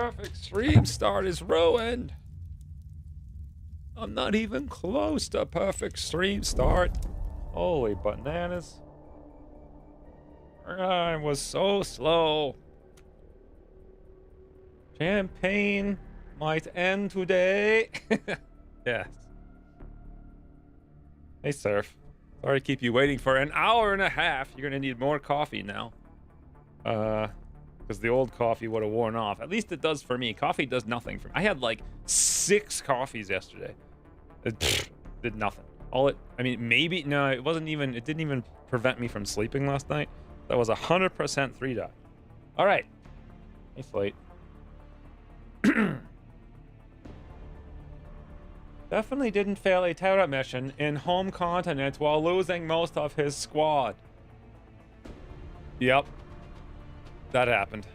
perfect stream start is ruined. I'm not even close to a perfect stream start. Holy bananas. I was so slow. Campaign might end today. Yes. Hey, Surf. Sorry to keep you waiting for an hour and a half. You're gonna need more coffee now. Because the old coffee would have worn off. At least it does for me. Coffee does nothing for me. I had like 6 coffees yesterday. It did nothing. I mean, maybe, no, it didn't even prevent me from sleeping last night. That was 100% 3 dot. All right. Hey, Slate. Definitely didn't fail a terror mission in home continent while losing most of his squad. Yep. That happened.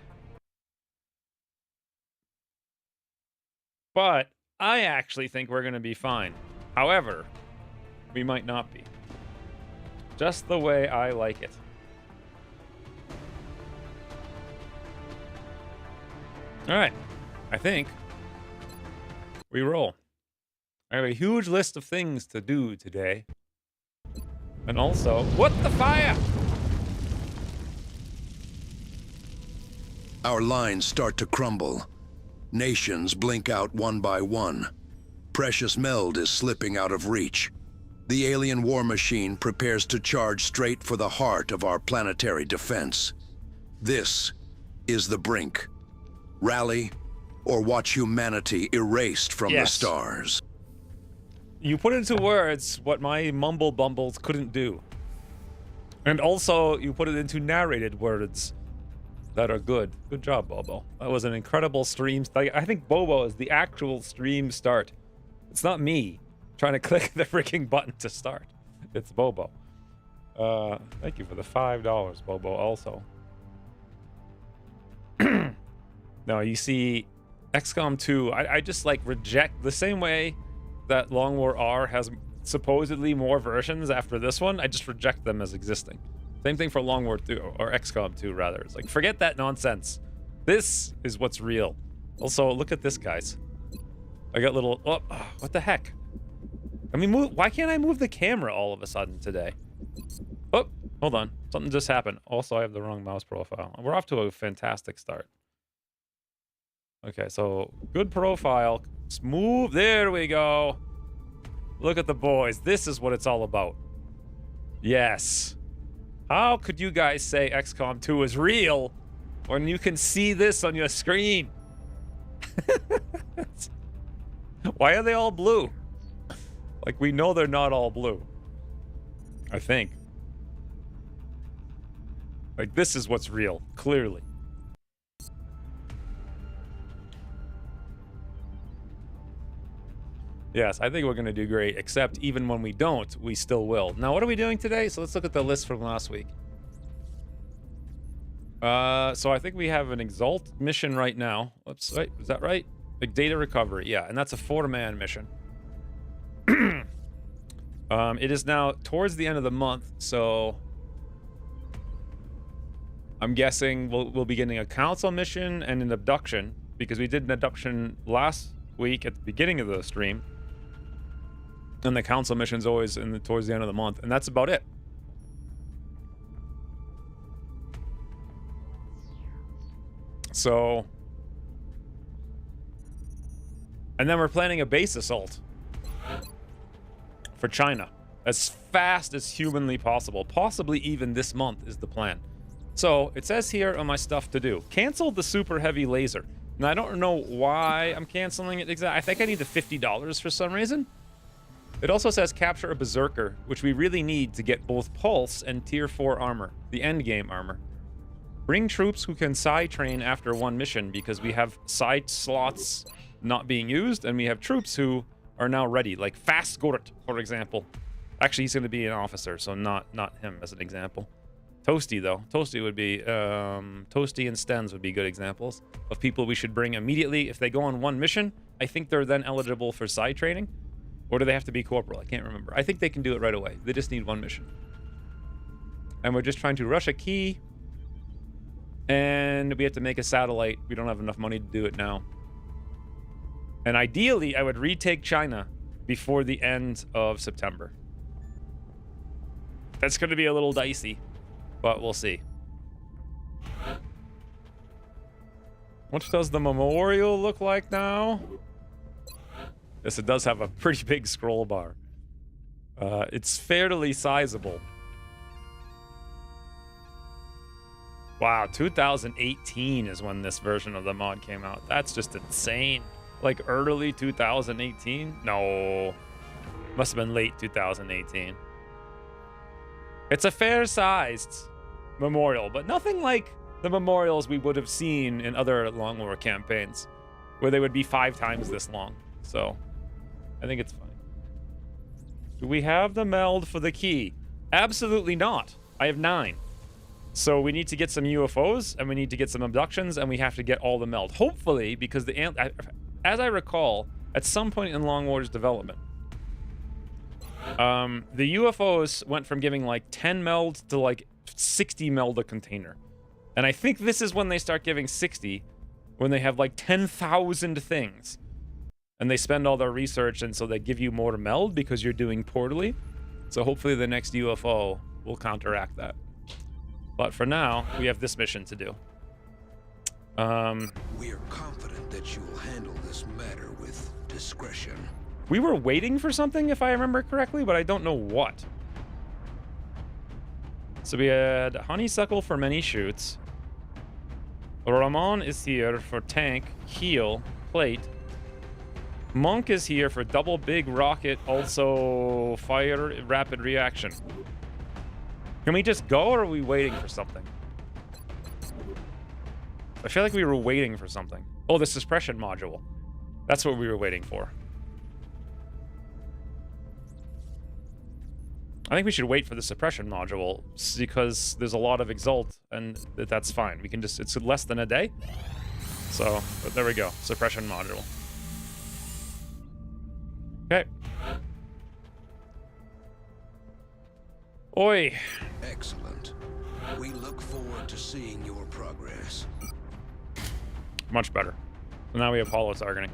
But I actually think we're going to be fine. However, we might not be. Just the way I like it. All right. I think we roll. I have a huge list of things to do today. And also, what the fire? Our lines start to crumble. Nations blink out one by one. Precious meld is slipping out of reach. The alien war machine prepares to charge straight for the heart of our planetary defense. This is the brink. Rally or watch humanity erased from the stars. You put into words what my mumble bumbles couldn't do. And also, you put it into narrated words that are good. Good job, Bobo. That was an incredible stream. I think Bobo is the actual stream start. It's not me trying to click the freaking button to start. It's Bobo. Thank you for the $5, Bobo, also. No, you see, XCOM 2, I just, like, reject the same way that Long War R has supposedly more versions after this one. I just reject them as existing. Same thing for Long War 2, or XCOM 2, rather. It's like, forget that nonsense. This is what's real. Also, look at this, guys. I got little... Oh, what the heck? I mean, why can't I move the camera all of a sudden today? Oh, hold on. Something just happened. Also, I have the wrong mouse profile. We're off to a fantastic start. Okay, so good profile. Smooth. There we go. Look at the boys. This is what it's all about. Yes. How could you guys say XCOM 2 is real when you can see this on your screen? Why are they all blue? Like, we know they're not all blue. I think. Like, this is what's real, clearly. Yes, I think we're going to do great, except even when we don't, we still will. Now, what are we doing today? So let's look at the list from last week. So I think we have an Exalt mission right now. Oops, wait, is that right? Big data recovery, yeah, and that's a 4-man mission. It is now towards the end of the month, so I'm guessing we'll be getting a council mission and an abduction, because we did an abduction last week at the beginning of the stream. And the council mission's always towards the end of the month, and that's about it. So, and then we're planning a base assault for China as fast as humanly possible. Possibly even this month is the plan. So it says here on my stuff to do, cancel the super heavy laser. And I don't know why I'm canceling it exactly. I think I need the $50 for some reason. It also says capture a berserker, which we really need to get both pulse and tier 4 armor, the end game armor. Bring troops who can side train after one mission, because we have side slots not being used, and we have troops who are now ready, like Fast Gort, for example. Actually, he's going to be an officer, so not him as an example. Toasty, though. Toasty would be... Toasty and Stens would be good examples of people we should bring immediately. If they go on one mission, I think they're then eligible for side training. Or do they have to be corporal? I can't remember. I think they can do it right away. They just need one mission. And we're just trying to rush a key And we have to make a satellite. We don't have enough money to do it now. And ideally, I would retake China before the end of September. That's going to be a little dicey, but we'll see. What does the memorial look like now? Yes, it does have a pretty big scroll bar. It's fairly sizable. Wow, 2018 is when this version of the mod came out. That's just insane. Like early 2018? No. Must have been late 2018. It's a fair-sized memorial, but nothing like the memorials we would have seen in other Long War campaigns, where they would be 5 times this long. So, I think it's fine. Do we have the meld for the key? Absolutely not. I have 9. So we need to get some UFOs, and we need to get some abductions, and we have to get all the meld. Hopefully, because as I recall, at some point in Long War's development, the UFOs went from giving like 10 meld to like 60 meld a container. And I think this is when they start giving 60, when they have like 10,000 things. And they spend all their research, and so they give you more meld because you're doing poorly. So hopefully the next UFO will counteract that. But for now, we have this mission to do. We are confident that you will handle this matter with discretion. We were waiting for something, if I remember correctly, but I don't know what. So we had honeysuckle for many shoots. Ramon is here for tank, heal, plate. Monk is here for double big rocket, also fire, rapid reaction. Can we just go, or are we waiting for something? I feel like we were waiting for something. Oh, the suppression module. That's what we were waiting for. I think we should wait for the suppression module, because there's a lot of exalt, and that's fine. We can just, it's less than a day. So, but there we go. Suppression module. Okay. Oi. Excellent. We look forward to seeing your progress. Much better. So now we have holo targeting.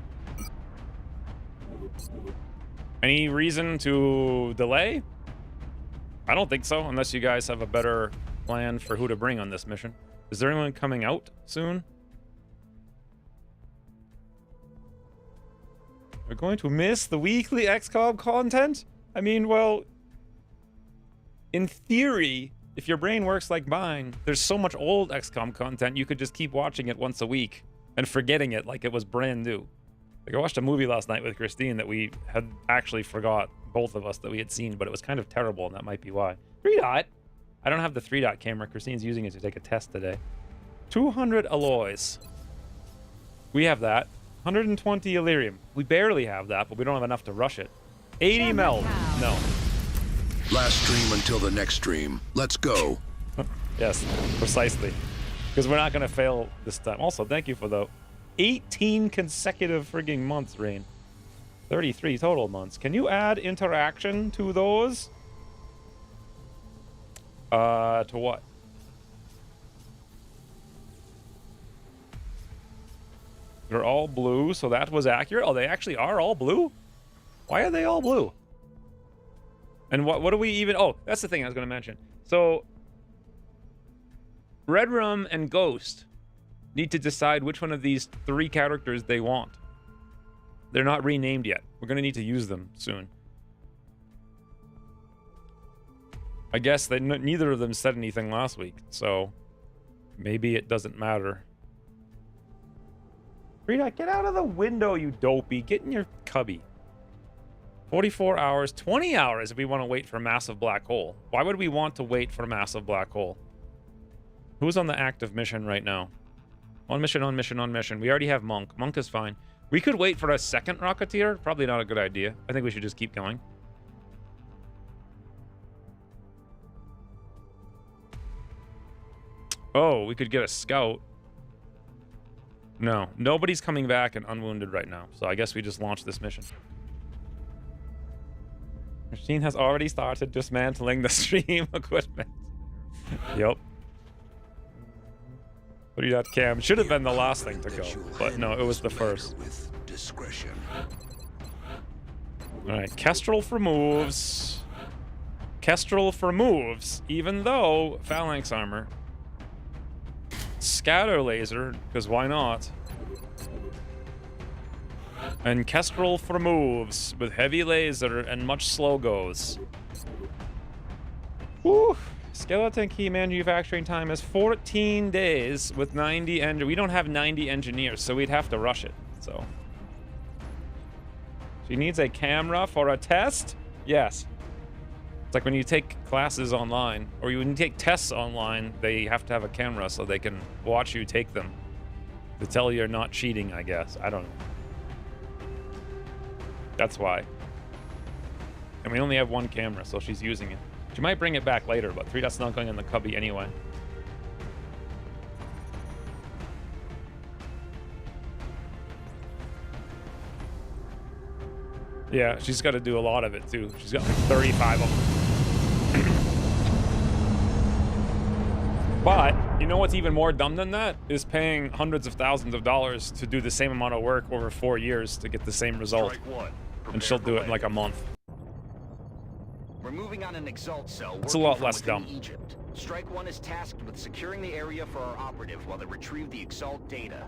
Any reason to delay? I don't think so, unless you guys have a better plan for who to bring on this mission. Is there anyone coming out soon? We're going to miss the weekly XCOM content? I mean, well, in theory, if your brain works like mine, there's so much old XCOM content, you could just keep watching it once a week and forgetting it like it was brand new. Like, I watched a movie last night with Christine that we had actually forgot, both of us, that we had seen, but it was kind of terrible, and that might be why. 3-dot? I don't have the 3-dot camera. Christine's using it to take a test today. 200 alloys. We have that. 120 Illyrium. We barely have that, but we don't have enough to rush it. 80 meld. No. Last stream until the next stream. Let's go. Yes, precisely. Because we're not going to fail this time. Also, thank you for the 18 consecutive frigging months, Rain. 33 total months. Can you add interaction to those? To what? They're all blue, so that was accurate. Oh, they actually are all blue? Why are they all blue? And what do we even... Oh, that's the thing I was going to mention. So, Red Rum and Ghost need to decide which one of these 3 characters they want. They're not renamed yet. We're going to need to use them soon. I guess they, neither of them said anything last week, so maybe it doesn't matter. Rita, get out of the window, you dopey. Get in your cubby. 44 hours, 20 hours if we want to wait for a massive black hole. Why would we want to wait for a massive black hole? Who's on the active mission right now? On mission, on mission, on mission. We already have Monk. Monk is fine. We could wait for a second Rocketeer. Probably not a good idea. I think we should just keep going. Oh, we could get a scout. No, nobody's coming back and unwounded right now. So I guess we just launch this mission. Machine has already started dismantling the stream equipment. Yep. 3.cam should have been the last thing to go, but no, it was the first. With discretion. All right, Kestrel for moves. Kestrel for moves, even though phalanx armor. Scatter laser, because why not? And Kestrel for moves with heavy laser and much slow goes. Woo! Skeleton key manufacturing time is 14 days with 90 we don't have 90 engineers, so we'd have to rush it. So she needs a camera for a test? Yes. It's like when you take classes online, or when you take tests online, they have to have a camera so they can watch you take them to tell you're not cheating, I guess. I don't know. That's why. And we only have one camera, so she's using it. She might bring it back later, but 3.'s not going in the cubby anyway. Yeah, she's got to do a lot of it, too. She's got like 35 of them. But, you know what's even more dumb than that? Is paying hundreds of thousands of dollars to do the same amount of work over 4 years to get the same result. And she'll do it in like a month. We're moving on an Exalt cell. It's a lot less dumb. Egypt. Strike 1 is tasked with securing the area for our operative while they retrieve the Exalt data.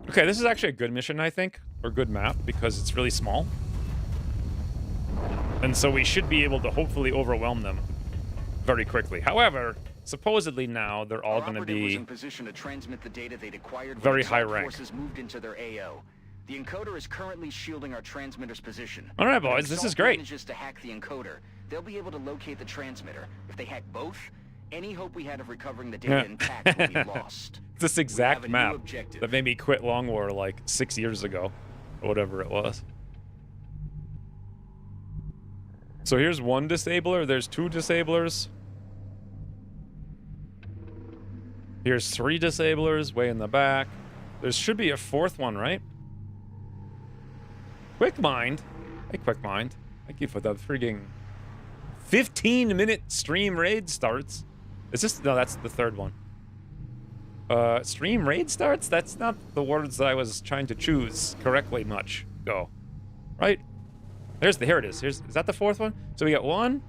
Okay, this is actually a good mission, I think, or good map, because it's really small. And so we should be able to hopefully overwhelm them very quickly. However, supposedly now they're all going to be in position to transmit the data they'd acquired very when high Exalt rank. Forces moved into their AO. The encoder is currently shielding our transmitter's position. All right, boys, this is great. Manages to hack the encoder, they'll be able to locate the transmitter. If they hack both, any hope we had of recovering the data intact will be lost. This exact map objective. that made me quit Long War like 6 years ago, or whatever it was. So here's one disabler. There's 2 disablers. Here's 3 disablers way in the back. There should be a 4th one, right? Quick Mind. Hey, Quick Mind. Thank you for the frigging 15-minute stream raid starts. Is this? No, that's the 3rd one. Stream raid starts? That's not the words that I was trying to choose correctly much ago. Right? Here it is. Is that the 4th one? So we got 1.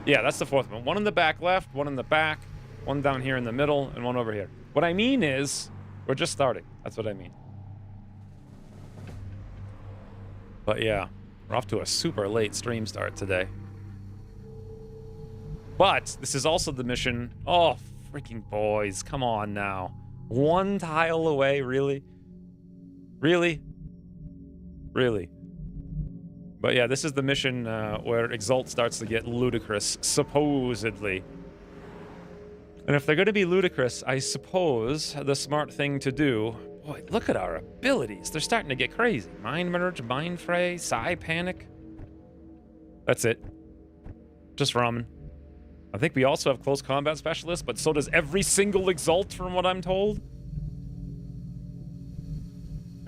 Yeah, that's the 4th one. 1 in the back left, 1 in the back, 1 down here in the middle, and 1 over here. What I mean is, we're just starting. That's what I mean. But yeah, we're off to a super late stream start today. But this is also the mission. Oh, freaking boys, come on now. 1 tile away, really? Really? Really? But yeah, this is the mission where Exalt starts to get ludicrous, supposedly. And if they're going to be ludicrous, I suppose the smart thing to do... Boy, look at our abilities. They're starting to get crazy. Mind Merge, Mind Fray, Psi Panic. That's it. Just ramen. I think we also have Close Combat Specialists, but so does every single Exalt, from what I'm told.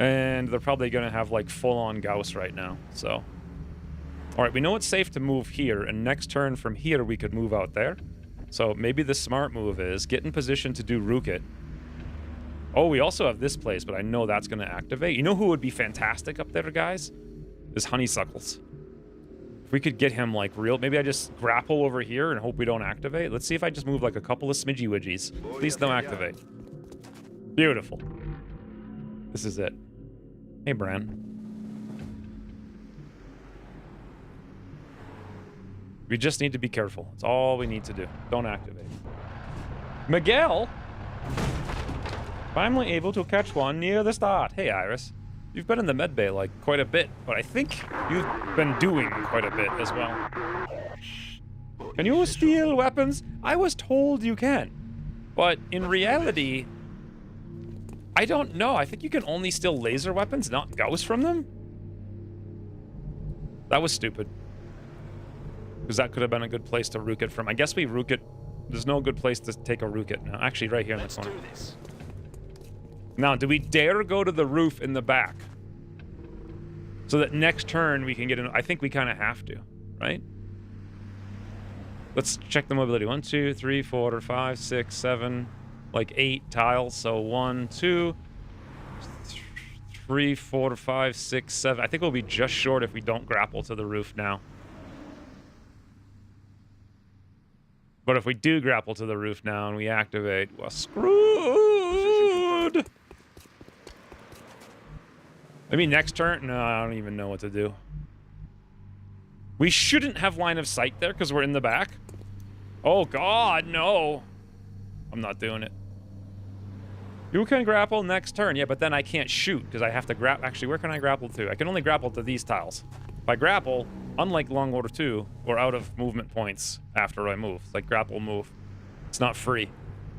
And they're probably going to have, like, full-on Gauss right now, so... Alright, we know it's safe to move here, and next turn from here we could move out there. So maybe the smart move is get in position to do Rookit. Oh, we also have this place, but I know that's going to activate. You know who would be fantastic up there, guys? Is Honeysuckles. If we could get him, like, real... Maybe I just grapple over here and hope we don't activate. Let's see if I just move, like, a couple of smidgy-widgies. Please don't activate. Beautiful. This is it. Hey, Bran. We just need to be careful. That's all we need to do. Don't activate. Miguel! Finally able to catch one near the start. Hey, Iris. You've been in the medbay, like, quite a bit, but I think you've been doing quite a bit as well. Can you steal weapons? I was told you can. But in reality, I don't know. I think you can only steal laser weapons, not Gauss from them? That was stupid. Because that could have been a good place to rook it from. I guess we rook it. There's no good place to take a rook it now. Actually, right here in the corner. Let's do this. Now, do we dare go to the roof in the back? So that next turn we can get in. I think we kind of have to, right? Let's check the mobility. 1, 2, 3, 4, 5, 6, 7. like 8 tiles. So 1, 2, 3, 4, 5, 6, 7. I think we'll be just short if we don't grapple to the roof now. But if we do grapple to the roof now and we activate, well, screwed. Maybe next turn? No, I don't even know what to do. We shouldn't have line of sight there because we're in the back. Oh, God, no. I'm not doing it. You can grapple next turn. Yeah, but then I can't shoot because I have to grapple. Actually, where can I grapple to? I can only grapple to these tiles. If I grapple, unlike Long Order 2, we're out of movement points after I move. It's like grapple move. It's not free.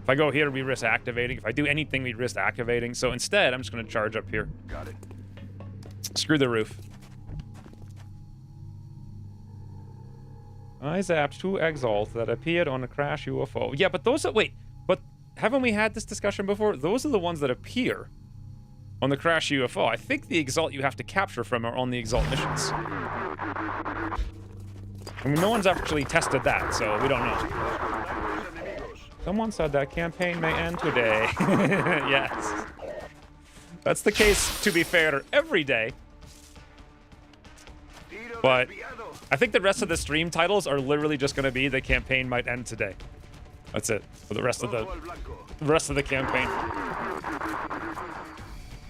If I go here, we risk activating. If I do anything, we risk activating. So instead, I'm just going to charge up here. Got it. Screw the roof. I zapped 2 exalts that appeared on a crash UFO. Yeah, but those are... Wait, but haven't we had this discussion before? Those are the ones that appear on the crash UFO. I think the exalt you have to capture from are on the exalt missions. I mean, no one's actually tested that, so we don't know. Someone said that campaign may end today. Yes. That's the case, to be fair, every day. But I think the rest of the stream titles are literally just going to be the campaign might end today. That's it for the rest of the campaign.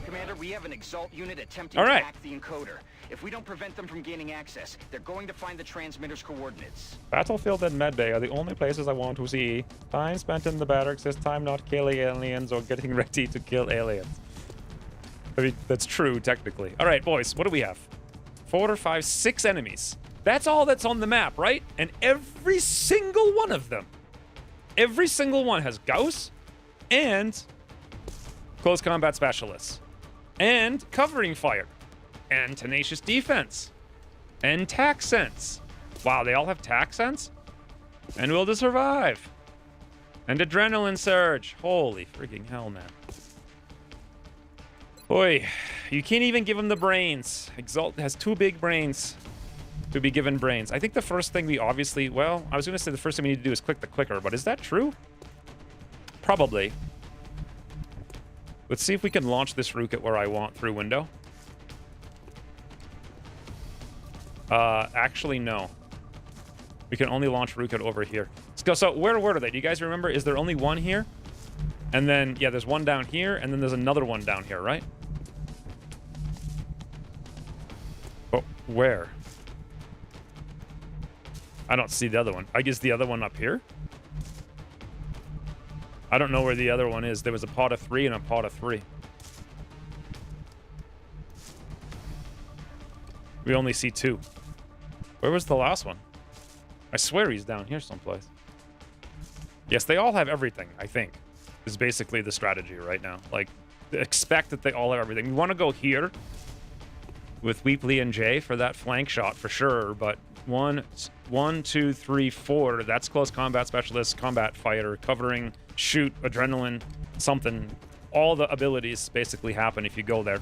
Commander, we have an exalt unit attempting to hack the encoder. If we don't prevent them from gaining access, they're going to find the transmitter's coordinates. Battlefield and Medbay are the only places I want to see. Time spent in the barracks is time not killing aliens or getting ready to kill aliens. I mean, that's true, technically. All right, boys, what do we have? 4 or 5, 6 enemies. That's all that's on the map, right? And every single one of them, every single one has Gauss and close combat specialists and covering fire and tenacious defense and tac sense. Wow, they all have tac sense? And will to survive. And adrenaline surge. Holy freaking hell, man. Boy, you can't even give him the brains. Exalt has 2 big brains to be given brains. I think the first thing we obviously... Well, I was going to say the first thing we need to do is click the clicker, but is that true? Probably. Let's see if we can launch this rocket where I want through window. Actually, no. We can only launch rocket over here. Let's go. So where were they? Do you guys remember? Is there only one here? And then, yeah, there's one down here, and then there's another one down here, right? Oh, where? I don't see the other one. I guess the other one up here? I don't know where the other one is. There was a pod of 3 and a pod of 3. We only see 2. Where was the last one? I swear he's down here someplace. Yes, they all have everything, I think. Is basically the strategy right now. Like, expect that they all have everything. We want to go here with Wheatley and Jay for that flank shot for sure, but 1, 2, 3, 4, that's close combat specialist, combat fighter, covering, shoot, adrenaline, something. All the abilities basically happen if you go there.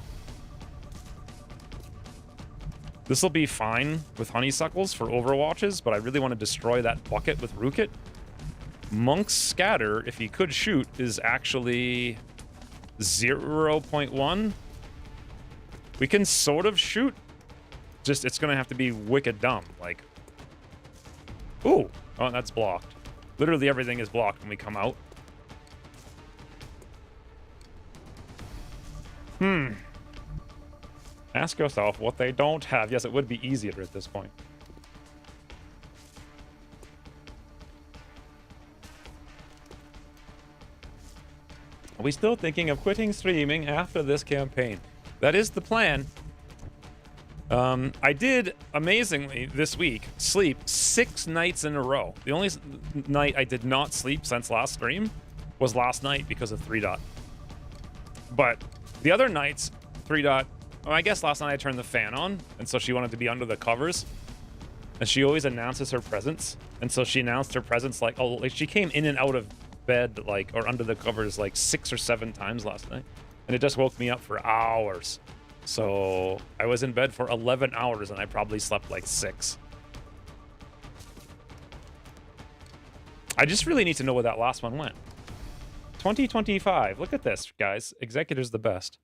This will be fine with honeysuckles for overwatches, but I really want to destroy that bucket with Rookit. Monk's scatter, if he could shoot, is actually 0.1. We can sort of shoot. Just, it's going to have to be wicked dumb. Like, ooh. Oh, that's blocked. Literally everything is blocked when we come out. Ask yourself what they don't have. Yes, it would be easier at this point. Are we still thinking of quitting streaming after this campaign? That is the plan. I did, amazingly, this week, sleep 6 nights in a row. The only night I did not sleep since last stream was last night because of 3 Dot. But the other nights, 3 Dot... Well, I guess last night I turned the fan on, and so she wanted to be under the covers. And she always announces her presence. And so she announced her presence like, oh, like she came in and out of bed, like, or under the covers like 6 or 7 times last night. And it just woke me up for hours. So I was in bed for 11 hours and I probably slept like 6. I just really need to know where that last one went. 2025. Look at this, guys. Executor's the best.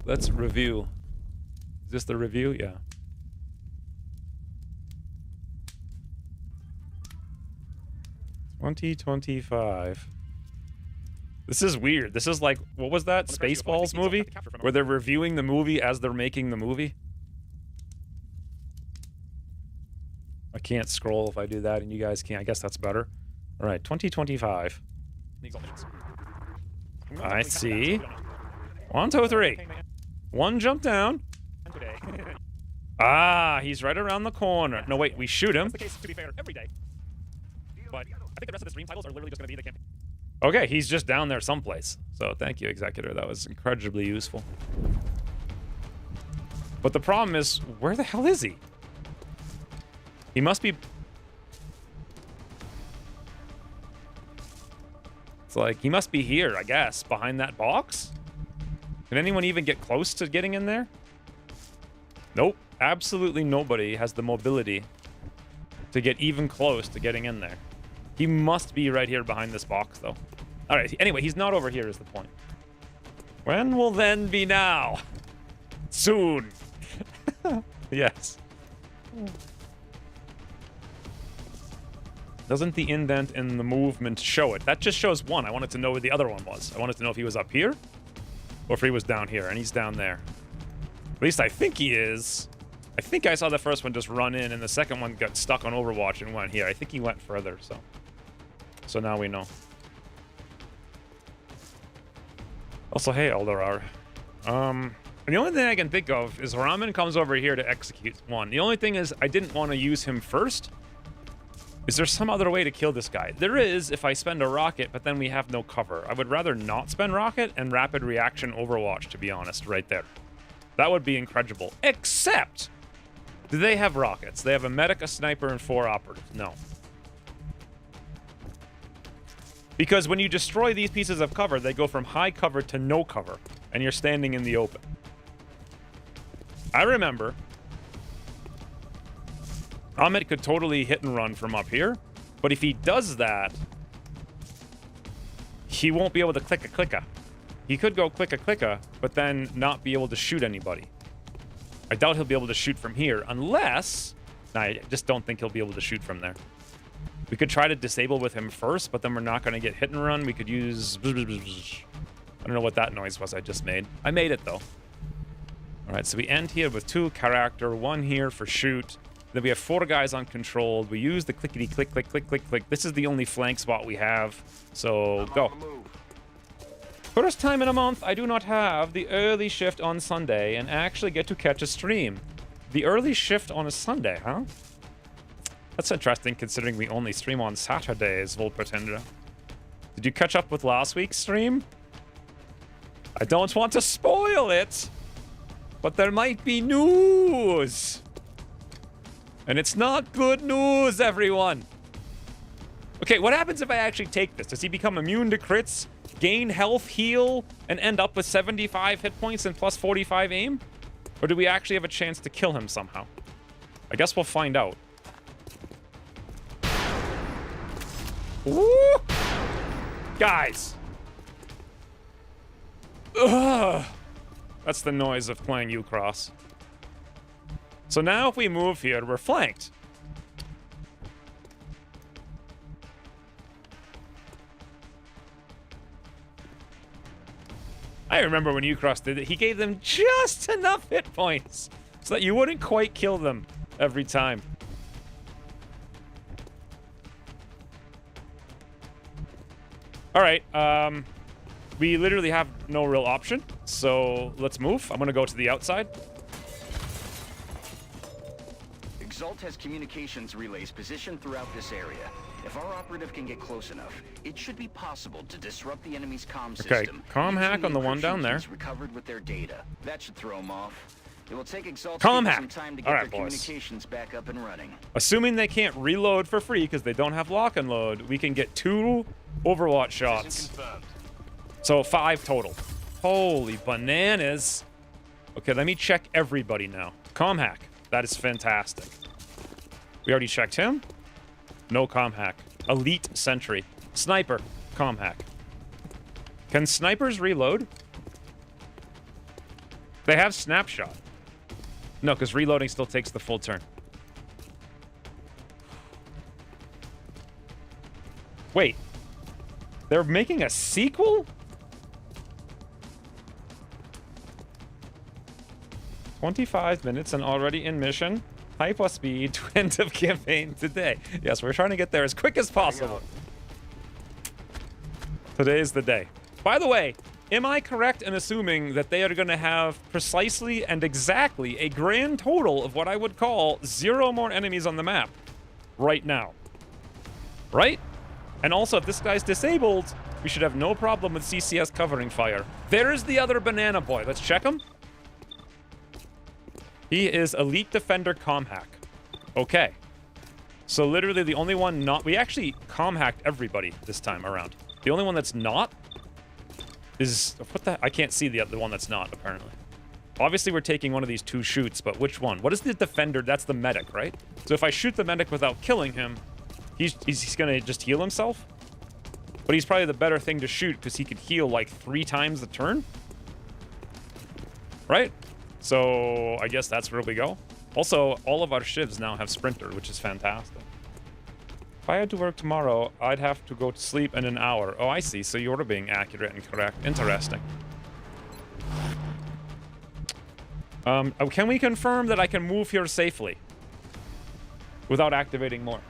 Let's review. Is this the review? Yeah. $2025. This is weird. This is like, what was that? Spaceballs movie? Where they're reviewing the movie as they're making the movie? I can't scroll if I do that, and you guys can't. I guess that's better. All right, 2025. I see. 1, 2, 3. One jump down. Ah, he's right around the corner. No, wait, we shoot him. That's the case, to be fair, every day. But I think the rest of the stream titles are literally just going to be the campaign. Okay, he's just down there someplace. So thank you, Executor. That was incredibly useful. But the problem is, where the hell is he? He must be... It's like, he must be here, I guess, behind that box? Can anyone even get close to getting in there? Nope. Absolutely nobody has the mobility to get even close to getting in there. He must be right here behind this box, though. All right, anyway, he's not over here is the point. When will then be now? Soon. Yes. Doesn't the indent in the movement show it? That just shows one. I wanted to know where the other one was. I wanted to know if he was up here or if he was down here, and he's down there. At least I think he is. I think I saw the first one just run in, and the second one got stuck on Overwatch and went here. I think he went further, so now we know. Also, hey, LWR. The only thing I can think of is Ramen comes over here to execute one. The only thing is I didn't want to use him first. Is there some other way to kill this guy? There is if I spend a rocket, but then we have no cover. I would rather not spend rocket and rapid reaction Overwatch, to be honest, right there. That would be incredible. Except, do they have rockets? They have a medic, a sniper, and 4 operatives. No. Because when you destroy these pieces of cover, they go from high cover to no cover, and you're standing in the open. I remember Ahmed could totally hit and run from up here, but if he does that, he won't be able to click-a-clicka. He could go click-a-clicka, but then not be able to shoot anybody. I doubt he'll be able to shoot from here, unless... Nah, I just don't think he'll be able to shoot from there. We could try to disable with him first, but then we're not going to get hit and run. We could use... I don't know what that noise was I just made. I made it, though. Alright, so we end here with 2 character, 1 here for shoot. Then we have 4 guys on controlled. We use the clickety-click, click, click, click, click. This is the only flank spot we have, so go. First time in a month, I do not have the early shift on Sunday and actually get to catch a stream. The early shift on a Sunday, huh? That's interesting considering we only stream on Saturdays, Volpretendra. Did you catch up with last week's stream? I don't want to spoil it, but there might be news. And it's not good news, everyone. Okay, what happens if I actually take this? Does he become immune to crits? Gain health, heal, and end up with 75 hit points and plus 45 aim? Or do we actually have a chance to kill him somehow? I guess we'll find out. Woo! Guys! Ugh! That's the noise of playing Ucross. So now if we move here, we're flanked. I remember when Ucross did it, he gave them just enough hit points so that you wouldn't quite kill them every time. All right, we literally have no real option, so let's move. I'm gonna go to the outside. Exalt has communications relays positioned throughout this area. If our operative can get close enough, it should be possible to disrupt the enemy's comm system. Okay, comm hack on the one down there. Recovered with their data. That should throw them off. It will take Exalt some time to get their communications back up and running. Assuming they can't reload for free because they don't have lock and load, we can get 2 Overwatch shots. So 5 total. Holy bananas. Okay, let me check everybody now. Comm hack. That is fantastic. We already checked him. No comm hack. Elite sentry. Sniper. Comm hack. Can snipers reload? They have snapshot. No, because reloading still takes the full turn. Wait. They're making a sequel? 25 minutes and already in mission. Hyper speed to end of campaign today. Yes, we're trying to get there as quick as possible. Today's the day. By the way, am I correct in assuming that they are going to have precisely and exactly a grand total of what I would call 0 more enemies on the map right now? Right? And also, if this guy's disabled, we should have no problem with CCS covering fire. There's the other banana boy. Let's check him. He is Elite Defender Comhack. Okay. So literally the only one not... We actually comhacked everybody this time around. The only one that's not is... What the... I can't see the one that's not, apparently. Obviously, we're taking one of these 2 shoots, but which one? What is the defender? That's the medic, right? So if I shoot the medic without killing him, he's going to just heal himself? But he's probably the better thing to shoot because he could heal like 3 times the turn? Right? So I guess that's where we go. Also, all of our shivs now have sprinter, which is fantastic. If I had to work tomorrow, I'd have to go to sleep in an hour. Oh, I see. So you're being accurate and correct. Interesting. Can we confirm that I can move here safely without activating more?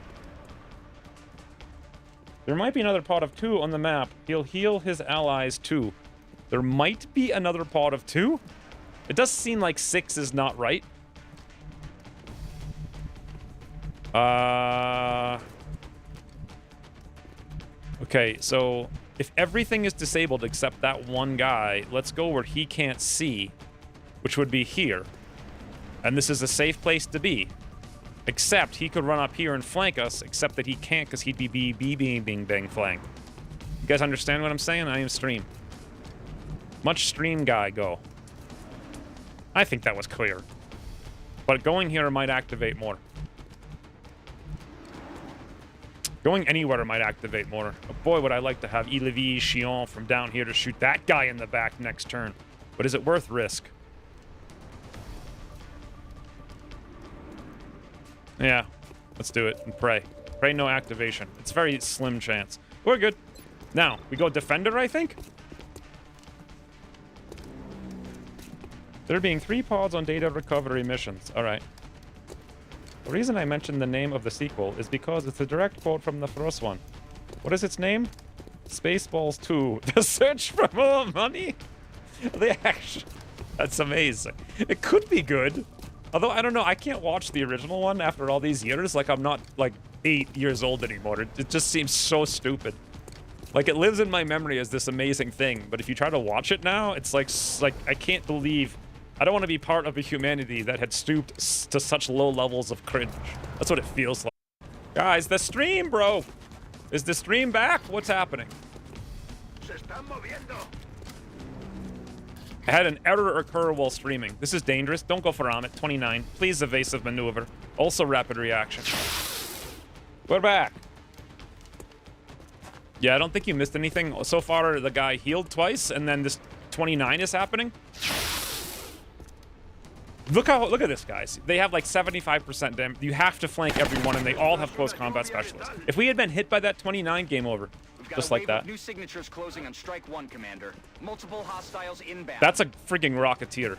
There might be another pot of 2 on the map. He'll heal his allies too. There might be another pot of 2? It does seem like 6 is not right. Okay, so if everything is disabled except that one guy, let's go where he can't see, which would be here. And this is a safe place to be. Except he could run up here and flank us, except that he can't because he'd be bing bang flanked. You guys understand what I'm saying? I am stream. Much stream guy go. I think that was clear. But going here might activate more. Going anywhere might activate more. Oh boy, would I like to have Ilevie Chion from down here to shoot that guy in the back next turn. But is it worth risk? Yeah, let's do it and pray. Pray no activation. It's very slim chance. We're good. Now, we go Defender, I think? There being 3 pods on data recovery missions. Alright. The reason I mentioned the name of the sequel is because it's a direct quote from the first one. What is its name? Spaceballs 2. The search for more money? They actually... That's amazing. It could be good. Although, I don't know, I can't watch the original one after all these years. Like, I'm not, like, 8 years old anymore. It just seems so stupid. Like, it lives in my memory as this amazing thing. But if you try to watch it now, it's like I can't believe... I don't want to be part of a humanity that had stooped to such low levels of cringe. That's what it feels like. Guys, the stream broke. Is the stream back? What's happening? I had an error occur while streaming. This is dangerous. Don't go for Amit. 29. Please evasive maneuver. Also rapid reaction. We're back. Yeah, I don't think you missed anything. So far, the guy healed twice, and then this 29 is happening. Look at this, guys. They have like 75% damage. You have to flank everyone, and they all have close combat specialists. If we had been hit by that 29, game over. Just like that. New signatures closing on Strike 1, Commander. Multiple hostiles inbound. That's a freaking Rocketeer.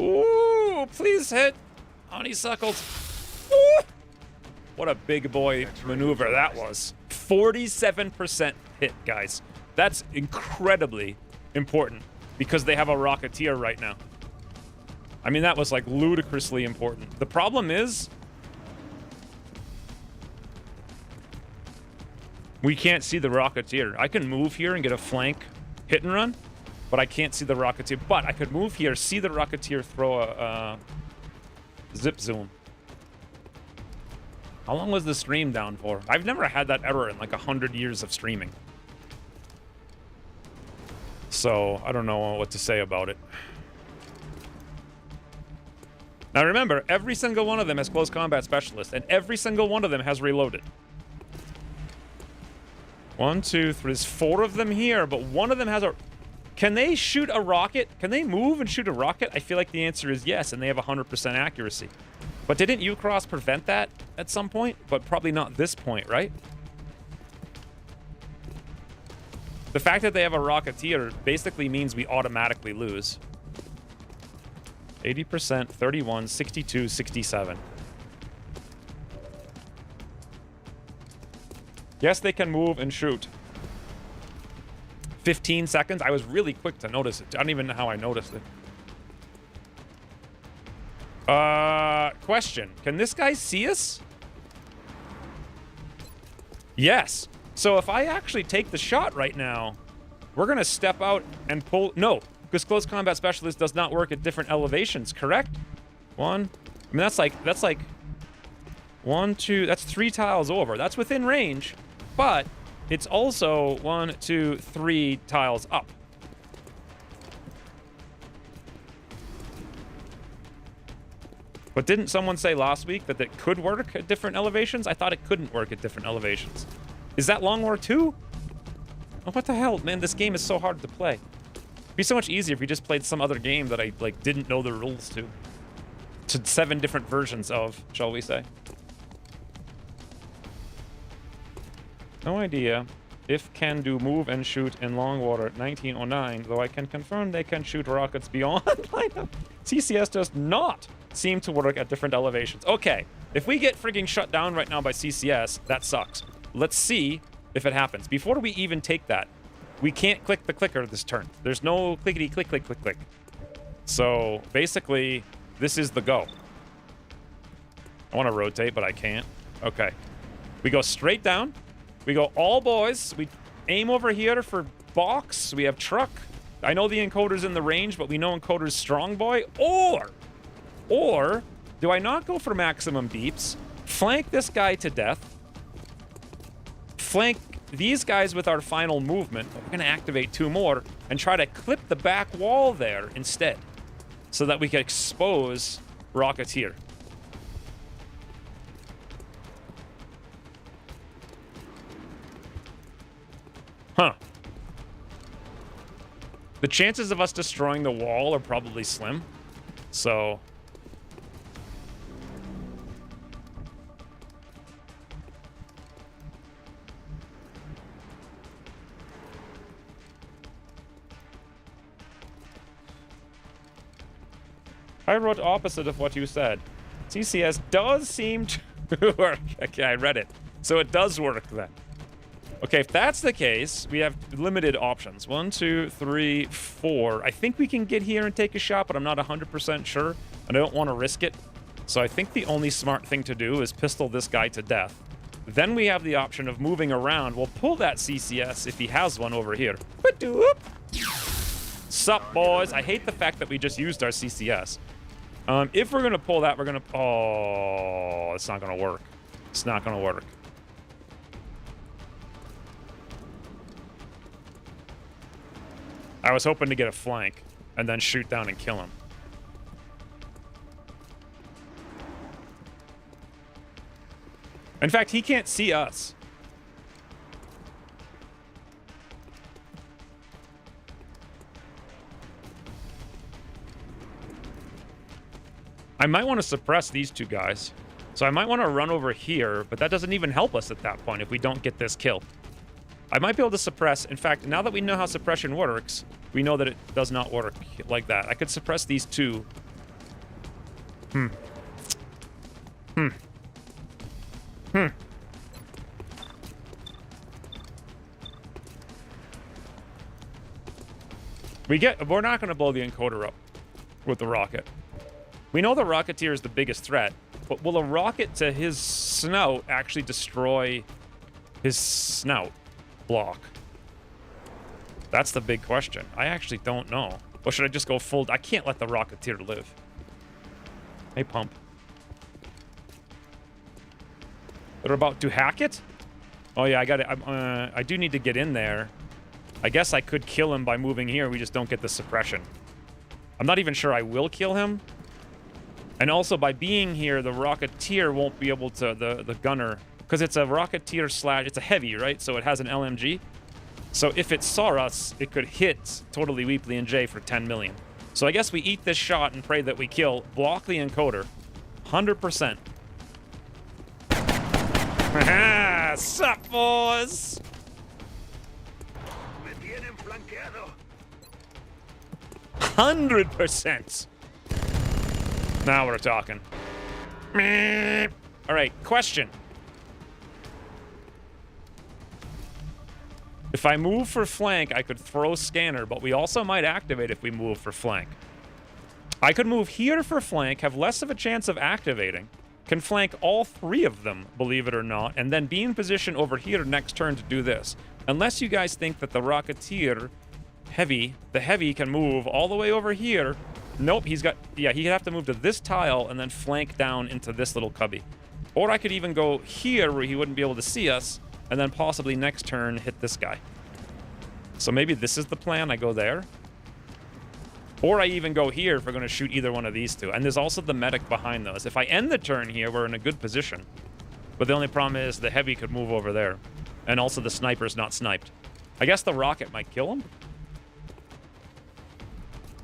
Ooh, please hit. Honeysuckles. Ooh. What a big boy maneuver that was. 47% hit, guys. That's incredibly important. Because they have a Rocketeer right now. I mean, that was like ludicrously important. The problem is... we can't see the Rocketeer. I can move here and get a flank hit and run, but I can't see the Rocketeer. But I could move here, see the Rocketeer throw a zip zoom. How long was the stream down for? I've never had that error in like 100 years of streaming. So, I don't know what to say about it. Now remember, every single one of them has close combat specialist, and every single one of them has reloaded. 1, 2, 3. There's 4 of them here, but one of them has a... Can they shoot a rocket? Can they move and shoot a rocket? I feel like the answer is yes, and they have 100% accuracy. But didn't Ucross prevent that at some point? But probably not this point, right? The fact that they have a Rocketeer basically means we automatically lose. 80%, 31, 62, 67. Yes, they can move and shoot. 15 seconds? I was really quick to notice it. I don't even know how I noticed it. Question. Can this guy see us? Yes. So if I actually take the shot right now, we're going to step out and pull... No, because Close Combat Specialist does not work at different elevations, correct? 1. I mean, that's like 1, 2... That's 3 tiles over. That's within range, but it's also 1, 2, 3 tiles up. But didn't someone say last week that it could work at different elevations? I thought it couldn't work at different elevations. Is that Long War 2? Oh, what the hell, man? This game is so hard to play. It'd be so much easier if we just played some other game that I, like, didn't know the rules to. To 7 different versions of, shall we say. No idea if can do move and shoot in Long Water 1909, though I can confirm they can shoot rockets beyond lineup. CCS does not seem to work at different elevations. Okay, if we get frigging shut down right now by CCS, that sucks. Let's see if it happens. Before we even take that, we can't click the clicker this turn. There's no clickety click click click click. So basically, this is the go. I want to rotate, but I can't. Okay. We go straight down. We go all boys. We aim over here for box. We have truck. I know the encoder's in the range, but we know encoder's strong boy. Or do I not go for maximum beeps? Flank this guy to death. Flank these guys with our final movement. We're going to activate 2 more and try to clip the back wall there instead so that we can expose Rocketeer. Huh. The chances of us destroying the wall are probably slim. So... I wrote opposite of what you said. CCS does seem to work. Okay, I read it. So it does work then. Okay, if that's the case, we have limited options. 1, 2, 3, 4. I think we can get here and take a shot, but I'm not 100% sure. And I don't want to risk it. So I think the only smart thing to do is pistol this guy to death. Then we have the option of moving around. We'll pull that CCS if he has one over here. Sup, boys? I hate the fact that we just used our CCS. If we're going to pull that, we're going to... Oh, it's not going to work. It's not going to work. I was hoping to get a flank and then shoot down and kill him. In fact, he can't see us. I might want to suppress these 2 guys. So I might want to run over here, but that doesn't even help us at that point if we don't get this kill. I might be able to suppress. In fact, now that we know how suppression works, we know that it does not work like that. I could suppress these 2. We're not going to blow the encoder up with the rocket. We know the Rocketeer is the biggest threat, but will a rocket to his snout actually destroy his snout block? That's the big question. I actually don't know. Or should I just go full... I can't let the Rocketeer live. Hey, Pump. They're about to hack it? Oh, yeah, I got it. I do need to get in there. I guess I could kill him by moving here. We just don't get the suppression. I'm not even sure I will kill him. And also, by being here, the Rocketeer won't be able to... The gunner... Because it's a Rocketeer slash... It's a heavy, right? So it has an LMG. So if it saw us, it could hit Totally Weebly and Jay for 10 million. So I guess we eat this shot and pray that we kill, block the encoder. 100%. Haha! Sup, boys? 100%. Now we're talking. All right, question. If I move for flank, I could throw scanner, but we also might activate if we move for flank. I could move here for flank, have less of a chance of activating, can flank all three of them, believe it or not, and then be in position over here next turn to do this. Unless you guys think that the Rocketeer the heavy can move all the way over here. Nope, he'd have to move to this tile and then flank down into this little cubby. Or I could even go here where he wouldn't be able to see us, and then possibly next turn hit this guy. So maybe this is the plan, I go there. Or I even go here if we're going to shoot either one of these two. And there's also the medic behind those. If I end the turn here, we're in a good position. But the only problem is the heavy could move over there. And also the sniper's not sniped. I guess the rocket might kill him.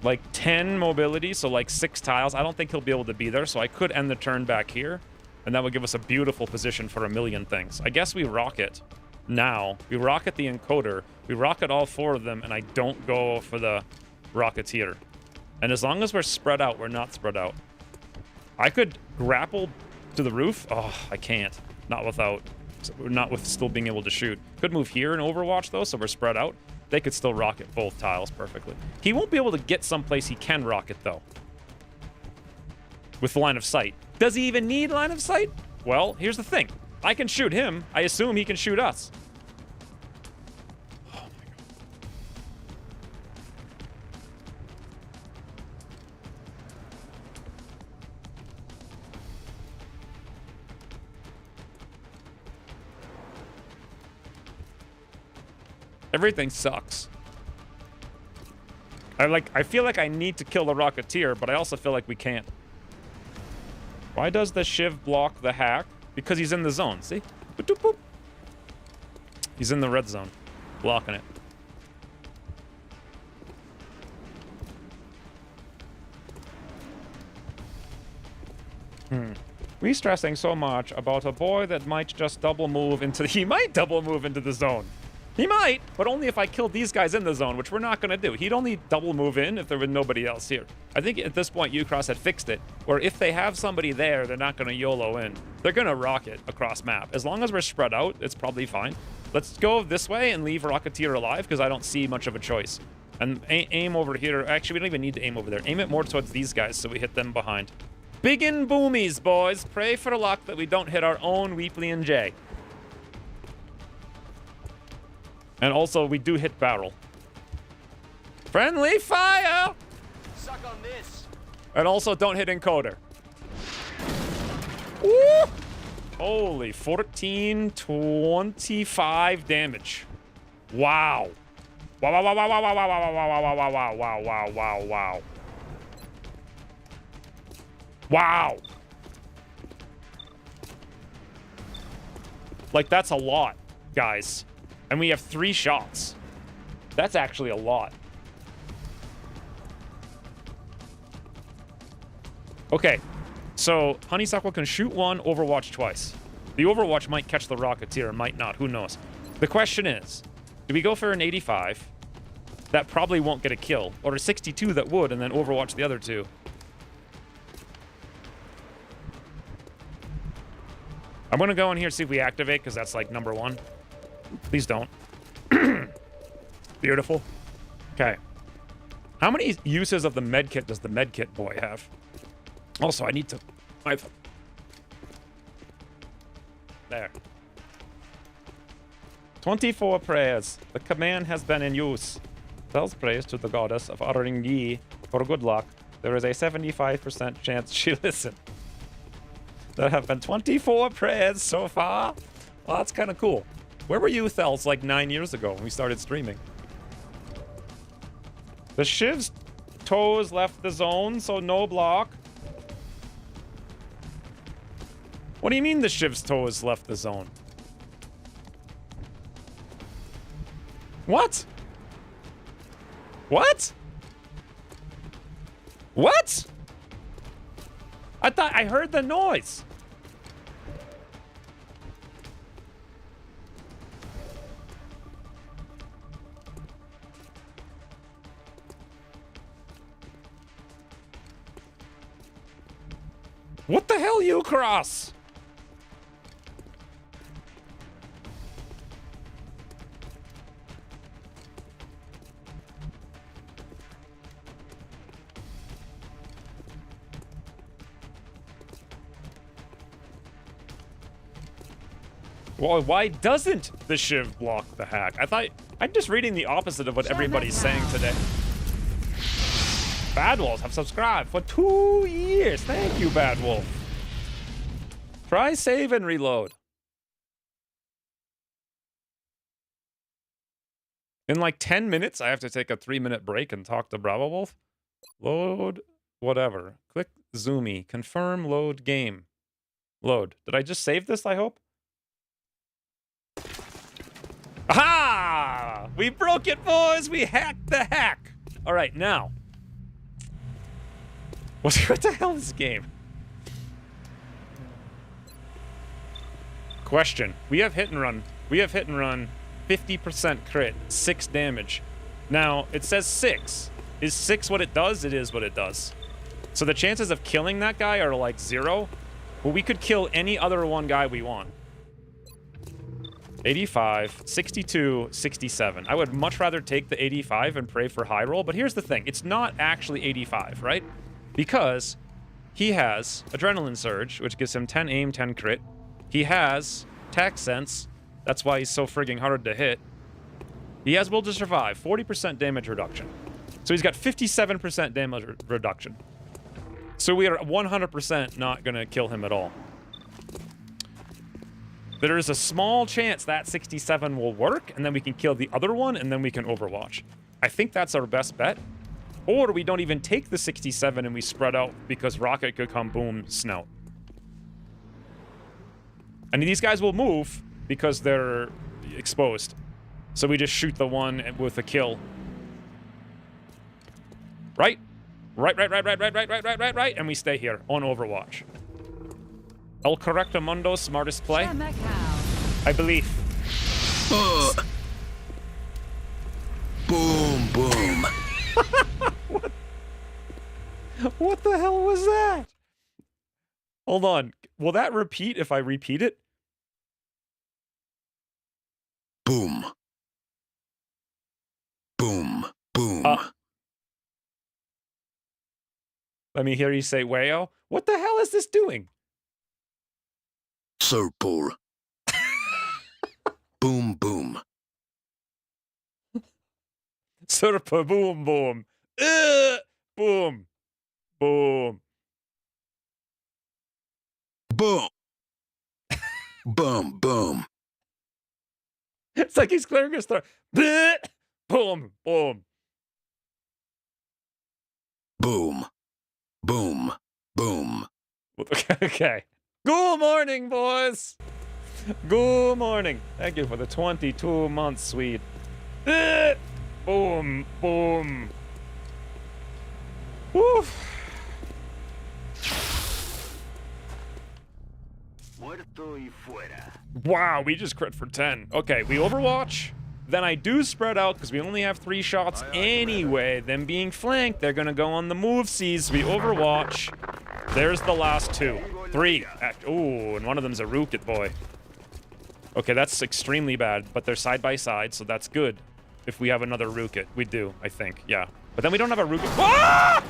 Like 10 mobility, so like 6 tiles. I don't think he'll be able to be there, so I could end the turn back here. And that would give us a beautiful position for a million things. I guess we rocket now. We rocket the encoder. We rocket all 4 of them, and I don't go for the Rocketeer. And as long as we're spread out, we're not spread out. I could grapple to the roof. Oh, I can't. Not with still being able to shoot. Could move here in Overwatch, though, so we're spread out. They could still rocket both tiles perfectly. He won't be able to get someplace he can rocket, though. With line of sight. Does he even need line of sight? Well, here's the thing. I can shoot him. I assume he can shoot us. Oh, my God. Everything sucks. I feel like I need to kill the Rocketeer, but I also feel like we can't. Why does the Shiv block the hack? Because he's in the zone, see? Boop, boop, boop. He's in the red zone. Blocking it. We stressing so much about a boy that might just double move into... He might double move into the zone. He might, but only if I killed these guys in the zone, which we're not going to do. He'd only double move in if there was nobody else here. I think at this point, Ucross had fixed it, where if they have somebody there, they're not going to YOLO in. They're going to rocket across map. As long as we're spread out, it's probably fine. Let's go this way and leave Rocketeer alive, because I don't see much of a choice. And aim over here. Actually, we don't even need to aim over there. Aim it more towards these guys so we hit them behind. Biggin' boomies, boys. Pray for luck that we don't hit our own Weebly and Jay. And also, we do hit barrel. Friendly fire! Suck on this. And also, don't hit encoder. Woo! Holy, 1425 damage. Wow. Wow, wow, wow, wow, wow, wow, wow, wow, wow, wow, wow, wow, wow, wow, wow. Wow. Like, that's a lot, guys. And we have 3 shots. That's actually a lot. Okay, so Honeysuckle can shoot 1, Overwatch twice. The Overwatch might catch the Rocketeer, might not, who knows. The question is, do we go for an 85? That probably won't get a kill. Or a 62 that would, and then Overwatch the other 2. I'm gonna go in here and see if we activate, because that's like number 1. Please don't. Beautiful. Okay. How many uses of the medkit does the medkit boy have? Also, I need to... There. 24 prayers. The command has been in use. Tells praise to the goddess of Aringi for good luck. There is a 75% chance she listened. There have been 24 prayers so far. Well, that's kind of cool. Where were you, Thels, like 9 years ago when we started streaming? The Shiv's toes left the zone, so no block. What do you mean the Shiv's toes left the zone? What? What? What? I thought I heard the noise. What the hell, you cross? Well, why doesn't the shiv block the hack? I'm just reading the opposite of what everybody's saying today. Bad Wolves have subscribed for 2 years. Thank you, Bad Wolf. Try save and reload. In like 10 minutes, I have to take a 3-minute break and talk to Bravo Wolf. Load, whatever. Click Zoomy. Confirm load game. Load. Did I just save this, I hope? Aha! We broke it, boys! We hacked the hack! Alright, now. What the hell is this game? Question. We have hit and run. We have hit and run. 50% crit. 6 damage. Now, it says 6. Is 6 what it does? It is what it does. So the chances of killing that guy are like 0. But we could kill any other one guy we want. 85, 62, 67. I would much rather take the 85 and pray for high roll, but here's the thing. It's not actually 85, right? Because he has Adrenaline Surge, which gives him 10 aim, 10 crit. He has Tax Sense. That's why he's so frigging hard to hit. He has Will to Survive, 40% damage reduction. So he's got 57% damage reduction. So we are 100% not going to kill him at all. There is a small chance that 67 will work, and then we can kill the other one, and then we can Overwatch. I think that's our best bet. Or we don't even take the 67 and we spread out because Rocket could come boom, snout. And these guys will move because they're exposed. So we just shoot the one with a kill. Right? Right. And we stay here on Overwatch. El Correcto Mundo, smartest play? I believe. Boom, boom. What the hell was that? Hold on. Will that repeat if I repeat it? Boom. Boom, boom. Let me hear you say, Wayo. What the hell is this doing? Circle. Boom, boom. Surpa, boom, boom. Boom. Boom. Boom. Boom, boom. It's like he's clearing his throat. Boom, boom. Boom. Boom. Boom. Okay. Good morning, boys. Good morning. Thank you for the 22 months, Swede. Boom, boom. Woof. Wow, we just crit for 10. Okay, we Overwatch. Then I do spread out because we only have 3 shots anyway. Them being flanked, they're gonna go on the move seas. We Overwatch. There's the last 2. 3. Ooh, and one of them's a Rookit boy. Okay, that's extremely bad, but they're side by side, so that's good. If we have another Rookit, we do, I think, yeah. But then we don't have a Rookit. Ah!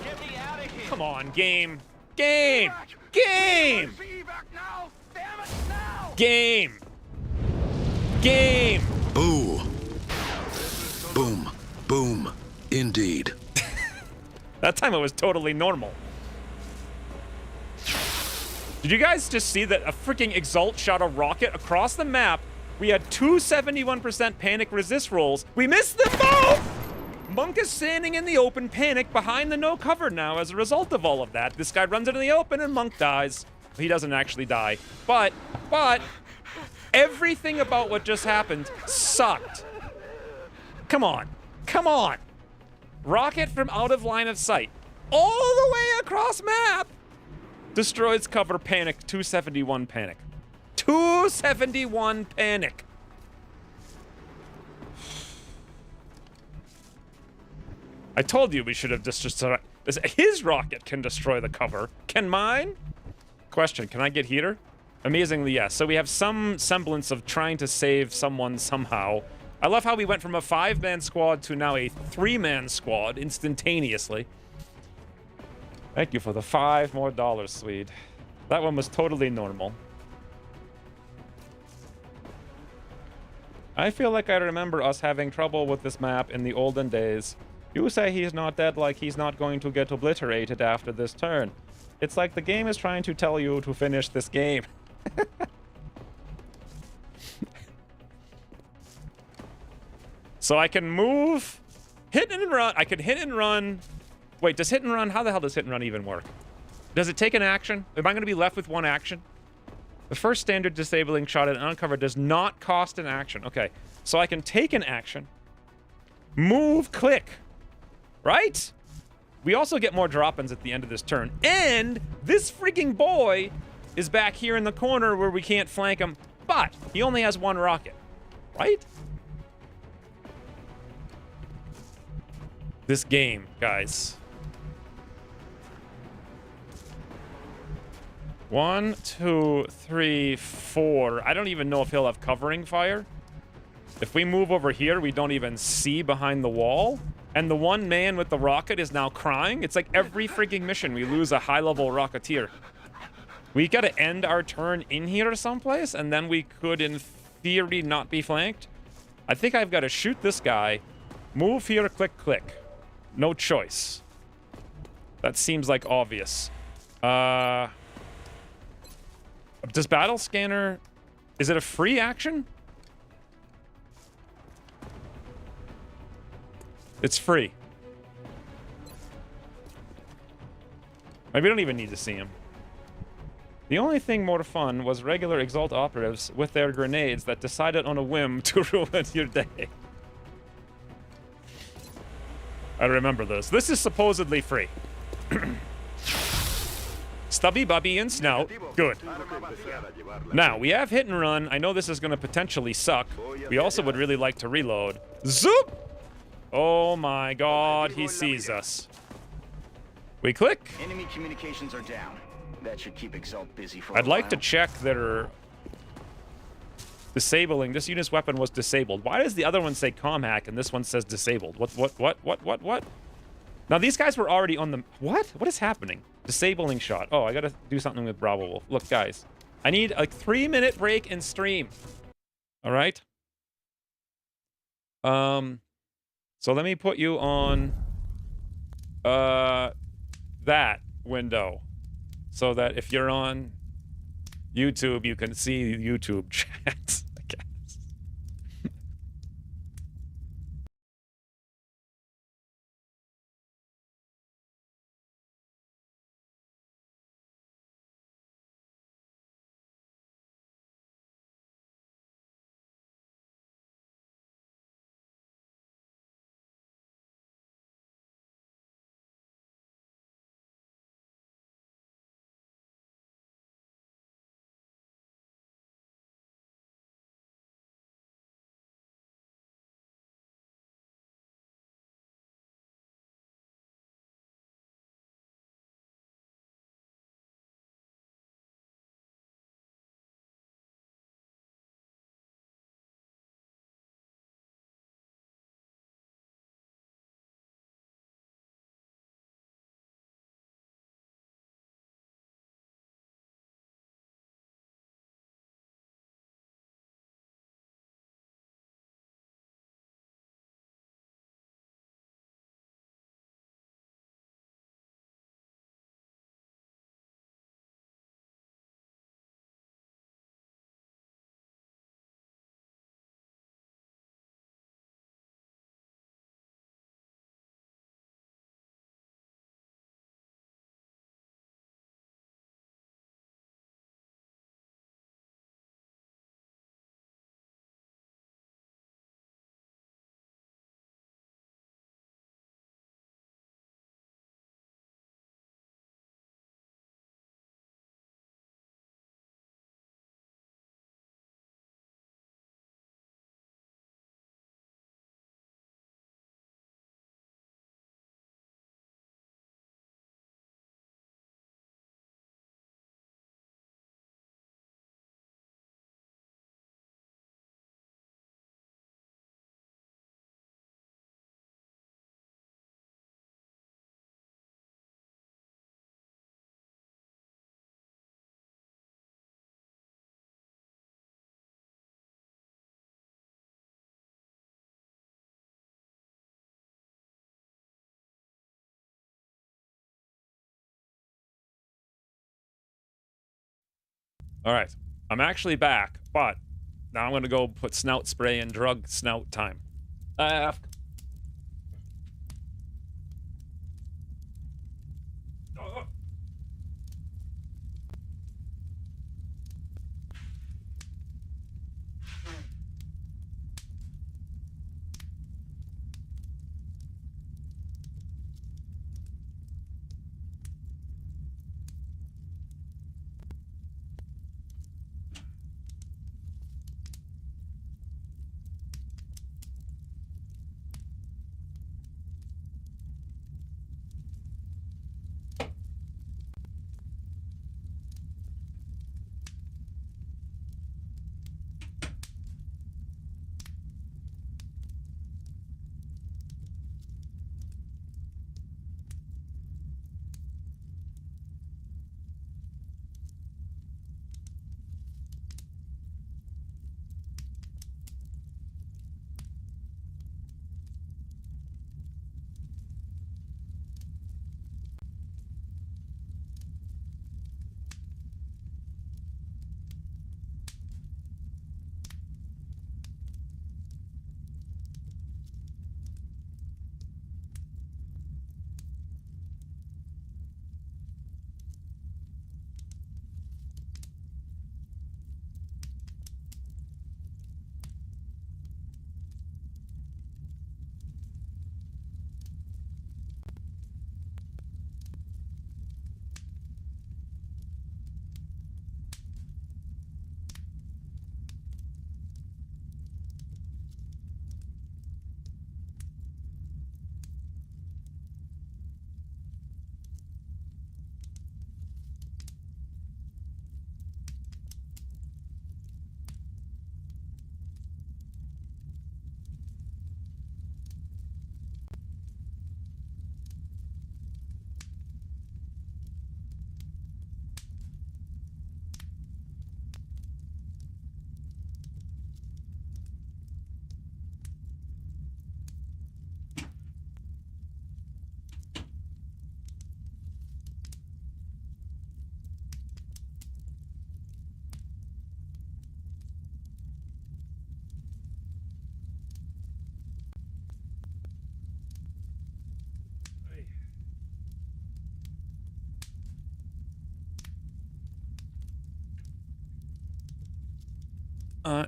Come on, game. Game. Game. Game. Game. Boo. Boom. Boom. Indeed. That time it was totally normal. Did you guys just see that a freaking Exalt shot a rocket across the map? We had 2 71% panic resist rolls. We missed them both! Monk is standing in the open, panic, behind the no cover now as a result of all of that. This guy runs into the open and Monk dies. He doesn't actually die. But, everything about what just happened sucked. Come on. Come on. Rocket from out of line of sight. All the way across map. Destroys cover, panic, 271 panic. 271 panic. I told you we should have just his rocket can destroy the cover. Can mine? Question, can I get heater? Amazingly, yes. So we have some semblance of trying to save someone somehow. I love how we went from a 5-man squad to now a 3-man squad instantaneously. Thank you for the $5 more, Swede. That one was totally normal. I feel like I remember us having trouble with this map in the olden days. You say he's not dead, like he's not going to get obliterated after this turn. It's like the game is trying to tell you to finish this game. So I can move, hit and run. I can hit and run. Wait, does hit and run? How the hell does hit and run even work? Does it take an action? Am I going to be left with one action? The first standard disabling shot at uncovered does not cost an action. Okay, so I can take an action, move, click, right? We also get more drop-ins at the end of this turn. And this freaking boy is back here in the corner where we can't flank him, but he only has one rocket, right? This game, guys. 1, 2, 3, 4. I don't even know if he'll have covering fire. If we move over here, we don't even see behind the wall. And the one man with the rocket is now crying. It's like every freaking mission, we lose a high-level rocketeer. We gotta end our turn in here someplace, and then we could, in theory, not be flanked. I think I've got to shoot this guy, move here, click, click. No choice. That seems like obvious. Does battle scanner... Is it a free action? It's free. Maybe we don't even need to see him. The only thing more fun was regular Exalt operatives with their grenades that decided on a whim to ruin your day. I remember this. This is supposedly free. Stubby, Bubby, and Snout. Good. Now, we have hit and run. I know this is going to potentially suck. We also would really like to reload. Zoop! Oh my god, he sees us. We click. Enemy communications are down. That should keep Exalt busy for a I'd like to while. check their disabling. This unit's weapon was disabled. Why does the other one say comm hack and this one says disabled? What? Now these guys were already on the... What? What is happening? Disabling shot. Oh, I gotta do something with Bravo Wolf. Look, guys. I need a 3-minute break in stream. All right? So let me put you on that window so that if you're on YouTube, you can see YouTube chats. All right. I'm actually back, but now I'm going to go put snout spray and drug snout time.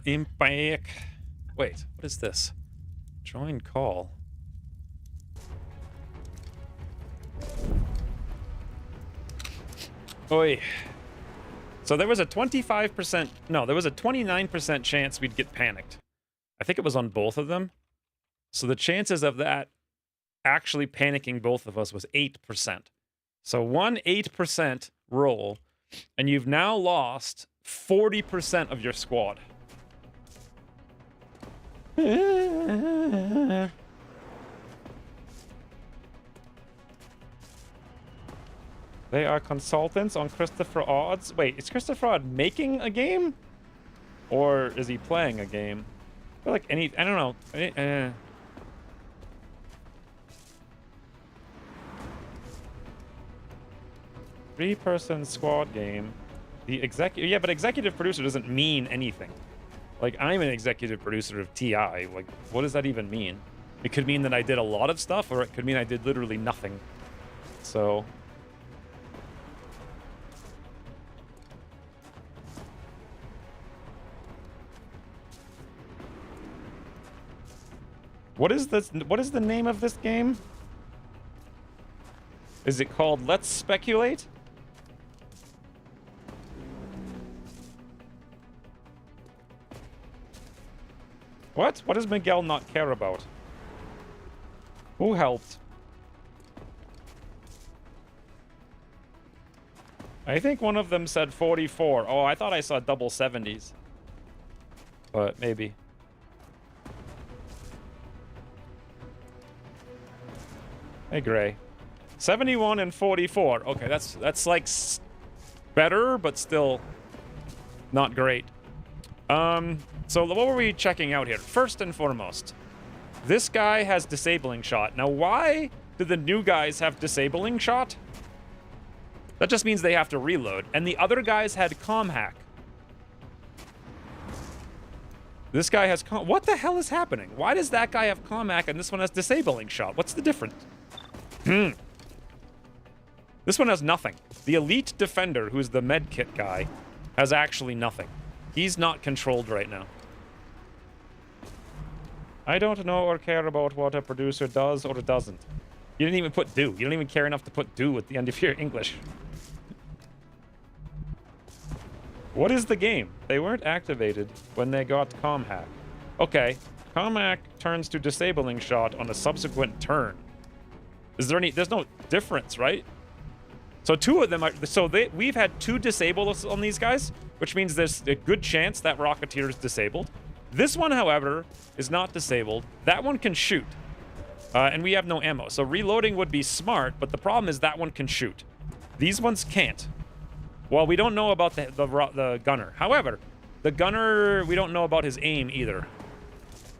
I'm back. Wait, what is this? Join call. Oi. So there was a 25%, no, there was a 29% chance we'd get panicked. I think it was on both of them. So the chances of that actually panicking both of us was 8%. So 8% roll, and you've now lost 40% of your squad. They are consultants on Christopher Odd's. Wait, is Christopher Odd making a game? Or is he playing a game? I feel like I don't know. Three-person squad game. Yeah, but executive producer doesn't mean anything. Like, I'm an executive producer of TI. Like, what does that even mean? It could mean that I did a lot of stuff, or it could mean I did literally nothing. So... What is this? What is the name of this game? Is it called Let's Speculate? What? What does Miguel not care about? Who helped? I think one of them said 44. Oh, I thought I saw double 70s. But maybe. Hey, Gray. 71 and 44. Okay, that's like better, but still not great. So what were we checking out here? First and foremost, this guy has disabling shot. Now, why do the new guys have disabling shot? That just means they have to reload. And the other guys had comm hack. This guy has what the hell is happening? Why does that guy have Comac and this one has disabling shot? What's the difference? This one has nothing. The elite defender, who's the medkit guy, has actually nothing. He's not controlled right now. I don't know or care about what a producer does or doesn't. You didn't even put do. You don't even care enough to put do at the end of your English. What is the game? They weren't activated when they got Comhack. Okay, Comhack turns to disabling shot on a subsequent turn. Is there any... There's no difference, right? So two of them are... So we've had 2 disables on these guys, which means there's a good chance that Rocketeer is disabled. This one, however, is not disabled. That one can shoot. And we have no ammo. So reloading would be smart, but the problem is that one can shoot. These ones can't. Well, we don't know about the gunner. However, the gunner, we don't know about his aim either.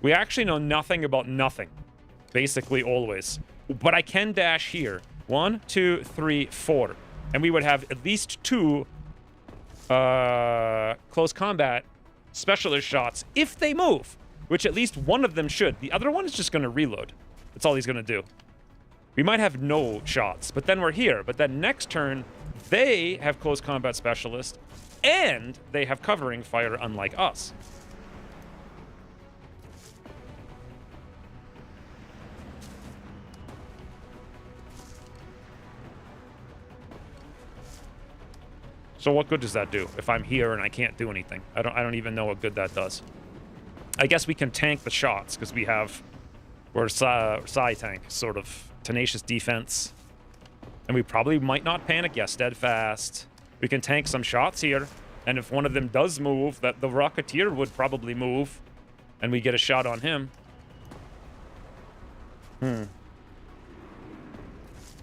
We actually know nothing about nothing. Basically, always. But I can dash here. 1, 2, 3, 4. And we would have at least 2 close combat specialist shots if they move. Which at least one of them should. The other one is just going to reload. That's all he's going to do. We might have no shots, but then we're here. But then next turn... They have close combat specialist, and they have covering fire, unlike us. So what good does that do if I'm here and I can't do anything? I don't even know what good that does. I guess we can tank the shots because we're Psy tank, sort of tenacious defense. And we probably might not panic. Yeah, steadfast. We can tank some shots here. And if one of them does move, the Rocketeer would probably move. And we get a shot on him.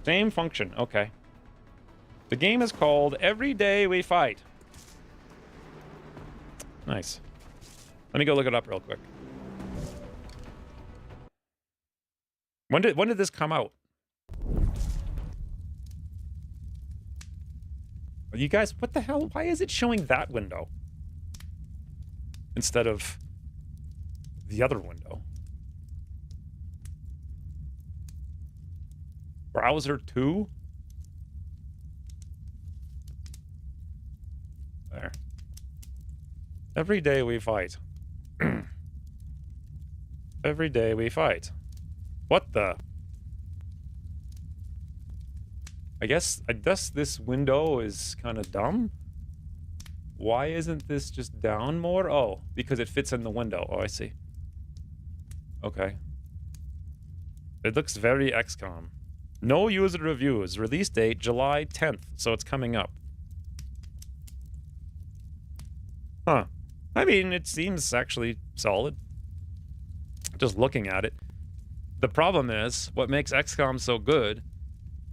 Same function. Okay. The game is called Every Day We Fight. Nice. Let me go look it up real quick. When did this come out? You guys, what the hell? Why is it showing that window instead of the other window? Browser 2? There. Every day we fight. Every day we fight. What the? I guess this window is kind of dumb. Why isn't this just down more? Oh, because it fits in the window. Oh, I see. Okay. It looks very XCOM. No user reviews. Release date July 10th, so it's coming up. Huh. I mean, it seems actually solid. Just looking at it. The problem is, what makes XCOM so good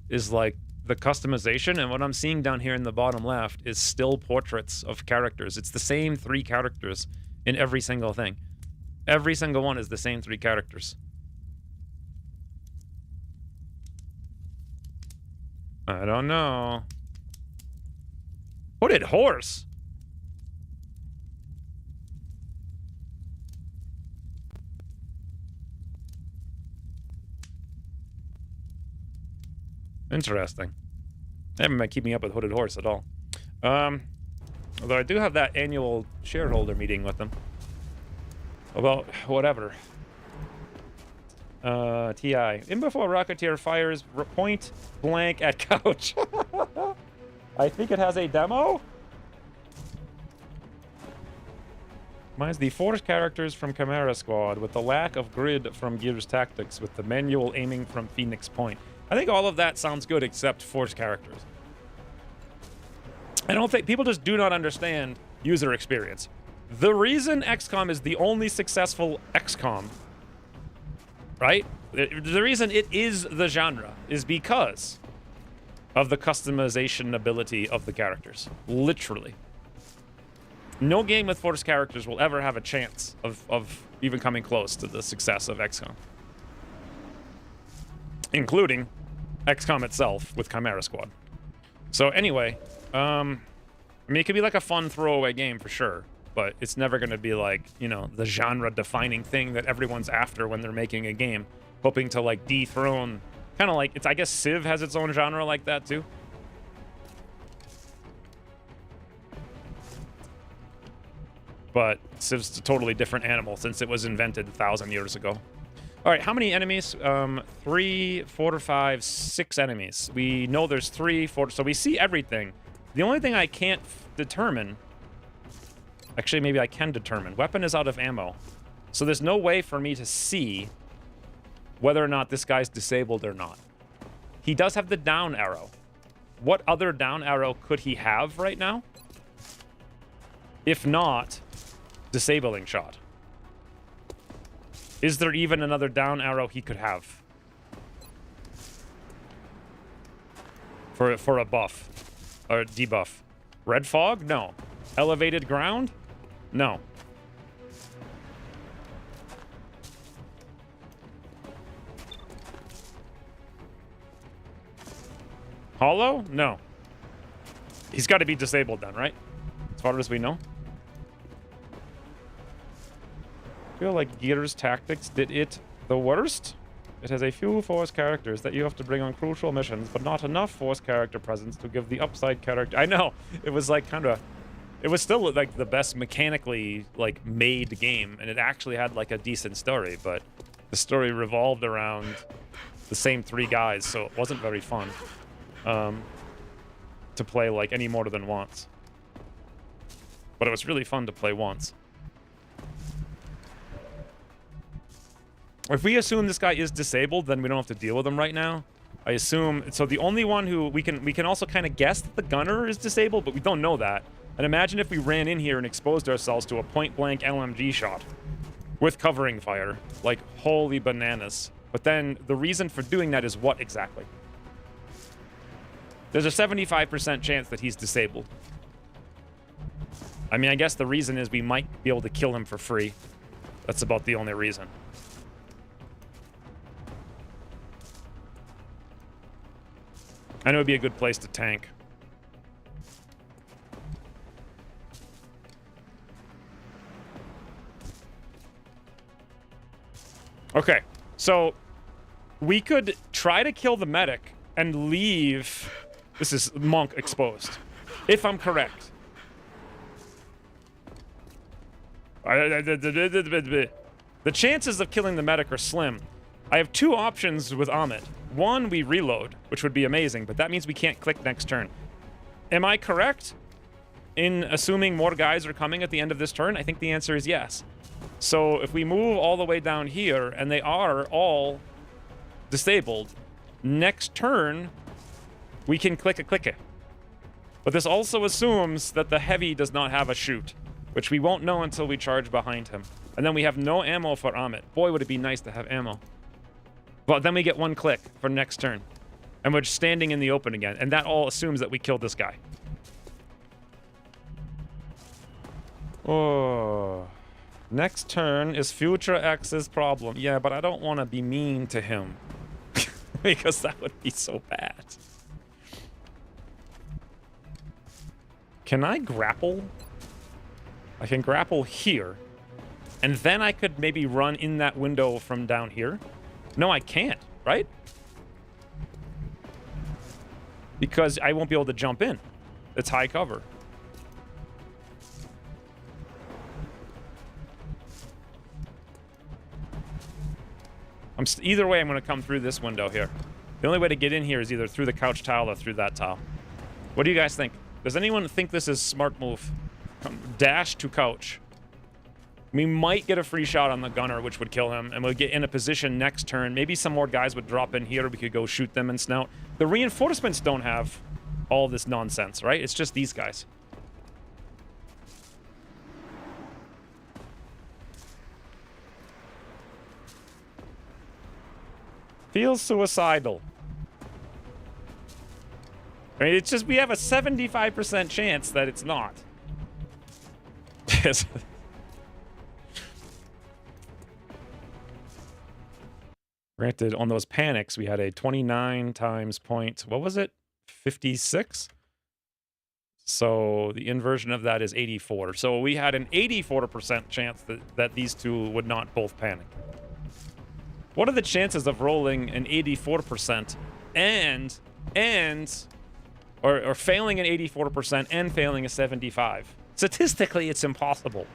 is like the customization, and what I'm seeing down here in the bottom left is still portraits of characters. It's the same 3 characters in every single thing. Every single one is the same 3 characters. I don't know. Hooded horse? Interesting. They haven't been keeping up with Hooded Horse at all. Although I do have that annual shareholder meeting with them. About whatever. TI. In before Rocketeer fires point blank at couch. I think it has a demo. Mine's the Force characters from Chimera Squad with the lack of grid from Gears Tactics with the manual aiming from Phoenix Point. I think all of that sounds good except Force characters. I don't think people just do not understand user experience. The reason XCOM is the only successful XCOM, right? The reason it is the genre is because of the customization ability of the characters. Literally. No game with Force characters will ever have a chance of even coming close to the success of XCOM. Including XCOM itself with Chimera Squad. So anyway, I mean, it could be like a fun throwaway game for sure. but it's never going to be like, you know, the genre-defining thing that everyone's after when they're making a game, hoping to like dethrone. Kind of like it's. I guess Civ has its own genre like that too. But Civ's a totally different animal since it was invented 1,000 years ago. All right, how many enemies? 3, 4, 5, 6 enemies. We know there's 3, 4, so we see everything. The only thing I can't determine... Actually, maybe I can determine. Weapon is out of ammo. So there's no way for me to see whether or not this guy's disabled or not. He does have the down arrow. What other down arrow could he have right now? If not, disabling shot. Is there even another down arrow he could have? For a buff. Or debuff. Red fog? No. Elevated ground? No. Hollow? No. He's got to be disabled then, right? As far as we know. I feel like Gears Tactics did it the worst. It has a few Force characters that you have to bring on crucial missions, but not enough Force character presence to give the upside character. I know, it was like kind of... It was still like the best mechanically like made game, and it actually had like a decent story, but the story revolved around the same 3 guys, so it wasn't very fun to play like any more than once. But it was really fun to play once. If we assume this guy is disabled, then we don't have to deal with him right now. I assume... So the only one who... We can also kind of guess that the gunner is disabled, but we don't know that. And imagine if we ran in here and exposed ourselves to a point-blank LMG shot with covering fire. Like, holy bananas. But then the reason for doing that is what exactly? There's a 75% chance that he's disabled. I mean, I guess the reason is we might be able to kill him for free. That's about the only reason. I know it'd be a good place to tank. Okay, so we could try to kill the medic and leave... This is Monk exposed, if I'm correct. The chances of killing the medic are slim. I have 2 options with Amit. One, we reload, which would be amazing, but that means we can't click next turn. Am I correct in assuming more guys are coming at the end of this turn? I think the answer is yes. So if we move all the way down here, and they are all disabled, next turn, we can click a clicker. But this also assumes that the heavy does not have a shoot, which we won't know until we charge behind him. And then we have no ammo for Amit. Boy, would it be nice to have ammo. But then we get 1 click for next turn. And we're just standing in the open again. And that all assumes that we killed this guy. Oh. Next turn is Future X's problem. Yeah, but I don't want to be mean to him. Because that would be so bad. Can I grapple? I can grapple here. And then I could maybe run in that window from down here. No, I can't, right? Because I won't be able to jump in. It's high cover. Either way, I'm going to come through this window here. The only way to get in here is either through the couch tile or through that tile. What do you guys think? Does anyone think this is a smart move? Dash to couch. We might get a free shot on the gunner, which would kill him, and we'll get in a position next turn. Maybe some more guys would drop in here. We could go shoot them and snout. The reinforcements don't have all this nonsense, right? It's just these guys. Feels suicidal. I mean, it's just we have a 75% chance that it's not. Granted, on those panics, we had a 29 times point... What was it? 56? So the inversion of that is 84. So we had an 84% chance that these two would not both panic. What are the chances of rolling an 84% or failing an 84% and failing a 75? Statistically, it's impossible.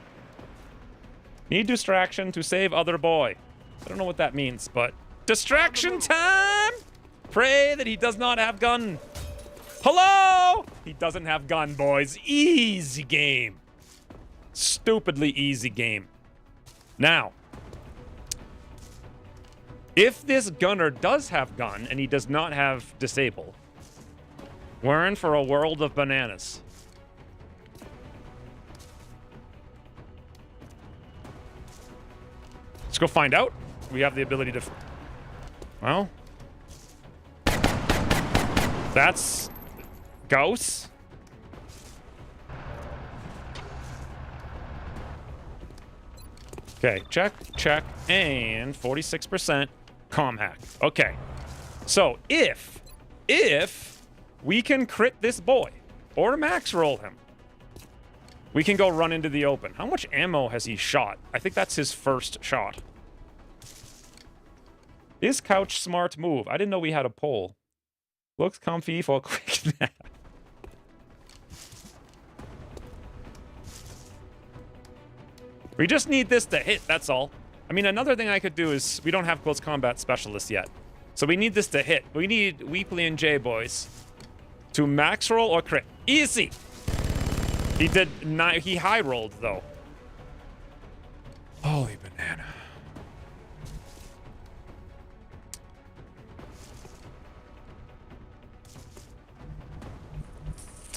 Need distraction to save other boy. I don't know what that means, but distraction time! Pray that he does not have gun. Hello? He doesn't have gun, boys. Easy game. Stupidly easy game. Now, if this gunner does have gun and he does not have disable, we're in for a world of bananas. Let's go find out. We have the ability to... Well... That's... Gauss. Okay, check, check, and 46% comm hack. Okay, so if we can crit this boy, or max roll him, we can go run into the open. How much ammo has he shot? I think that's his first shot. Is couch smart move? I didn't know we had a poll. Looks comfy for a quick nap. We just need this to hit, that's all. I mean, another thing I could do is... We don't have close combat specialists yet. So we need this to hit. We need Weekly and J, boys. To max roll or crit. Easy! He did not... He high rolled, though. Holy banana.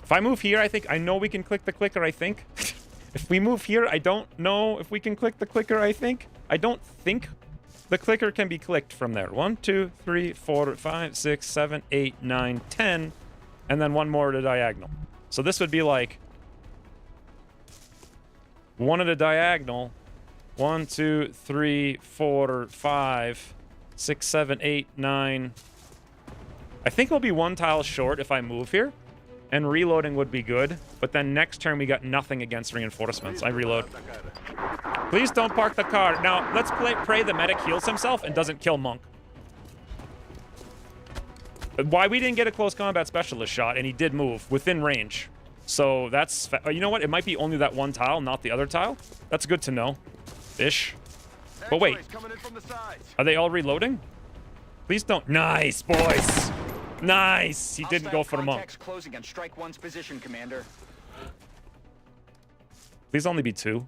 If I move here, I think... I know we can click the clicker, I think. If we move here, I don't know if we can click the clicker, I think. I don't think the clicker can be clicked from there. 1, 2, 3, 4, 5, 6, 7, 8, 9, 10. And then one more at a diagonal. So this would be like... one at a diagonal. 1, 2, 3, 4, 5, 6, 7, 8, 9. I think we'll be one tile short if I move here. And reloading would be good, but then next turn we got nothing against reinforcements. I reload. Please don't park the car. Now, let's pray the medic heals himself and doesn't kill Monk. Why we didn't get a close combat specialist shot, and he did move within range. So that's... You know what? It might be only that one tile, not the other tile. That's good to know. Ish. But wait. Are they all reloading? Please don't... Nice, boys! Nice! He didn't go for the Monk. Closing on strike one's position, Commander. Please only be 2.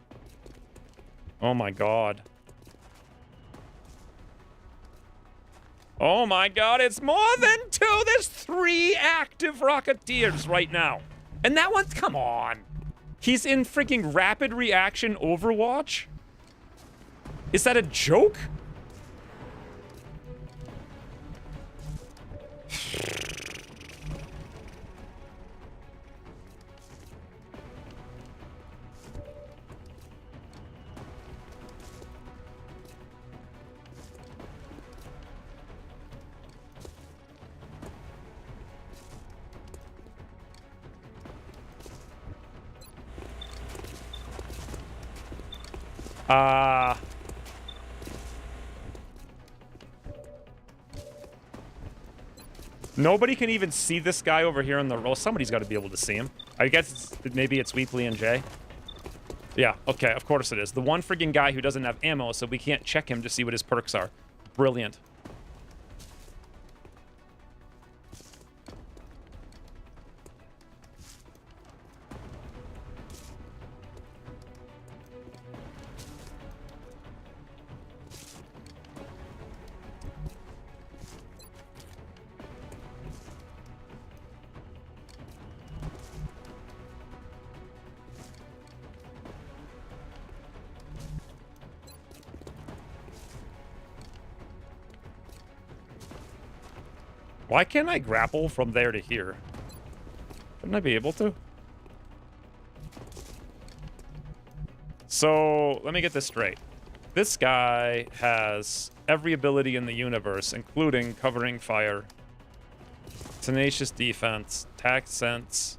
Oh my god. Oh my god, it's more than 2! There's 3 active Rocketeers right now. And that one's... Come on! He's in freaking rapid reaction Overwatch? Is that a joke? Nobody can even see this guy over here on the roll. Somebody's got to be able to see him. I guess maybe it's Weekly and Jay. Yeah, okay, of course it is. The one friggin' guy who doesn't have ammo, so we can't check him to see what his perks are. Brilliant. Why can't I grapple from there to here? Shouldn't I be able to? So, let me get this straight. This guy has every ability in the universe, including covering fire, tenacious defense, tact sense,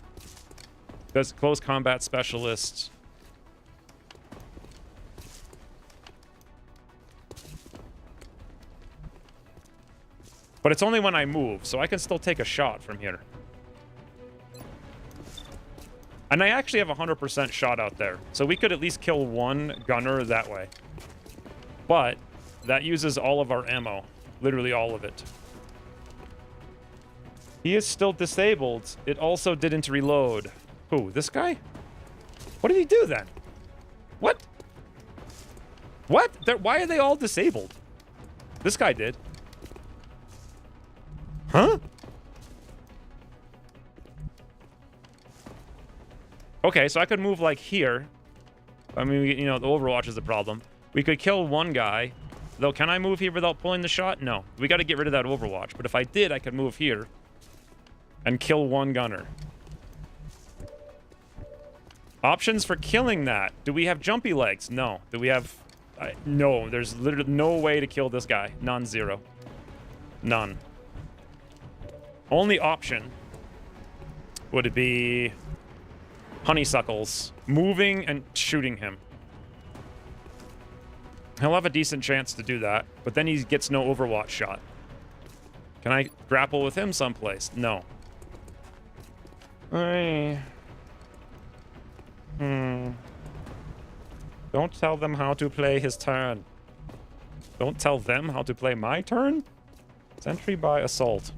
Does close combat specialist. But it's only when I move, so I can still take a shot from here. And I actually have a 100% shot out there, so we could at least kill one gunner that way. But that uses all of our ammo. Literally all of it. He is still disabled. It also didn't reload. Who, this guy? What did he do then? What? What? Why are they all disabled? This guy did. Huh? Okay, so I could move like here. I mean, you know, the Overwatch is the problem. We could kill one guy. Though, can I move here without pulling the shot? No. We got to get rid of that Overwatch. But if I did, I could move here and kill one gunner. Options for killing that. Do we have jumpy legs? No. Do we have... no, there's literally no way to kill this guy. None, zero. None. Only option would it be honeysuckles. Moving and shooting him. He'll have a decent chance to do that, but then he gets no Overwatch shot. Can I grapple with him someplace? No. Don't tell them how to play his turn. Don't tell them how to play my turn? Sentry by assault.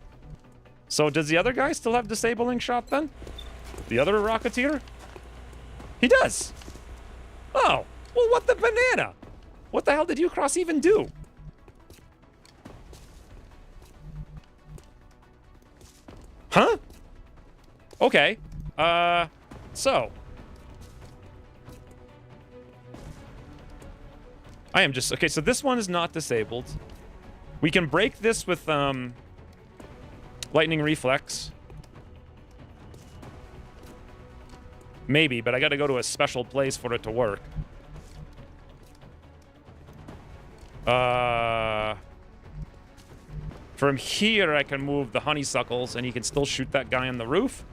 So does the other guy still have disabling shot then? The other Rocketeer? He does! Oh, well what the banana? What the hell did Ucross even do? Huh? Okay. So. I am just... Okay, so this one is not disabled. We can break this with, Lightning Reflex. Maybe, but I gotta go to a special place for it to work. From here, I can move the honeysuckles, and he can still shoot that guy on the roof.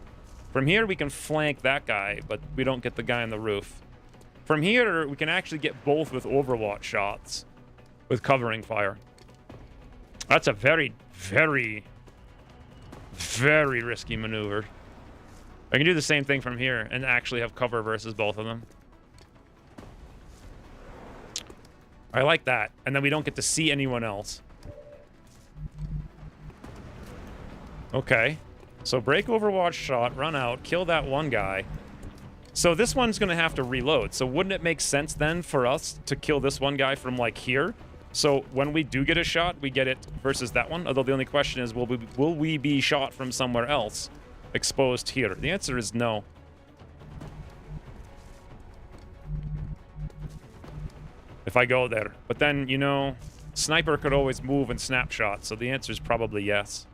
From here, we can flank that guy, but we don't get the guy on the roof. From here, we can actually get both with Overwatch shots, with covering fire. That's a very, very, very risky maneuver. I can do the same thing from here and actually have cover versus both of them. I like that. And then we don't get to see anyone else. Okay. So break Overwatch shot, run out, kill that one guy. So this one's going to have to reload. So wouldn't it make sense then for us to kill this one guy from like here? So when we do get a shot, we get it versus that one. Although the only question is, will we be shot from somewhere else exposed here? The answer is no. If I go there. But then, you know, sniper could always move and snapshot. So the answer is probably yes.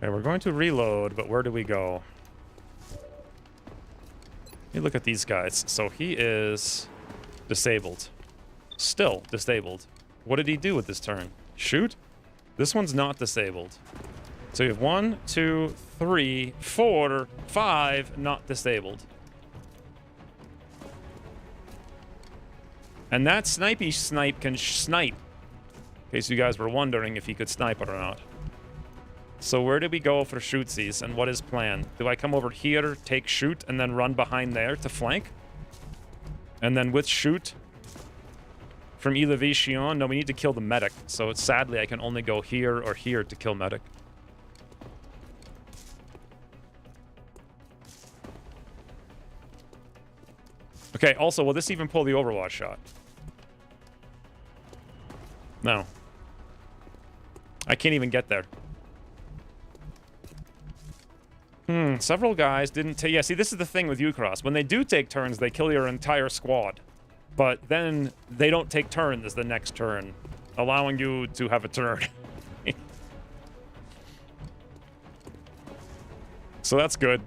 Okay, we're going to reload, but where do we go? Let me look at these guys. So he is disabled. Still disabled. What did he do with this turn? Shoot? This one's not disabled. So you have 1, 2, 3, 4, 5 not disabled. And that snipey snipe can snipe. In case you guys were wondering if he could snipe it or not. So where do we go for shootsies, and what is planned? Do I come over here, take shoot, and then run behind there to flank? And then with shoot from elevation, no, we need to kill the medic. So sadly, I can only go here or here to kill medic. Okay, also, will this even pull the Overwatch shot? No. I can't even get there. Several guys didn't take... Yeah, see, this is the thing with Ucross. When they do take turns, they kill your entire squad. But then they don't take turns the next turn, allowing you to have a turn. So that's good.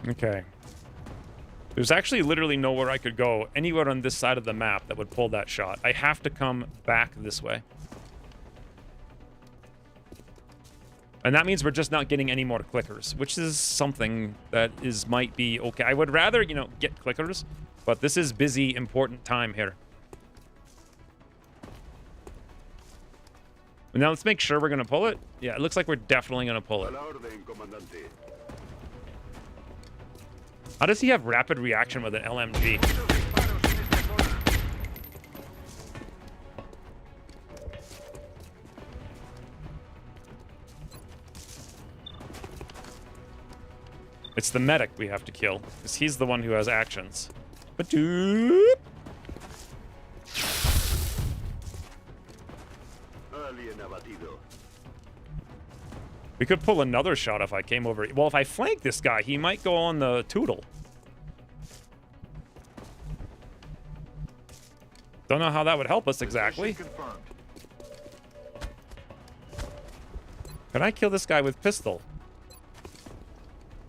Okay. There's actually literally nowhere I could go anywhere on this side of the map that would pull that shot. I have to come back this way. And that means we're just not getting any more clickers, which is something that might be okay. I would rather, you know, get clickers, but this is busy, important time here. Now let's make sure we're going to pull it. Yeah, it looks like we're definitely going to pull it. How does he have rapid reaction with an LMG? It's the medic we have to kill, because he's the one who has actions. But dude. We could pull another shot if I came over. Well, if I flank this guy, he might go on the Tootle. Don't know how that would help us exactly. Can I kill this guy with pistol?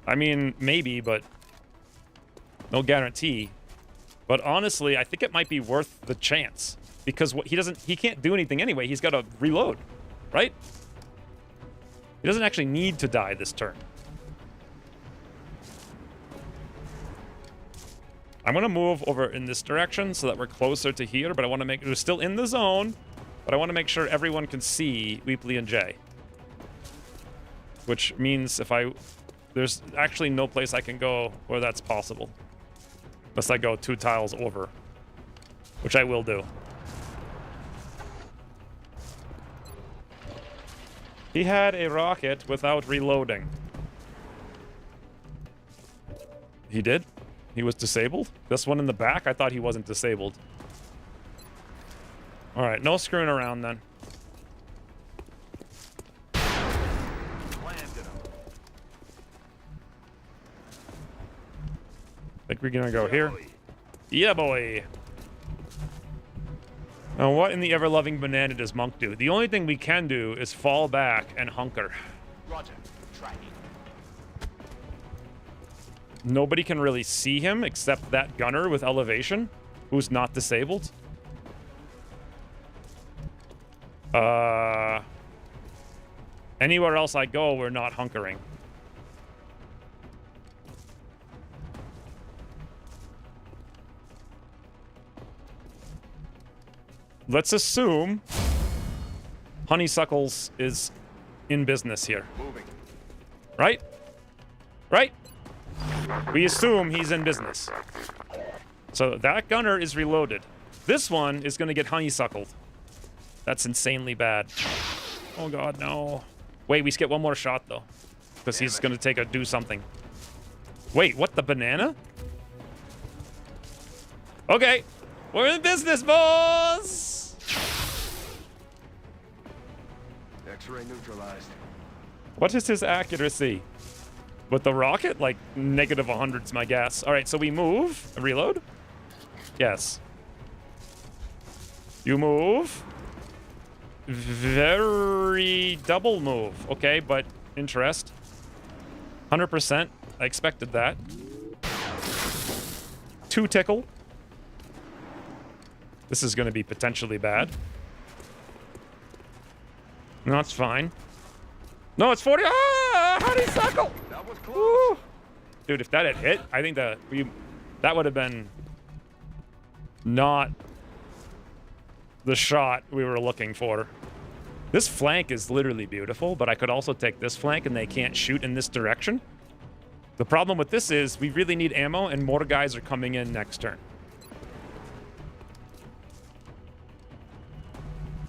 I mean, maybe, but no guarantee. But honestly, I think it might be worth the chance, because he can't do anything anyway. He's got to reload, right? He doesn't actually need to die this turn. I'm going to move over in this direction so that we're closer to here, but I want to make... We're still in the zone, but I want to make sure everyone can see Weepley and Jay. Which means there's actually no place I can go where that's possible. Unless I go 2 tiles over. Which I will do. He had a rocket without reloading. He did? He was disabled? This one in the back? I thought he wasn't disabled. Alright, no screwing around then. Think we're gonna go here? Yeah, boy! Now, what in the ever-loving banana does Monk do? The only thing we can do is fall back and hunker. Roger. Tracking. Nobody can really see him except that gunner with elevation, who's not disabled. Anywhere else I go, we're not hunkering. Let's assume Honeysuckles is in business here. Moving. Right? Right? We assume he's in business. So that gunner is reloaded. This one is going to get honeysuckled. That's insanely bad. Oh god, no. Wait, we get one more shot though. Because he's going to do something. Wait, what, the banana? Okay. We're in business, boss! X-ray neutralized. What is his accuracy? With the rocket? Like, negative 100's my guess. Alright, so we move. Reload? Yes. You move. Very double move. Okay, but interest. 100%. I expected that. 2 tickle. This is going to be potentially bad. No, it's fine. No, it's 40. Ah, honeysuckle! That was close. Woo. Dude, if that had hit, I think that would have been not the shot we were looking for. This flank is literally beautiful, but I could also take this flank and they can't shoot in this direction. The problem with this is we really need ammo and more guys are coming in next turn.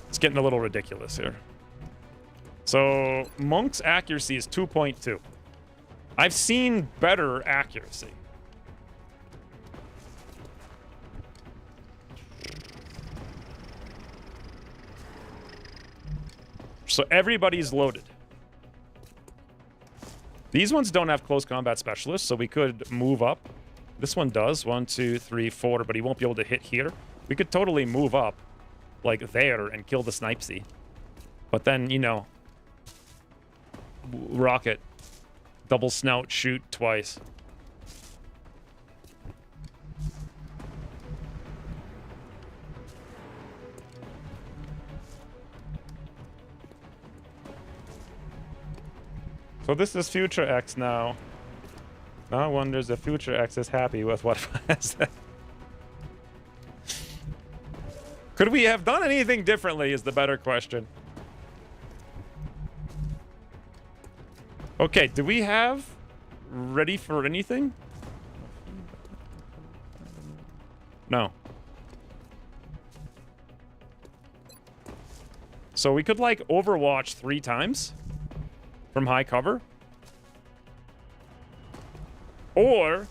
It's getting a little ridiculous here. So, Monk's accuracy is 2.2. I've seen better accuracy. So everybody's loaded. These ones don't have close combat specialists, so we could move up. This one does. 1, 2, 3, 4, but he won't be able to hit here. We could totally move up, like there, and kill the Snipesy. But then, you know, rocket, double snout, shoot twice. So this is Future X now. Now wonders if Future X is happy with what has that. Could we have done anything differently is the better question. Okay, do we have ready for anything? No. So we could like Overwatch 3 times from high cover. Or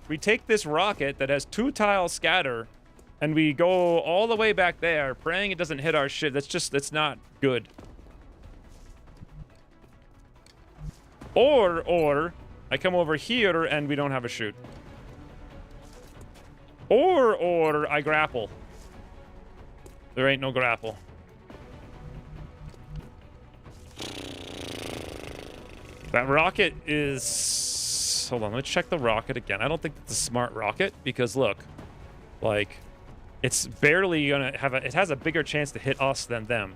we take this rocket that has 2 tile scatter and we go all the way back there, praying it doesn't hit our shit. That's not good. Or I come over here and we don't have a shoot. Or I grapple. There ain't no grapple. That rocket is... Hold on, let's check the rocket again. I don't think it's a smart rocket because look, like, it's barely gonna have a... It has a bigger chance to hit us than them.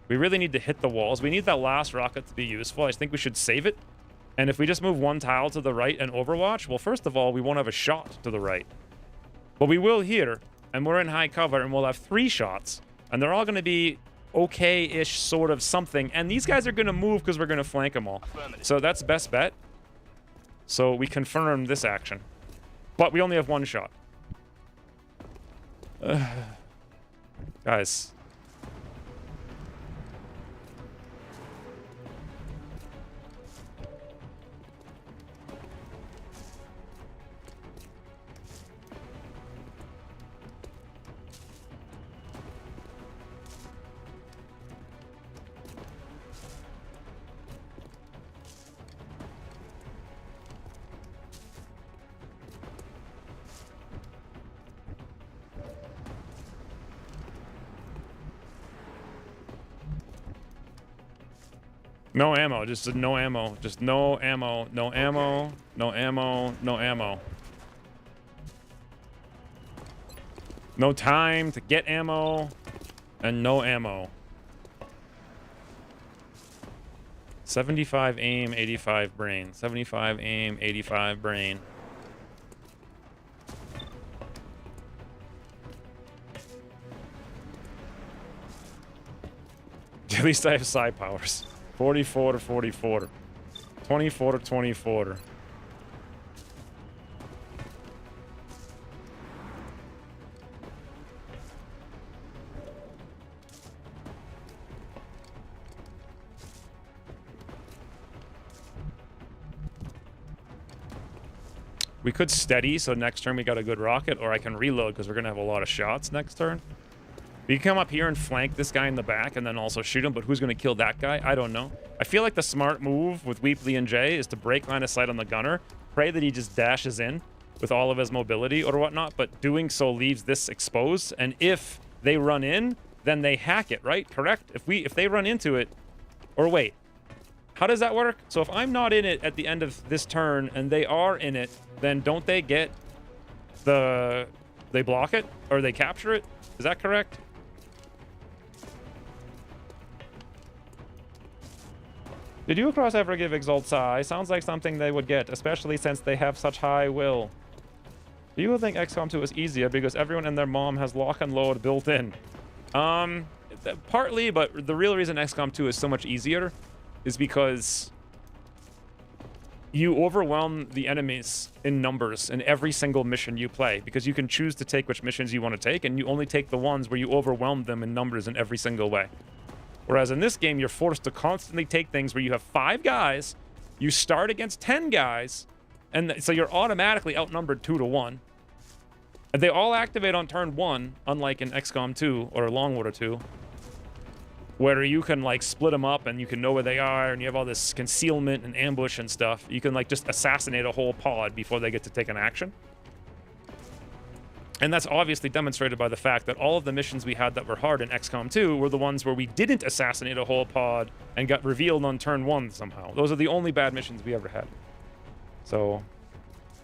We really need to hit the walls. We need that last rocket to be useful. I think we should save it. And if we just move 1 tile to the right and Overwatch, well, first of all, we won't have a shot to the right. But we will here, and we're in high cover, and we'll have 3 shots. And they're all going to be okay-ish sort of something. And these guys are going to move because we're going to flank them all. So that's best bet. So we confirm this action. But we only have 1 shot. Guys. No ammo, just no ammo. Just no ammo, no ammo, no ammo, no ammo. No time to get ammo, and no ammo. 75 aim, 85 brain. 75 aim, 85 brain. At least I have side powers. 44 to 44. 24 to 24. We could steady, so next turn we got a good rocket, or I can reload because we're going to have a lot of shots next turn. We can come up here and flank this guy in the back and then also shoot him, but who's going to kill that guy? I don't know. I feel like the smart move with Weepley and Jay is to break line of sight on the gunner, pray that he just dashes in with all of his mobility or whatnot, but doing so leaves this exposed, and if they run in, then they hack it, right? Correct? If they run into it, or wait, how does that work? So if I'm not in it at the end of this turn and they are in it, then don't they get the... They block it? Or they capture it? Is that correct? Did you across ever give Exalt Psi? Sounds like something they would get, especially since they have such high will. Do you think XCOM 2 is easier because everyone and their mom has lock and load built in? Partly, but the real reason XCOM 2 is so much easier is because you overwhelm the enemies in numbers in every single mission you play, because you can choose to take which missions you want to take, and you only take the ones where you overwhelm them in numbers in every single way. Whereas in this game, you're forced to constantly take things where you have 5 guys, you start against 10 guys, and so you're automatically outnumbered 2 to 1. And they all activate on turn 1, unlike in XCOM 2 or Long War 2, where you can like split them up and you can know where they are, and you have all this concealment and ambush and stuff. You can like just assassinate a whole pod before they get to take an action. And that's obviously demonstrated by the fact that all of the missions we had that were hard in XCOM 2 were the ones where we didn't assassinate a whole pod and got revealed on turn 1 somehow. Those are the only bad missions we ever had. So,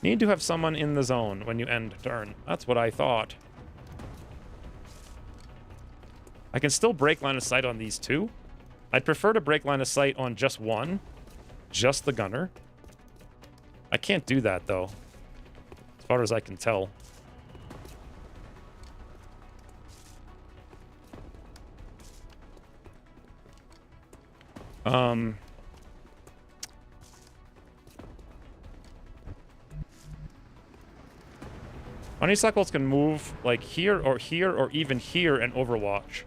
need to have someone in the zone when you end turn. That's what I thought. I can still break line of sight on these 2. I'd prefer to break line of sight on just 1, just the gunner? I can't do that, though. As far as I can tell. Honeysuckles can move, like, here, or even here in Overwatch.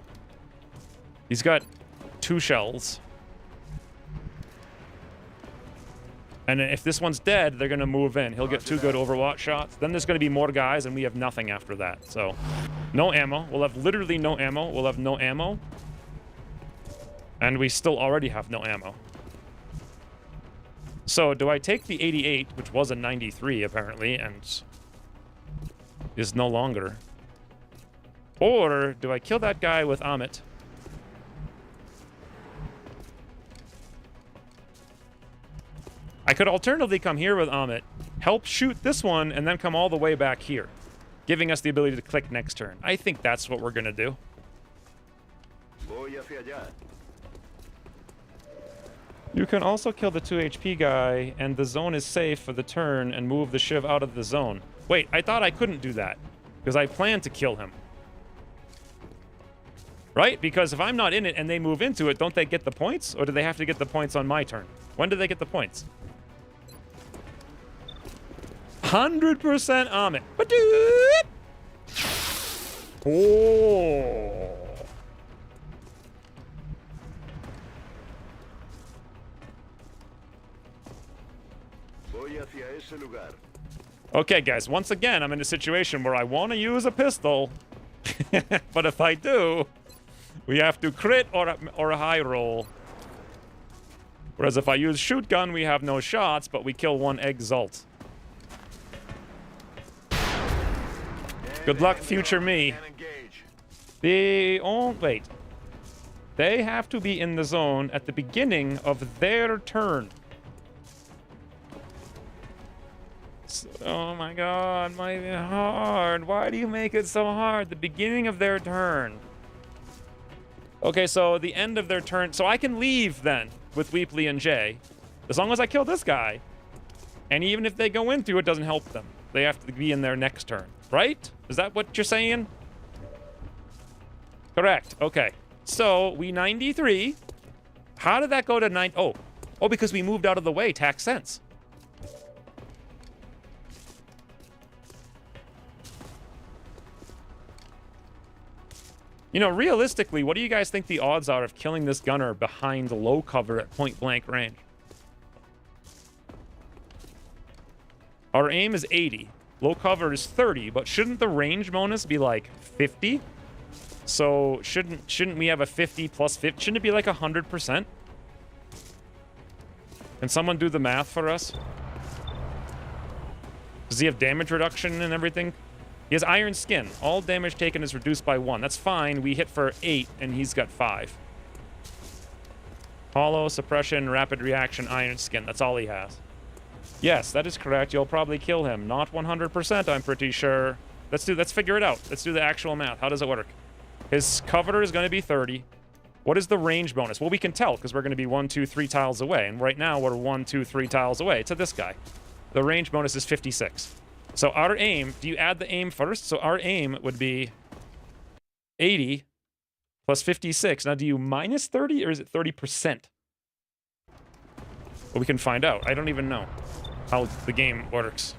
He's got 2 shells. And if this one's dead, they're going to move in. He'll get 2 good Overwatch shots. Then there's going to be more guys, and we have nothing after that. So, no ammo. We'll have literally no ammo. We'll have no ammo. And we still already have no ammo. So, do I take the 88, which was a 93, apparently, and is no longer? Or do I kill that guy with Amit? I could alternatively come here with Amit, help shoot this one, and then come all the way back here, giving us the ability to click next turn. I think that's what we're going to do. You can also kill the 2 HP guy, and the zone is safe for the turn, and move the Shiv out of the zone. Wait, I thought I couldn't do that, because I planned to kill him. Right? Because if I'm not in it and they move into it, don't they get the points? Or do they have to get the points on my turn? When do they get the points? 100% Amit. Oh. Okay, guys, once again, I'm in a situation where I want to use a pistol. But if I do, we have to crit or a high roll. Whereas if I use shoot gun, we have no shots, but we kill 1 exalt. Good luck, future me. Wait. They have to be in the zone at the beginning of their turn. Oh my god, might be hard. Why do you make it so hard? The beginning of their turn. Okay, so the end of their turn. So I can leave then with Weepley and Jay, as long as I kill this guy. And even if they go into it, doesn't help them. They have to be in their next turn, right? Is that what you're saying? Correct. Okay. So we 93. How did that go to 9? Oh, because we moved out of the way. Tax sense. You know, realistically, what do you guys think the odds are of killing this gunner behind low cover at point blank range? Our aim is 80. Low cover is 30, but shouldn't the range bonus be like 50? So shouldn't we have a 50 plus 50? Shouldn't it be like 100%? Can someone do the math for us? Does he have damage reduction and everything? He has iron skin. All damage taken is reduced by 1. That's fine. We hit for 8, and he's got 5. Hollow, suppression, rapid reaction, iron skin. That's all he has. Yes, that is correct. You'll probably kill him. Not 100%, I'm pretty sure. Let's figure it out. Let's do the actual math. How does it work? His cover is going to be 30. What is the range bonus? Well, we can tell, because we're going to be 1, 2, 3 tiles away. And right now, we're 1, 2, 3 tiles away to this guy. The range bonus is 56. So our aim, do you add the aim first? So our aim would be 80 plus 56. Now, do you minus 30 or is it 30%? Well, we can find out. I don't even know how the game works.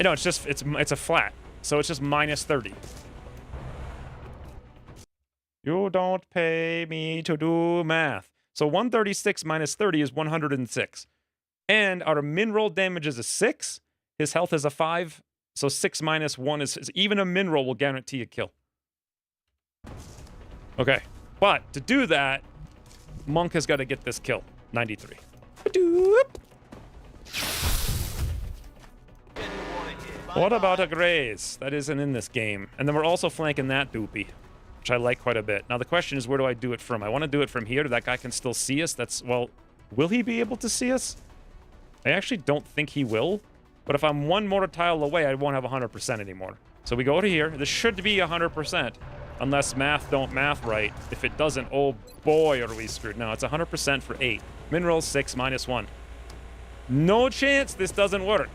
No, it's just, it's a flat. So it's just minus 30. You don't pay me to do math. So 136 minus 30 is 106. And our min roll damage is a 6. His health is a 5. So 6 minus 1 is even a min roll will guarantee a kill. Okay. But to do that, Monk has got to get this kill. 93. What about a graze? That isn't in this game. And then we're also flanking that doopy, which I like quite a bit. Now the question is, where do I do it from? I want to do it from here. That guy can still see us. Well, will he be able to see us? I actually don't think he will. But if I'm one more tile away, I won't have 100% anymore. So we go to here. This should be 100%. Unless math don't math right. If it doesn't, oh boy, are we screwed. No, it's 100% for 8. Minerals 6 minus 1. No chance this doesn't work.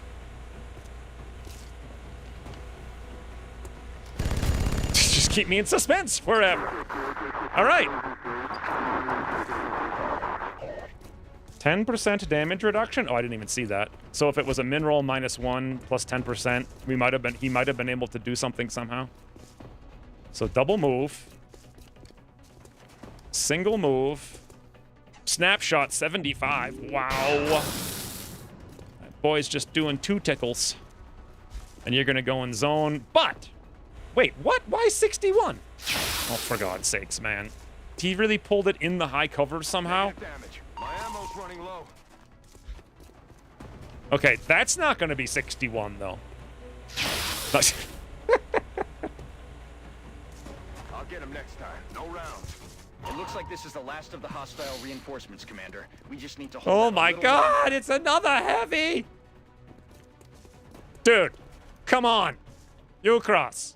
Just keep me in suspense forever. All right. 10% damage reduction? Oh, I didn't even see that. So if it was a mineral minus 1 plus 10%, he might have been able to do something somehow. So double move. Single move. Snapshot 75. Wow. That boy's just doing 2 tickles. And you're gonna go in zone, but wait, what? Why 61? Oh, for God's sakes, man. He really pulled it in the high cover somehow? My ammo's running low. Okay, that's not going to be 61, though. I'll get him next time. No rounds. It looks like this is the last of the hostile reinforcements, Commander. We just need to hold Oh out a my little God, longer. it's another heavy! Dude, come on. You cross.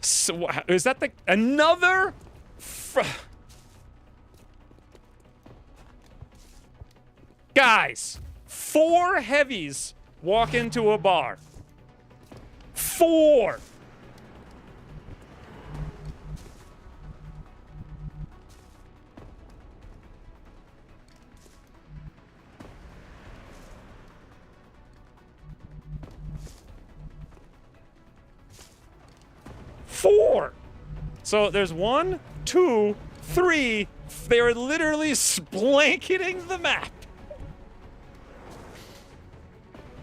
So, is that the... Another... Guys, 4 heavies walk into a bar. 4! Four! So there's 1, 2, 3. They're literally blanketing the map.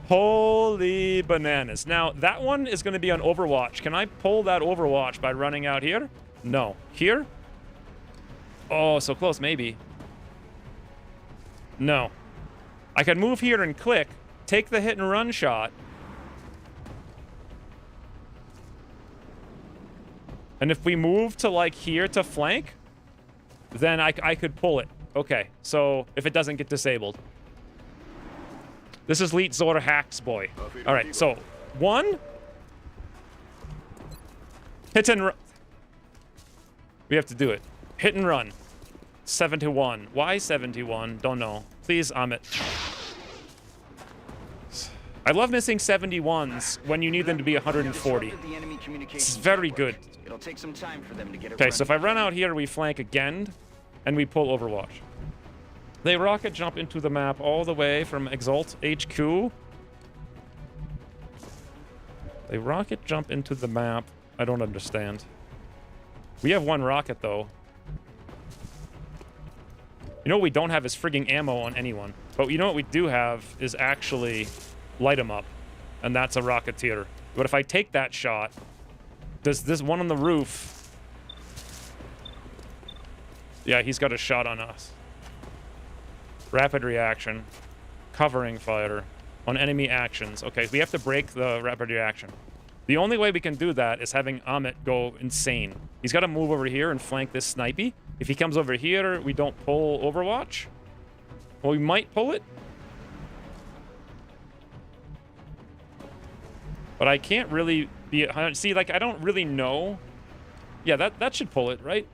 Holy bananas. Now, that one is going to be on Overwatch. Can I pull that Overwatch by running out here? No. Here? Oh, so close, maybe. No. I can move here and click, take the hit and run shot. And if we move to, like, here to flank, then I could pull it. Okay, so if it doesn't get disabled. This is Leet Zora Hacks, boy. All right, so 1. Hit and run. We have to do it. Hit and run. 71. Why 71? Don't know. Please, Amit. I love missing 71s when you need them to be 140. It's very good. It'll take some time for them to get it Okay, so if I run out here, we flank again, and we pull Overwatch. They rocket jump into the map all the way from Exalt HQ. They rocket jump into the map. I don't understand. We have 1 rocket, though. You know what we don't have is frigging ammo on anyone. But you know what we do have is actually light 'em up. And that's a Rocketeer. But if I take that shot, does this one on the roof... Yeah, he's got a shot on us. Rapid reaction. Covering fire. On enemy actions. Okay, we have to break the rapid reaction. The only way we can do that is having Amit go insane. He's got to move over here and flank this snipey. If he comes over here, we don't pull Overwatch. Well, we might pull it. But I can't really be... See, like, I don't really know. Yeah, that should pull it, right?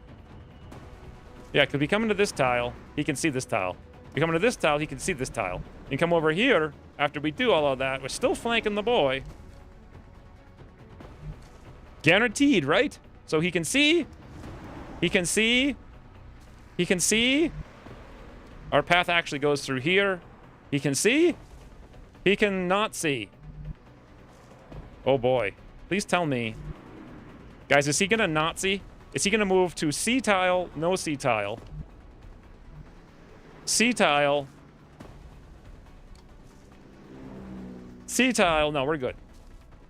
Yeah, because we come into this tile, he can see this tile. We come into this tile, he can see this tile. And come over here, after we do all of that, we're still flanking the boy. Guaranteed, right? So he can see. He can see. He can see. Our path actually goes through here. He can see. He can not see. Oh boy. Please tell me. Guys, is he gonna not see? Is he gonna move to C tile? No C tile. C tile. C tile. No, we're good.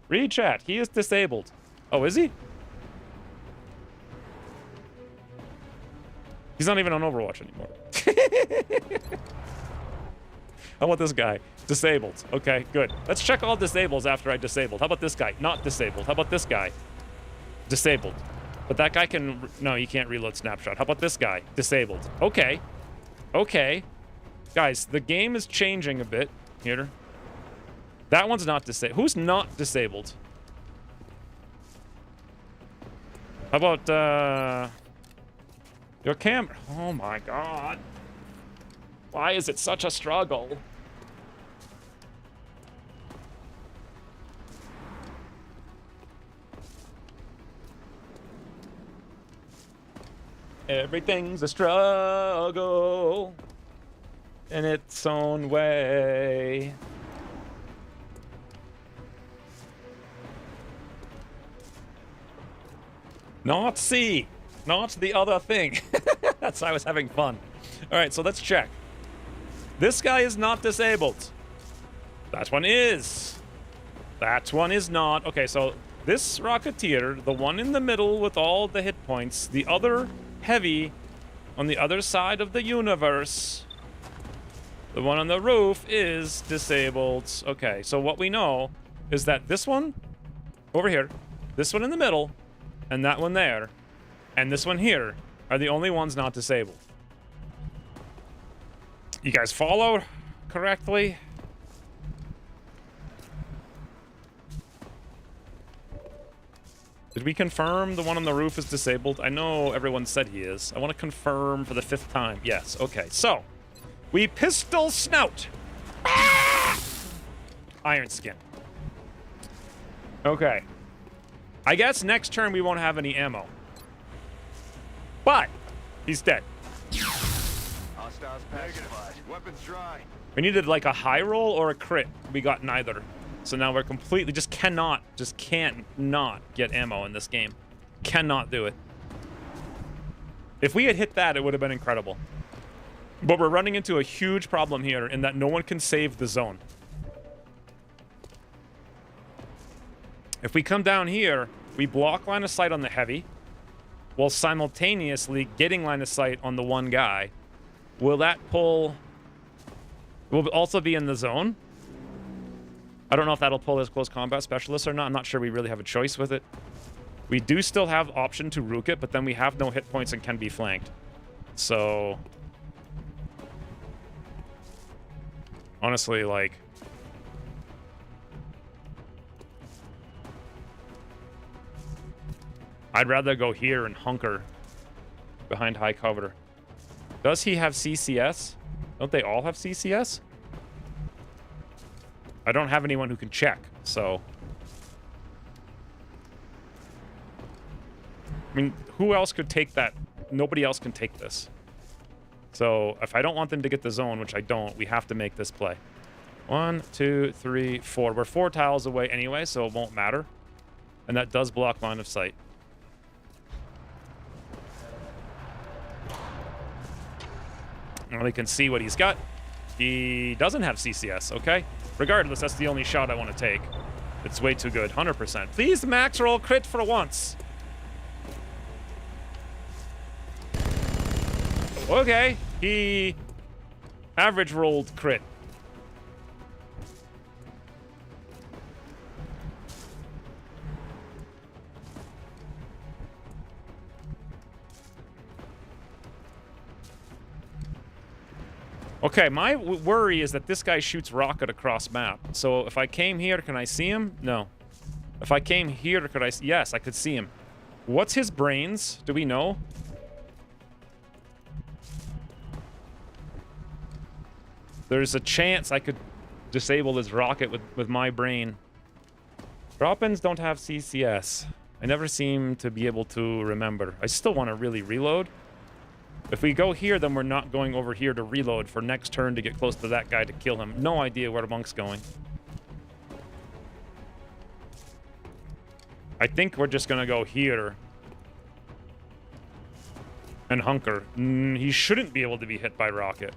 Read chat. He is disabled. Oh, is he? He's not even on Overwatch anymore. How about this guy? Disabled. Okay, good. Let's check all disables after I disabled. How about this guy? Not disabled. How about this guy? Disabled. But that guy can... No, you can't reload snapshot. How about this guy? Disabled. Okay. Okay. Guys, the game is changing a bit. Here. That one's not disabled. Who's not disabled? How about, your camera? Oh my god. Why is it such a struggle? Everything's a struggle in its own way. Not C, not the other thing. That's why I was having fun. All right, so let's check. This guy is not disabled. That one is. That one is not. Okay, so this Rocketeer, the one in the middle with all the hit points, the other heavy on the other side of the universe, the one on the roof is disabled. Okay, so what we know is that this one over here, this one in the middle, and that one there, and this one here are the only ones not disabled. You guys followed correctly? Did we confirm the one on the roof is disabled? I know everyone said he is. I want to confirm for the 5th time. Yes, okay. So, we pistol snout. Ah! Iron skin. Okay. I guess next turn we won't have any ammo. But, he's dead. Hostiles pacified. Weapons dry. We needed like a high roll or a crit. We got neither. So now we're completely, just can't not get ammo in this game. Cannot do it. If we had hit that, it would have been incredible. But we're running into a huge problem here in that no one can save the zone. If we come down here, we block line of sight on the heavy, while simultaneously getting line of sight on the one guy. Will that pull... Will also be in the zone? I don't know if that'll pull his close combat specialist or not. I'm not sure we really have a choice with it. We do still have option to rook it, but then we have no hit points and can be flanked. So... honestly, like... I'd rather go here and hunker behind high cover. Does he have CCS? Don't they all have CCS? I don't have anyone who can check, so... I mean, who else could take that? Nobody else can take this. So, if I don't want them to get the zone, which I don't, we have to make this play. 1, 2, 3, 4. We're 4 tiles away anyway, so it won't matter. And that does block line of sight. And we can see what he's got. He doesn't have CCS, okay? Regardless, that's the only shot I want to take. It's way too good. 100%. Please max roll crit for once. Okay. He average rolled crit. Okay, my worry is that this guy shoots rocket across map. So if I came here, can I see him? No. If I came here, could I... Yes, I could see him. What's his brains? Do we know? There's a chance I could disable his rocket with my brain. Drop-ins don't have CCS. I never seem to be able to remember. I still want to really reload. If we go here, then we're not going over here to reload for next turn to get close to that guy to kill him. No idea where the monk's going. I think we're just gonna go here. And hunker. He shouldn't be able to be hit by rocket.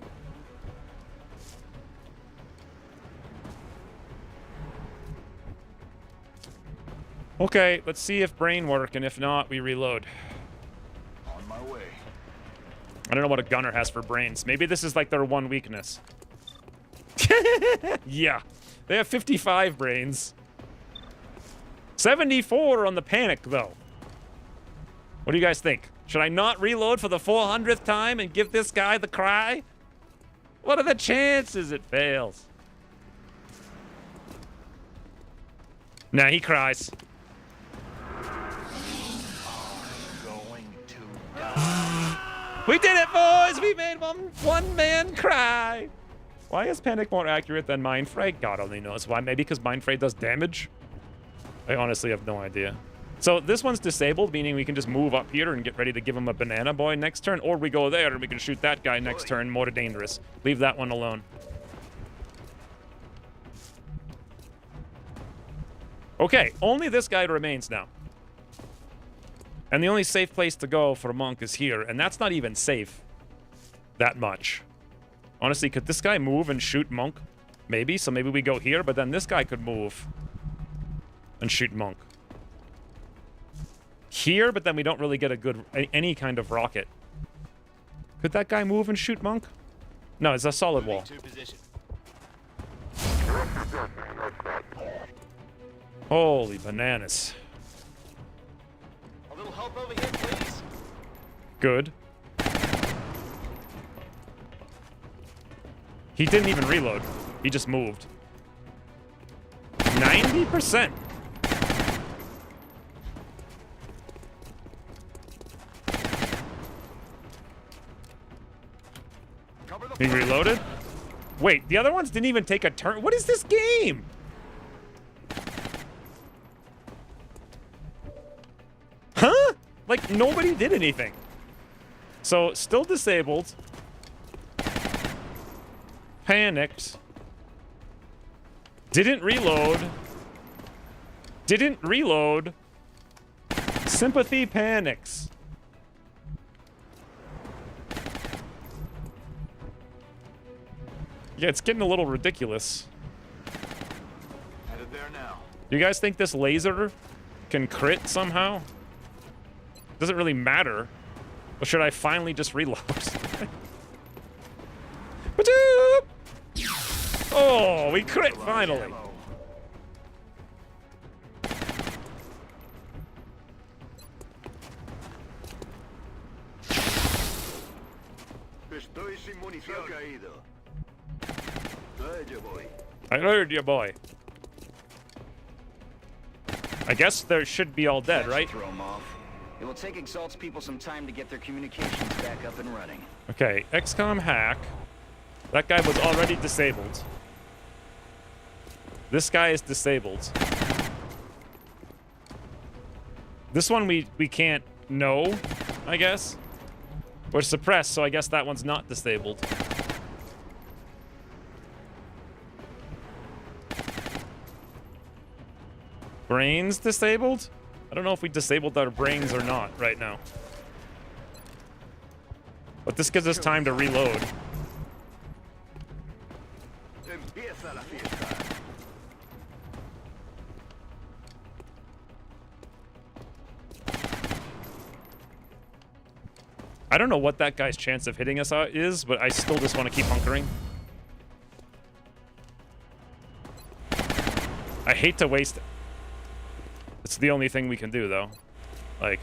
Okay, let's see if brain work, and if not, we reload. On my way. I don't know what a gunner has for brains. Maybe this is like their one weakness. Yeah. They have 55 brains. 74 on the panic, though. What do you guys think? Should I not reload for the 400th time and give this guy the cry? What are the chances it fails? Nah, he cries. Going to die. We did it, boys! We made one man cry! Why is Panic more accurate than Mind Fray? God only knows. Why? Maybe because Mind Fray does damage? I honestly have no idea. So this one's disabled, meaning we can just move up here and get ready to give him a banana boy next turn, or we go there and we can shoot that guy next turn, more dangerous. Leave that one alone. Okay, only this guy remains now. And the only safe place to go for Monk is here, and that's not even safe that much. Honestly, could this guy move and shoot Monk? Maybe, so maybe we go here, but then this guy could move and shoot Monk. Here, but then we don't really get a good, any kind of rocket. Could that guy move and shoot Monk? No, it's a solid wall. Holy bananas. A little help over here, please. Good. He didn't even reload. He just moved. 90%. He reloaded? Wait, the other ones didn't even take a turn? What is this game? Huh? Like, nobody did anything. So, still disabled. Panicked. Didn't reload. Didn't reload. Sympathy panics. Yeah, it's getting a little ridiculous. Headed there now. Do you guys think this laser can crit somehow? Doesn't really matter. Or should I finally just reload? Oh, we crit finally. Estoy sin munición. Caído. I heard you, boy. I guess there should be all dead, right? Throw 'em off. It will take Exalt's people some time to get their communications back up and running. Okay, XCOM hack. That guy was already disabled. This guy is disabled. This one we can't know, I guess. We're suppressed, so I guess that one's not disabled. Brains disabled? I don't know if we disabled our brains or not right now. But this gives us time to reload. Empieza la fiesta. I don't know what that guy's chance of hitting us is, but I still just want to keep hunkering. I hate to waste it. It's the only thing we can do, though. Like...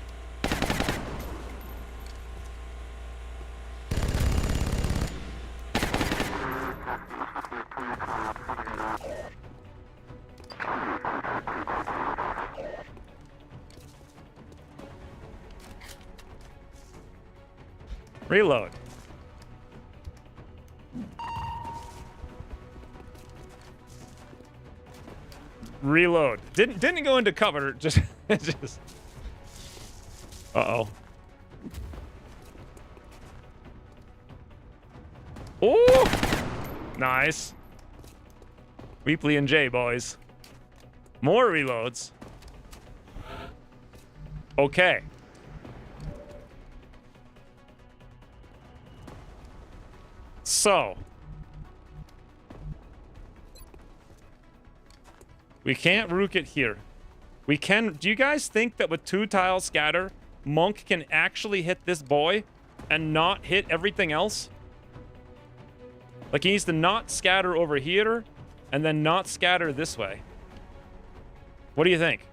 Reload. Reload. Didn't go into cover. Just. Uh-oh. Oh! Nice. Weepley and Jay, boys. More reloads. Okay. So. We can't rook it here. We can... Do you guys think that with 2-tile scatter, Monk can actually hit this boy and not hit everything else? Like, he needs to not scatter over here and then not scatter this way. What do you think?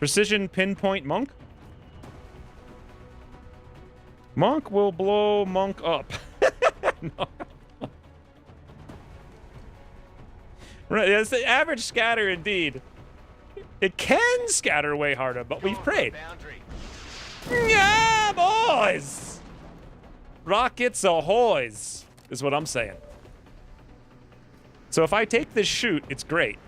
Precision pinpoint Monk? Monk will blow Monk up. No. Right, it's the average scatter indeed. It can scatter way harder, but we've prayed. Yeah, boys! Rockets ahoys, is what I'm saying. So if I take this shoot, it's great.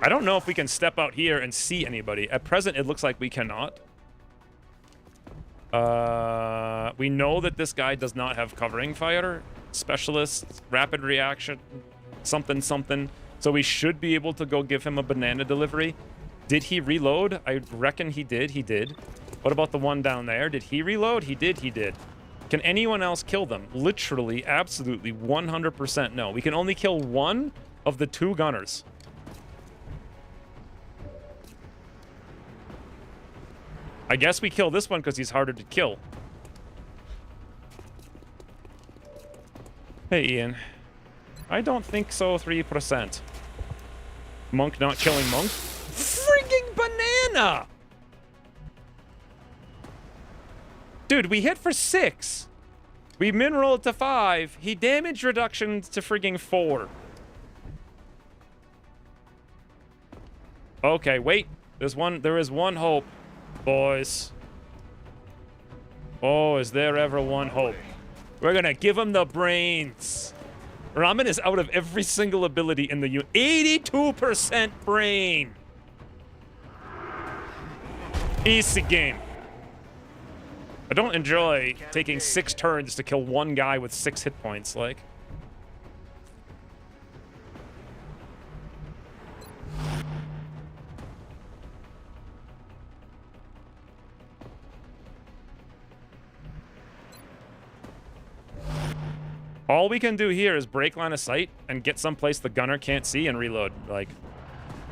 I don't know if we can step out here and see anybody. At present, it looks like we cannot. We know that this guy does not have covering fire. Specialist, rapid reaction, something, something. So we should be able to go give him a banana delivery. Did he reload? I reckon he did. He did. What about the one down there? Did he reload? He did. He did. Can anyone else kill them? Literally, absolutely, 100% no. We can only kill one of the two gunners. I guess we kill this one because he's harder to kill. Hey, Ian. I don't think so, 3%. Monk not killing Monk? Frigging banana! Dude, we hit for 6. We min-rolled to 5. He damage reduction to frigging 4. Okay, wait. There is one hope. Boys. Oh, is there ever one hope? We're gonna give him the brains. Ramen is out of every single ability in the unit. 82% brain. Easy game. I don't enjoy taking 6 turns to kill one guy with 6 hit points, like. All we can do here is break line of sight and get someplace the gunner can't see and reload, like,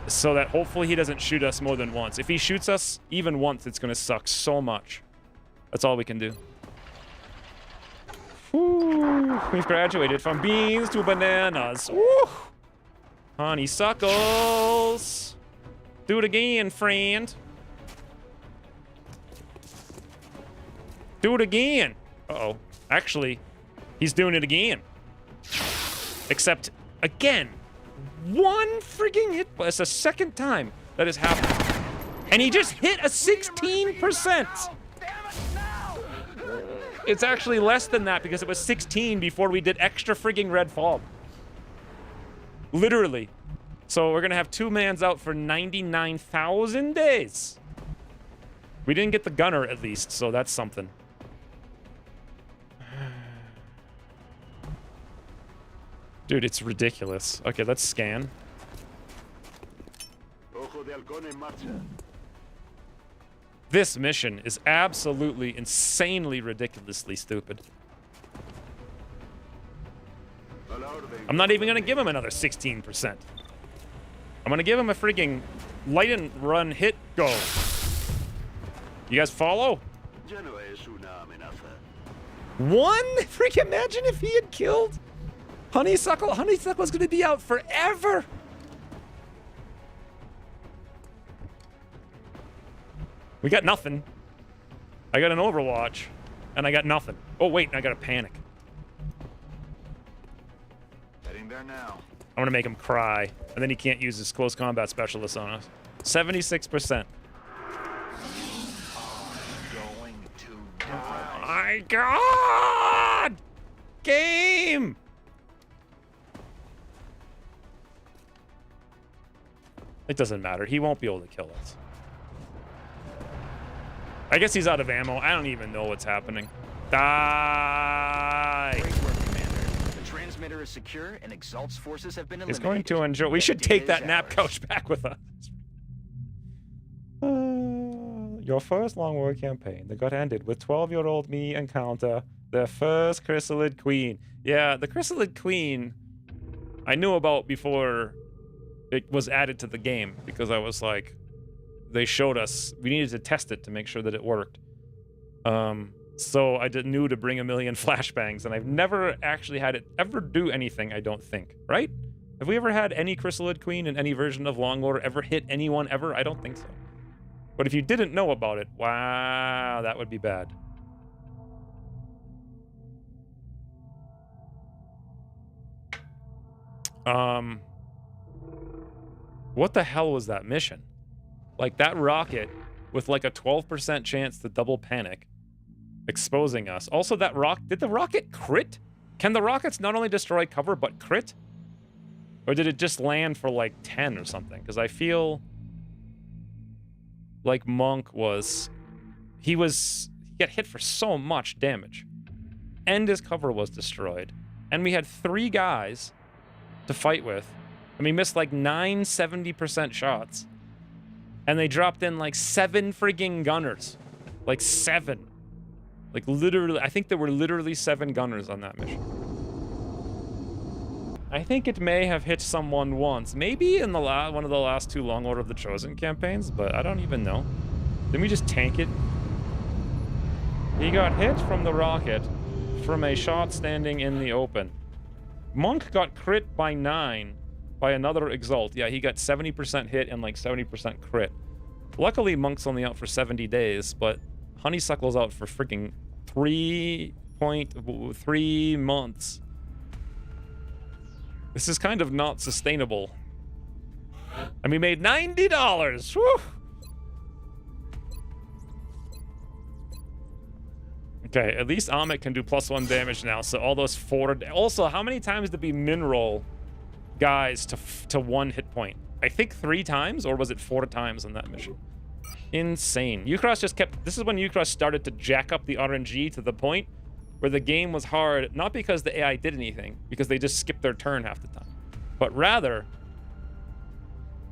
so that hopefully he doesn't shoot us more than once. If he shoots us even once, it's gonna suck so much. That's all we can do. Woo, we've graduated from beans to bananas. Woo! Honeysuckles. Do it again, friend. Do it again. Uh-oh. Actually, he's doing it again. Except, again, one frigging hit. It's the second time that has happened. And he just hit a 16%. It's actually less than that because it was 16 before we did extra frigging red fog. Literally. So we're gonna have 2 mans out for 99,000 days. We didn't get the gunner at least, so that's something. Dude, it's ridiculous. Okay, let's scan. This mission is absolutely, insanely, ridiculously stupid. I'm not even gonna give him another 16%. I'm gonna give him a frigging light and run hit go. You guys follow? One? Freaking imagine if he had killed Honeysuckle. Honeysuckle's gonna be out forever. We got nothing. I got an Overwatch, and I got nothing. Oh wait, I got a panic. Heading there now. I'm gonna make him cry, and then he can't use his close combat specialist on us. 76%. Going to die. My God! Game! It doesn't matter. He won't be able to kill us. I guess he's out of ammo. I don't even know what's happening. Die! Great work, Commander. The transmitter is secure, and Exalt's forces have been eliminated. He's going to enjoy. We should take that nap couch back with us. Your first long war campaign that got ended with 12-year-old me encounter their first chrysalid queen. Yeah, the chrysalid queen I knew about before it was added to the game because I was like, they showed us, we needed to test it to make sure that it worked. So I knew to bring a million flashbangs, and I've never actually had it ever do anything, I don't think, right? Have we ever had any chrysalid queen in any version of Long War ever hit anyone ever? I don't think so. But if you didn't know about it, wow, that would be bad. What the hell was that mission? Like, that rocket with like a 12% chance to double panic, exposing us. Also, that did the rocket crit? Can the rockets not only destroy cover, but crit? Or did it just land for like 10 or something? Because I feel like Monk was... He got hit for so much damage. And his cover was destroyed. And we had 3 guys to fight with. And we missed like 9 70% shots. And they dropped in like 7 frigging gunners. Like 7. Like literally, I think there were literally 7 gunners on that mission. I think it may have hit someone once. Maybe in the one of the last 2 Long Order of the Chosen campaigns, but I don't even know. Didn't we just tank it? He got hit from the rocket from a shot standing in the open. Monk got crit by 9 by another Exalt. Yeah, he got 70% hit and like 70% crit. Luckily, Monk's only out for 70 days, but Honeysuckle's out for freaking 3.3 months. This is kind of not sustainable. And we made $90! Woo! Okay, at least Amit can do +1 damage now, so all those 4... Also, how many times did we min-roll guys to 1 hit point? I think 3 times, or was it 4 times on that mission? Insane. Ucross just kept... This is when Ucross started to jack up the RNG to the point where the game was hard, not because the AI did anything, because they just skipped their turn half the time, but rather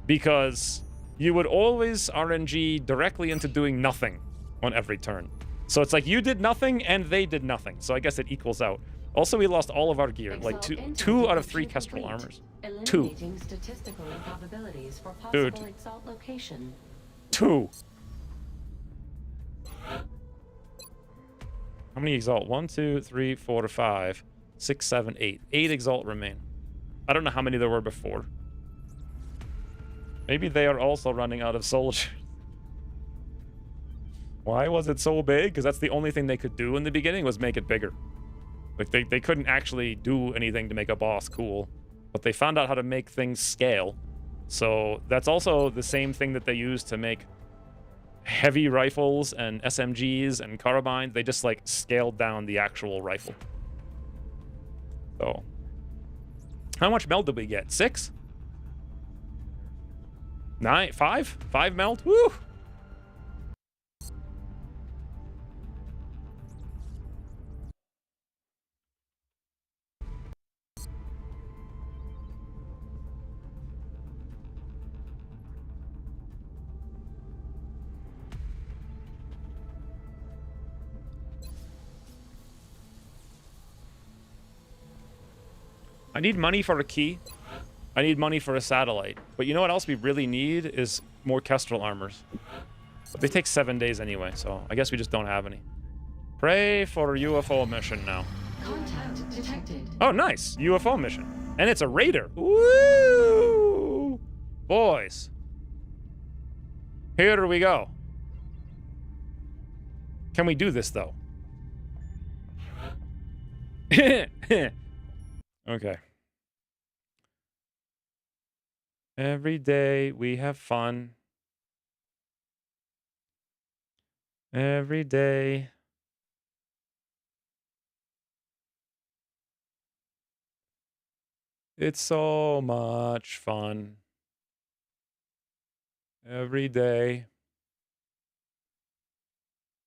because you would always RNG directly into doing nothing on every turn. So it's like you did nothing and they did nothing. So I guess it equals out. Also, we lost all of our gear. Like two out of 3 Kestrel armors. 2. Statistical probabilities for Dude. possible Exalt location. 2. How many Exalt? 1, 2, 3, 4, 5, 6, 7, 8. 8 Exalt remain. I don't know how many there were before. Maybe they are also running out of soldiers. Why was it so big? Because that's the only thing they could do in the beginning, was make it bigger. Like, they couldn't actually do anything to make a boss cool. But they found out how to make things scale. So that's also the same thing that they use to make heavy rifles and SMGs and carbines. They just, like, scaled down the actual rifle. So. How much meld did we get? 6? 9? 5? 5 meld? Woo! I need money for a key. I need money for a satellite. But you know what else we really need is more Kestrel armors. But they take 7 days anyway, so I guess we just don't have any. Pray for UFO mission now. Contact detected. Oh, nice. UFO mission. And it's a raider. Woo! Boys. Here we go. Can we do this, though? Okay. Every day we have fun. Every day. It's so much fun. Every day.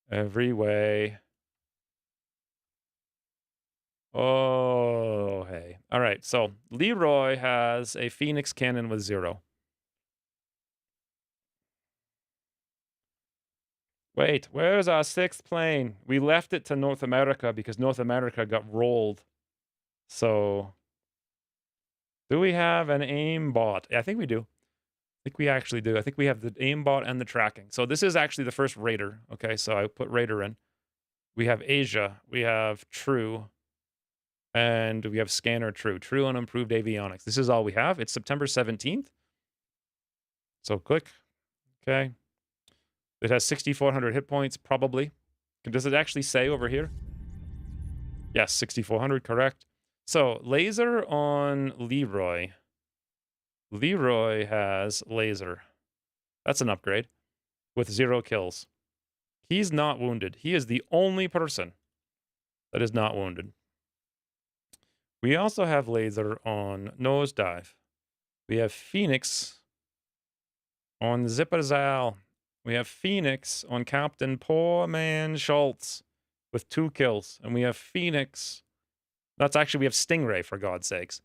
Every way. Oh, hey. All right, so Leroy has a Phoenix cannon with 0. Wait, where's our 6th plane? We left it to North America because North America got rolled. So, do we have an aimbot? I think we do. I think we actually do. I think we have the aimbot and the tracking. So this is actually the first Raider. Okay, so I put Raider in. We have Asia. We have True. And we have Scanner True. True and Improved Avionics. This is all we have. It's September 17th. So click. Okay. It has 6,400 hit points, probably. Does it actually say over here? Yes, 6,400, correct. So, laser on Leroy. Leroy has laser. That's an upgrade with 0 kills. He's not wounded. He is the only person that is not wounded. We also have laser on Nosedive. We have Phoenix on Zipperzal. We have Phoenix on Captain Poor Man Schultz with 2 kills. And we have Phoenix. That's actually, we have Stingray, for God's sakes,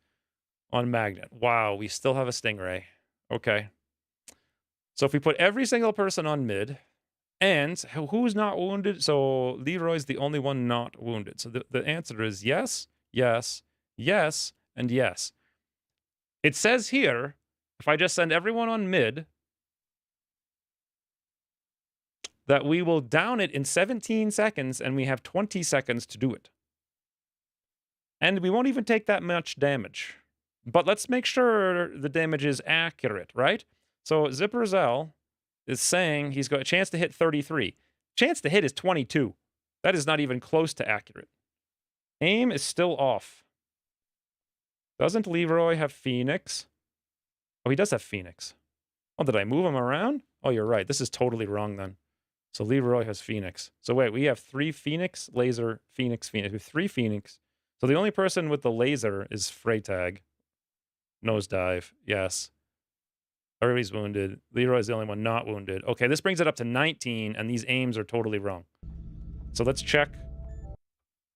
on Magnet. Wow, we still have a Stingray. Okay. So if we put every single person on mid, and who's not wounded? So Leroy's the only one not wounded. So the answer is yes, yes, yes, and yes. It says here, if I just send everyone on mid, that we will down it in 17 seconds, and we have 20 seconds to do it. And we won't even take that much damage. But let's make sure the damage is accurate, right? So Zipperzell is saying he's got a chance to hit 33. Chance to hit is 22. That is not even close to accurate. Aim is still off. Doesn't Leroy have Phoenix? Oh, he does have Phoenix. Oh, did I move him around? Oh, you're right. This is totally wrong then. So Leroy has Phoenix. So wait, we have 3 Phoenix, laser, Phoenix, Phoenix. We have 3 Phoenix. So the only person with the laser is Freytag. Nosedive, yes. Everybody's wounded. Leroy's the only one not wounded. Okay, this brings it up to 19, and these aims are totally wrong. So let's check.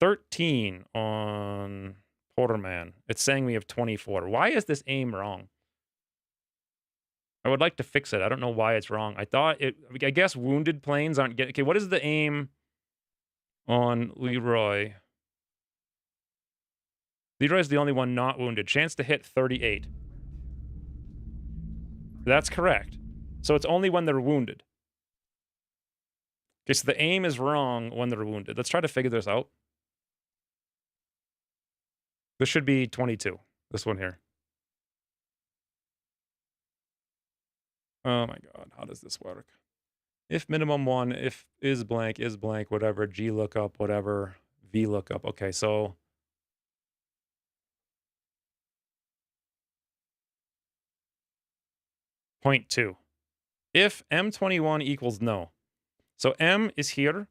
13 on Porterman. It's saying we have 24. Why is this aim wrong? I would like to fix it. I don't know why it's wrong. I guess wounded planes aren't getting... Okay, what is the aim on Leroy? Leroy's the only one not wounded. Chance to hit 38. That's correct. So it's only when they're wounded. Okay, so the aim is wrong when they're wounded. Let's try to figure this out. This should be 22. This one here. Oh my god, how does this work? If minimum 1, if is blank, whatever, G lookup, whatever, V lookup. Okay, so... Point 2. If M21 equals no. So M is here.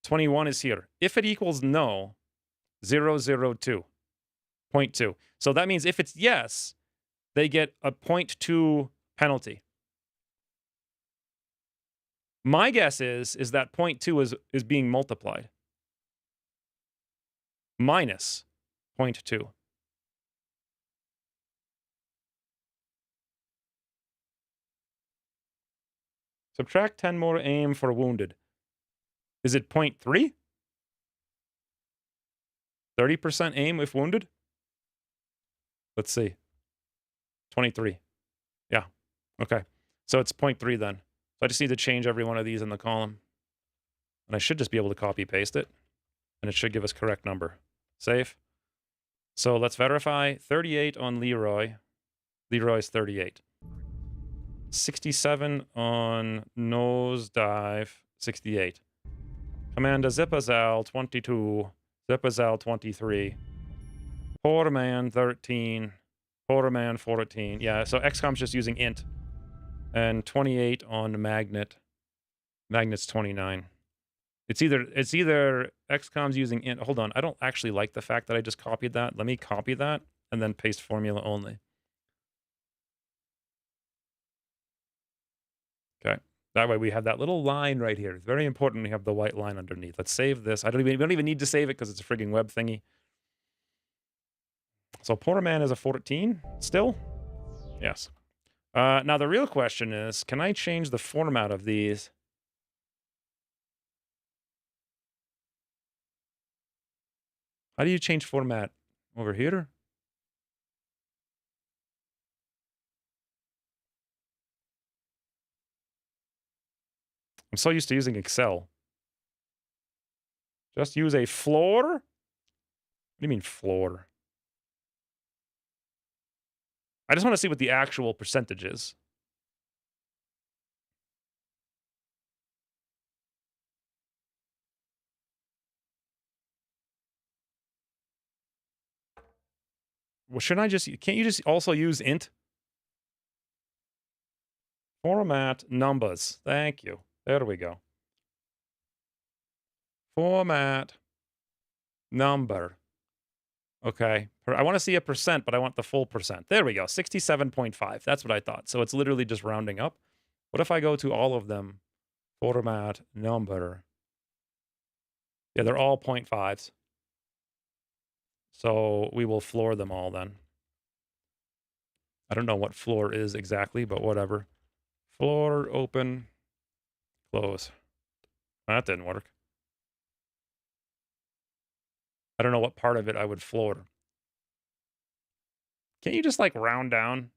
21 is here. If it equals no, 002. 0.2. So that means if it's yes, they get a 0.2 penalty. My guess is that 0.2 is being multiplied. Minus 0.2. Subtract 10 more aim for wounded. Is it 0.3? 30% aim if wounded? Let's see. 23. Yeah. Okay. So it's 0.3 then. So I just need to change every one of these in the column. And I should just be able to copy paste it. And it should give us correct number. Save. So let's verify. 38 on Leroy. Leroy's 38. 67 on Nosedive. 68. Commander Zipperzal 22. Zipperzal 23. Porterman 13. Porterman 14. Yeah, so XCOM's just using int. And 28 on Magnet. Magnet's 29. It's either XCOM's using int. Hold on, I don't actually like the fact that I just copied that. Let me copy that and then paste formula only. Okay. That way we have that little line right here. It's very important we have the white line underneath. Let's save this. We don't even need to save it because it's a frigging web thingy. So Porterman is a 14 still? Yes. Now the real question is, can I change the format of these? How do you change format? Over here? I'm so used to using Excel. Just use a floor? What do you mean floor? I just want to see what the actual percentage is. Well, shouldn't I just... Can't you just also use int? Format numbers. Thank you. There we go. Format number. Okay. I want to see a percent, but I want the full percent. There we go. 67.5. That's what I thought. So it's literally just rounding up. What if I go to all of them? Format number. Yeah, they're all 0.5s. So we will floor them all then. I don't know what floor is exactly, but whatever. Floor, open, close. That didn't work. I don't know what part of it I would floor. Can't you just like round down?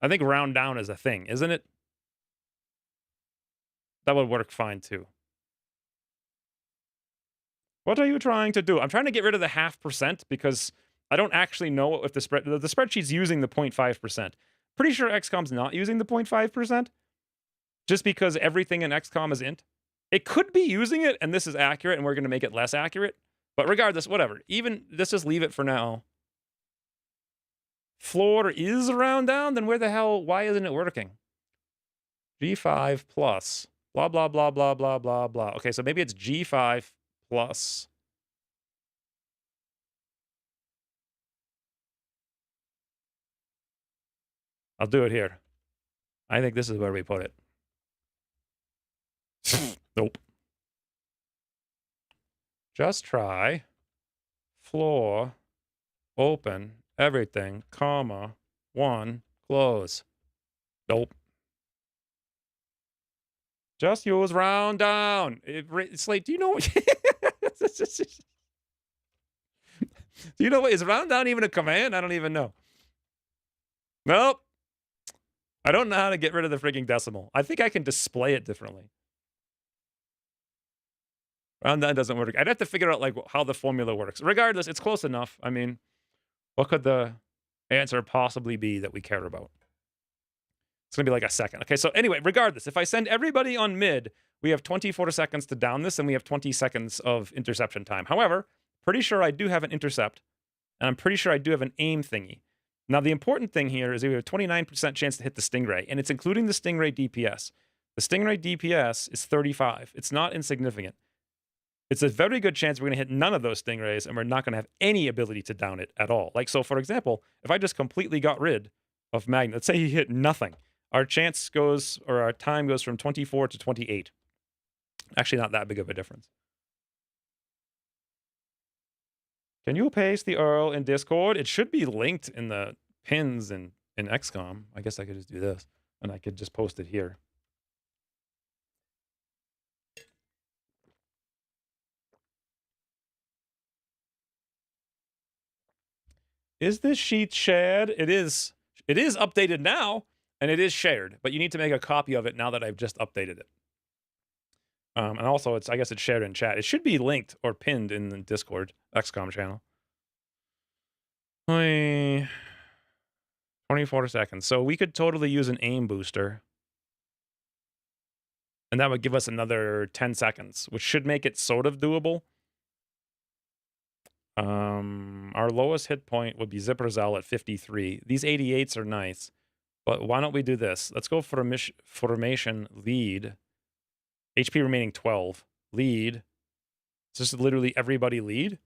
I think round down is a thing, isn't it? That would work fine too. What are you trying to do? I'm trying to get rid of the 0.5% because I don't actually know if the spreadsheet's using the 0.5%. Pretty sure XCOM's not using the 0.5%. Just because everything in XCOM is int. It could be using it, and this is accurate, and we're going to make it less accurate. But regardless, whatever. Even, let's just leave it for now. Floor is round down? Then where the hell, why isn't it working? G5 plus, blah, blah, blah, blah, blah, blah, blah. Okay, so maybe it's G5 plus. I'll do it here. I think this is where we put it. Nope. Just try floor, open, everything, comma, 1, close. Nope. Just use round down. It's like, do you know? Do you know what? Is round down even a command? I don't even know. Nope. I don't know how to get rid of the freaking decimal. I think I can display it differently. Round down doesn't work. I'd have to figure out like how the formula works. Regardless, it's close enough. I mean, what could the answer possibly be that we care about? It's going to be like a second. Okay, so anyway, regardless, if I send everybody on mid, we have 24 seconds to down this, and we have 20 seconds of interception time. However, pretty sure I do have an intercept, and I'm pretty sure I do have an aim thingy. Now, the important thing here is we have a 29% chance to hit the Stingray, and it's including the Stingray DPS. The Stingray DPS is 35. It's not insignificant. It's a very good chance we're going to hit none of those Stingrays, and we're not going to have any ability to down it at all. Like, so, for example, if I just completely got rid of Magnet, let's say he hit nothing, our chance goes, or our time goes from 24 to 28. Actually, not that big of a difference. Can you paste the URL in Discord? It should be linked in the pins in XCOM. I guess I could just do this, and I could just post it here. Is this sheet shared? It is. It is updated now, and it is shared, but you need to make a copy of it now that I've just updated it. And also, I guess it's shared in chat. It should be linked or pinned in the Discord XCOM channel. 24 seconds. So we could totally use an aim booster. And that would give us another 10 seconds, which should make it sort of doable. Our lowest hit point would be Zipperzell at 53. These 88s are nice. But why don't we do this? Let's go for formation lead. HP remaining 12. Lead. It's just literally everybody lead.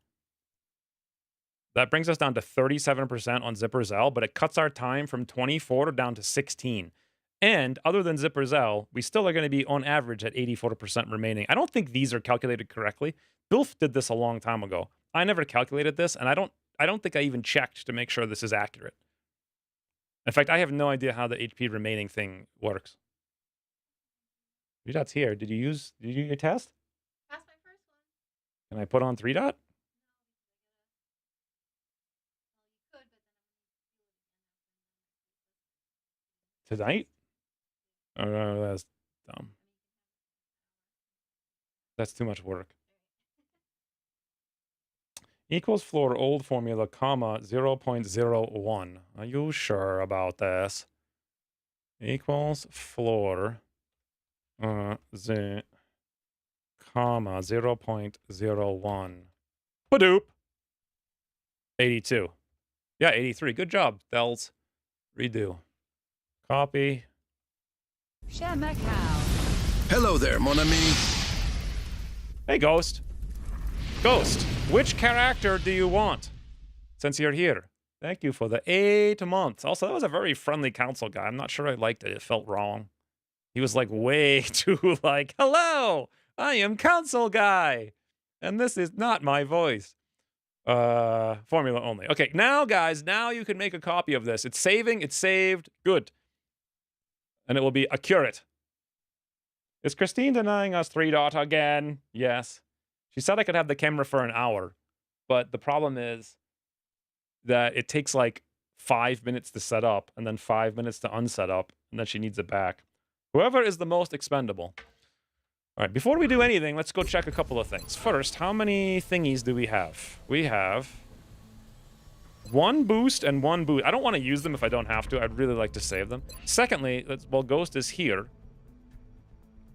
That brings us down to 37% on Zipperzell, but it cuts our time from 24 down to 16. And other than Zipperzell, we still are going to be on average at 84% remaining. I don't think these are calculated correctly. Bilf did this a long time ago. I never calculated this, and I don't think I even checked to make sure this is accurate. In fact, I have no idea how the HP remaining thing works. 3 dots here. Did you do your test? Passed my first one. Can I put on 3 dot? Well, you could, but then I'm gonna do it again Tonight? Oh, no, that's dumb. That's too much work. Equals floor old formula, comma, 0.01. Are you sure about this? Equals floor, comma, 0.01. Hadoop. 82. Yeah, 83. Good job, Dells. Redo. Copy. Hello there, mon ami. Hey, Ghost. Ghost, which character do you want? Since you're here. Thank you for the 8 months. Also, that was a very friendly council guy. I'm not sure I liked it. It felt wrong. He was like way too like, hello, I am council guy. And this is not my voice. Formula only. Okay, now, guys, now you can make a copy of this. It's saving. It's saved. Good. And it will be accurate. Is Christine denying us 3-dot again? Yes. She said I could have the camera for an hour. But the problem is that it takes like 5 minutes to set up and then 5 minutes to unset up. And then she needs it back. Whoever is the most expendable. All right, before we do anything, let's go check a couple of things. First, how many thingies do we have? We have 1 boost and 1 boost. I don't want to use them if I don't have to. I'd really like to save them. Secondly, while Ghost is here,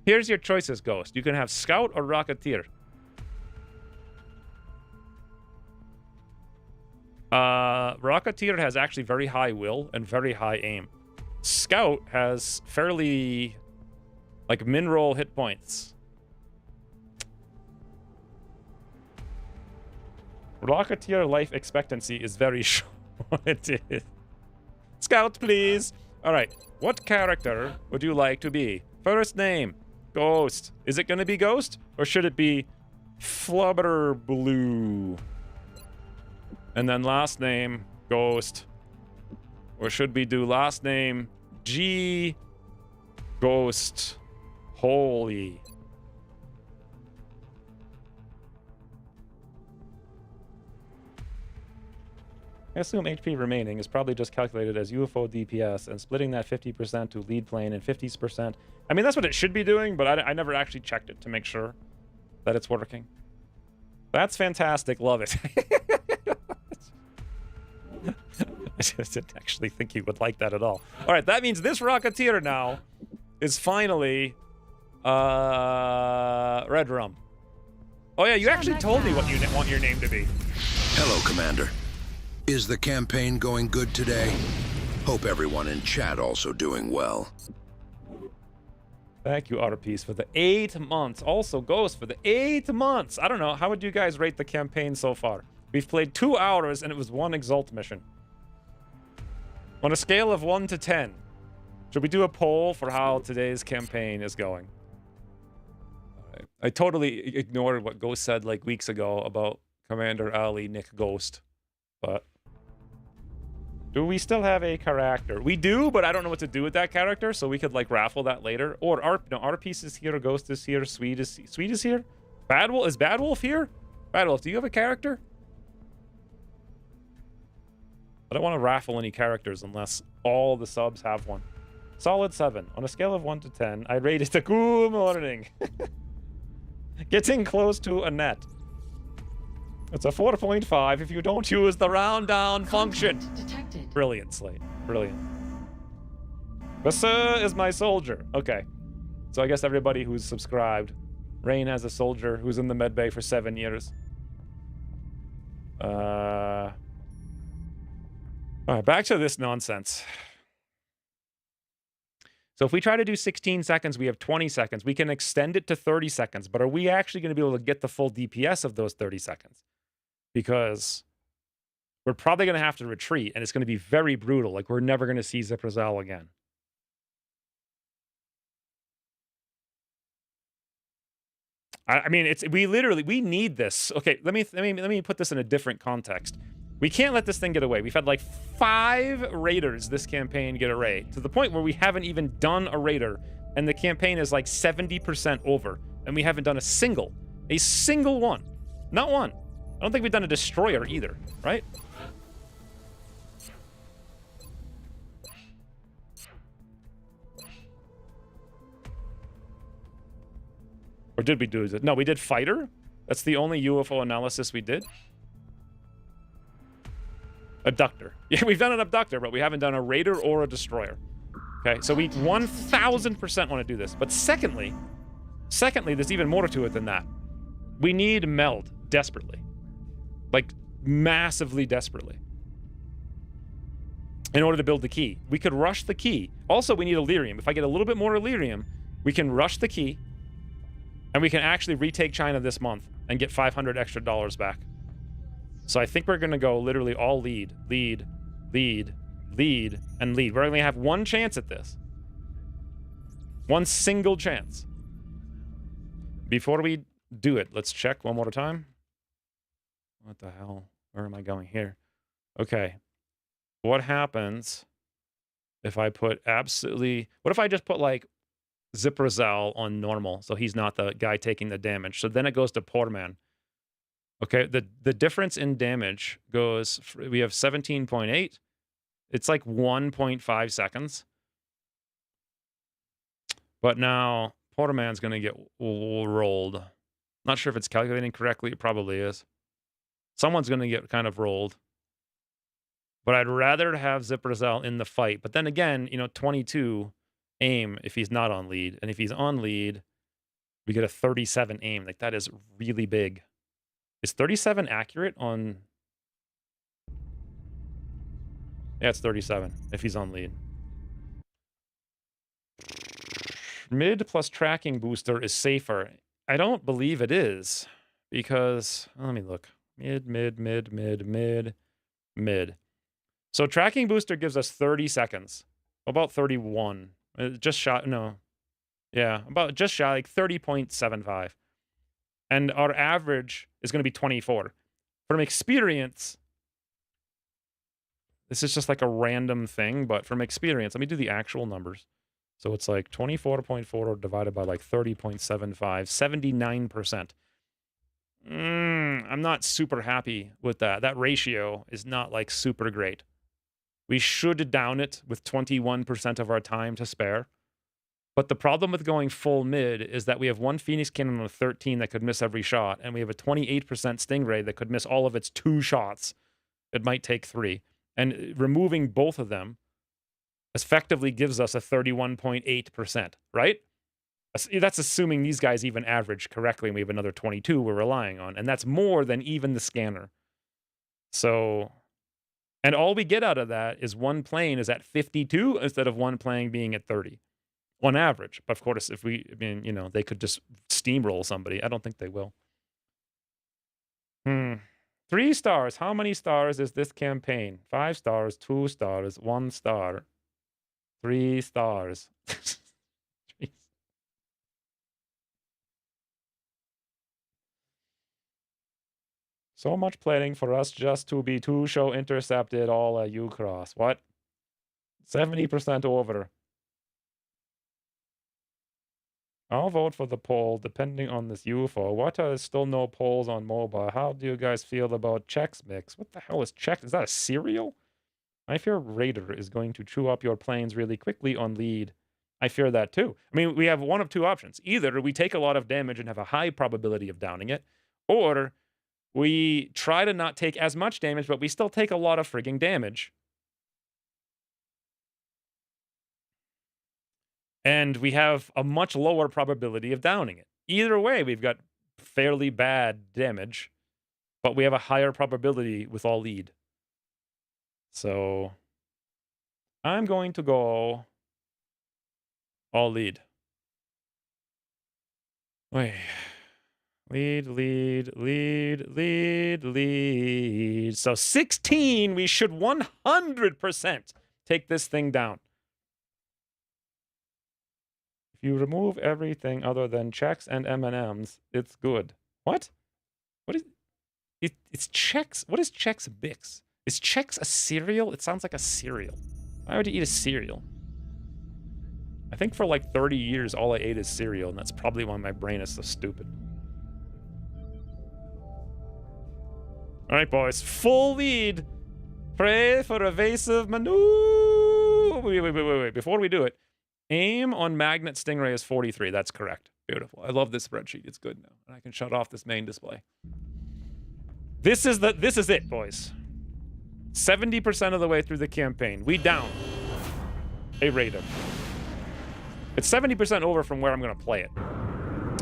here's your choices, Ghost. You can have Scout or Rocketeer. Rocketeer has actually very high will and very high aim. Scout has fairly, like, min-roll hit points. Rocketeer life expectancy is very short. It is. Scout, please. All right. What character would you like to be? First name, Ghost. Is it going to be Ghost? Or should it be Flubber Blue? And then last name, Ghost. Or should we do last name, G, Ghost, Holy? I assume HP remaining is probably just calculated as UFO DPS and splitting that 50% to lead plane and 50%. I mean, that's what it should be doing, but I never actually checked it to make sure that it's working. That's fantastic. Love it. I just didn't actually think you would like that at all. All right, that means this Rocketeer now is finally Red Rum. Oh yeah, you actually told me what you want your name to be. Hello, Commander. Is the campaign going good today? Hope everyone in chat also doing well. Thank you, RPs, for the 8 months. Also, Ghost for the 8 months. I don't know, how would you guys rate the campaign so far? We've played 2 hours and it was 1 Exalt mission. On a scale of 1 to 10, should we do a poll for how today's campaign is going? I totally ignored what Ghost said like weeks ago about Commander Ali Nick Ghost. But do we still have a character? We do, but I don't know what to do with that character, so we could like raffle that later. Or our piece is here, Ghost is here, Sweet is here. Is Bad Wolf here? Bad Wolf, do you have a character? I don't want to raffle any characters unless all the subs have one. Solid 7. On a scale of 1 to 10, I rate it a good morning. Getting close to a net. It's a 4.5 if you don't use the round down function. Detected. Brilliant, Slate. Brilliant. Bassa is my soldier. Okay. So I guess everybody who's subscribed. Rain has a soldier who's in the medbay for 7 years. Alright, back to this nonsense. So if we try to do 16 seconds, we have 20 seconds. We can extend it to 30 seconds, but are we actually going to be able to get the full DPS of those 30 seconds? Because we're probably going to have to retreat, and it's going to be very brutal. Like, we're never going to see Ziprazel again. I mean, we need this. Okay, let me put this in a different context. We can't let this thing get away. We've had like 5 raiders this campaign get a raid, to the point where we haven't even done a raider, and the campaign is like 70% over, and we haven't done a single one. Not one. I don't think we've done a destroyer either, right? Or did we do it? No, we did fighter. That's the only UFO analysis we did. Abductor. Yeah, we've done an abductor, but we haven't done a raider or a destroyer. Okay, so we 1000% want to do this. But secondly, there's even more to it than that. We need meld desperately. Like, massively desperately. in order to build the key. We could rush the key. Also, we need Illyrium. If I get a little bit more Illyrium, we can rush the key, and we can actually retake China this month and get $500 extra back. So I think we're going to go literally all lead, lead, lead, lead, and lead. We're going to have one chance at this. One single chance. Before we do it, let's check one more time. What the hell? Where am I going here? Okay. What happens if I put absolutely... What if I just put, like, Ziprazal on normal, so he's not the guy taking the damage? So then it goes to Portman. Okay, the difference in damage goes... We have 17.8. It's like 1.5 seconds. But now Portman's going to get rolled. Not sure if it's calculating correctly. It probably is. Someone's going to get kind of rolled. But I'd rather have Ziprazal in the fight. But then again, you know, 22 aim if he's not on lead. And if he's on lead, we get a 37 aim. Like, that is really big. Is 37 accurate on... Yeah, it's 37 if he's on lead. Mid plus tracking booster is safer. I don't believe it is. Because... Let me look. Mid. So tracking booster gives us 30 seconds. About 31. Just shot, no. Yeah, about just shy, like 30.75. And our average is going to be 24. From experience, this is just like a random thing, but from experience, let me do the actual numbers. So it's like 24.4 divided by like 30.75, 79%. I'm not super happy with that. That ratio is not like super great. We should down it with 21% of our time to spare. But the problem with going full mid is that we have one Phoenix Cannon on a 13 that could miss every shot, and we have a 28% Stingray that could miss all of its 2 shots. It might take 3. And removing both of them effectively gives us a 31.8%, right? That's assuming these guys even average correctly, and we have another 22 we're relying on. And that's more than even the scanner. So... And all we get out of that is one plane is at 52 instead of one plane being at 30 on average. But of course, if we, I mean, you know, they could just steamroll somebody. I don't think they will. 3 stars. How many stars is this campaign? 5 stars, 2 stars, 1 star, 3 stars. So much planning for us just to be 2-show intercepted all at U-Cross. What? 70% over. I'll vote for the poll depending on this UFO. What are still no polls on mobile? How do you guys feel about Chex Mix? What the hell is Chex? Is that a cereal? I fear Raider is going to chew up your planes really quickly on lead. I fear that too. I mean, we have one of 2 options. Either we take a lot of damage and have a high probability of downing it, or... we try to not take as much damage, but we still take a lot of frigging damage. And we have a much lower probability of downing it. Either way, we've got fairly bad damage, but we have a higher probability with all lead. So I'm going to go all lead. Wait. Lead. So 16, we should 100% take this thing down. If you remove everything other than Chex and M&Ms, it's good. What? What is it? It's Chex. What is Chex Bix? Is Chex a cereal? It sounds like a cereal. Why would you eat a cereal? I think for like 30 years, all I ate is cereal, and that's probably why my brain is so stupid. All right, boys. Full lead. Pray for evasive maneuver. Wait. Before we do it, aim on Magnet Stingray is 43. That's correct. Beautiful. I love this spreadsheet. It's good now. And I can shut off this main display. This is it, boys. 70% of the way through the campaign. We down a Raider. It's 70% over from where I'm going to play it.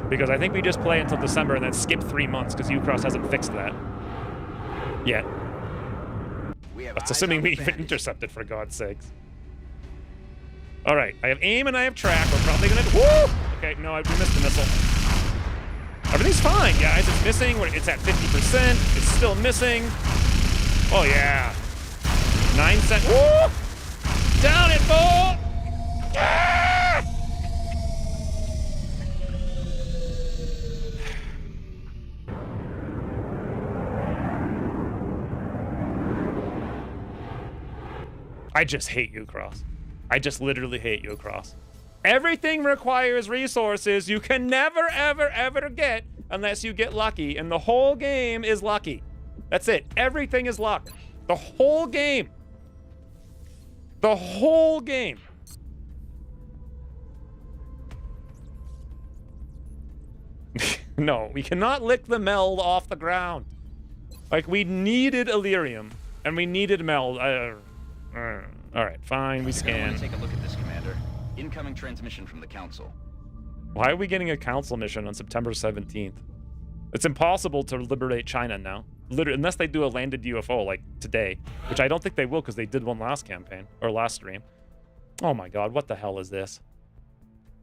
Because I think we just play until December and then skip 3 months because Ucross hasn't fixed that yet. have That's eyes assuming on we the even bandit. intercepted, for God's sakes. All right, I have aim and I have track. We're probably gonna. Woo! Okay, no, we missed the missile. Everything's fine, guys. It's missing. It's at 50%. It's still missing. Oh yeah. 9 cent. Woo! Down it, bull! Ah! I just hate you, Cross. I just literally hate you, Cross. Everything requires resources you can never, ever, ever get unless you get lucky, and the whole game is lucky. That's it. Everything is luck. The whole game. The whole game. No, we cannot lick the meld off the ground. Like, we needed Illyrium, and we needed meld. All right, fine, we You're gonna wanna scan. take a look at this, Commander. Incoming transmission from the Council. Why are we getting a council mission on September 17th? It's impossible to liberate China now. Literally, unless they do a landed UFO like today, which I don't think they will because they did one last campaign, or last stream. Oh my god, what the hell is this?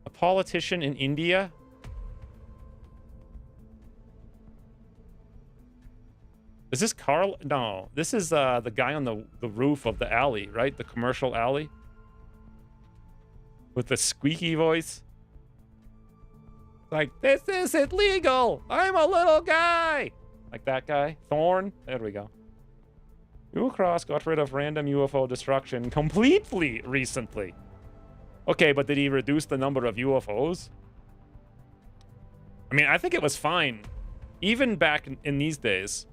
A politician in India? Is this Carl? No, this is the guy on the roof of the alley, right? The commercial alley? With the squeaky voice. Like, this isn't legal! I'm a little guy! Like that guy. Thorn. There we go. Ucross got rid of random UFO destruction completely recently. Okay, but did he reduce the number of UFOs? I mean, I think it was fine. Even back in these days,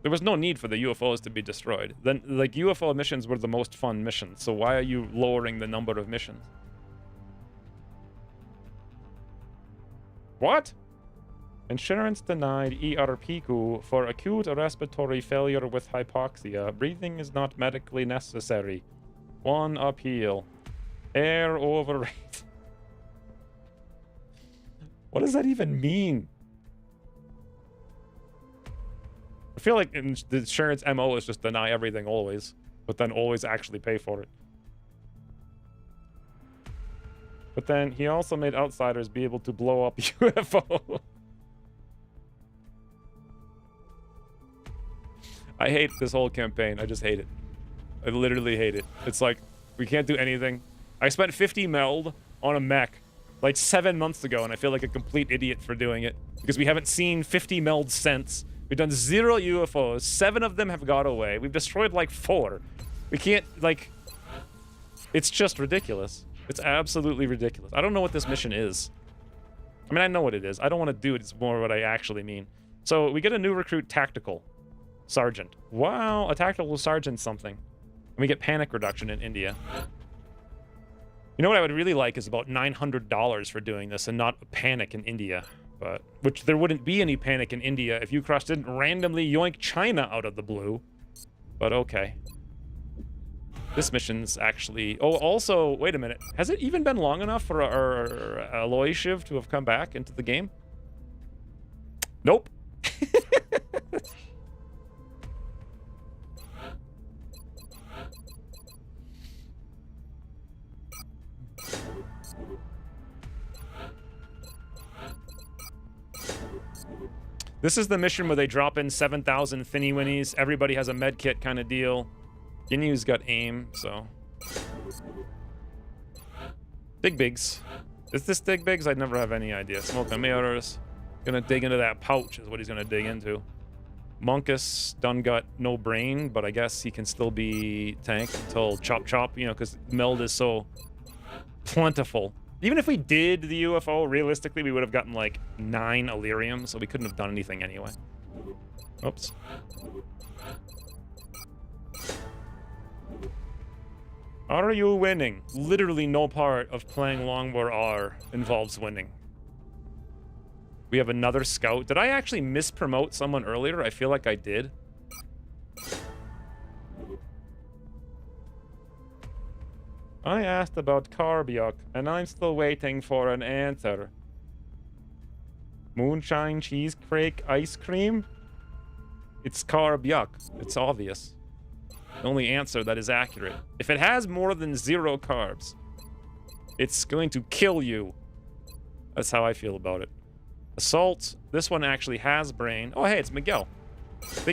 there was no need for the UFOs to be destroyed. Then, like, UFO missions were the most fun missions, so why are you lowering the number of missions? What? Insurance denied ERPQ for acute respiratory failure with hypoxia. Breathing is not medically necessary. 1 appeal. Air overrated. What does that even mean? I feel like the insurance MO is just deny everything always, but then always actually pay for it. But then he also made outsiders be able to blow up UFO. I hate this whole campaign. I just hate it. I literally hate it. It's like, we can't do anything. I spent 50 meld on a mech like 7 months ago, and I feel like a complete idiot for doing it. Because we haven't seen 50 meld since. We've done 0 UFOs. 7 of them have got away. We've destroyed like 4. We can't, like... It's just ridiculous. It's absolutely ridiculous. I don't know what this mission is. I mean, I know what it is. I don't want to do it. It's more what I actually mean. So, we get a new recruit, Tactical Sergeant. Wow, a Tactical Sergeant something. And we get panic reduction in India. You know what I would really like is about $900 for doing this and not a panic in India. But, which there wouldn't be any panic in India if Ucross didn't randomly yoink China out of the blue. But okay. This mission's actually... Oh, also, wait a minute. Has it even been long enough for our Aloy Shiv to have come back into the game? Nope. This is the mission where they drop in 7,000 Thinny Winnies. Everybody has a med kit kind of deal. Ginyu's got aim, so... Dig Bigs. Is this Dig Bigs? I'd never have any idea. Smoke and mirrors. Gonna dig into that pouch is what he's gonna dig into. Monkus, Dungut, no brain, but I guess he can still be tank until Chop Chop, you know, because meld is so plentiful. Even if we did the UFO, realistically, we would have gotten like 9 Illyrium, so we couldn't have done anything anyway. Oops. Are you winning? Literally no part of playing Long War R involves winning. We have another scout. Did I actually mispromote someone earlier? I feel like I did. I asked about Karbiok, and I'm still waiting for an answer. Moonshine cheesecake ice cream? It's Karbiok. It's obvious. The only answer that is accurate. If it has more than 0 carbs, it's going to kill you. That's how I feel about it. Assault. This one actually has brain. Oh, hey, it's Miguel.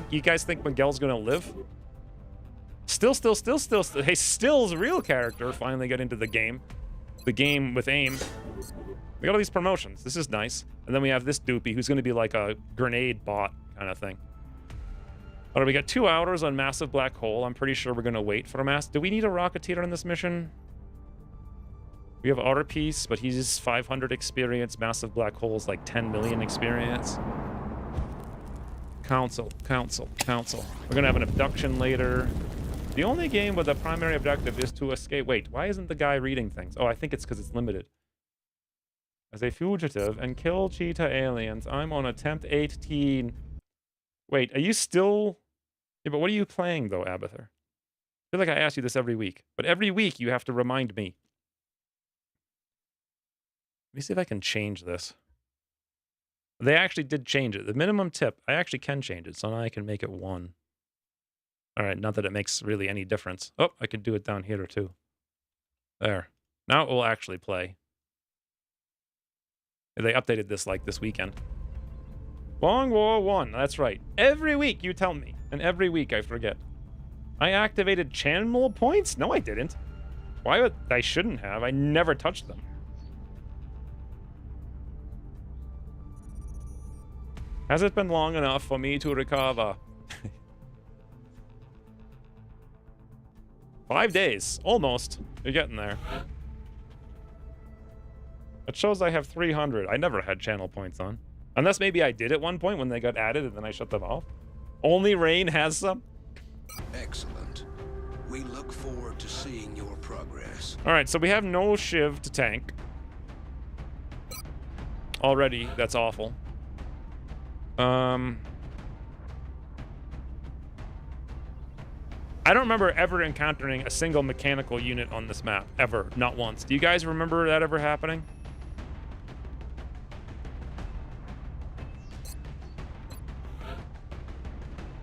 You guys think Miguel's gonna live? Still. Hey, Still's real character finally got into the game. The game with aim. We got all these promotions. This is nice. And then we have this doopy who's gonna be like a grenade bot kind of thing. All right, we got 2 hours on Massive Black Hole. I'm pretty sure we're gonna wait for a mass. Do we need a Rocketeer in this mission? We have Outer Peace, but he's 500 experience. Massive Black Hole is like 10 million experience. Council. We're gonna have an abduction later. The only game with the primary objective is to escape. Wait, why isn't the guy reading things? Oh, I think it's because it's limited. As a fugitive and kill cheetah aliens, I'm on attempt 18. Wait, are you still... Yeah, but what are you playing, though, Abather? I feel like I ask you this every week. But every week, you have to remind me. Let me see if I can change this. They actually did change it. The minimum tip, I actually can change it, so now I can make it 1. All right, not that it makes really any difference. Oh, I could do it down here, too. There. Now it will actually play. They updated this, like, this weekend. Long War 1, that's right. Every week you tell me, and every week I forget. I activated channel points? No, I didn't. Why would... I shouldn't have. I never touched them. Has it been long enough for me to recover? 5 days. Almost. You're getting there. It shows I have 300. I never had channel points on. Unless maybe I did at one point when they got added and then I shut them off. Only Rain has some? Excellent. We look forward to seeing your progress. Alright, so we have no Shiv to tank. Already, that's awful. I don't remember ever encountering a single mechanical unit on this map. Ever. Not once. Do you guys remember that ever happening?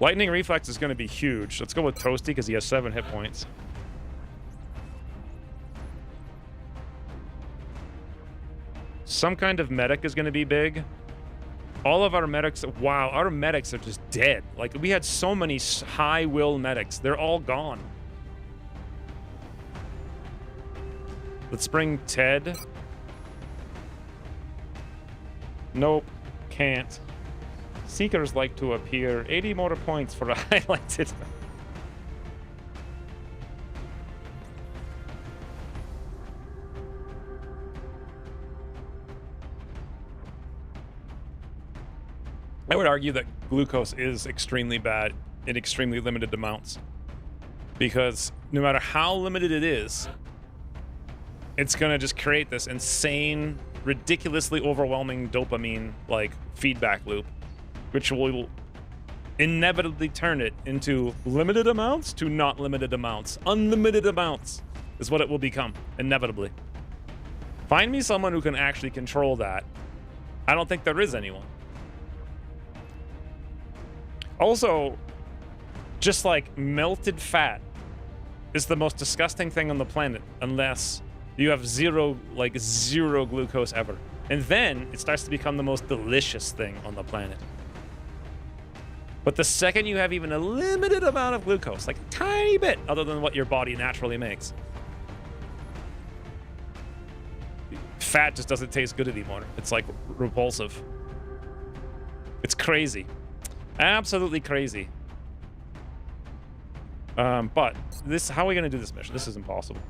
Lightning Reflex is going to be huge. Let's go with Toasty because he has 7 hit points. Some kind of medic is going to be big. All of our medics, wow, our medics are just dead. Like, we had so many high-will medics. They're all gone. Let's bring Ted. Nope, can't. Seekers like to appear. 80 motor points for a highlighted. I would argue that glucose is extremely bad in extremely limited amounts. Because no matter how limited it is, it's gonna just create this insane, ridiculously overwhelming dopamine, like, feedback loop, which will inevitably turn it into limited amounts to not limited amounts. Unlimited amounts is what it will become, inevitably. Find me someone who can actually control that. I don't think there is anyone. Also, just like melted fat is the most disgusting thing on the planet unless you have zero glucose ever. And then it starts to become the most delicious thing on the planet. But the second you have even a limited amount of glucose, like a tiny bit other than what your body naturally makes, fat just doesn't taste good anymore. It's like repulsive. It's crazy. Absolutely crazy. But this, how are we gonna do this mission? This is impossible.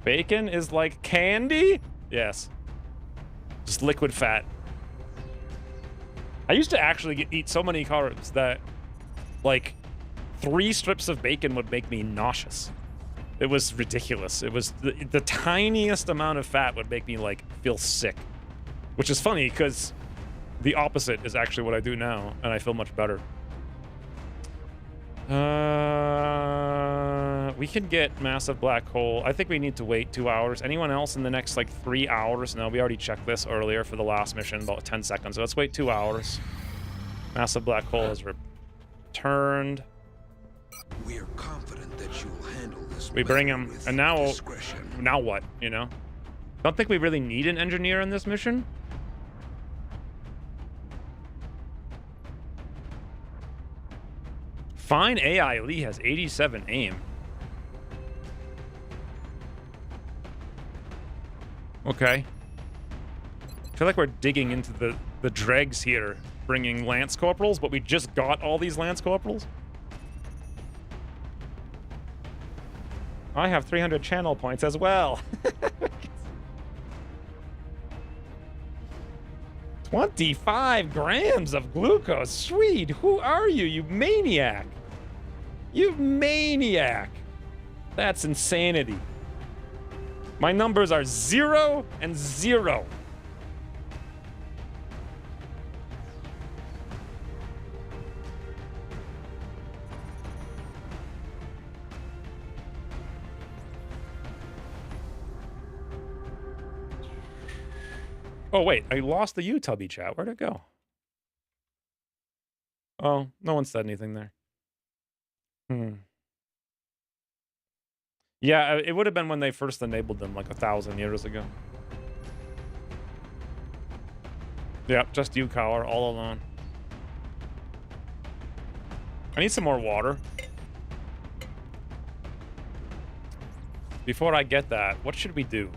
Bacon is like candy? Yes. Just liquid fat. I used to actually eat so many carbs that, like, 3 strips of bacon would make me nauseous. It was ridiculous. It was the tiniest amount of fat would make me, like, feel sick. Which is funny, because the opposite is actually what I do now, and I feel much better. We can get Massive Black Hole. I think we need to wait 2 hours. Anyone else in the next, like, 3 hours? No, we already checked this earlier for the last mission, about 10 seconds. So let's wait 2 hours. Massive Black Hole has returned. We are confident that you will handle this. We bring him, and now discretion. now what? You know, don't think we really need an engineer in this mission. Fine AI Lee has 87 aim. Okay. I feel like we're digging into the dregs here, bringing Lance Corporals, but we just got all these Lance Corporals. I have 300 channel points as well. 25 grams of glucose. Sweet. Who are you, you maniac? You maniac. That's insanity. My numbers are 0 and 0. Oh, wait, I lost the UTubby chat. Where'd it go? Oh, no one said anything there. Yeah, it would have been when they first enabled them, like 1,000 years ago. Yep, just you, Collar, all alone. I need some more water. Before I get that, what should we do?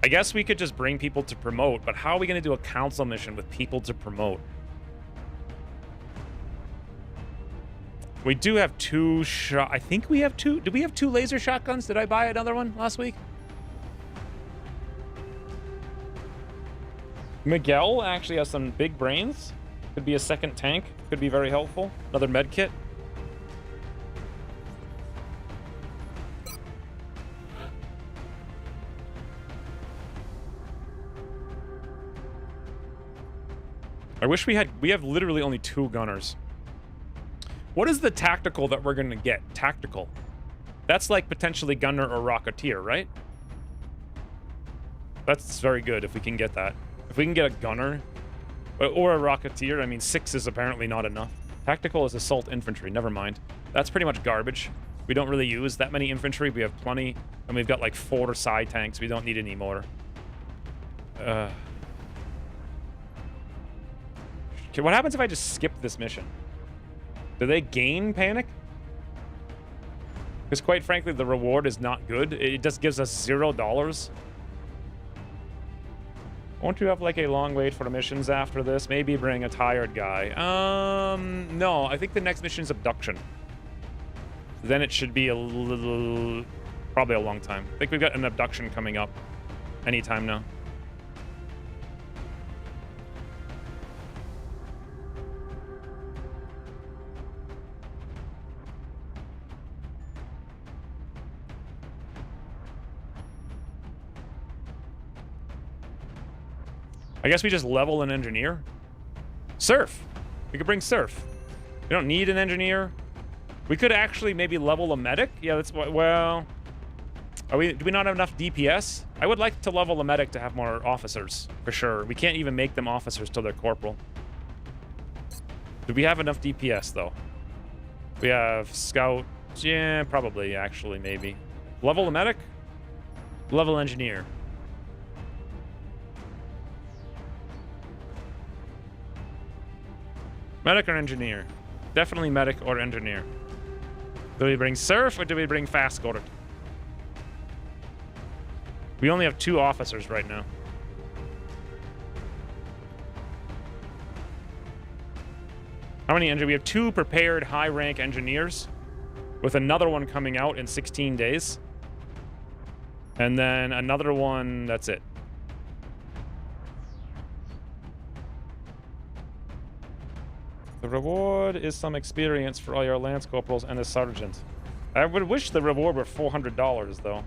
I guess we could just bring people to promote, but how are we going to do a council mission with people to promote? We do have 2 shot. I think we have 2. Do we have 2 laser shotguns? Did I buy another one last week? Miguel actually has some big brains. Could be a second tank. Could be very helpful. Another med kit. I wish we have literally only 2 gunners. What is the tactical that we're going to get? Tactical. That's like potentially gunner or rocketeer, right? That's very good if we can get that. If we can get a gunner or a rocketeer, I mean, 6 is apparently not enough. Tactical is assault infantry, never mind. That's pretty much garbage. We don't really use that many infantry. We have plenty, and we've got like 4 side tanks. We don't need any more. Okay, what happens if I just skip this mission? Do they gain panic? Because quite frankly, the reward is not good. It just gives us $0. Won't you have like a long wait for the missions after this? Maybe bring a tired guy. No, I think the next mission is abduction. Then it should be a little, probably a long time. I think we've got an abduction coming up anytime now. I guess we just level an engineer. Surf. We could bring Surf. We don't need an engineer. We could actually maybe level a medic. Yeah, that's well. Do we not have enough DPS? I would like to level a medic to have more officers for sure. We can't even make them officers till they're corporal. Do we have enough DPS though? We have scout. Yeah, probably actually maybe. Level a medic. Level engineer. Medic or engineer? Definitely medic or engineer. Do we bring Surf or do we bring Fast Order? We only have 2 officers right now. How many engineers? We have 2 prepared high-rank engineers with another one coming out in 16 days. And then another one, that's it. The reward is some experience for all your Lance Corporals and a Sergeant. I would wish the reward were $400, though.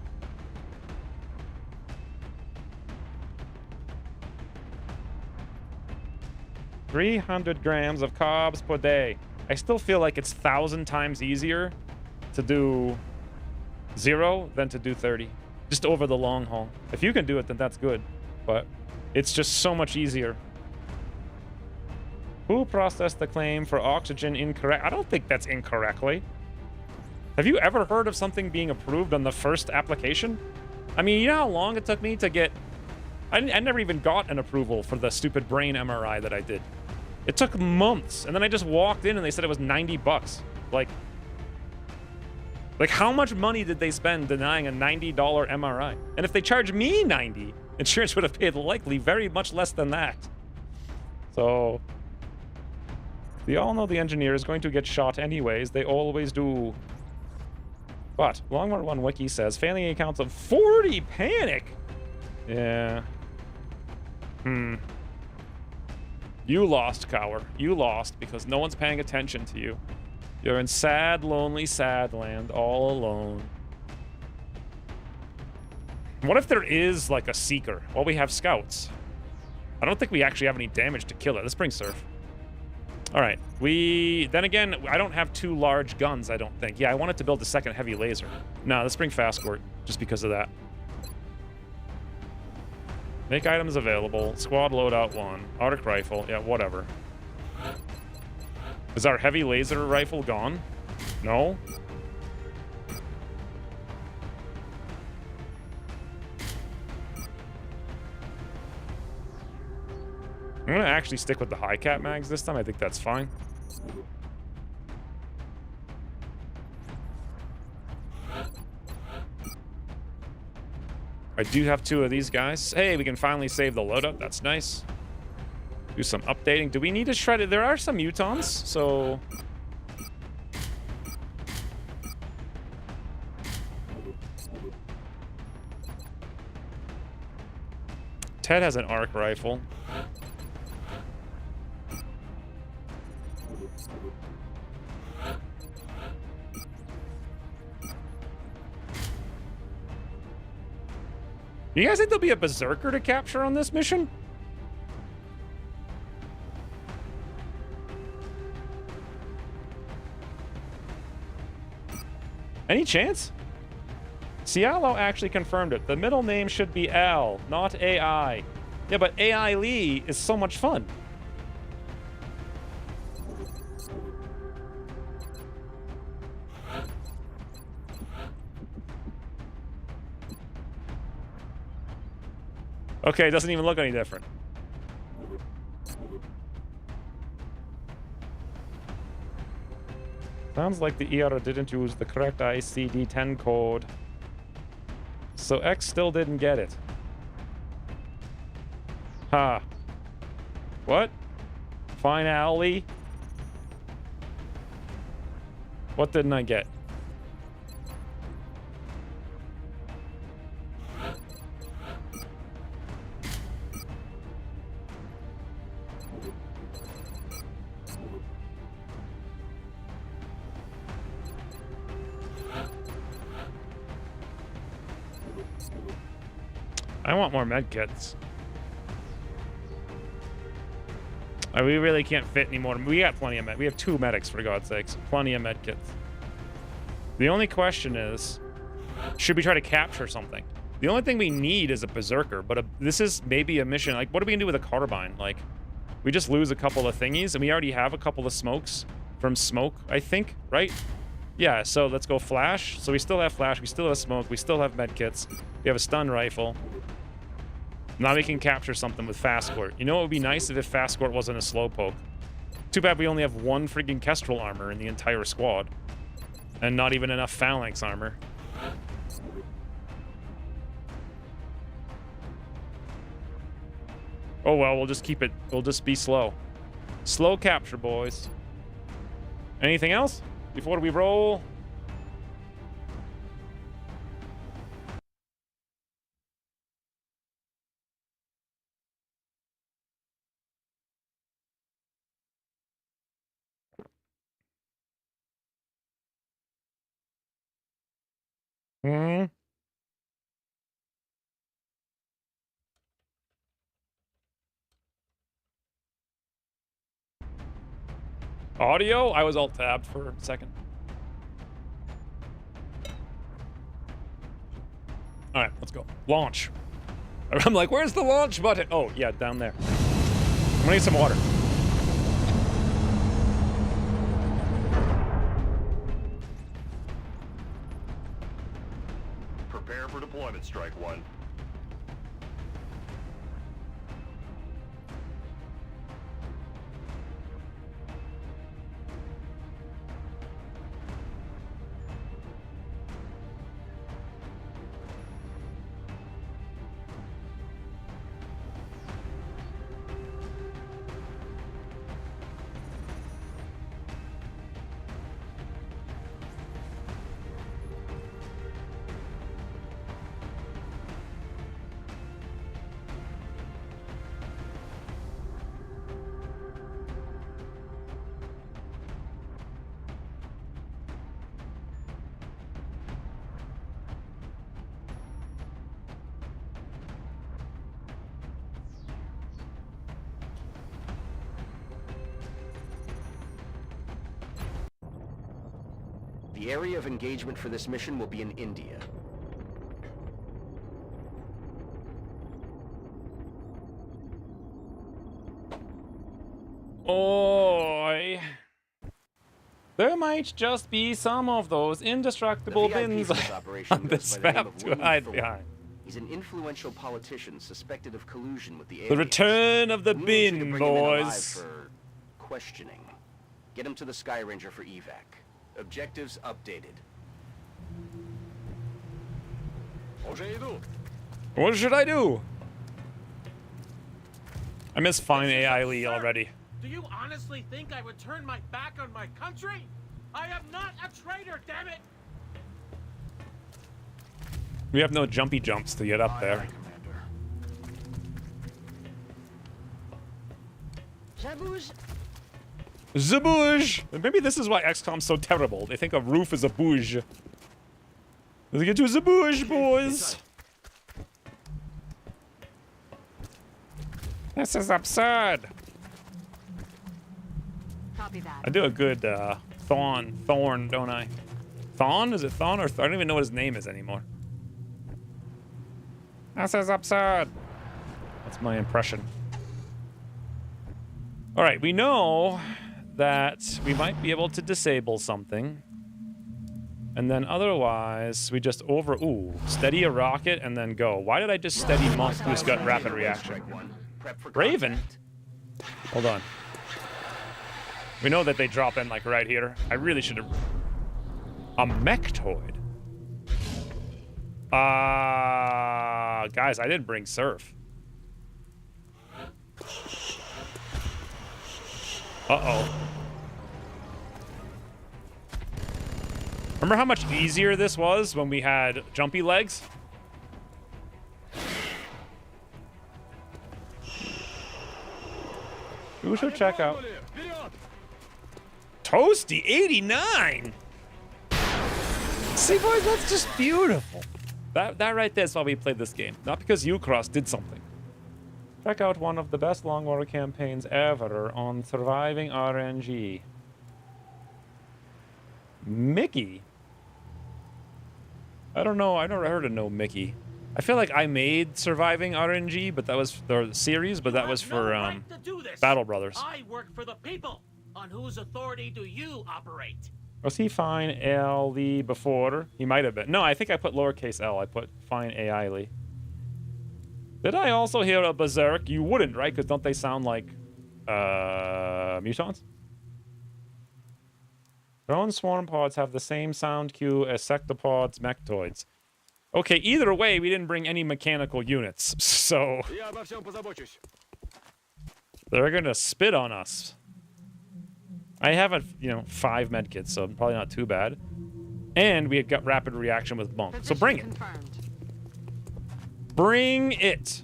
$300 grams of carbs per day. I still feel like it's 1,000 times easier to do 0 than to do 30. Just over the long haul. If you can do it, then that's good. But it's just so much easier. Who processed the claim for oxygen incorrect? I don't think that's incorrectly. Have you ever heard of something being approved on the first application? I mean, you know how long it took me to get... I never even got an approval for the stupid brain MRI that I did. It took months, and then I just walked in and they said it was 90 bucks. Like how much money did they spend denying a $90 MRI? And if they charged me 90, insurance would have paid likely very much less than that. So, we all know the engineer is going to get shot anyways. They always do. But, Longmore 1 Wiki says, failing accounts of 40 panic. Yeah. You lost, Cower. You lost because no one's paying attention to you. You're in sad, lonely, sad land, all alone. What if there is, like, a Seeker? Well, we have Scouts. I don't think we actually have any damage to kill it. Let's bring Surf. Alright, then again, I don't have 2 large guns, I don't think. Yeah, I wanted to build a second heavy laser. No, let's bring Fast Squirt, just because of that. Make items available. Squad loadout 1. Arctic rifle. Yeah, whatever. Is our heavy laser rifle gone? No? I'm gonna actually stick with the high cap mags this time. I think that's fine. I do have 2 of these guys. Hey, we can finally save the loadout. That's nice. Do some updating. Do we need to shred it? There are some Utons, so... Ted has an arc rifle. You guys think there'll be a berserker to capture on this mission? Any chance? Cialo actually confirmed it. The middle name should be Al, not AI. Yeah, but AI Lee is so much fun. Okay, it doesn't even look any different. Sounds like the ER didn't use the correct ICD-10 code. So X still didn't get it. Huh. What? Finally? What didn't I get? I want more medkits. We really can't fit anymore. We got plenty of we have 2 medics, for God's sakes. Plenty of medkits. The only question is, should we try to capture something? The only thing we need is a berserker, but this is maybe a mission. Like, what are we gonna do with a carbine? Like, we just lose a couple of thingies, and we already have a couple of smokes from smoke, I think, right? Yeah, so let's go flash. So we still have flash, we still have smoke, we still have medkits. We have a stun rifle. Now we can capture something with Fast Squirt. You know what would be nice if Fast Squirt wasn't a slowpoke? Too bad we only have 1 freaking Kestrel armor in the entire squad. And not even enough Phalanx armor. Oh well, we'll just keep it. We'll just be slow. Slow capture, boys. Anything else before we roll? Audio? I was alt-tabbed for a second. Alright, let's go. Launch. I'm like, where's the launch button? Oh, yeah, down there. I'm gonna need some water. Prepare for deployment, Strike One. The area of engagement for this mission will be in India. Oi. There might just be some of those indestructible The VIP bins for this operation on goes this by the name map of to William hide Thorne. behind. He's an influential politician suspected of collusion with the The aliens. return of the We need you to bin, bring him in alive boys. for questioning. Get him to the Sky Ranger for evac. Objectives updated. Уже иду. What should I do? I miss Fine AI Lee already. Do you honestly think I would turn my back on my country? I am not a traitor, damn it! We have no jumpy jumps to get up there. Commander. Zabouge! Maybe this is why XCOM's so terrible. They think a roof is a bouge. Let's get to Zabouge, boys! This is absurd. Copy that. I do a good Thorn, don't I? Thorn? Is it Thorn or I don't even know what his name is anymore. This is absurd. That's my impression. All right, we know that we might be able to disable something. And then otherwise, we just steady a rocket and then go. Why did I just steady Monk who's got rapid reaction? Strike One. Prep for Raven? contact. Hold on. We know that they drop in like right here. I really should have... A mechtoid? Guys, I didn't bring surf. Uh-oh. Remember how much easier this was when we had jumpy legs? We should check out. Toasty 89. See, boys, that's just beautiful. That right there is why we played this game. Not because Ucross did something. Check out one of the best long war campaigns ever on surviving RNG. Mickey? I don't know. I never heard of no Mickey. I feel like I made surviving RNG, but that was the series, but that was for Battle Brothers. I work for the people. On whose authority do you operate? Was he Fine LE before? He might have been. No, I think I put lowercase l. I put Fine AI Lee. Did I also hear a Berserk? You wouldn't, right? Because don't they sound like mutons? Drone swarm pods have the same sound cue as sectopods, mechtoids. Okay, either way, we didn't bring any mechanical units, so Я обо всем позабочусь. they're gonna spit on us. I have 5 medkits, so probably not too bad. And we had got rapid reaction with Monk, so bring it. Confirmed. Bring it.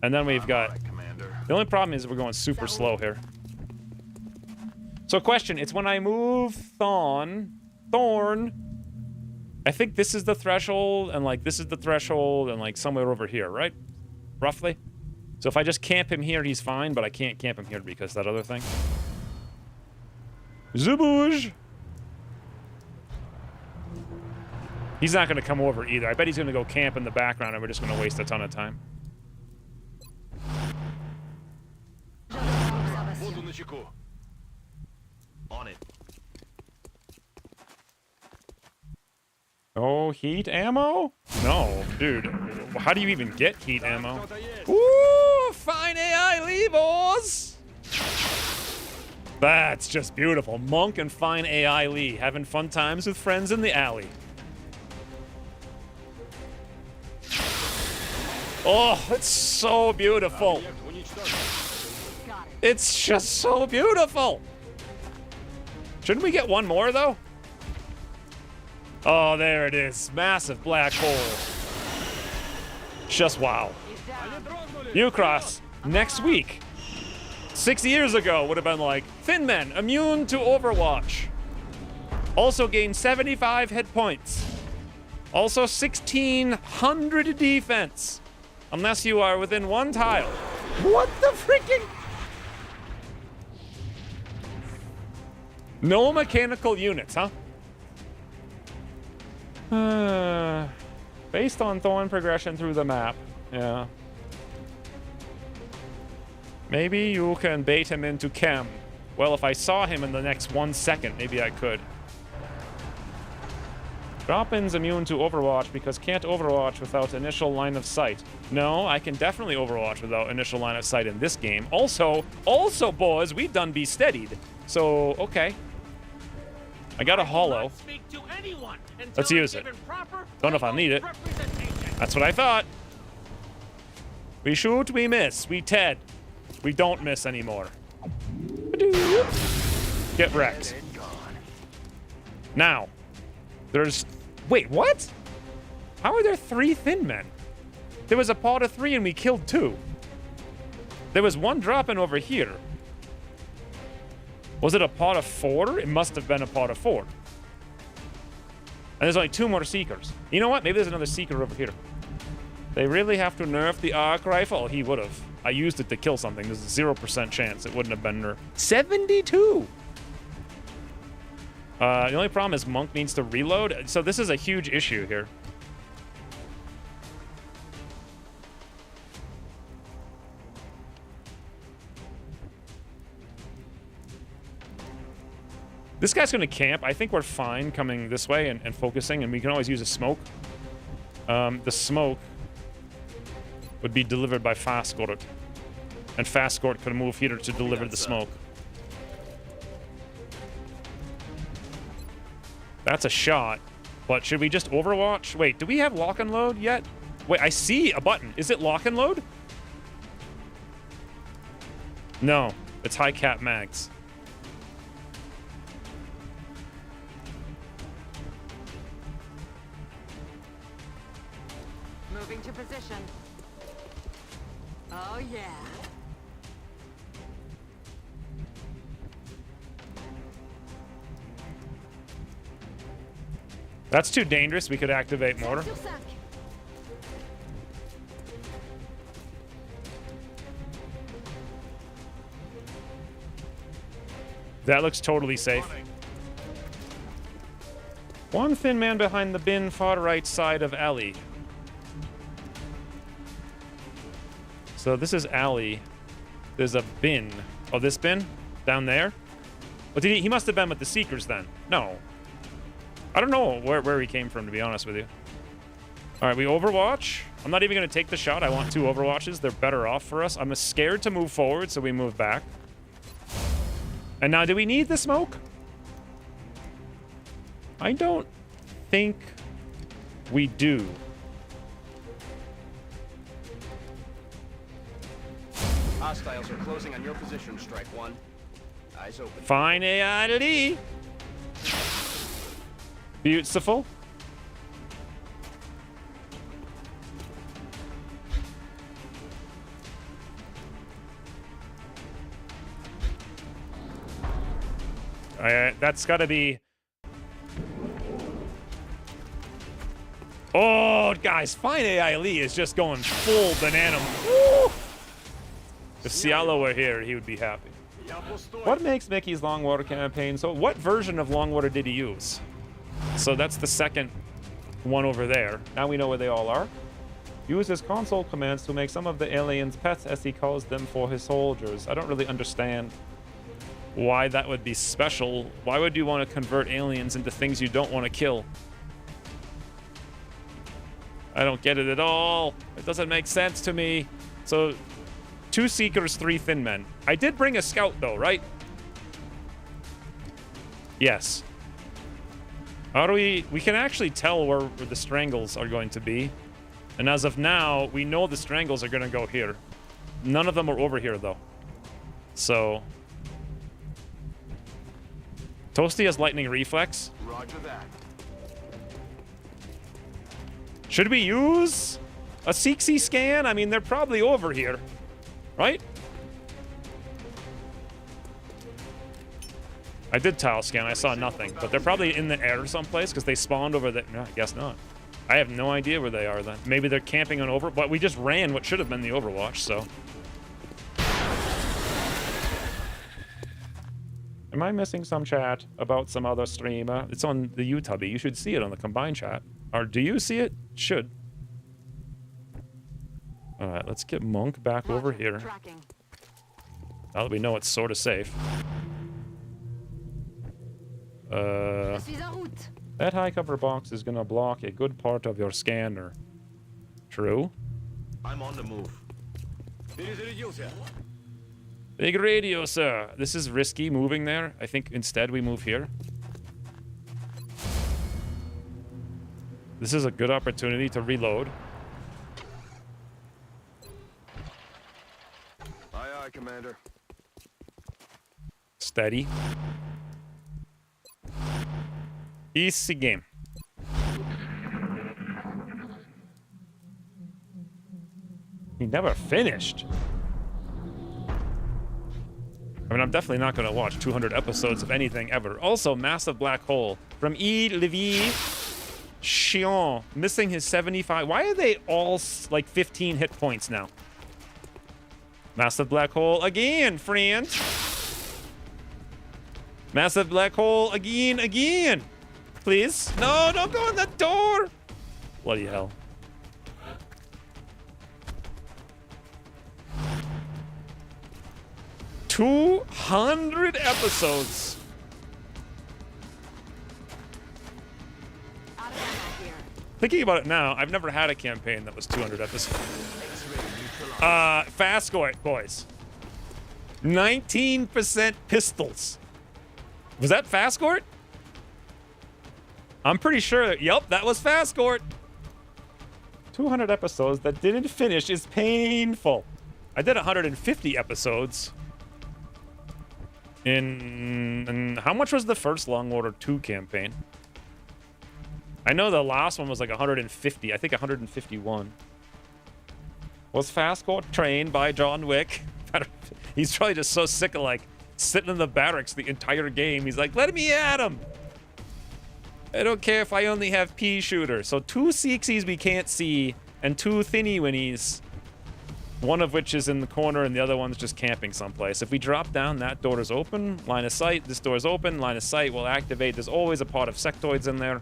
And then we've got... Right, Commander. The only problem is we're going super slow here. So question, it's when I move Thorn, I think this is the threshold, and like this is the threshold, and like somewhere over here, right? Roughly. So if I just camp him here, he's fine, but I can't camp him here because that other thing. Zabouge! He's not going to come over either. I bet he's going to go camp in the background, and we're just going to waste a ton of time. Буду начеку. On it. Oh, heat ammo? No, dude. How do you even get heat ammo? Ooh, fine AI Lee, boys! That's just beautiful. Monk and fine AI Lee having fun times with friends in the alley. Oh, it's so beautiful. It's just so beautiful. Shouldn't we get one more, though? Oh, there it is. Massive black hole. Just wow. Ucross, next week. 6 years ago would have been like, Thin Men, immune to Overwatch. Also gain 75 hit points. Also 1,600 defense. Unless you are within one tile. What the freaking... No mechanical units, huh? Based on thorn progression through the map. Yeah. Maybe you can bait him into chem. Well, if I saw him in the next 1 second, maybe I could. Drop-in's immune to Overwatch because can't Overwatch without initial line of sight. No, I can definitely Overwatch without initial line of sight in this game. Also, boys, we done be steadied. So, okay. I got a holo. Let's use it. Don't know if I'll need it. That's what I thought. We shoot, we miss. We Ted. We don't miss anymore. Get wrecked. Now, there's... Wait, what? How are there 3 Thin Men? There was a pod of 3 and we killed 2. There was 1 dropping over here. Was it a pod of 4? It must have been a pod of 4. And there's only 2 more Seekers. You know what? Maybe there's another Seeker over here. They really have to nerf the arc rifle? Oh, he would have. I used it to kill something. There's a 0% chance it wouldn't have been nerfed. 72! The only problem is Monk needs to reload. So this is a huge issue here. This guy's going to camp. I think we're fine coming this way and focusing, and we can always use a smoke. The smoke would be delivered by Fastgord. And Fastgord could move here to deliver the smoke. That's a shot. But should we just Overwatch? Wait, do we have lock and load yet? Wait, I see a button. Is it lock and load? No, it's high cap mags. Moving to position. Oh, yeah. That's too dangerous. We could activate mortar. That looks totally safe. 1 Thin Man behind the bin, far right side of alley. So this is alley. There's a bin. Oh, this bin? Down there? But did he must have been with the Seekers then. No. I don't know where he came from, to be honest with you. All right, we Overwatch. I'm not even going to take the shot. I want 2 Overwatches. They're better off for us. I'm scared to move forward, so we move back. And now, do we need the smoke? I don't think we do. Hostiles are closing on your position, Strike 1. Eyes open. Fine AI. Beautiful. That's got to be... Oh, guys, fine AI Lee is just going full banana. Woo! If Cialo were here, he would be happy. What makes Mickey's Longwater campaign? So what version of Longwater did he use? So that's the second one over there. Now we know where they all are. Use his console commands to make some of the aliens pets, as he calls them, for his soldiers. I don't really understand why that would be special. Why would you want to convert aliens into things you don't want to kill? I don't get it at all. It doesn't make sense to me. So, 2 Seekers, 3 Thin Men. I did bring a scout, though, right? Yes. How do we can actually tell where the strangles are going to be. And as of now, we know the strangles are going to go here. None of them are over here, though. So... Toasty has lightning reflex. Roger that. Should we use a Seeksy scan? I mean, they're probably over here, right? I did tile scan. I saw nothing, but they're probably in the air someplace because they spawned over there. No, I guess not. I have no idea where they are then. Maybe they're camping on over, but we just ran what should have been the Overwatch, so. Am I missing some chat about some other streamer? It's on the YouTube. You should see it on the combined chat. Or do you see it? Should. All right, let's get Monk back over here. Now that we know it's sort of safe. That high cover box is gonna block a good part of your scanner. True. I'm on the move. Big radio, sir. This is risky moving there. I think instead we move here. This is a good opportunity to reload. Aye, aye, Commander. Steady. Easy game. He never finished. I mean, I'm definitely not going to watch 200 episodes of anything ever. Also, massive black hole from E. Levi Chion, missing his 75. Why are they all like 15 hit points now? Massive black hole again, friend. Massive black hole again. Please. No, don't go in that door. Bloody hell. $200 episodes. Thinking about it now, I've never had a campaign that was 200 episodes. Fast score, boys. 19% pistols. Was that fast score? I'm pretty sure. Yep, that was fast score. 200 episodes that didn't finish is painful. I did 150 episodes. In how much was the first Long Order 2 campaign? I know the last one was like 150. I think 151. Was Fast Score trained by John Wick? He's probably just so sick of like sitting in the barracks the entire game. He's like, let me at him. I don't care if I only have pea shooter. So 2 Seeksies we can't see and 2 Thinny Winnies. One of which is in the corner and the other one's just camping someplace. If we drop down, that door is open. Line of sight. This door is open. Line of sight will activate. There's always a pot of sectoids in there.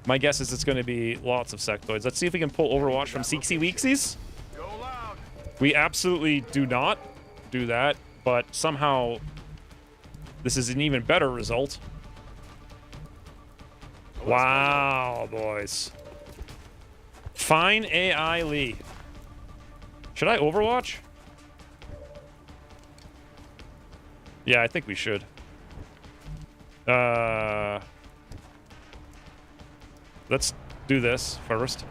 My guess is it's going to be lots of sectoids. Let's see if we can pull Overwatch from Seeksy Weeksies. We absolutely do not do that, but somehow this is an even better result. Wow, boys. Fine AI Lee. Should I Overwatch? Yeah, I think we should. Let's do this first.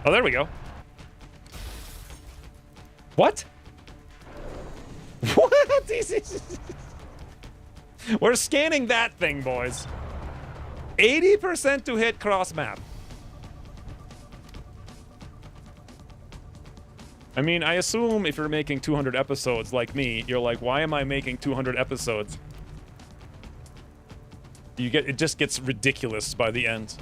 Oh, there we go. What? What? We're scanning that thing, boys. 80% to hit cross map. I mean, I assume if you're making 200 episodes like me, you're like, why am I making 200 episodes? It just gets ridiculous by the end.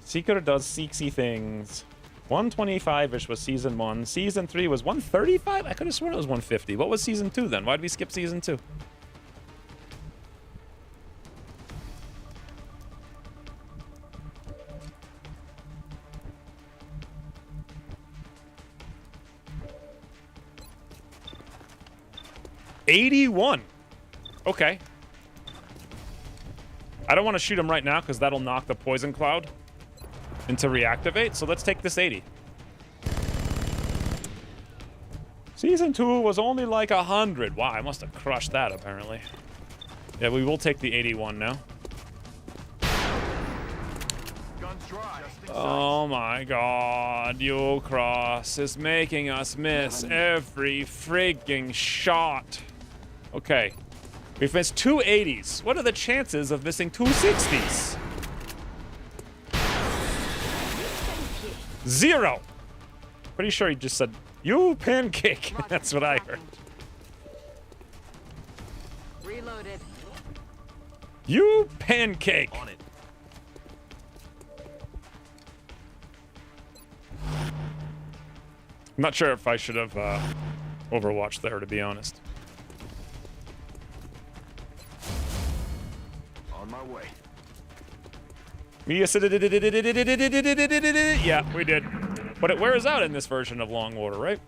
Seeker does Seeksy things. 125-ish was season 1. Season 3 was 135? I could have sworn it was 150. What was season 2 then? Why did we skip season 2? $81. Okay. I don't want to shoot him right now because that'll knock the poison cloud into reactivate. So let's take this 80. Season 2 was only like 100. Wow, I must have crushed that apparently. Yeah, we will take the 81 now. Oh my god, Ukrass is making us miss every freaking shot. Okay, we've missed 2 80s. What are the chances of missing 2 60s? 0. Pretty sure he just said, "You pancake." That's what I heard. Reloaded. You pancake. On it. I'm not sure if I should have Overwatched there, to be honest. On my way. Yeah, we did. But it wears out in this version of Long Order, right?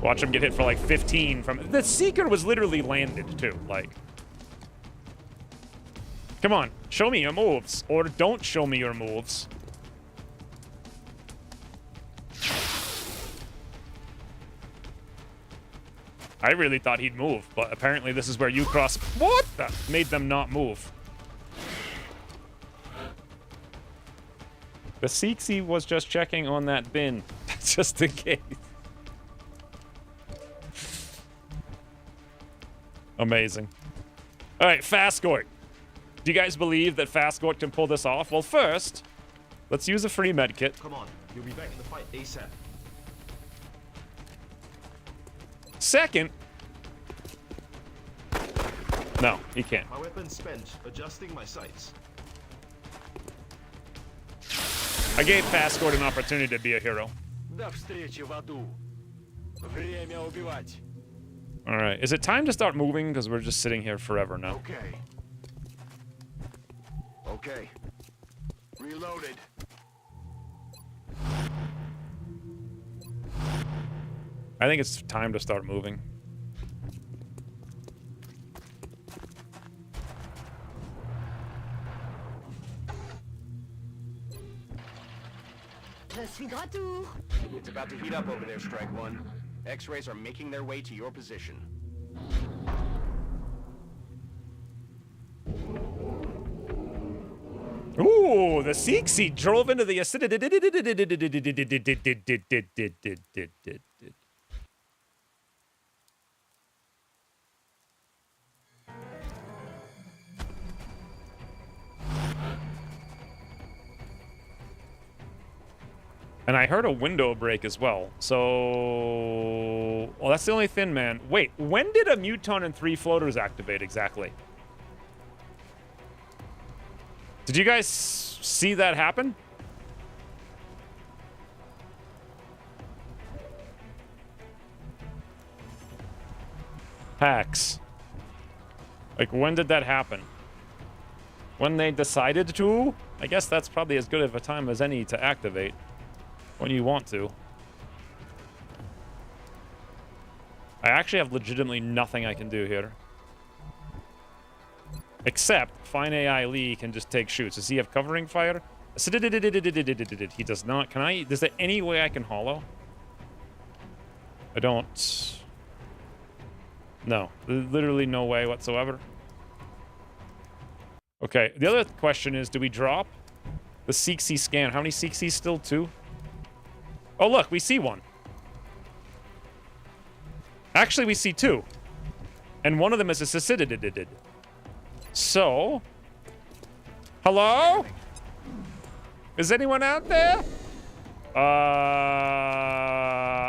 Watch him get hit for like 15 from... The Seeker was literally landed, too. Like... Come on, show me your moves. Or don't show me your moves. I really thought he'd move, but apparently this is where Ukrass... What? That made them not move. The Seeksy was just checking on that bin, just in case. Amazing. All right, Fastgort. Do you guys believe that Fastgort can pull this off? Well, first, let's use a free medkit. Come on, you'll be back in the fight ASAP. Second... No, he can't. My weapon spent, adjusting my sights. I gave Fastgort an opportunity to be a hero. До встречи в аду. Время убивать. All right, is it time to start moving? Because we're just sitting here forever now. Okay. Okay. Reloaded. I think it's time to start moving. It's about to heat up over there, Strike One. X-rays are making their way to your position. Ooh, the Seeksy drove into the acidity. And I heard a window break as well. So... Well, that's the only Thin Man. Wait, when did a Muton and 3 floaters activate exactly? Did you guys see that happen? Hacks. Like, when did that happen? When they decided to? I guess that's probably as good of a time as any to activate. When you want to. I actually have legitimately nothing I can do here. Except, Fine AI Lee can just take shoots. Does he have covering fire? He does not. Can I... Is there any way I can hollow? I don't... No. Literally no way whatsoever. Okay, the other question is, do we drop the Seeksy scan? How many Seeksys still? 2? Oh, look, we see one. Actually, we see 2. And one of them is a Cicidididid. So... Hello? Is anyone out there?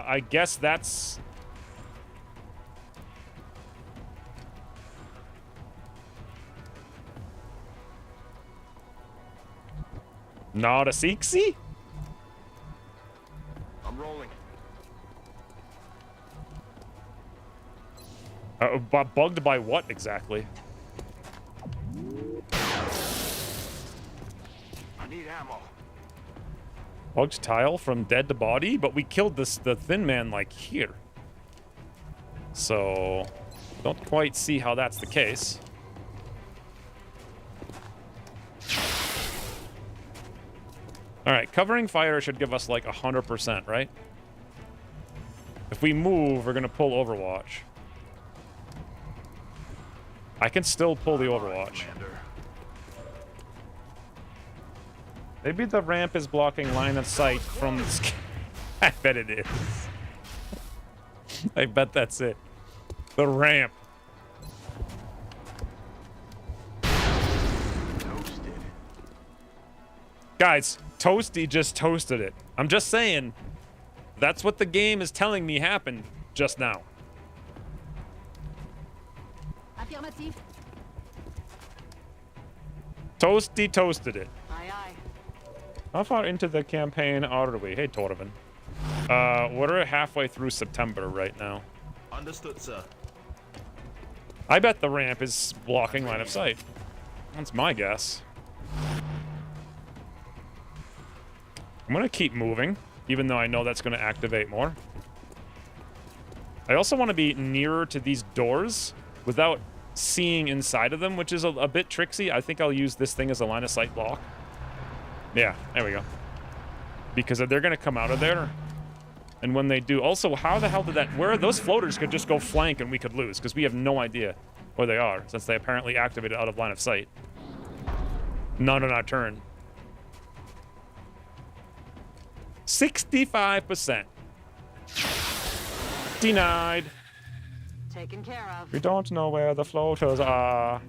I guess that's... Not a Seeksy? I'm rolling. Bugged by what exactly? I need ammo. Bugged tile from dead to body? But we killed the Thin Man, like, here. So... Don't quite see how that's the case. All right, covering fire should give us like 100%, right? If we move, we're gonna pull Overwatch. I can still pull the Overwatch. Maybe the ramp is blocking line of sight from the I bet it is. I bet that's it. The ramp. Toasted. Guys, Toasty just toasted it. I'm just saying, that's what the game is telling me happened just now. Affirmative. Toasty toasted it. Aye, aye. How far into the campaign are we? Hey, Torvin. We're halfway through September right now. Understood, sir. I bet the ramp is blocking line of sight. That's my guess. I'm gonna keep moving, even though I know that's gonna activate more. I also want to be nearer to these doors without seeing inside of them, which is a bit tricksy. I think I'll use this thing as a line of sight block. Yeah, there we go. Because they're gonna come out of there. And when they do, also, how the hell did that, where those floaters could just go flank and we could lose, because we have no idea where they are, since they apparently activated out of line of sight. Not on our turn. 65%. Denied. Taken care of. We don't know where the floaters are.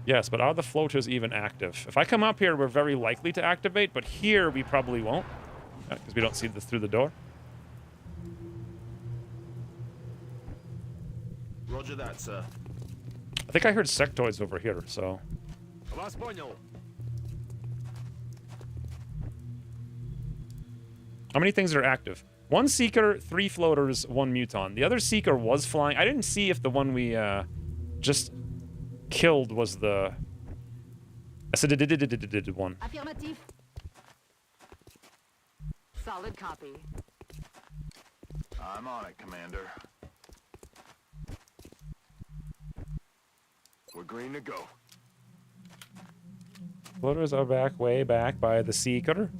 Yes, but are the floaters even active? If I come up here, we're very likely to activate, but here we probably won't, because we don't see this through the door. Roger that, sir. I think I heard sectoids over here, so... Вас понял. How many things are active? 1 Seeker, 3 floaters, 1 Muton. The other Seeker was flying. I didn't see if the one we just killed was the... I said did one. Affirmative. Solid copy. I'm on it, Commander. We're green to go. Floaters are back, way back by the Seeker.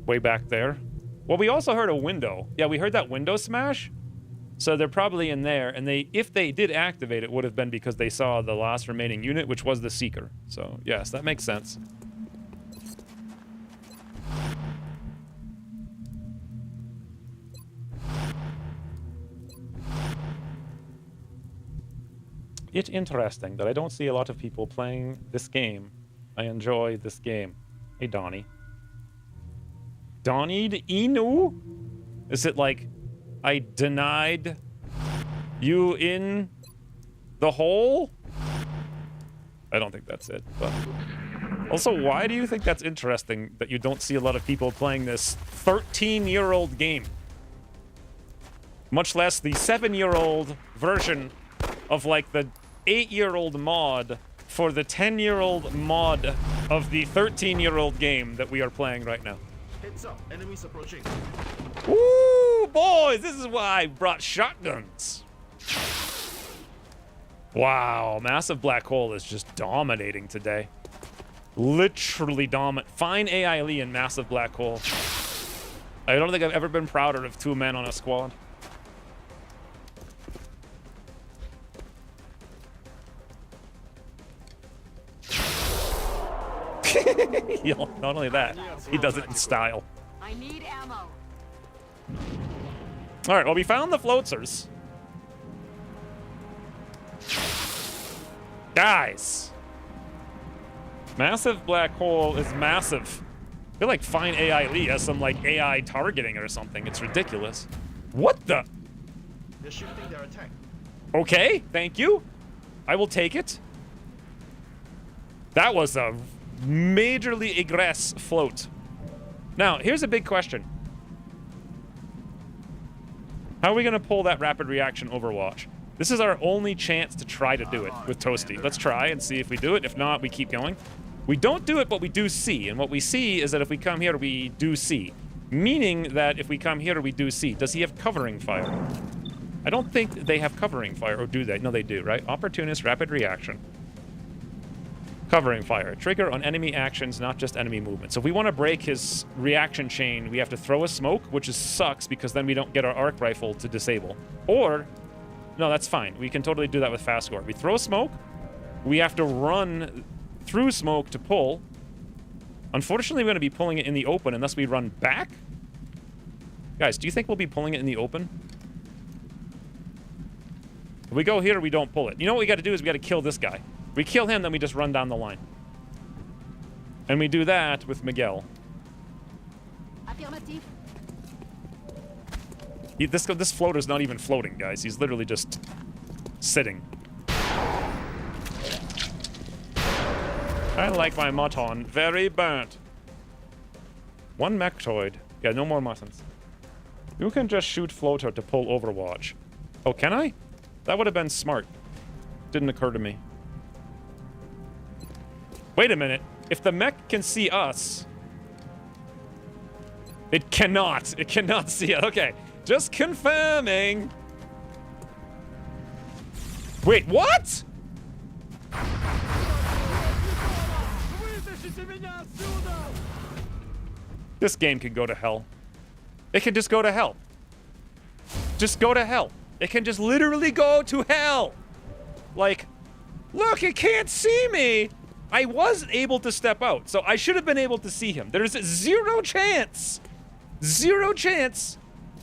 Way back there. Well, we also heard a window. Yeah, we heard that window smash. So they're probably in there, and if they did activate, it would have been because they saw the last remaining unit, which was the Seeker. So, yes, that makes sense. It's interesting that I don't see a lot of people playing this game. I enjoy this game. Hey, Donnie. Donnied Inu? Is it like I denied you in the hole? I don't think that's it, but... Also, why do you think that's interesting that you don't see a lot of people playing this 13-year-old game? Much less the 7-year-old version of, like, the 8-year-old mod for the 10-year-old mod of the 13-year-old game that we are playing right now. Heads up, enemies approaching. Ooh, boys, this is why I brought shotguns. Wow, Massive Black Hole is just dominating today. Literally dominant. Fine AI Lee and Massive Black Hole. I don't think I've ever been prouder of 2 men on a squad. Not only that, he does it in style. I need ammo. All right, well, we found the floatsers. Guys. Massive Black Hole is massive. I feel like Fine AI Lee has some, like, AI targeting or something. It's ridiculous. What the? They're shifting their attack. Okay, thank you. I will take it. That was a majorly egress float. Now, here's a big question. How are we going to pull that rapid reaction Overwatch? This is our only chance to try to do it with Toasty. Let's try and see if we do it. If not, we keep going. We don't do it, but we do see. And what we see is that if we come here, we do see. Meaning that if we come here, we do see. Does he have covering fire? I don't think they have covering fire, or do they? No, they do, right? Opportunist, rapid reaction. Covering fire. Trigger on enemy actions, not just enemy movement. So if we want to break his reaction chain, we have to throw a smoke, which sucks because then we don't get our arc rifle to disable. Or, no, that's fine. We can totally do that with fast score. We throw smoke, we have to run through smoke to pull. Unfortunately, we're going to be pulling it in the open unless we run back. Guys, do you think we'll be pulling it in the open? If we go here, we don't pull it. You know what we got to do is we got to kill this guy. We kill him, then we just run down the line. And we do that with Miguel. Affirmative. This floater's not even floating, guys. He's literally just sitting. I like my mutton. Very burnt. One mechtoid. Yeah, no more muttons. You can just shoot floater to pull Overwatch. Oh, can I? That would have been smart. Didn't occur to me. Wait a minute. If the mech can see us... It cannot. It cannot see us. Okay. Just confirming. Wait, what? This game can go to hell. It can just go to hell. Just go to hell. It can just literally go to hell. Like, look, it can't see me. I was able to step out, so I should have been able to see him. There's zero chance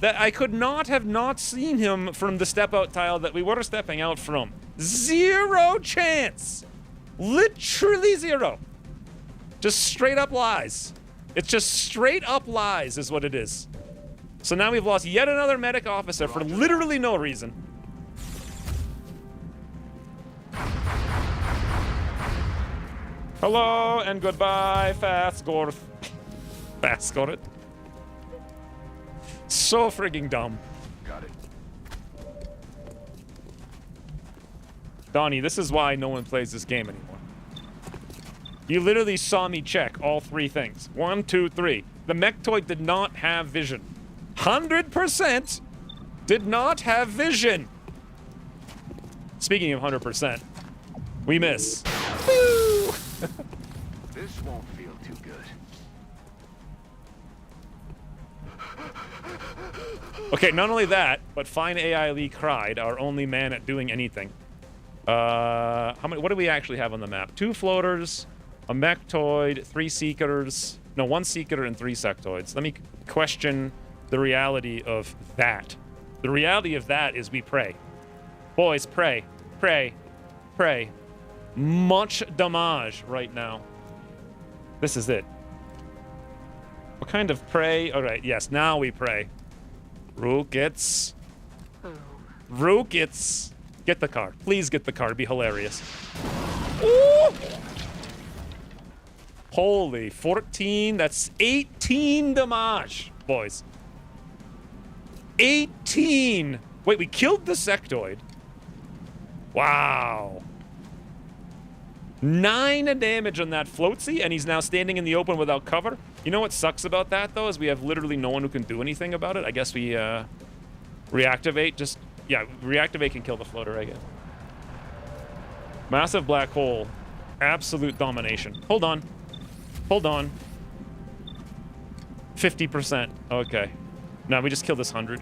that I could not have not seen him from the step out tile that we were stepping out from. Zero chance. Literally zero. Just straight up lies. It's just straight up lies is what it is. So now we've lost yet another medic officer for literally no reason. Hello and goodbye, Fastgorth. Fastgorth. So frigging dumb. Got it. Donnie, this is why no one plays this game anymore. You literally saw me check all three things. 1, 2, 3. The mechtoid did not have vision. 100% did not have vision. Speaking of 100%, we miss. Woo! This won't feel too good. Okay, not only that, but Fine AI Lee cried, our only man at doing anything. How many? What do we actually have on the map? 2 floaters, a mechtoid, 3 seekers. No, 1 seeker and 3 sectoids. Let me question the reality of that. The reality of that is we pray. Boys, pray, pray, pray. Much damage right now. This is it. What kind of pray? All right, yes, now we pray. Rookets. Rookets. Get the car. Please get the car. It'd be hilarious. Ooh! Holy, 14. That's 18 damage, boys. 18. Wait, we killed the sectoid. Wow. 9 damage on that floatsy, and he's now standing in the open without cover. You know what sucks about that, though, is we have literally no one who can do anything about it. I guess we reactivate. Just, yeah, reactivate can kill the floater, I guess. Massive black hole. Absolute domination. Hold on. Hold on. 50%. Okay. Now we just kill this 100.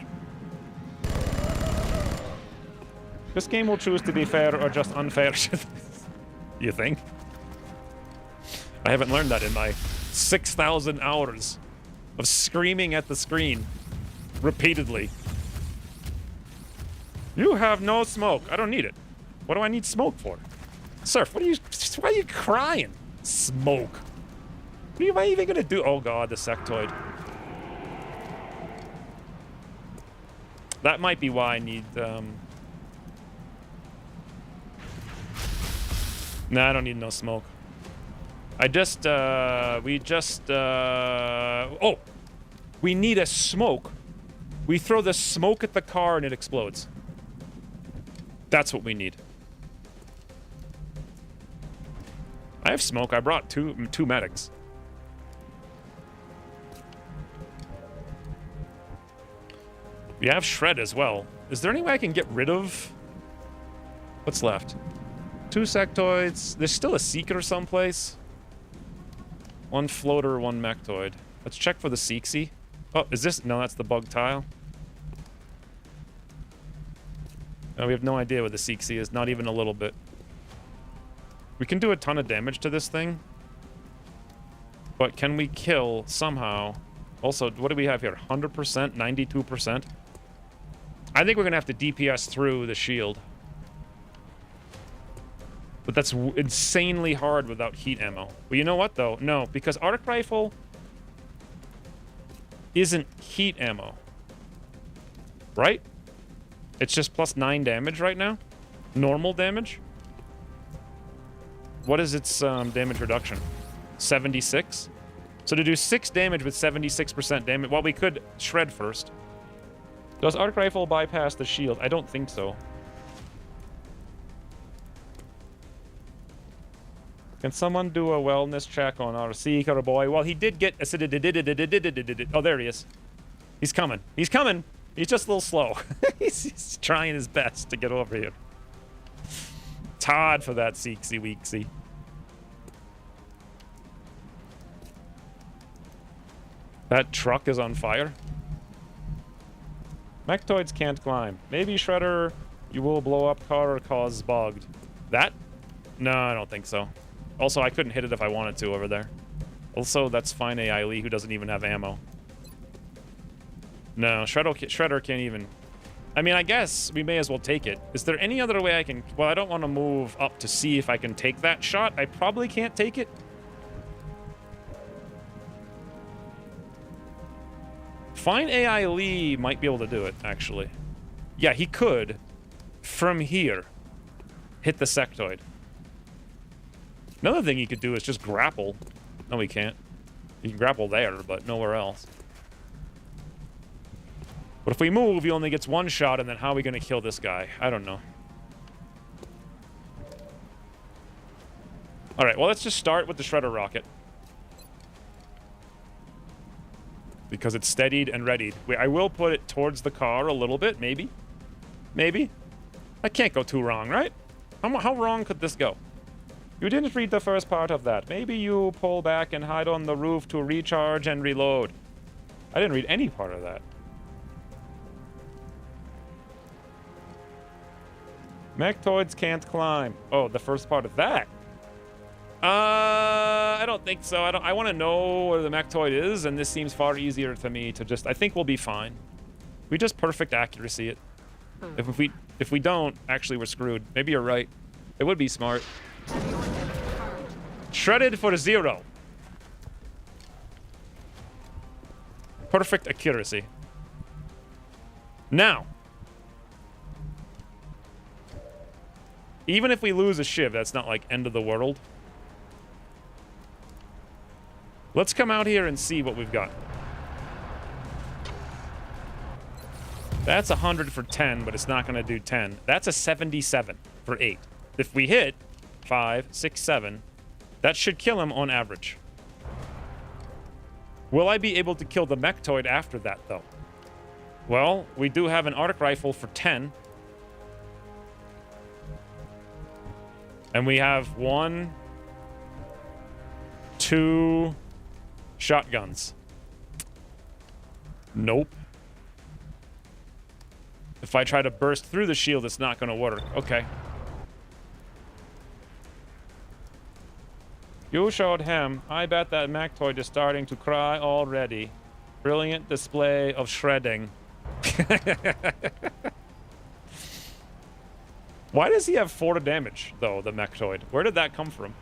This game will choose to be fair or just unfair. You think? I haven't learned that in my 6,000 hours of screaming at the screen repeatedly. You have no smoke. I don't need it. What do I need smoke for? Surf, why are you crying? Smoke. What am I even gonna do? Oh god, the sectoid. That might be why I need, Nah, I don't need no smoke. I just, oh! We need a smoke. We throw the smoke at the car and it explodes. That's what we need. I have smoke. I brought two medics. We have Shred as well. Is there any way I can get rid of... What's left? 2 sectoids. There's still a Seeker someplace. 1 floater, 1 mechtoid. Let's check for the Seeksy. Oh, is this... No, that's the bug tile. No, we have no idea what the Seeksy is. Not even a little bit. We can do a ton of damage to this thing. But can we kill somehow... Also, what do we have here? 100%? 92%? I think we're going to have to DPS through the shield. But that's insanely hard without heat ammo. Well, you know what, though? No, because arc rifle isn't heat ammo. Right? It's just plus 9 damage right now? Normal damage? What is its damage reduction? 76? So to do 6 damage with 76% damage... Well, we could shred first. Does arc rifle bypass the shield? I don't think so. Can someone do a wellness check on our Seeker boy? Well, he did get... Oh, there he is. He's coming. He's coming! He's just a little slow. He's trying his best to get over here. Todd for that Seeksy Weeksy. That truck is on fire. Mechtoids can't climb. Maybe Shredder, you will blow up car or cause bugged. That? No, I don't think so. Also, I couldn't hit it if I wanted to over there. Also, that's fine AI Lee who doesn't even have ammo. No, Shredder can't even... I mean, I guess we may as well take it. Is there any other way I can... Well, I don't want to move up to see if I can take that shot. I probably can't take it. Fine AI Lee might be able to do it, actually. Yeah, he could, from here, hit the sectoid. Another thing he could do is just grapple. No, he can't. He can grapple there, but nowhere else. But if we move, he only gets 1 shot, and then how are we going to kill this guy? I don't know. Alright, well, let's just start with the Shredder rocket. Because it's steadied and readied. I will put it towards the car a little bit, maybe. Maybe. I can't go too wrong, right? How wrong could this go? You didn't read the first part of that. Maybe you pull back and hide on the roof to recharge and reload. I didn't read any part of that. Mechtoids can't climb. Oh, the first part of that. I don't think so. I want to know where the mechtoid is, and this seems far easier to me to just... I think we'll be fine. We just perfect accuracy it. If we don't, actually we're screwed. Maybe you're right. It would be smart. Shredded for 0. Perfect accuracy. Now. Even if we lose a shiv, that's not like end of the world. Let's come out here and see what we've got. That's 100 for 10, but it's not going to do 10. That's a 77 for 8. If we hit 5, 6, 7, that should kill him on average. Will I be able to kill the mechtoid after that, though? Well, we do have an arc rifle for 10. And we have 1, 2 shotguns. Nope. If I try to burst through the shield, it's not going to work. Okay. You showed him. I bet that mechtoid is starting to cry already. Brilliant display of shredding. Why does he have 4 damage, though, the mechtoid? Where did that come from?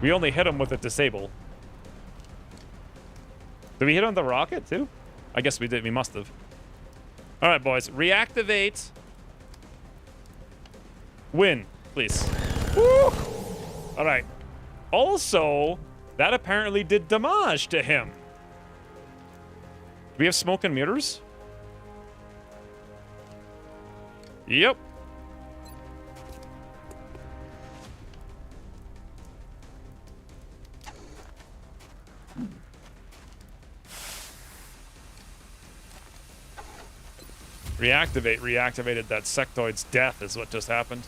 We only hit him with a disable. Did we hit on the rocket, too? I guess we did. We must have. All right, boys. Reactivate. Win, please. Woo! All right. Also, that apparently did damage to him. Do we have smoke and mirrors? Yep. reactivated that sectoid's death is what just happened.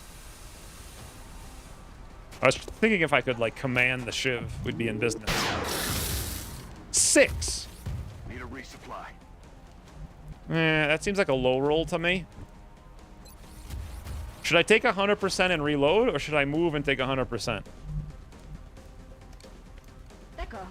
I was thinking if I could, like, command the Shiv, we'd be in business. 6! Need a resupply. That seems like a low roll to me. Should I take 100% and reload, or should I move and take 100%? D'accord.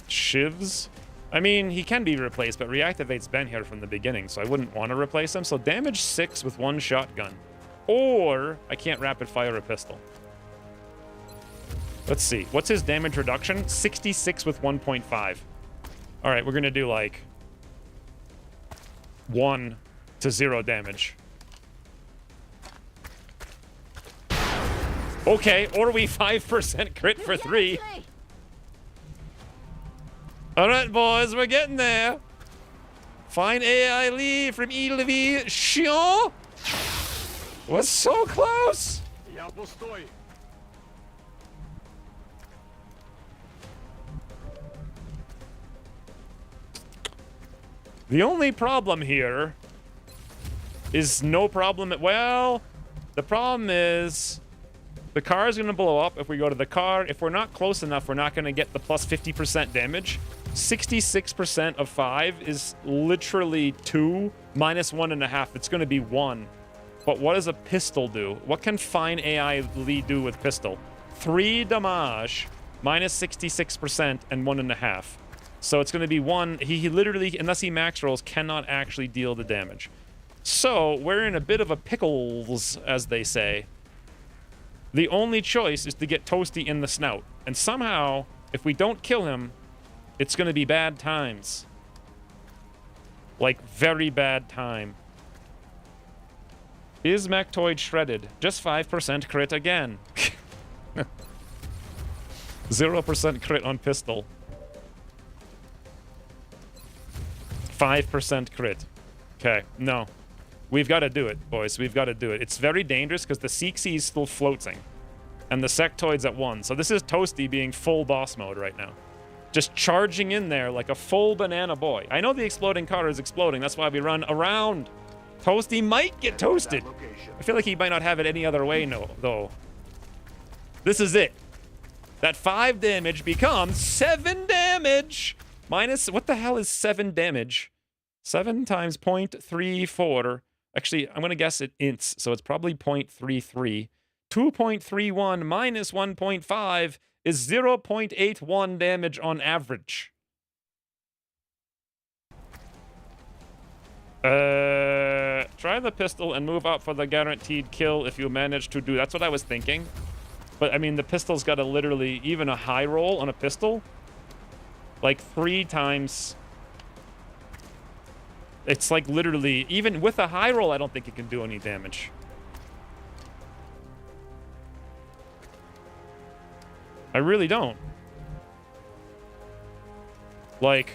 Shivs? I mean, he can be replaced, but Reactivate's been here from the beginning, so I wouldn't want to replace him. So damage 6 with 1 shotgun. Or I can't rapid fire a pistol. Let's see. What's his damage reduction? 66 with 1.5. All right, we're going to do like 1 to 0 damage. Okay, or we 5% crit for 3. All right, boys, we're getting there. Fine AI Lee from LWR. We're so close. Я пустой. The only problem here is no problem. Well, the problem is the car is going to blow up if we go to the car. If we're not close enough, we're not going to get the plus 50% damage. 66% of 5 is literally 2 minus 1.5. It's going to be 1. But what does a pistol do? What can Fine AI Lee do with pistol? 3 damage minus 66% and 1.5. So it's going to be 1. He literally, unless he max rolls, cannot actually deal the damage. So we're in a bit of a pickles, as they say. The only choice is to get Toasty in the snout. And somehow, if we don't kill him, it's going to be bad times. Like, very bad time. Is Mechtoid shredded? Just 5% crit again. 0% crit on pistol. 5% crit. Okay, no. We've got to do it, boys. We've got to do it. It's very dangerous because the Seeksy is still floating. And the Sectoid's at 1. So this is Toasty being full boss mode right now. Just charging in there like a full banana boy. I know the exploding car is exploding. That's why we run around. Toasty might get toasted. I feel like he might not have it any other way, no, though. This is it. That 5 damage becomes 7 damage. Minus, what the hell is 7 damage? 7 times 0.34. Actually, I'm going to guess it ints, so it's probably 0.33. 2.31 minus 1.5 is 0.81 damage on average. Try the pistol and move up for the guaranteed kill if you manage to do. That's what I was thinking. But, I mean, the pistol's got to literally, even a high roll on a pistol, like 3 times... It's like literally, even with a high roll, I don't think it can do any damage. I really don't. Like...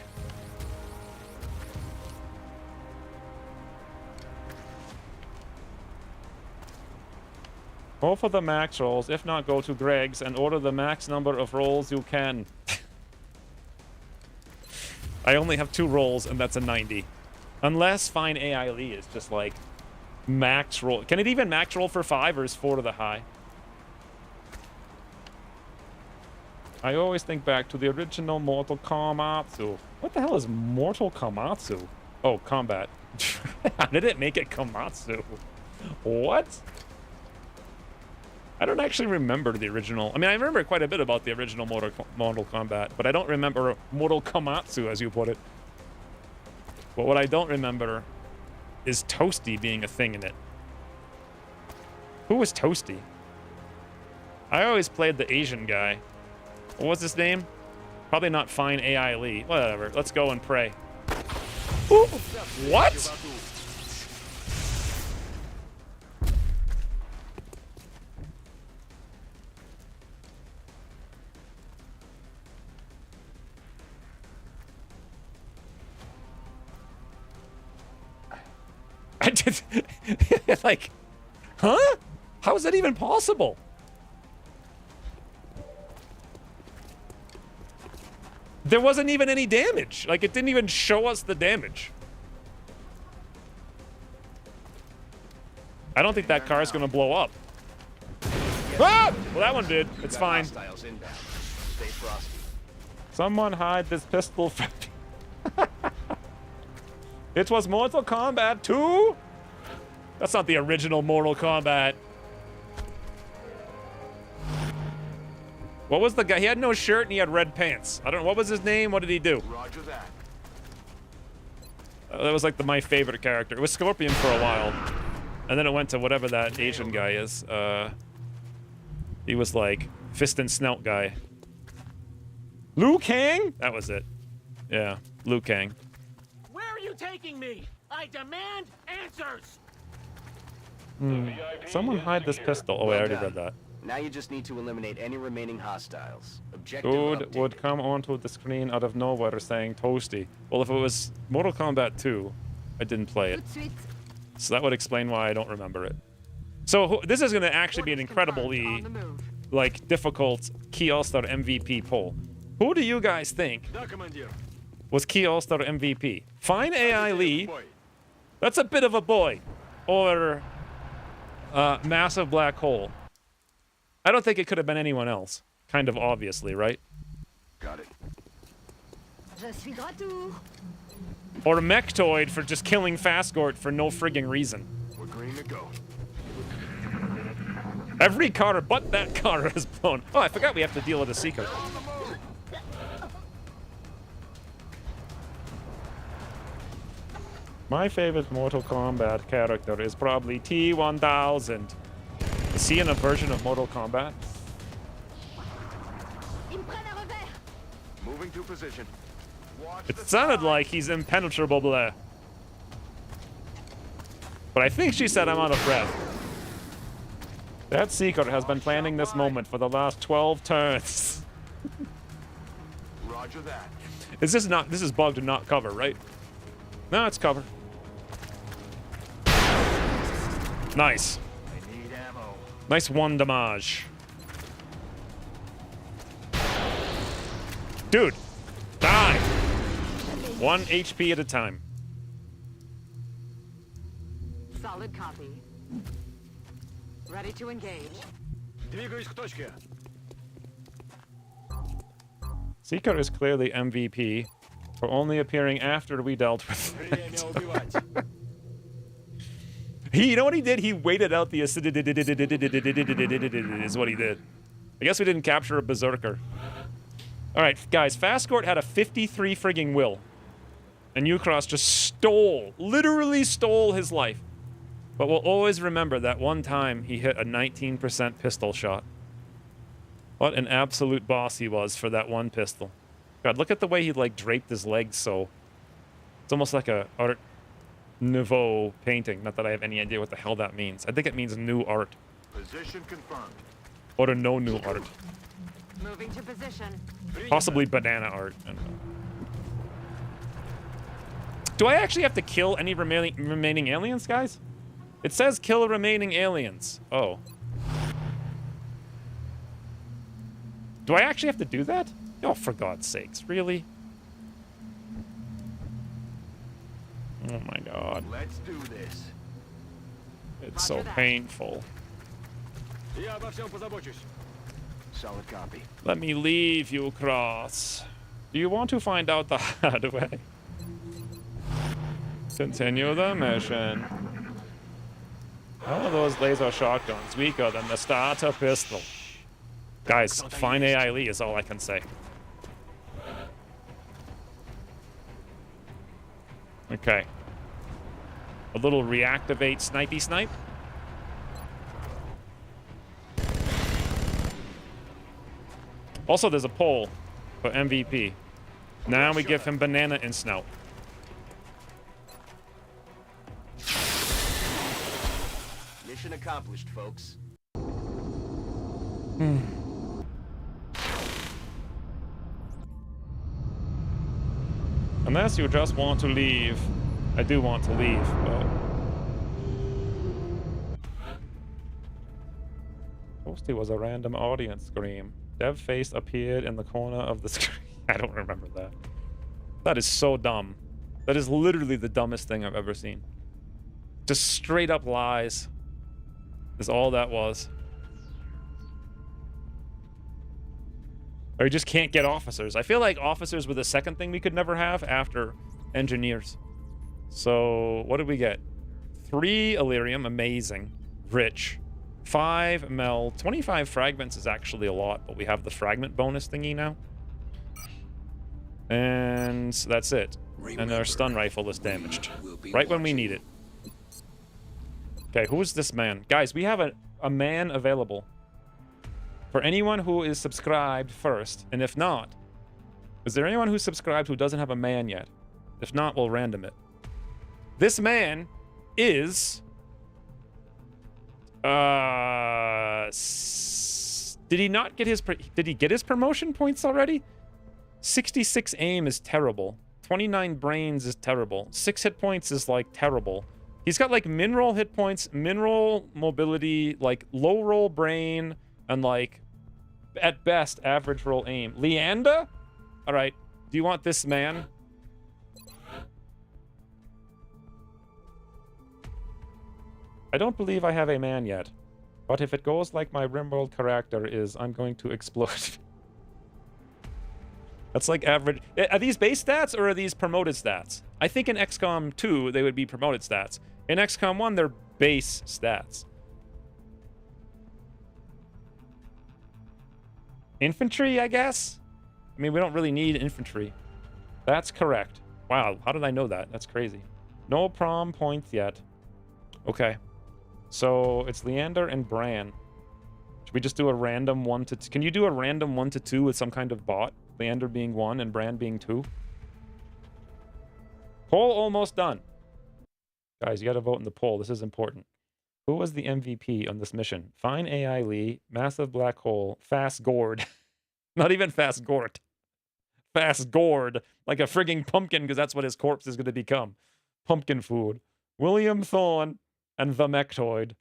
Go for the max rolls. If not, go to Greg's and order the max number of rolls you can. I only have 2 rolls, and that's a 90. Unless Fine AI Lee is just like max roll. Can it even max roll for 5, or is 4 to the high? I always think back to the original Mortal Kombat. What the hell is Mortal Kombat? Oh, combat. How did it make it Komatsu? What? I don't actually remember the original. I mean, I remember quite a bit about the original Mortal Kombat, but I don't remember Mortal Komatsu, as you put it. But what I don't remember is Toasty being a thing in it. Who was Toasty? I always played the Asian guy. What was his name? Probably not Fine AI Lee. Whatever. Let's go and pray. Ooh, what? I did... like... Huh? How is that even possible? There wasn't even any damage. Like, it didn't even show us the damage. I don't think that car is going to blow up. Ah! Well, that one did. It's fine. Someone hide this pistol from me. It was Mortal Kombat 2? That's not the original Mortal Kombat. What was the guy? He had no shirt and he had red pants. I don't know. What was his name? What did he do? Roger that. That was like my favorite character. It was Scorpion for a while. And then it went to whatever that Asian guy is. He was like fist and snout guy. Liu Kang? That was it. Yeah, Liu Kang. Where are you taking me? I demand answers. Someone hide this pistol. Oh, wait, I already read that. Now you just need to eliminate any remaining hostiles. Objective Dude updated. would come onto the screen out of nowhere saying toasty. Well, if it was Mortal Kombat 2, I didn't play it. Tout de suite. So that would explain why I don't remember it. So this is going to actually be an Orders confirmed. incredibly, On the move. like, difficult Key All-Star MVP poll. Who do you guys think was Key All-Star MVP? Fine AI Lee, that's a bit of a boy, or Massive Black Hole. I don't think it could have been anyone else. Kind of obviously, right? Got it. Je suis de retour. Or Mechtoid for just killing Fastgort for no frigging reason. We're green to go. Every car but that car is blown. Oh, I forgot we have to deal with a Seeker. My favorite Mortal Kombat character is probably T-1000. Is he in a version of Mortal Kombat? Ils me prennent à revers. Moving to position. Watch It the sounded sky. like he's impenetrable, blah. But I think she said I'm out of breath. That Seeker has been planning this moment for the last 12 turns. Roger that. This is bugged and not cover, right? No, it's cover. Nice. I need ammo. Nice one damage. Dude, die. 1 HP at a time. Solid copy. Ready to engage. Двигаюсь к точке. Seeker is clearly MVP for only appearing after we dealt with Время it. убивать. You know what he did? He waited out the acidity is what he did. I guess we didn't capture a berserker. All right, guys, Fastgort had a 53 frigging will. And Ukros just literally stole his life. But we'll always remember that one time he hit a 19% pistol shot. What an absolute boss he was for that one pistol. God, look at the way he, like, draped his legs so... It's almost like a Art Nouveau painting. Not that I have any idea what the hell that means. I think it means new art. Position confirmed. Or no new art. Moving to position. Possibly banana art. I don't know. Do I actually have to kill any remaining aliens, guys? It says kill remaining aliens. Oh. Do I actually have to do that? Oh, for God's sakes. Really? Oh my God. Let's do this. It's so painful. Я обо всем позабочусь. Solid copy. Let me leave you, Cross. Do you want to find out the hard way? Continue the mission. How are those laser shotguns weaker than the starter pistol? Guys, fine AI Lee is all I can say. Okay. A little reactivate snipey snipe. Also, there's a poll for MVP. Now we give him banana and snout. Mission accomplished, folks. Unless you just want to leave. I do want to leave, but... Toasty was a random audience scream. Dev face appeared in the corner of the screen. I don't remember that. That is so dumb. That is literally the dumbest thing I've ever seen. Just straight up lies. Is all that was. Or you just can't get officers. I feel like officers were the second thing we could never have after engineers. So, what did we get? 3 Illyrium, amazing. Rich. 5 Mel. 25 fragments is actually a lot, but we have the fragment bonus thingy now. And that's it. And our stun rifle is damaged. Right when we need it. Okay, who is this man? Guys, we have a man available. For anyone who is subscribed first, and if not, is there anyone who's subscribed who doesn't have a man yet? If not, we'll random it. This man is... did he not get his... Did he get his promotion points already? 66 aim is terrible. 29 brains is terrible. 6 hit points is, like, terrible. He's got, like, min-roll hit points, min-roll mobility, like, low-roll brain... And, like, at best, average roll aim. Leander? Alright. Do you want this man? I don't believe I have a man yet. But if it goes like my Rimworld character is, I'm going to explode. That's like average... Are these base stats or are these promoted stats? I think in XCOM 2, they would be promoted stats. In XCOM 1, they're base stats. Infantry, I guess? I mean, we don't really need infantry. That's correct. Wow, how did I know that? That's crazy. No prom points yet. Okay. So, it's Leander and Bran. Should we just do a random 1 to 2? Can you do a random 1 to 2 with some kind of bot? Leander being 1 and Bran being 2? Poll almost done. Guys, you gotta vote in the poll. This is important. Who was the MVP on this mission? Fine AI Lee, Massive Black Hole, Fast Gourd. Not even Fast Gort. Fast Gourd. Like a frigging pumpkin, because that's what his corpse is going to become. Pumpkin food. William Thorne and the Mechtoid.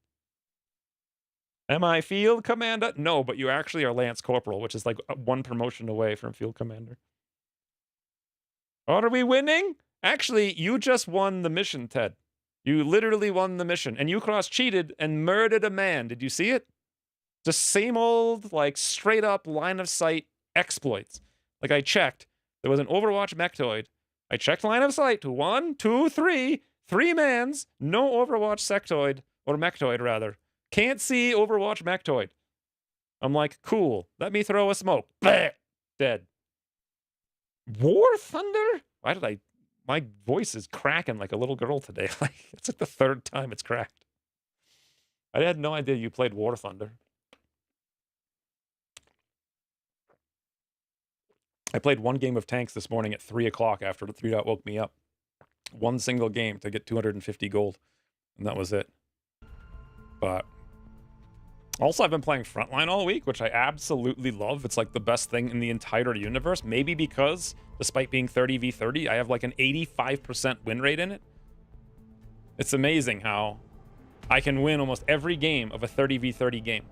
Am I Field Commander? No, but you actually are Lance Corporal, which is like 1 promotion away from Field Commander. Are we winning? Actually, you just won the mission, Ted. You literally won the mission, and you cross-cheated and murdered a man. Did you see it? Just same old, like, straight-up line-of-sight exploits. Like, I checked. There was an Overwatch Mechtoid. I checked line of sight to 1, 2, 3. 3 mans. No Overwatch Sectoid. Or Mechtoid, rather. Can't see Overwatch Mechtoid. I'm like, cool. Let me throw a smoke. Bah! Dead. War Thunder? Why did I... My voice is cracking like a little girl today. Like, it's like the 3rd time it's cracked. I had no idea you played War Thunder. I played 1 game of tanks this morning at 3 o'clock after the 3 dot woke me up. 1 single game to get 250 gold. And that was it. But... Also, I've been playing Frontline all week, which I absolutely love. It's like the best thing in the entire universe. Maybe because, despite being 30v30, I have like an 85% win rate in it. It's amazing how I can win almost every game of a 30v30 game.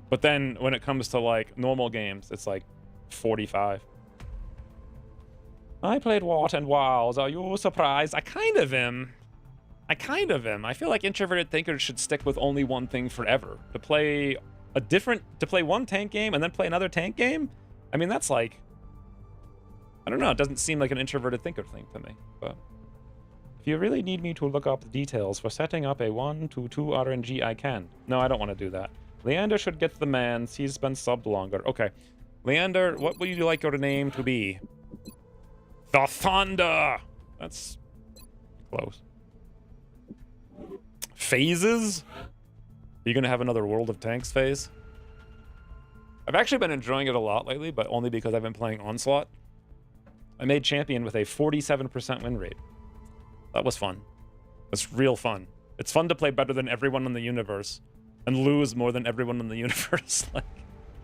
But then when it comes to like normal games, it's like 45. I played Wat and Wows. Are you surprised? I kind of am. I feel like introverted thinkers should stick with only one thing forever. To play 1 tank game and then play another tank game? I mean, that's like... I don't know, it doesn't seem like an introverted thinker thing to me, but... If you really need me to look up the details for setting up a 1-2 RNG, I can. No, I don't want to do that. Leander should get the mans. He's been subbed longer. Okay. Leander, what would you like your name to be? The Thunder! That's... close. Phases? Are you gonna have another World of Tanks phase? I've actually been enjoying it a lot lately, but only because I've been playing Onslaught. I made champion with a 47% win rate. That was fun. It's real fun. It's fun to play better than everyone in the universe and lose more than everyone in the universe. Like,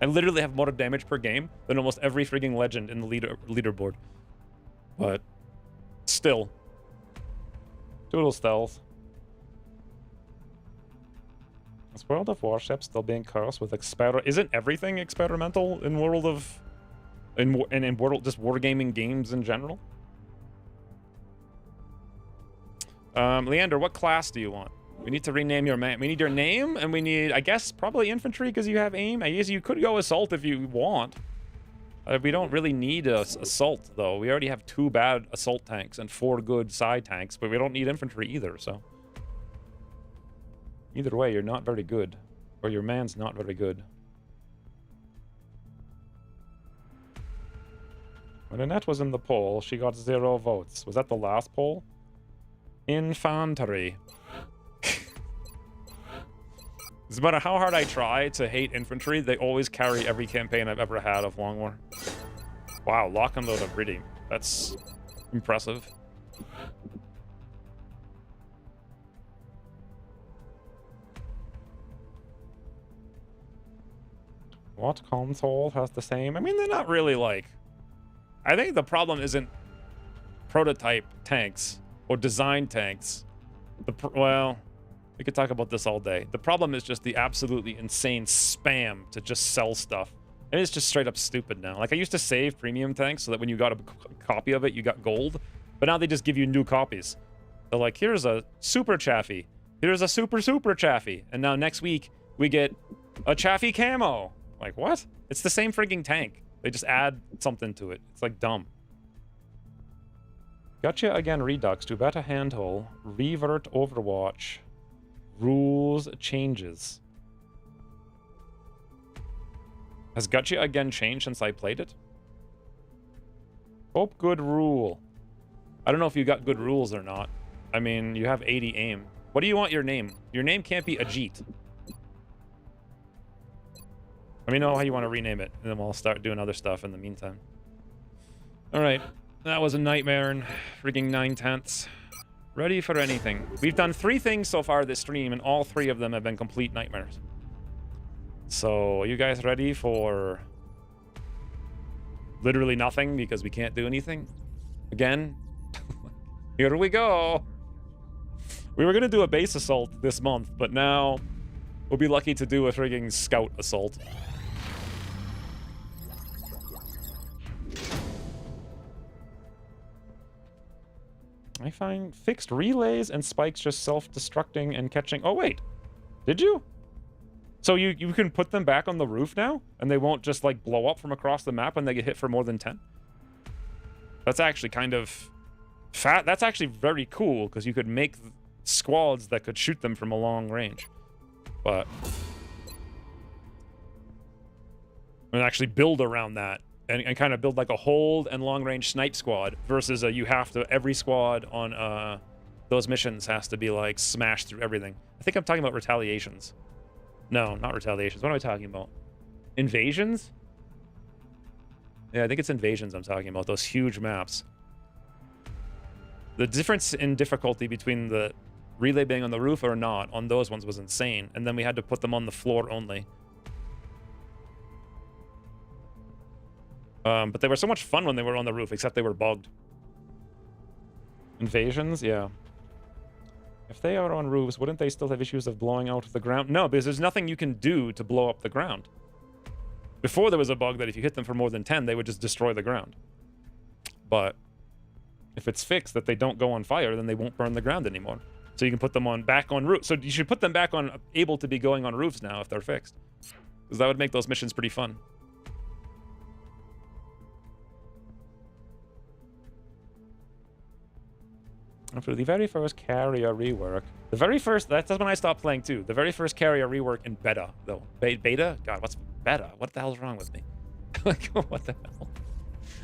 I literally have more damage per game than almost every freaking legend in the leaderboard. But still. Total stealth. Is World of Warships still being cursed with experiment? Isn't everything experimental in World of in just wargaming games in general. Leander, what class do you want? We need to rename your man. We need your name, and we need, I guess, probably infantry because you have aim. I guess you could go assault if you want. We don't really need a assault, though. We already have 2 bad assault tanks and 4 good side tanks, but we don't need infantry either, so. Either way, you're not very good. Or your man's not very good. When Annette was in the poll, she got 0 votes. Was that the last poll? Infantry. No matter how hard I try to hate infantry, they always carry every campaign I've ever had of Long War. Wow, lock and load of Riddy. That's impressive. What console has the same? I mean, they're not really like... I think the problem isn't prototype tanks or design tanks. Well... We could talk about this all day. The problem is just the absolutely insane spam to just sell stuff. And it's just straight up stupid now. Like, I used to save premium tanks so that when you got a copy of it, you got gold. But now they just give you new copies. They're like, here's a super chaffee. Here's a super chaffee. And now next week, we get a chaffee camo. Like, what? It's the same freaking tank. They just add something to it. It's like dumb. Gotcha again, Redux. To better handle. Revert Overwatch. Rules changes. Has Gotcha again changed since I played it? Hope good rule. I don't know if you got good rules or not. I mean, you have 80 aim. What do you want your name? Your name can't be Ajit. Let me know how you want to rename it, and then we'll start doing other stuff in the meantime. Alright. That was a nightmare in freaking 9/10. Ready for anything. We've done 3 things so far this stream, and all 3 of them have been complete nightmares. So, are you guys ready for literally nothing because we can't do anything? Again? Here we go. We were going to do a base assault this month, but now we'll be lucky to do a frigging scout assault. I find fixed relays and spikes just self-destructing and catching... Oh, wait. Did you? So you can put them back on the roof now? And they won't just, like, blow up from across the map when they get hit for more than 10? That's actually kind of... That's actually very cool, because you could make squads that could shoot them from a long range. But... and actually build around that. And kind of build like a hold and long-range snipe squad versus you have to... Every squad on those missions has to be, like, smashed through everything. I think I'm talking about retaliations. No, not retaliations. What am I talking about? Invasions? Yeah, I think it's invasions I'm talking about. Those huge maps. The difference in difficulty between the relay being on the roof or not on those ones was insane. And then we had to put them on the floor only. But they were so much fun when they were on the roof, except they were bugged. Invasions? Yeah. If they are on roofs, wouldn't they still have issues of blowing out the ground? No, because there's nothing you can do to blow up the ground. Before there was a bug that if you hit them for more than 10, they would just destroy the ground. But if it's fixed that they don't go on fire, then they won't burn the ground anymore. So you can put them on back on roofs. So you should put them back on able to be going on roofs now if they're fixed. Because that would make those missions pretty fun. After the very first carrier rework. The very first... That's when I stopped playing too. The very first carrier rework in beta, though. Beta? God, what's beta? What the hell's wrong with me? Like, what the hell?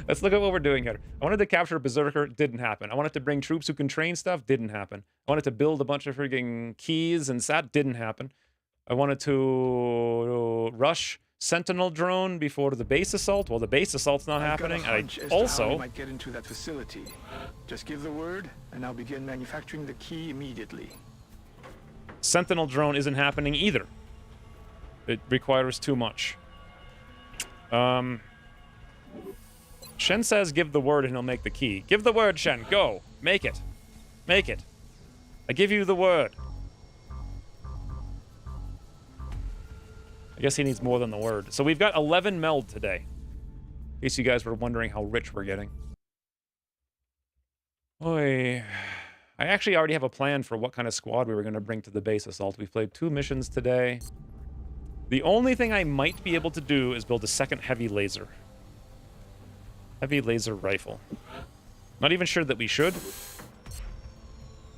Let's look at what we're doing here. I wanted to capture Berserker. Didn't happen. I wanted to bring troops who can train stuff. Didn't happen. I wanted to build a bunch of frigging keys and sat. Didn't happen. I wanted to rush Sentinel drone before the base assault. Well, the base assault's not happening. I also might get into that facility. Just give the word, and I'll begin manufacturing the key immediately. Sentinel drone isn't happening either. It requires too much. Shen says give the word and he'll make the key. Give the word, Shen. Go. Make it. Make it. I give you the word. I guess he needs more than the word. So we've got 11 meld today. In case you guys were wondering how rich we're getting. Oy. I actually already have a plan for what kind of squad we were going to bring to the base assault. We've played 2 missions today. The only thing I might be able to do is build a second heavy laser. Heavy laser rifle. Not even sure that we should.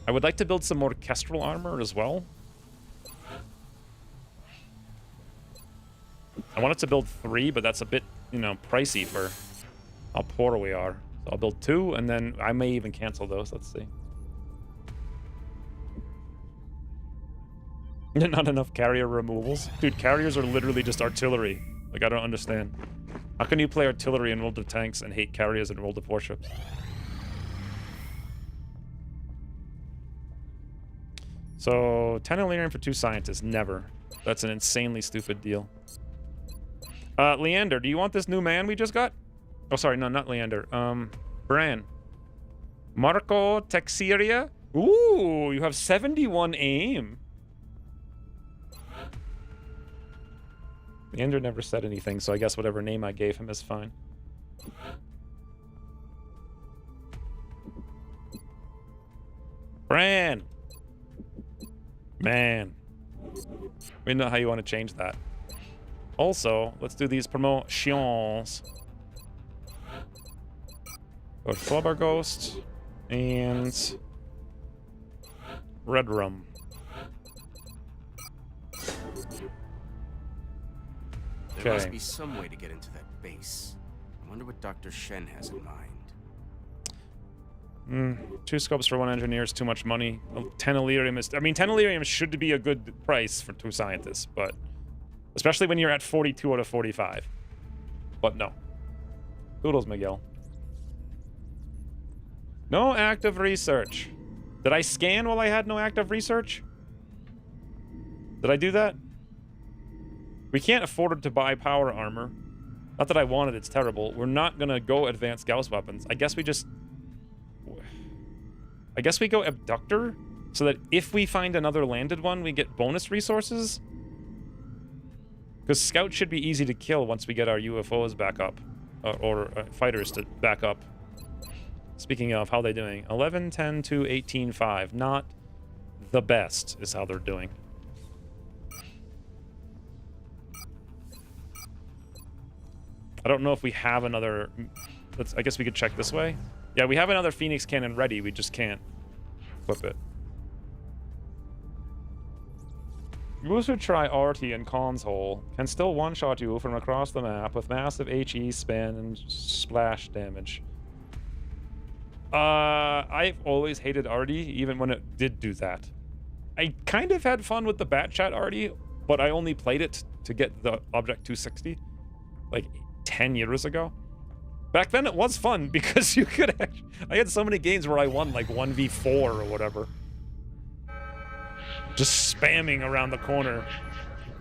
I would like to build some more orchestral armor as well. I wanted to build 3, but that's a bit, you know, pricey for how poor we are. So I'll build 2, and then I may even cancel those. Let's see. Not enough carrier removals. Dude, carriers are literally just artillery. Like, I don't understand. How can you play artillery in World of Tanks and hate carriers in World of Warships? So, 10 Illyrium for 2 scientists. Never. That's an insanely stupid deal. Leander, do you want this new man we just got? Oh, sorry, no, not Leander. Bran. Marco Texiria? Ooh, you have 71 aim. Leander never said anything, so I guess whatever name I gave him is fine. Bran! Man. We know how you want to change that. Also, let's do these promotions. Go to Flubber Ghost and Red Rum. There must be some way to get into that base. I wonder what Dr. Shen has in mind. 2 scopes for 1 engineer is too much money. 10 Illyrium is... I mean, 10 Illyrium should be a good price for 2 scientists, but... Especially when you're at 42 out of 45. But no. Doodles, Miguel. No active research. Did I scan while I had no active research? Did I do that? We can't afford to buy power armor. Not that I want it, it's terrible. We're not gonna go advanced Gauss weapons. I guess we just... I guess we go abductor, so that if we find another landed one, we get bonus resources. Because scout should be easy to kill once we get our UFOs back up. Or fighters to back up. Speaking of, how are they doing? 11, 10, 2, 18, 5. Not the best is how they're doing. I don't know if we have another... I guess we could check this way. Yeah, we have another Phoenix cannon ready. We just can't equip it. Those who try RT and console can still one-shot you from across the map with massive HE spin and splash damage. I've always hated RT, even when it did do that. I kind of had fun with the Bat Chat RT, but I only played it to get the Object 260, like 10 years ago. Back then it was fun because you could actually... I had so many games where I won like 1v4 or whatever. Just spamming around the corner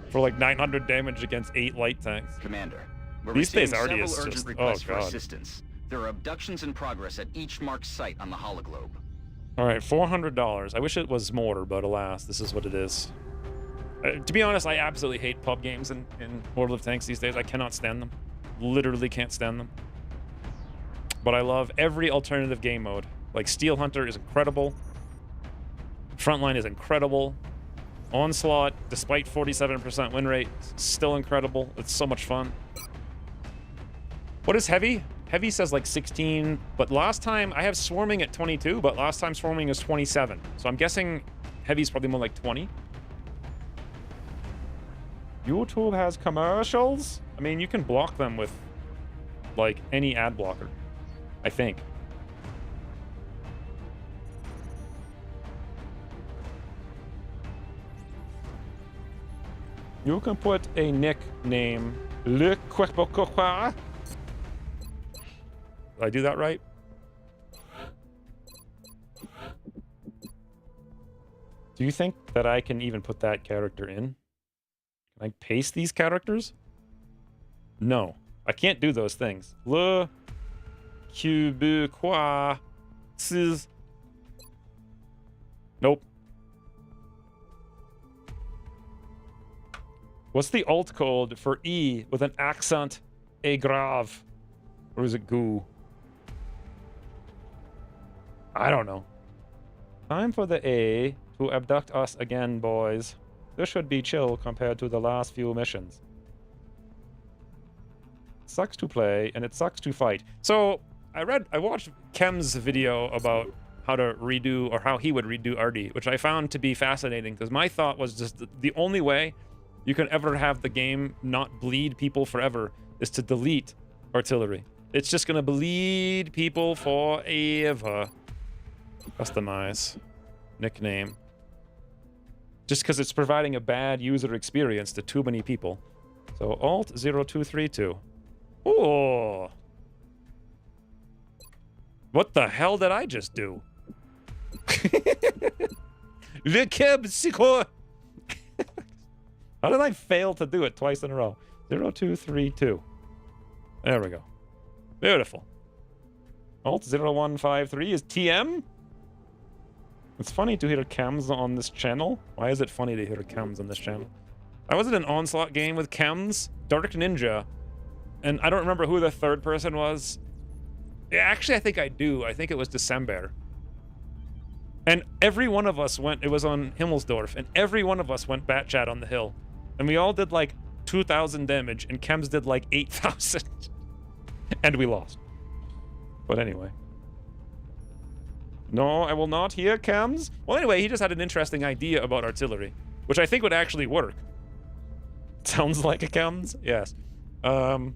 for like 900 damage against 8 light tanks. Commander, we're these days receiving already several is urgent just... requests Oh for god. assistance. There are abductions in progress at each marked site on the hologlobe. Alright, $400. I wish it was more, but alas, this is what it is. To be honest, I absolutely hate pub games in World of Tanks these days. I cannot stand them. Literally can't stand them. But I love every alternative game mode. Like, Steel Hunter is incredible. Frontline is incredible. Onslaught, despite 47% win rate, still incredible. It's so much fun. What is Heavy? Heavy says like 16, but last time, I have Swarming at 22, but last time Swarming is 27. So I'm guessing Heavy's probably more like 20. YouTube has commercials? I mean, you can block them with, like, any ad blocker. I think. You can put a nickname. Le Quebecois. Did I do that right? Do you think that I can even put that character in? Can I paste these characters? No. I can't do those things. Le Quebecois. Nope. What's the alt code for E with an accent grave? Or is it goo? I don't know. Time for the A to abduct us again, boys. This should be chill compared to the last few missions. Sucks to play, and it sucks to fight. So, I watched Kem's video about how to redo, or how he would redo RD, which I found to be fascinating, because my thought was just the only way you can ever have the game not bleed people forever is to delete artillery. It's just gonna bleed people forever. Customize. Nickname. Just because it's providing a bad user experience to too many people. So Alt 0232. Oh. What the hell did I just do? Le Keb Siko. How did I fail to do it twice in a row? 0232. There we go. Beautiful. Alt 0153 is TM? It's funny to hear chems on this channel. Why is it funny to hear chems on this channel? I was in an Onslaught game with chems, Dark Ninja, and I don't remember who the third person was. Yeah, actually, I think I do. I think it was December. And every one of us went, it was on Himmelsdorf, and every one of us went Batchat on the hill. And we all did like 2,000 damage, and chems did like 8,000. And we lost. But anyway. No, I will not hear chems. Well, anyway, he just had an interesting idea about artillery, which I think would actually work. Sounds like a chems? Yes. But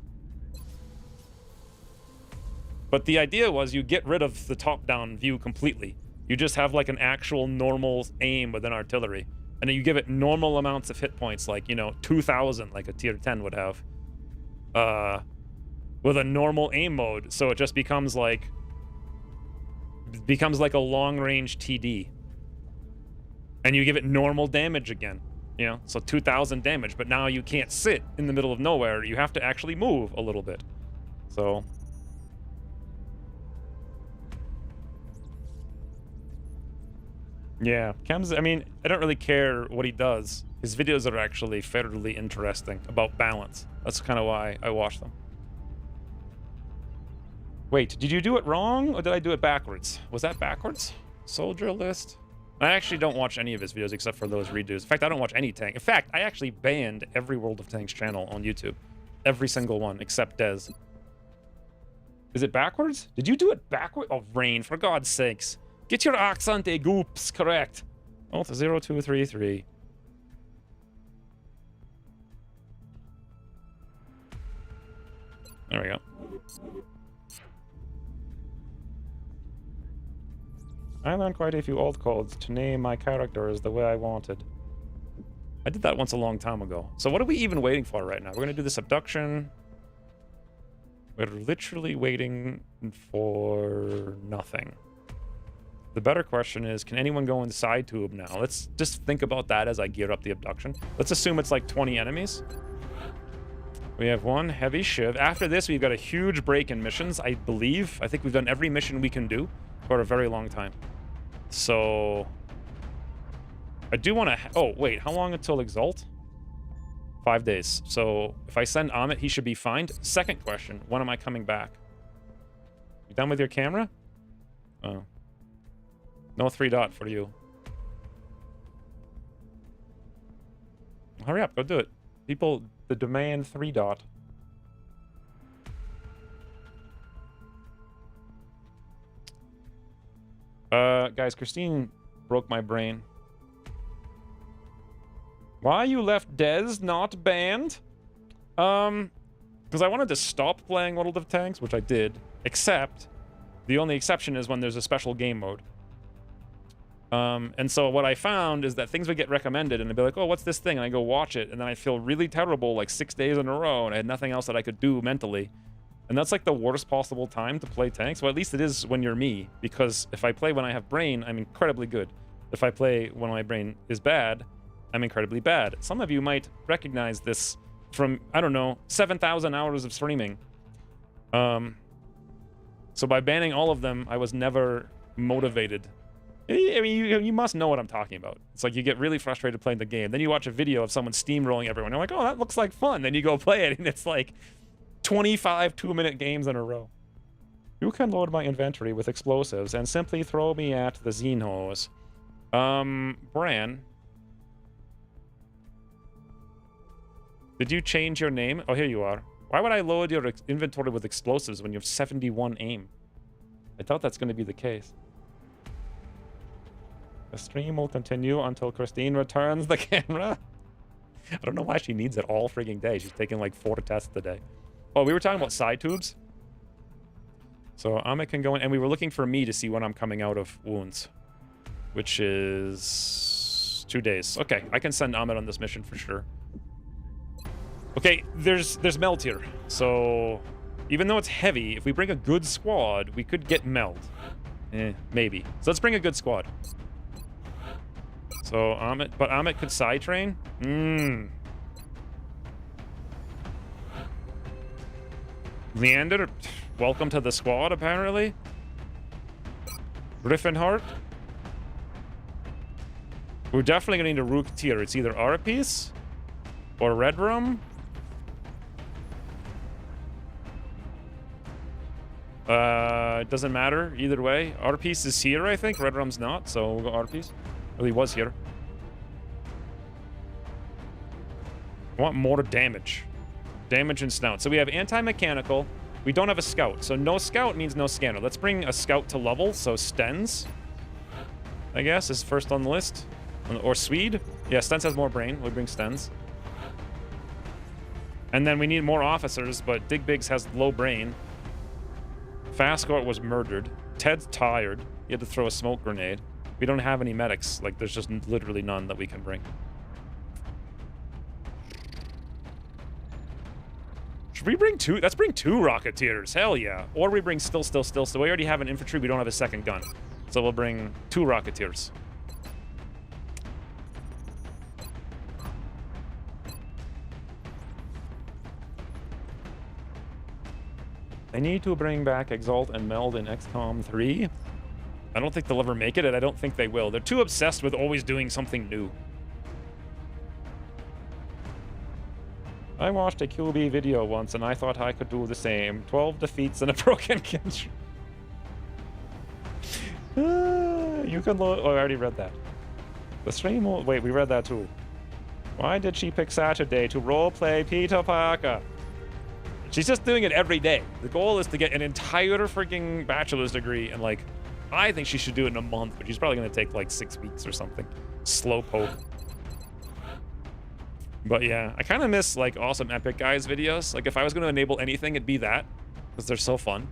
the idea was you get rid of the top-down view completely. You just have like an actual normal aim with an artillery. And then you give it normal amounts of hit points, like, you know, 2,000, like a tier 10 would have. With a normal aim mode, so it just becomes like a long-range TD. And you give it normal damage again, you know, so 2,000 damage, but now you can't sit in the middle of nowhere, you have to actually move a little bit. So... yeah, chems, I mean, I don't really care what he does. His videos are actually fairly interesting about balance. That's kind of why I watch them. Wait, did you do it wrong, or did I do it backwards? Was that backwards? Soldier list? I actually don't watch any of his videos except for those redos. In fact, I don't watch any tank. In fact, I actually banned every World of Tanks channel on YouTube. Every single one, except Dez. Is it backwards? Did you do it backwards? Oh, Rain, for God's sakes. Get your accent goops correct. Alt 0233. There we go. I learned quite a few alt codes to name my characters the way I wanted. I did that once a long time ago. So what are we even waiting for right now? We're gonna do this abduction. We're literally waiting for nothing. The better question is, can anyone go inside tube now? Let's just think about that as I gear up the abduction. Let's assume it's like 20 enemies. We have one heavy shiv. After this, we've got a huge break in missions, I believe. I think we've done every mission we can do for a very long time. So... I do want to... oh, wait. How long until Exalt? 5 days. So if I send Amit, he should be fine. Second question. When am I coming back? You done with your camera? Oh. No 3 dot for you. Hurry up. Go do it. People, the demand 3 dot. Guys, Christine broke my brain. Why you left Dez not banned? Because I wanted to stop playing World of Tanks, which I did, except the only exception is when there's a special game mode. And so what I found is that things would get recommended and I'd be like, oh, what's this thing? And I go watch it, and then I feel really terrible like 6 days in a row, and I had nothing else that I could do mentally. And that's like the worst possible time to play tanks. Well, at least it is when you're me, because if I play when I have brain, I'm incredibly good. If I play when my brain is bad, I'm incredibly bad. Some of you might recognize this from, I don't know, 7,000 hours of streaming. So by banning all of them, I was never motivated. I mean, you must know what I'm talking about. It's like you get really frustrated playing the game. Then you watch a video of someone steamrolling everyone. You're like, oh, that looks like fun. Then you go play it, and it's like, 25 2-minute games in a row. You can load my inventory with explosives and simply throw me at the Xenos. Bran. Did you change your name? Oh, here you are. Why would I load your inventory with explosives when you have 71 aim? I thought that's going to be the case. The stream will continue until Christine returns the camera. I don't know why she needs it all frigging day. She's taking like 4 tests a day. Oh, we were talking about side tubes. So Amit can go in, and we were looking for me to see when I'm coming out of wounds, which is 2 days. Okay, I can send Amit on this mission for sure. Okay, there's meld here. So even though it's heavy, if we bring a good squad, we could get meld. Maybe. So let's bring a good squad. So Amit could side train? Leander, welcome to the squad, apparently. Griffinheart. We're definitely gonna need a Rooketeer. It's either Arapiece or Red Room. It doesn't matter either way. Arapiece is here, I think. Red Room's not, so we'll go Arapiece. Well, he was here. I want more damage. Damage and snout. So we have anti-mechanical. We don't have a scout. So no scout means no scanner. Let's bring a scout to level. So Stens, I guess, is first on the list. Or Swede. Yeah, Stens has more brain. We'll bring Stens. And then we need more officers, but Dig Biggs has low brain. Fastcourt was murdered. Ted's tired. He had to throw a smoke grenade. We don't have any medics. Like, there's just literally none that we can bring. Should we bring 2? Let's bring 2 Rocketeers. Hell yeah. Or we bring still. So we already have an infantry. We don't have a second gun. So we'll bring 2 Rocketeers. They need to bring back Exalt and Meld in XCOM 3. I don't think they'll ever make it, and I don't think they will. They're too obsessed with always doing something new. I watched a QB video once, and I thought I could do the same. 12 defeats and a broken country. You can load... Oh, I already read that. The stream will... Wait, we read that too. Why did she pick Saturday to roleplay Peter Parker? She's just doing it every day. The goal is to get an entire freaking bachelor's degree, and like, I think she should do it in a month, but she's probably going to take like 6 weeks or something. Slow poke. But yeah, I kind of miss like awesome Epic Guys videos. Like if I was going to enable anything, it'd be that, because they're so fun.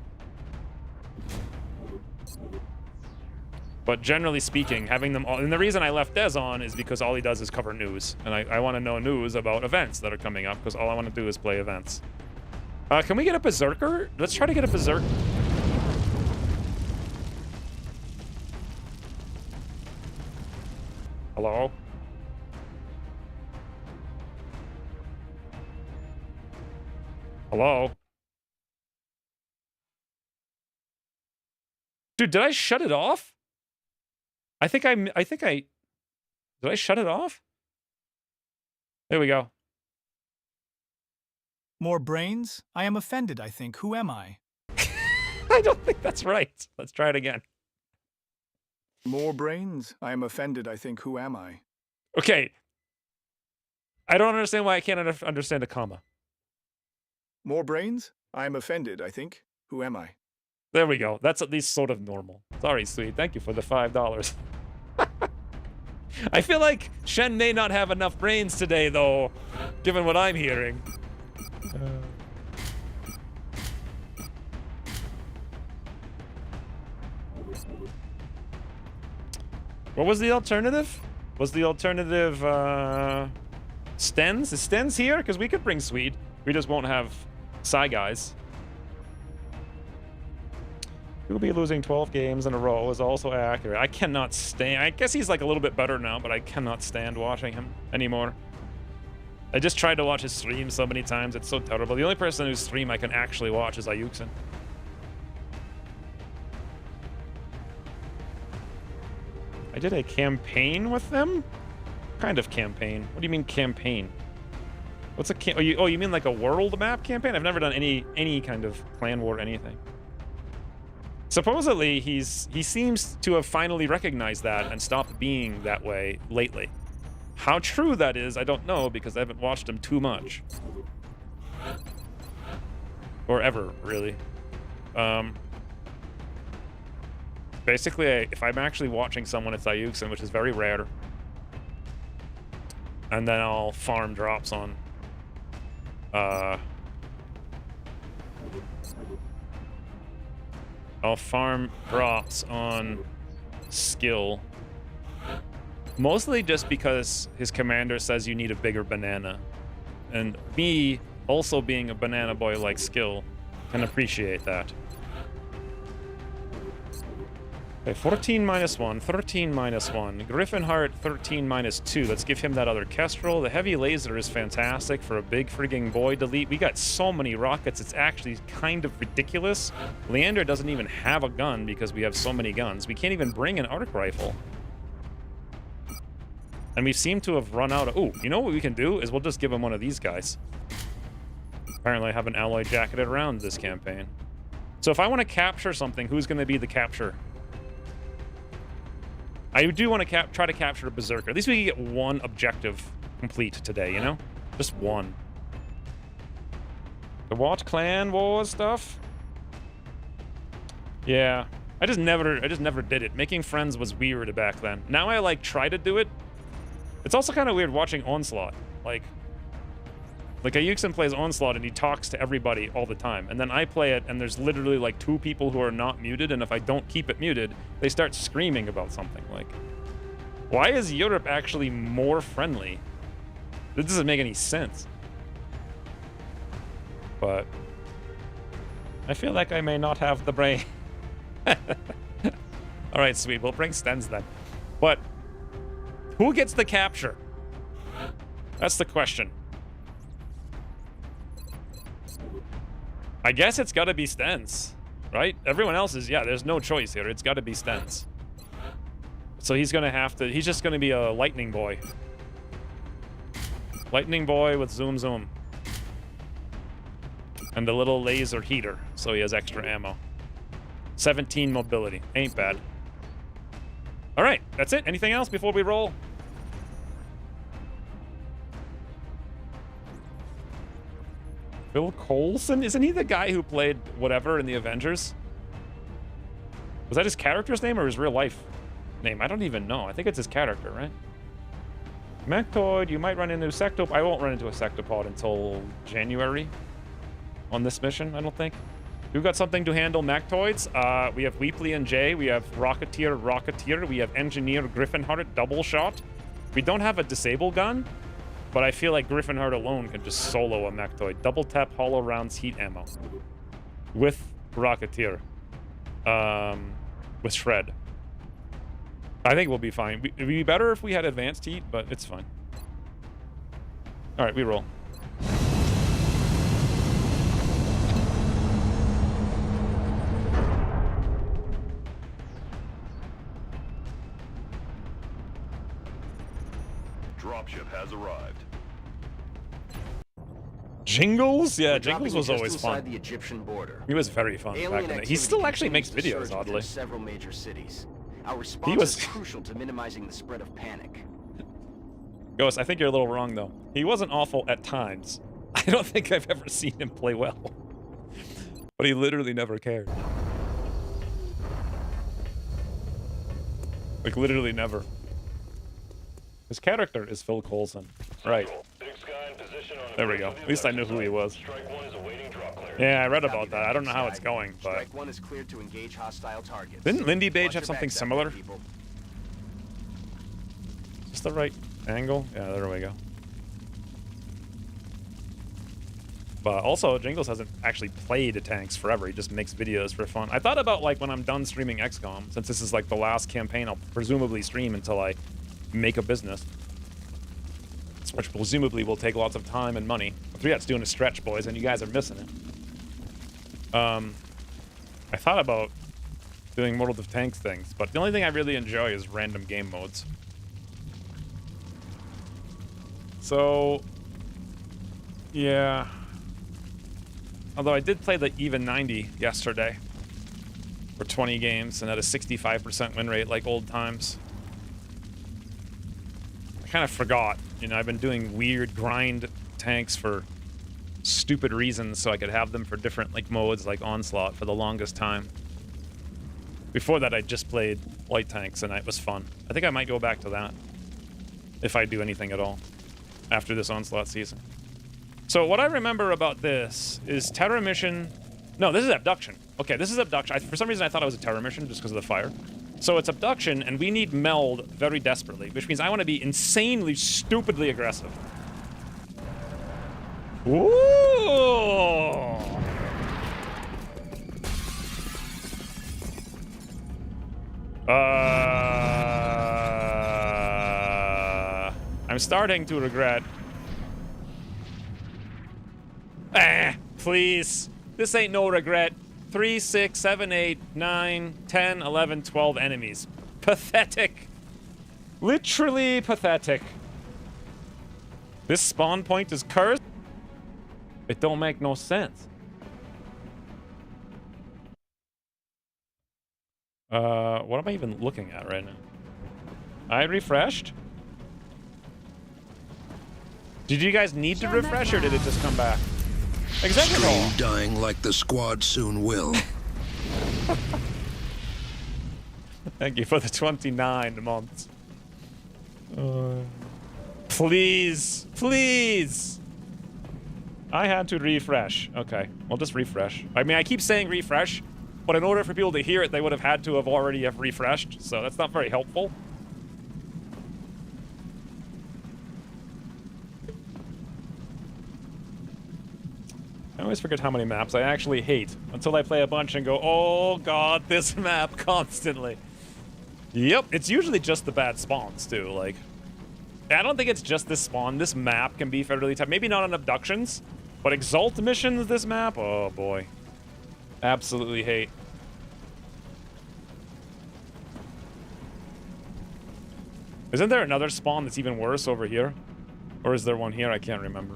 But generally speaking, having them all, and the reason I left Dez on is because all he does is cover news, and I want to know news about events that are coming up, because all I want to do is play events. Can we get a Berserker? Let's try to get a Berserker. Hello? Hello? Dude, did I shut it off? Did I shut it off? There we go. More brains? I am offended, I think. Who am I? I don't think that's right. Let's try it again. More brains? I am offended, I think. Who am I? Okay. I don't understand why I can't understand a comma. More brains? I am offended, I think. Who am I? There we go. That's at least sort of normal. Sorry, sweet. Thank you for the $5. I feel like Shen may not have enough brains today, though, given what I'm hearing. What was the alternative? Was the alternative Stens? Is Stens here? Because we could bring Swede. We just won't have Psy guys. He'll be losing 12 games in a row is also accurate. I cannot stand... I guess he's like a little bit better now, but I cannot stand watching him anymore. I just tried to watch his stream so many times. It's so terrible. The only person whose stream I can actually watch is Ayuksen. I did a campaign with them? What kind of campaign? What do you mean campaign? What's a oh, you mean like a world map campaign? I've never done any kind of clan war anything. Supposedly, he seems to have finally recognized that and stopped being that way lately. How true that is, I don't know, because I haven't watched him too much. Or ever, really. Basically, if I'm actually watching someone at Sayuxin, which is very rare, and then I'll farm drops on I'll farm drops on skill. Mostly just because his commander says you need a bigger banana. And me, also being a banana boy like skill, can appreciate that. Okay, 14 minus 1, 13 minus 1. Griffin Heart, 13 minus 2. Let's give him that other Kestrel. The heavy laser is fantastic for a big frigging boy delete. We got so many rockets, it's actually kind of ridiculous. Leander doesn't even have a gun because we have so many guns. We can't even bring an arc rifle. And we seem to have run out of... Ooh, you know what we can do? Is we'll just give him one of these guys. Apparently I have an alloy jacketed around this campaign. So if I want to capture something, who's going to be the capture? I do want to try to capture a Berserker. At least we can get one objective complete today, you know? Just one. The what? Clan Wars stuff? Yeah. I just never did it. Making friends was weird back then. Now I, like, try to do it. It's also kind of weird watching Onslaught. Like Ayuxin plays Onslaught and he talks to everybody all the time. And then I play it and there's literally like 2 people who are not muted, and if I don't keep it muted, they start screaming about something. Like, why is Europe actually more friendly? This doesn't make any sense. But I feel like I may not have the brain. Alright, sweet. We'll bring Stens then. But who gets the capture? That's the question. I guess it's gotta be Stens, right? Everyone else is, yeah, there's no choice here. It's gotta be Stens. So he's gonna have to, he's just gonna be a lightning boy. Lightning boy with zoom zoom. And the little laser heater, so he has extra ammo. 17 mobility, ain't bad. All right, that's it. Anything else before we roll? Phil Coulson? Isn't he the guy who played whatever in the Avengers? Was that his character's name or his real life name? I don't even know. I think it's his character, right? Mechtoid, you might run into Sectopod. I won't run into a Sectopod until January on this mission, I don't think. We've got something to handle Mechtoids. We have Weepley and Jay. We have Rocketeer. We have Engineer Griffinheart, double shot. We don't have a disable gun. But I feel like Griffinheart alone can just solo a Mechtoid. Double tap hollow rounds heat ammo. With Rocketeer. With Shred. I think we'll be fine. It'd be better if we had advanced heat, but it's fine. Alright, we roll. Dropship has arrived. Jingles? Yeah, Jingles was always fun. The Egyptian border. He was very fun back in the day. He still actually makes videos, oddly. Several major cities. Our response is crucial to minimizing the spread of panic. Ghost, I think you're a little wrong, though. He wasn't awful at times. I don't think I've ever seen him play well. But he literally never cared. Like, literally never. His character is Phil Coulson. Right. There we go. At least I knew who he was. Yeah, I read about that. I don't know how it's going, but... Strike 1 is cleared to engage hostile targets. Didn't Lindy Bage have something similar? Just the right angle? Yeah, there we go. But also, Jingles hasn't actually played tanks forever. He just makes videos for fun. I thought about, like, when I'm done streaming XCOM, since this is, like, the last campaign I'll presumably stream until I make a business, which presumably will take lots of time and money. 3At's doing a stretch, boys, and you guys are missing it. I thought about doing World of Tanks things, but the only thing I really enjoy is random game modes. So Yeah. Although I did play the even 90 yesterday for 20 games and had a 65% win rate like old times. I kind of forgot. You know, I've been doing weird grind tanks for stupid reasons so I could have them for different like modes like Onslaught for the longest time. Before that, I just played light tanks and it was fun. I think I might go back to that if I do anything at all after this Onslaught season. So what I remember about this is terror mission. No, this is abduction. Okay, this is abduction. For some reason, I thought it was a terror mission just because of the fire. So it's abduction, and we need meld very desperately, which means I want to be insanely, stupidly aggressive. Ooh! I'm starting to regret. Please. This ain't no regret. 3, 6, 7, 8, 9, 10, 11, 12 enemies. Pathetic. Literally pathetic. This spawn point is cursed. It don't make no sense. What am I even looking at right now? I refreshed? Did you guys need to refresh or did it just come back? Exactly. Stream dying like the squad soon will. Thank you for the 29 months. Please, please. I had to refresh. Okay, we'll just refresh. I mean, I keep saying refresh, but in order for people to hear it, they would have had to have already have refreshed, so that's not very helpful. I always forget how many maps I actually hate until I play a bunch and go, oh god, this map constantly. Yep, it's usually just the bad spawns too, like. I don't think it's just this spawn. This map can be fairly tough. Maybe not on abductions, but Exalt missions, this map, oh boy. Absolutely hate. Isn't there another spawn that's even worse over here? Or is there one here? I can't remember.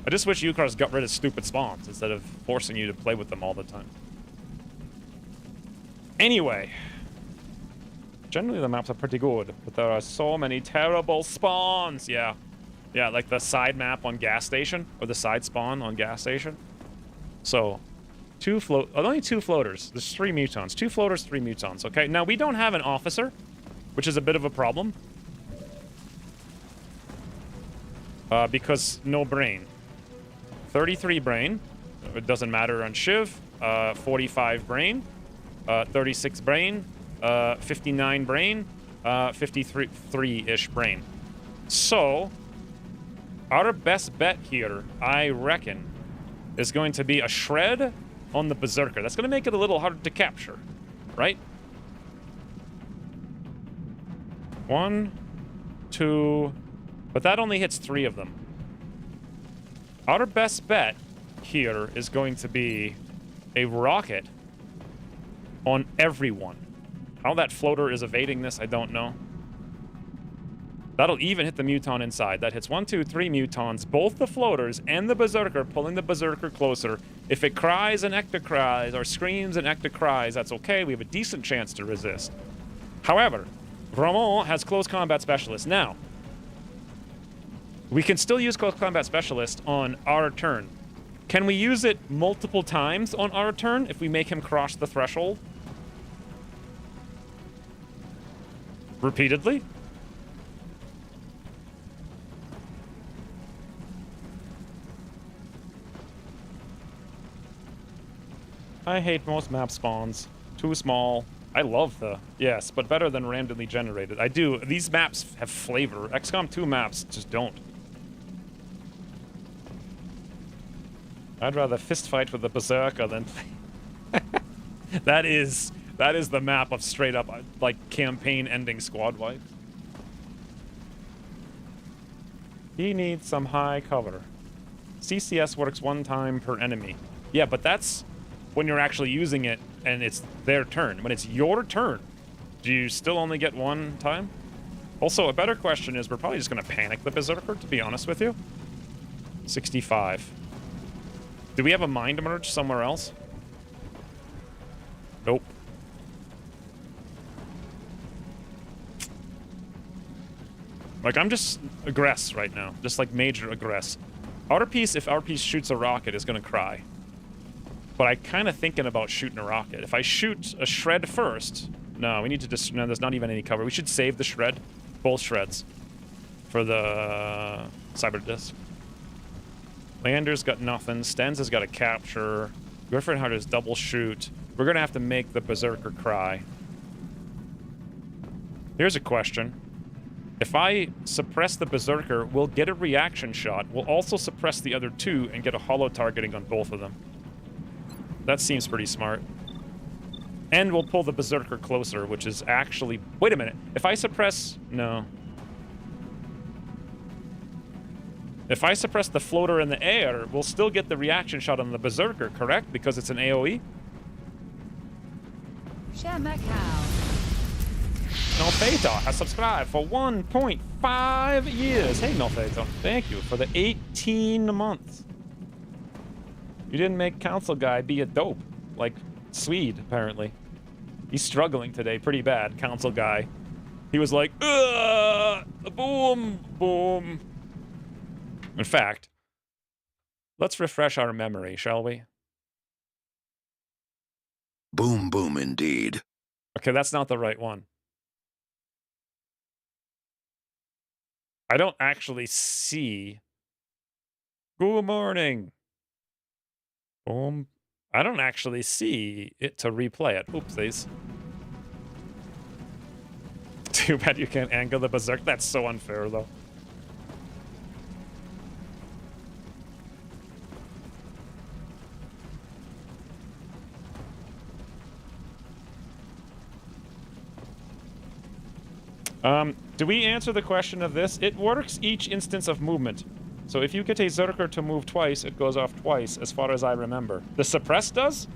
I just wish Ucars got rid of stupid spawns instead of forcing you to play with them all the time. Anyway. Generally the maps are pretty good, but there are so many terrible spawns. Yeah. Yeah, like the side map on gas station, or the side spawn on gas station. So, only 2 floaters. There's 3 mutons. 2 floaters, 3 mutons, okay? Now, we don't have an officer, which is a bit of a problem. Because no brain. 33 brain. It doesn't matter on Shiv. 45 brain. 36 brain. 59 brain. 53-ish brain. So, our best bet here, I reckon, is going to be a shred on the Berserker. That's going to make it a little harder to capture, right? 1, 2... But that only hits 3 of them. Our best bet here is going to be a rocket on everyone. How that floater is evading this, I don't know. That'll even hit the Muton inside. That hits 1, 2, 3 Mutons, both the floaters and the Berserker, pulling the Berserker closer. If it cries and Ecta cries, or screams and Ecta cries, that's okay. We have a decent chance to resist. However, Ramon has Close Combat Specialist. Now, we can still use Close Combat Specialist on our turn. Can we use it multiple times on our turn if we make him cross the threshold? Repeatedly? I hate most map spawns. Too small. I love the... Yes, but better than randomly generated. I do. These maps have flavor. XCOM 2 maps just don't. I'd rather fist fight with the Berserker than play. That is the map of straight up, like, campaign-ending squad wipes. He needs some high cover. CCS works 1 time per enemy. Yeah, but that's when you're actually using it and it's their turn. When it's your turn, do you still only get 1 time? Also, a better question is, we're probably just going to panic the Berserker, to be honest with you. 65. Do we have a mind merge somewhere else? Nope. Like, I'm just aggress right now. Just, like, major aggress. Outer Piece, if Outer Piece shoots a rocket, is gonna cry. But I kind of thinking about shooting a rocket. If I shoot a shred first... No, we need to just... No, there's not even any cover. We should save the shred. Both shreds. For the... Cyber Disc. Lander's got nothing. Stenz has got a capture. Griffin has double shoot. We're gonna have to make the Berserker cry. Here's a question. If I suppress the Berserker, we'll get a reaction shot. We'll also suppress the other two and get a holo targeting on both of them. That seems pretty smart. And we'll pull the Berserker closer, which is actually... Wait a minute. If I suppress... No. If I suppress the floater in the air, we'll still get the reaction shot on the Berserker, correct? Because it's an AoE? Nofeto has subscribed for 1.5 years. Hey, Nofeto. Thank you for the 18 months. You didn't make Council Guy be a dope. Like, Swede, apparently. He's struggling today pretty bad, Council Guy. He was like, ugh, boom, boom. In fact, let's refresh our memory, shall we? Boom, boom, indeed. Okay, that's not the right one. I don't actually see... Good morning. Boom. I don't actually see it to replay it. Oopsies. Too bad you can't angle the Berserk. That's so unfair, though. Do we answer the question of this? It works each instance of movement. So if you get a Zerker to move twice, it goes off twice, as far as I remember. The suppress does?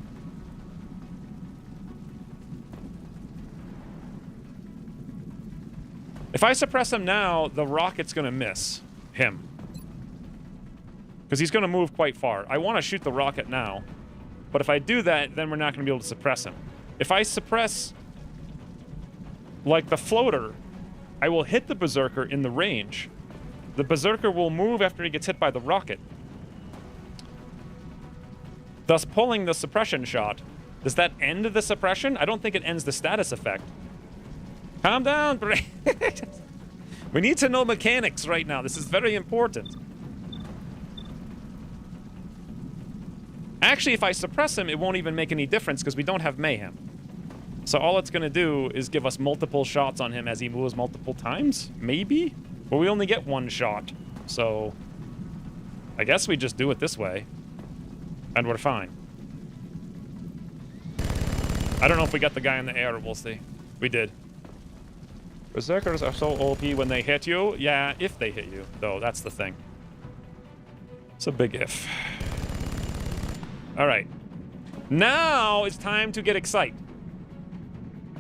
If I suppress him now, the rocket's gonna miss him. Because he's gonna move quite far. I want to shoot the rocket now. But if I do that, then we're not gonna be able to suppress him. If I suppress, like the floater, I will hit the Berserker in the range. The Berserker will move after he gets hit by the rocket, thus pulling the suppression shot. Does that end the suppression? I don't think it ends the status effect. Calm down, Bray. We need to know mechanics right now. This is very important. Actually, if I suppress him, it won't even make any difference because we don't have Mayhem. So all it's going to do is give us multiple shots on him as he moves multiple times? Maybe? But we only get one shot. So I guess we just do it this way. And we're fine. I don't know if we got the guy in the air. We'll see. We did. Berserkers are so OP when they hit you. Yeah, if they hit you, though. That's the thing. It's a big if. All right. Now it's time to get excited.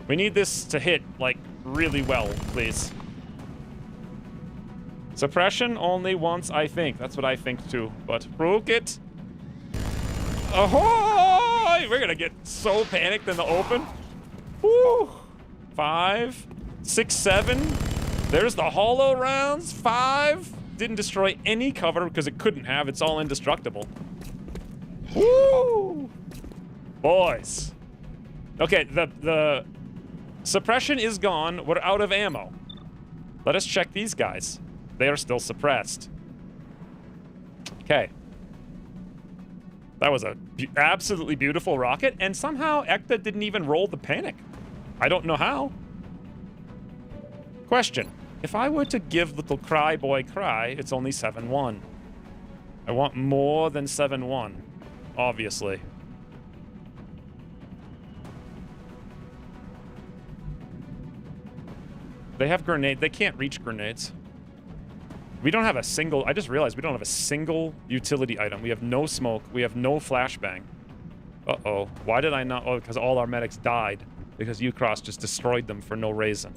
We need this to hit, like, really well, please. Suppression only once, I think. That's what I think, too. But, broke it. Ahoy! We're gonna get so panicked in the open. Woo! 5, 6, 7. There's the hollow rounds. 5. Didn't destroy any cover because it couldn't have. It's all indestructible. Woo! Boys. Okay, the suppression is gone. We're out of ammo. Let us check these guys. They are still suppressed. Okay. That was a absolutely beautiful rocket, and somehow Ekta didn't even roll the panic. I don't know how. Question. If I were to give little cry boy cry, it's only 7-1. I want more than 7-1, obviously. They have grenade. They can't reach grenades. We don't have a single... I just realized we don't have a single utility item. We have no smoke. We have no flashbang. Uh-oh. Why did I not... Oh, because all our medics died. Because Ucross just destroyed them for no reason.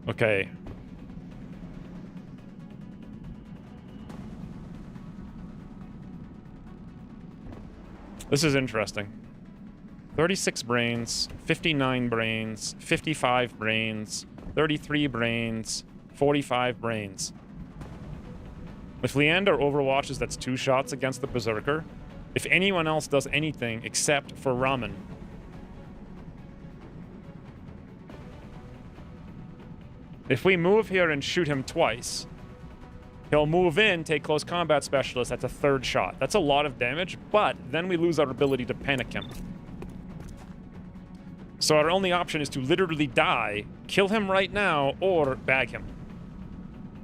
Okay. This is interesting. 36 brains, 59 brains, 55 brains, 33 brains, 45 brains. If Leander overwatches, that's 2 shots against the Berserker. If anyone else does anything except for Ramen. If we move here and shoot him twice, he'll move in, take close combat specialist, that's a 3rd shot. That's a lot of damage, but then we lose our ability to panic him. So our only option is to literally die, kill him right now, or bag him.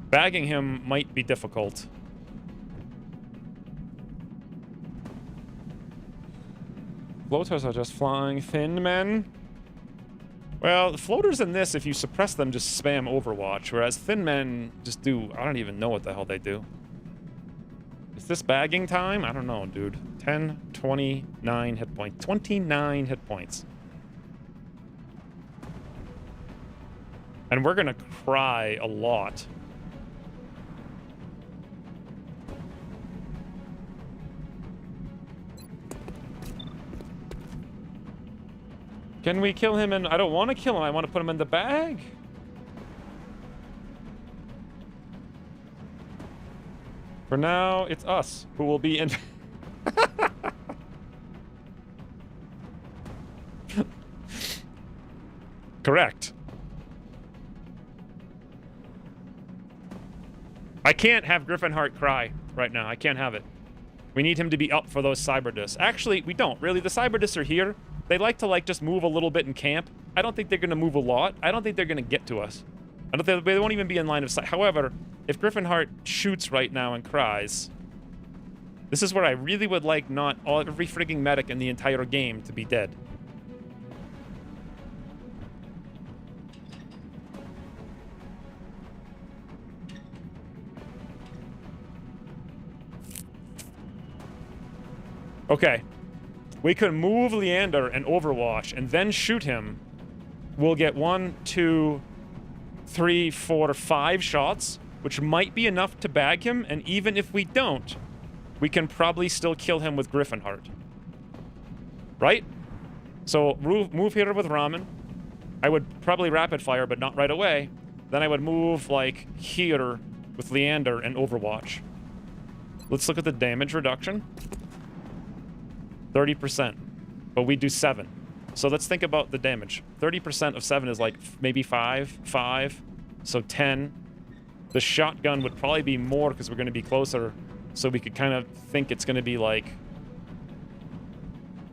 Bagging him might be difficult. Floaters are just flying thin men. Well, the floaters in this, if you suppress them, just spam Overwatch, whereas thin men just do... I don't even know what the hell they do. Is this bagging time? I don't know, dude. 10, 29 hit points. 29 hit points. And we're gonna cry a lot. Can we kill him? And I don't want to kill him. I want to put him in the bag. For now, it's us who will be in. Correct. I can't have Griffinheart cry right now. I can't have it. We need him to be up for those cyber discs. Actually, we don't. Really, the cyber discs are here. They like to, just move a little bit in camp. I don't think they're going to move a lot. I don't think they're going to get to us. I don't think they won't even be in line of sight. However, if Griffinheart shoots right now and cries, this is where I really would like not every frigging medic in the entire game to be dead. Okay. We could move Leander and Overwatch and then shoot him. We'll get 1, 2, 3, 4, 5 shots, which might be enough to bag him. And even if we don't, we can probably still kill him with Griffinheart. Right? So move here with Ramen. I would probably rapid fire, but not right away. Then I would move here with Leander and Overwatch. Let's look at the damage reduction. 30%, but we do 7. So let's think about the damage. 30% of 7 is maybe 5, so 10. The shotgun would probably be more because we're going to be closer, so we could kind of think it's going to be I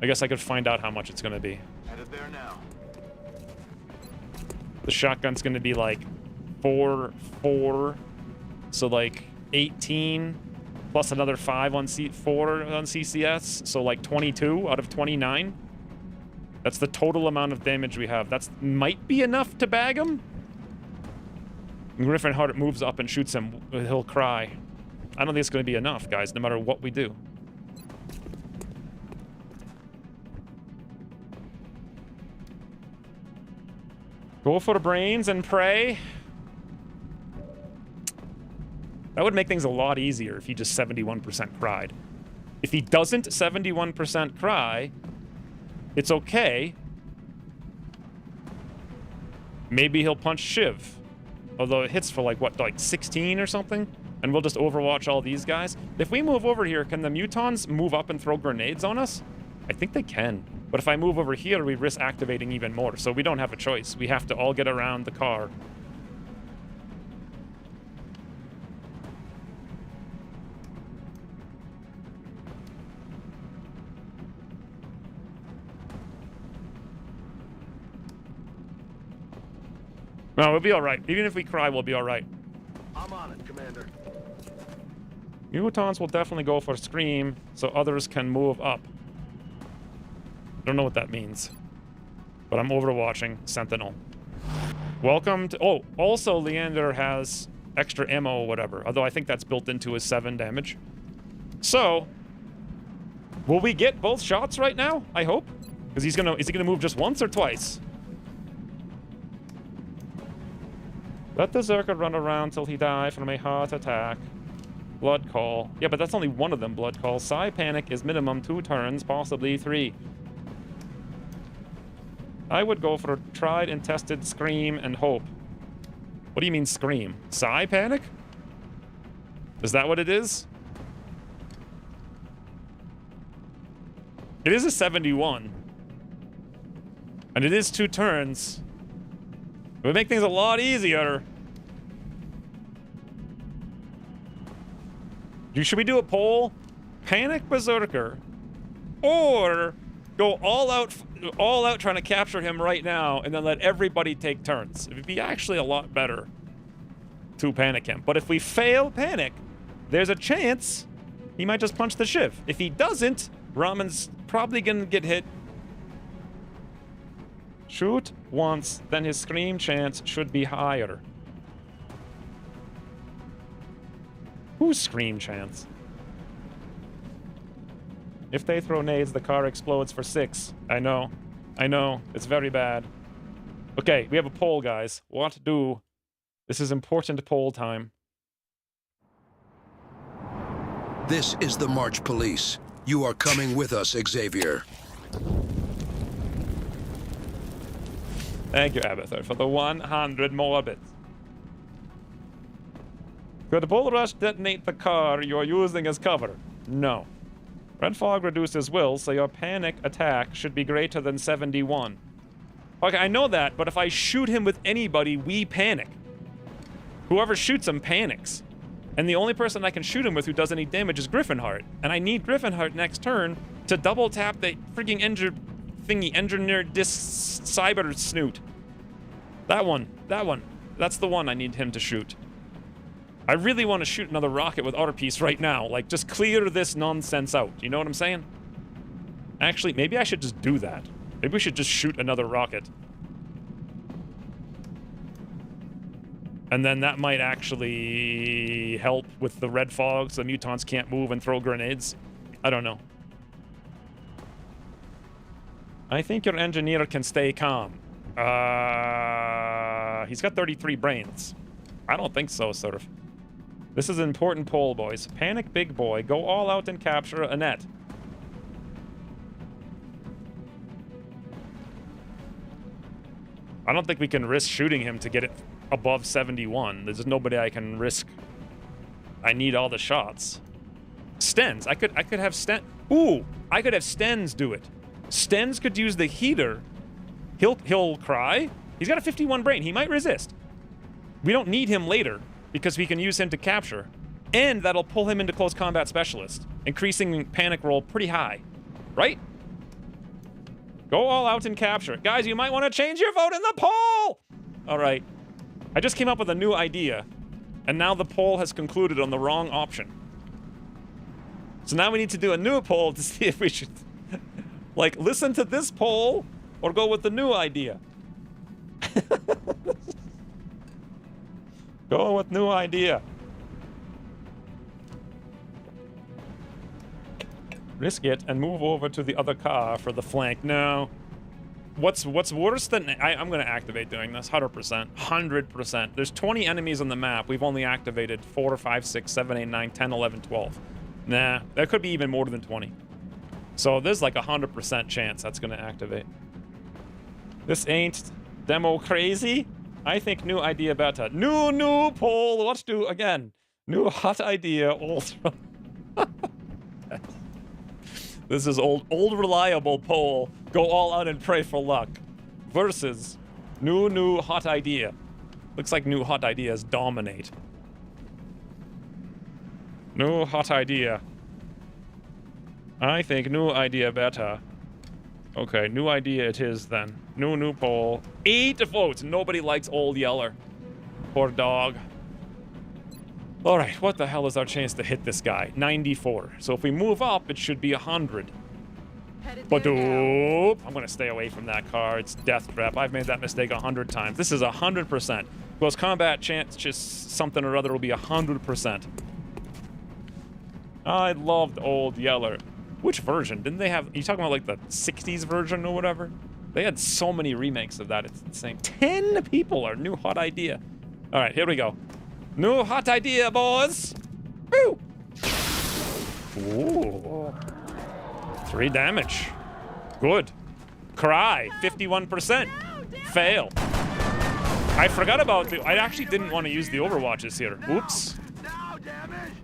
guess I could find out how much it's going to be. Headed there now. The shotgun's going to be 4, so 18. Plus another 4 on CCS, so 22 out of 29. That's the total amount of damage we have. That might be enough to bag him. Griffinheart moves up and shoots him. He'll cry. I don't think it's going to be enough, guys, no matter what we do. Go for the brains and pray. That would make things a lot easier if he just 71% cried. If he doesn't 71% cry, it's okay. Maybe he'll punch Shiv. Although it hits for what, 16 or something? And we'll just overwatch all these guys. If we move over here, can the mutons move up and throw grenades on us? I think they can. But if I move over here, we risk activating even more. So we don't have a choice. We have to all get around the car. No, we'll be all right. Even if we cry, we'll be all right. I'm on it, Commander. Mutons will definitely go for Scream, so others can move up. I don't know what that means. But I'm overwatching Sentinel. Welcome to... Oh, also Leander has extra ammo or whatever. Although I think that's built into his 7 damage. So, will we get both shots right now? I hope. Because is he gonna move just once or twice? Let the Zerker run around till he dies from a heart attack. Blood Call. Yeah, but that's only one of them, Blood Call. Psi Panic is minimum 2 turns, possibly 3. I would go for a tried and tested Scream and Hope. What do you mean Scream? Psi Panic? Is that what it is? It is a 71. And it is 2 turns. It would make things a lot easier. Should we do a poll? Panic Berserker, or go all out trying to capture him right now, and then let everybody take turns? It'd be actually a lot better to panic him. But if we fail panic, there's a chance he might just punch the shiv. If he doesn't, Ramen's probably gonna get hit. Shoot once, then his scream chance should be higher. Who's scream chance? If they throw nades, the car explodes for 6. I know. I know. It's very bad. Okay, we have a poll, guys. What do? This is important poll time. This is the March Police. You are coming with us, Xavier. Thank you, Abathur, for the 100 more bits. Could Bull Rush detonate the car you're using as cover? No. Red Fog reduces will, so your panic attack should be greater than 71. Okay, I know that, but if I shoot him with anybody, we panic. Whoever shoots him panics. And the only person I can shoot him with who does any damage is Griffinheart. And I need Griffinheart next turn to double tap the freaking engineer disc cyber snoot. That one. That's the one I need him to shoot. I really want to shoot another rocket with Artipiece right now. Like, just clear this nonsense out. You know what I'm saying? Actually, maybe I should just do that. Maybe we should just shoot another rocket. And then that might actually help with the red fog so the mutants can't move and throw grenades. I don't know. I think your engineer can stay calm. He's got 33 brains. I don't think so, sort of. This is an important poll, boys. Panic Big Boy. Go all out and capture Annette. I don't think we can risk shooting him to get it above 71. There's nobody I can risk. I need all the shots. Stens. I could have Sten. Ooh, I could have Stens do it. Stens could use the heater. He'll cry. He's got a 51 brain. He might resist. We don't need him later because we can use him to capture. And that'll pull him into close combat specialist, increasing panic roll pretty high. Right? Go all out and capture. Guys, you might want to change your vote in the poll! All right. I just came up with a new idea, and now the poll has concluded on the wrong option. So now we need to do a new poll to see if we should, like, listen to this poll or go with the new idea. Go with new idea. Risk it and move over to the other car for the flank. No. What's worse than... I'm going to activate doing this. 100%. 100%. There's 20 enemies on the map. We've only activated 4, 5, 6, 7, 8, 9, 10, 11, 12. Nah. There could be even more than 20. So there's like a 100% chance that's going to activate. This ain't demo crazy. I think new idea better. New poll. What do again? New hot idea. Old... This is old reliable poll. Go all out and pray for luck. Versus new hot idea. Looks like new hot ideas dominate. New hot idea. I think new idea better. Okay, new idea it is then. New poll. 8 votes. Nobody likes Old Yeller. Poor dog. All right, what the hell is our chance to hit this guy? 94. So if we move up, it should be 100. Ba-doop. I'm going to stay away from that car. It's death trap. I've made that mistake 100 times. This is 100%. Close combat chance, just something or other will be 100%. I loved Old Yeller. Which version? Didn't they have... Are you talking about like the 60s version or whatever? They had so many remakes of that. It's insane. 10 people are new hot idea. All right, here we go. New hot idea, boys. Woo! Ooh. 3 damage. Good. Cry. 51%. Fail. I forgot about the... I actually didn't want to use the overwatches here. Oops.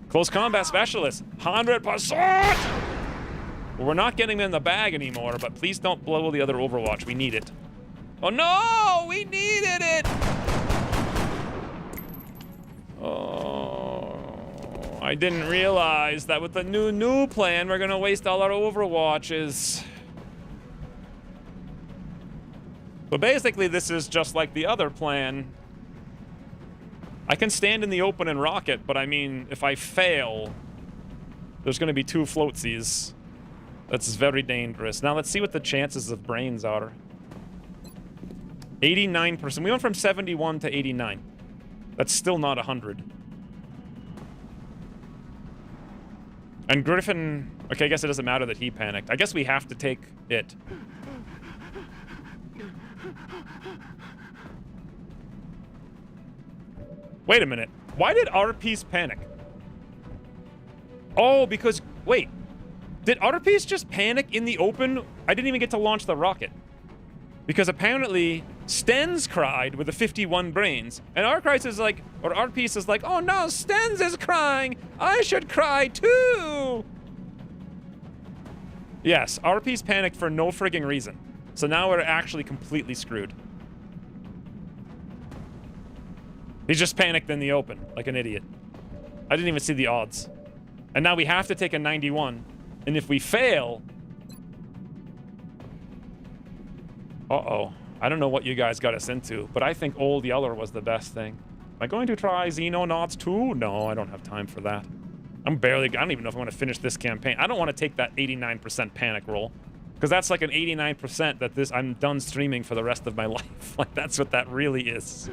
Close combat specialist. 100%! Well, we're not getting them in the bag anymore, but please don't blow the other overwatch. We need it. Oh no! We needed it! Oh... I didn't realize that with the new plan, we're gonna waste all our overwatches. But basically, this is just like the other plan. I can stand in the open and rocket, but I mean, if I fail, there's gonna be 2 floatsies. That's very dangerous. Now let's see what the chances of brains are. 89%. We went from 71 to 89. That's still not 100. And Griffin... Okay, I guess it doesn't matter that he panicked. I guess we have to take it. Wait a minute. Why did our piece panic? Oh, because... Wait. Did our piece just panic in the open? I didn't even get to launch the rocket. Because apparently, Stens cried with the 51 brains. And our crisis is like... Or our piece is like, oh no, Stens is crying! I should cry too! Yes, our piece panicked for no frigging reason. So now we're actually completely screwed. He just panicked in the open, like an idiot. I didn't even see the odds. And now we have to take a 91. And if we fail... Uh-oh. I don't know what you guys got us into, but I think Old Yeller was the best thing. Am I going to try Xenonauts 2? No, I don't have time for that. I don't even know if I want to finish this campaign. I don't want to take that 89% panic roll. Because that's like an 89% that I'm done streaming for the rest of my life. Like, that's what that really is.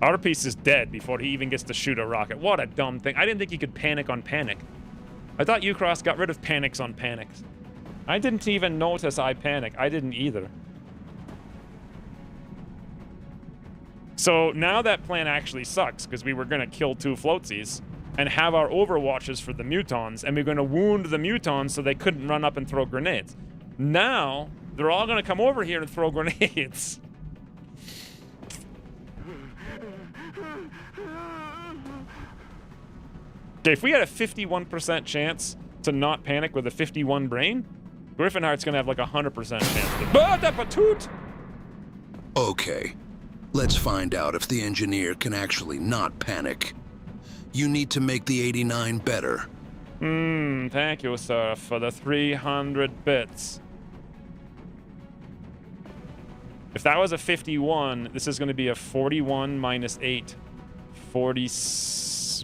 Our piece is dead before he even gets to shoot a rocket. What a dumb thing. I didn't think he could panic on panic. I thought Ucross got rid of panics on panics. I didn't even notice I panic. I didn't either. So now that plan actually sucks, because we were going to kill 2 floatsies and have our overwatches for the mutons, and we're going to wound the mutons so they couldn't run up and throw grenades. Now, they're all going to come over here and throw grenades. Okay, if we had a 51% chance to not panic with a 51 brain, Griffinheart's gonna have like 100% chance. Okay, let's find out if the engineer can actually not panic. You need to make the 89 better. Thank you, sir, for the 300 bits. If that was a 51, this is gonna be a 41 minus 8. 40...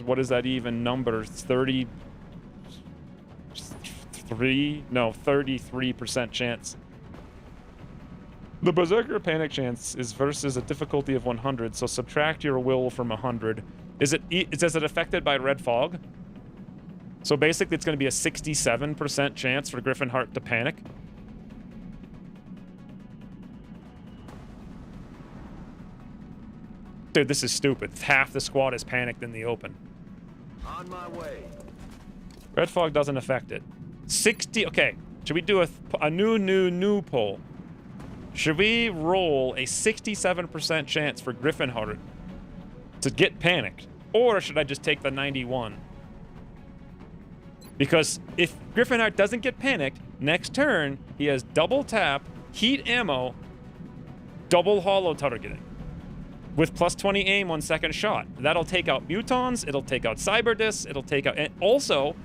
What is that even number? 33? No, 33% chance. The Berserker panic chance is versus a difficulty of 100, so subtract your will from 100. Is it affected by red fog? So basically it's going to be a 67% chance for Griffinheart to panic. Dude, this is stupid. Half the squad is panicked in the open. On my way. Red fog doesn't affect it. 60... Okay, should we do a new poll? Should we roll a 67% chance for Griffinheart to get panicked? Or should I just take the 91? Because if Griffinheart doesn't get panicked, next turn, he has double tap, heat ammo, double hollow targeting. With plus 20 aim on second shot. That'll take out mutons, it'll take out cyberdiscs, it'll take out... And also,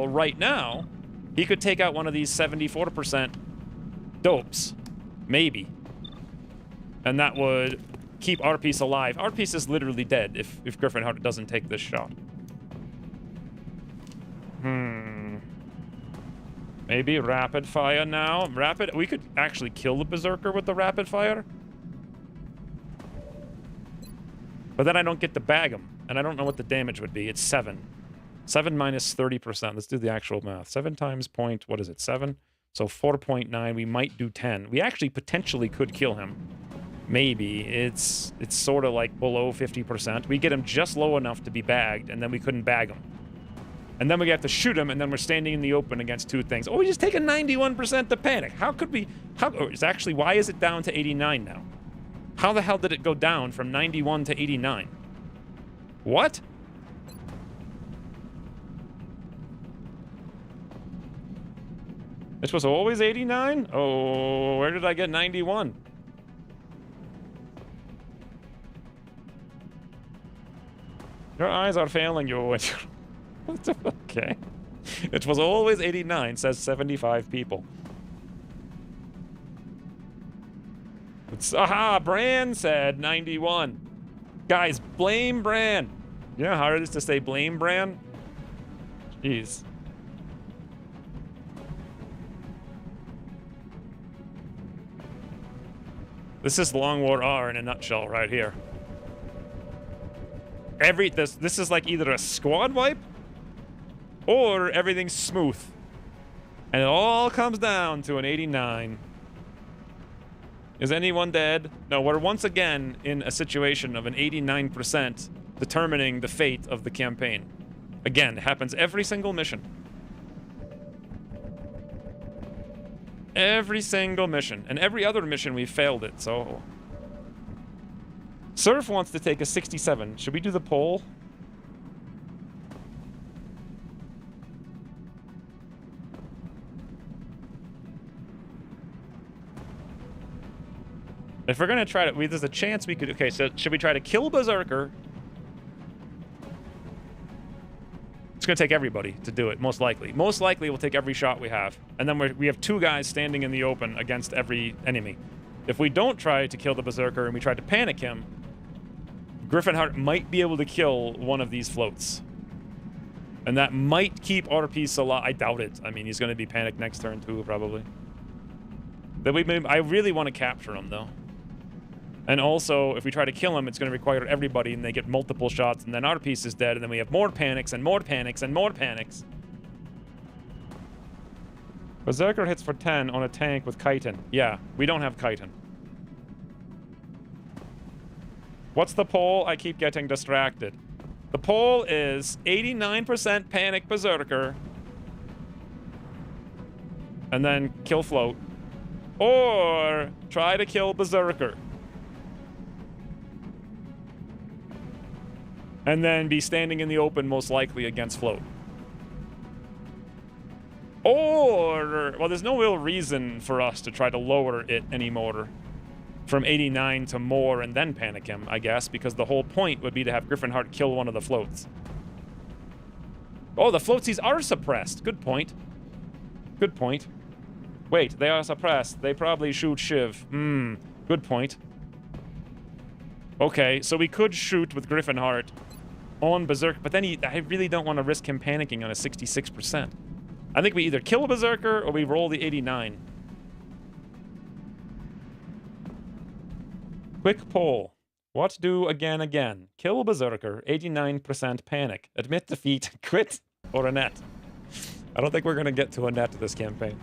right now, he could take out one of these 74% dopes. Maybe. And that would keep our piece alive. Our piece is literally dead if Griffinheart doesn't take this shot. Maybe rapid fire now. We could actually kill the Berserker with the rapid fire. But then I don't get to bag him, and I don't know what the damage would be. It's 7. 7 minus 30%. Let's do the actual math. 7 times point, what is it, 7? So 4.9, we might do 10. We actually potentially could kill him. Maybe. It's sort of like below 50%. We get him just low enough to be bagged, and then we couldn't bag him. And then we have to shoot him, and then we're standing in the open against two things. Oh, we just take a 91% to panic. How could we... It's actually, why is it down to 89 now? How the hell did it go down from 91 to 89? What? This was always 89? Oh, where did I get 91? Your eyes are failing you. Okay. It was always 89, says 75 people. Aha, Bran said 91. Guys, blame Bran. You know how hard it is to say blame Bran? Jeez. This is Long War R in a nutshell right here. This is like either a squad wipe or everything's smooth. And it all comes down to an 89. Is anyone dead? No, we're once again in a situation of an 89% determining the fate of the campaign. Again, it happens every single mission. Every single mission. And every other mission we failed it, so... Surf wants to take a 67. Should we do the poll? If we're gonna try to... there's a chance we could... Okay, so should we try to kill Berserker? It's gonna take everybody to do it, most likely. Most likely we'll take every shot we have. And then we have two guys standing in the open against every enemy. If we don't try to kill the Berserker and we try to panic him, Griffinheart might be able to kill one of these floats. And that might keep our piece alive. I doubt it. I mean, he's gonna be panicked next turn too, probably. I really want to capture him, though. And also, if we try to kill him, it's going to require everybody, and they get multiple shots, and then our piece is dead, and then we have more panics, and more panics, and more panics. Berserker hits for 10 on a tank with chitin. Yeah, we don't have chitin. What's the poll? I keep getting distracted. The poll is 89% panic Berserker, and then kill float. Or try to kill Berserker. And then be standing in the open, most likely, against float. Or... well, there's no real reason for us to try to lower it anymore. From 89 to more and then panic him, I guess. Because the whole point would be to have Griffinheart kill one of the floats. Oh, the floatsies are suppressed. Good point. Good point. Wait, they are suppressed. They probably shoot Shiv. Good point. Okay, so we could shoot with Griffinheart on Berserker, but then I really don't want to risk him panicking on a 66%. I think we either kill a Berserker or we roll the 89. Quick poll. What do again? Kill a Berserker, 89% panic. Admit defeat, quit, or a net. I don't think we're going to get to a net this campaign.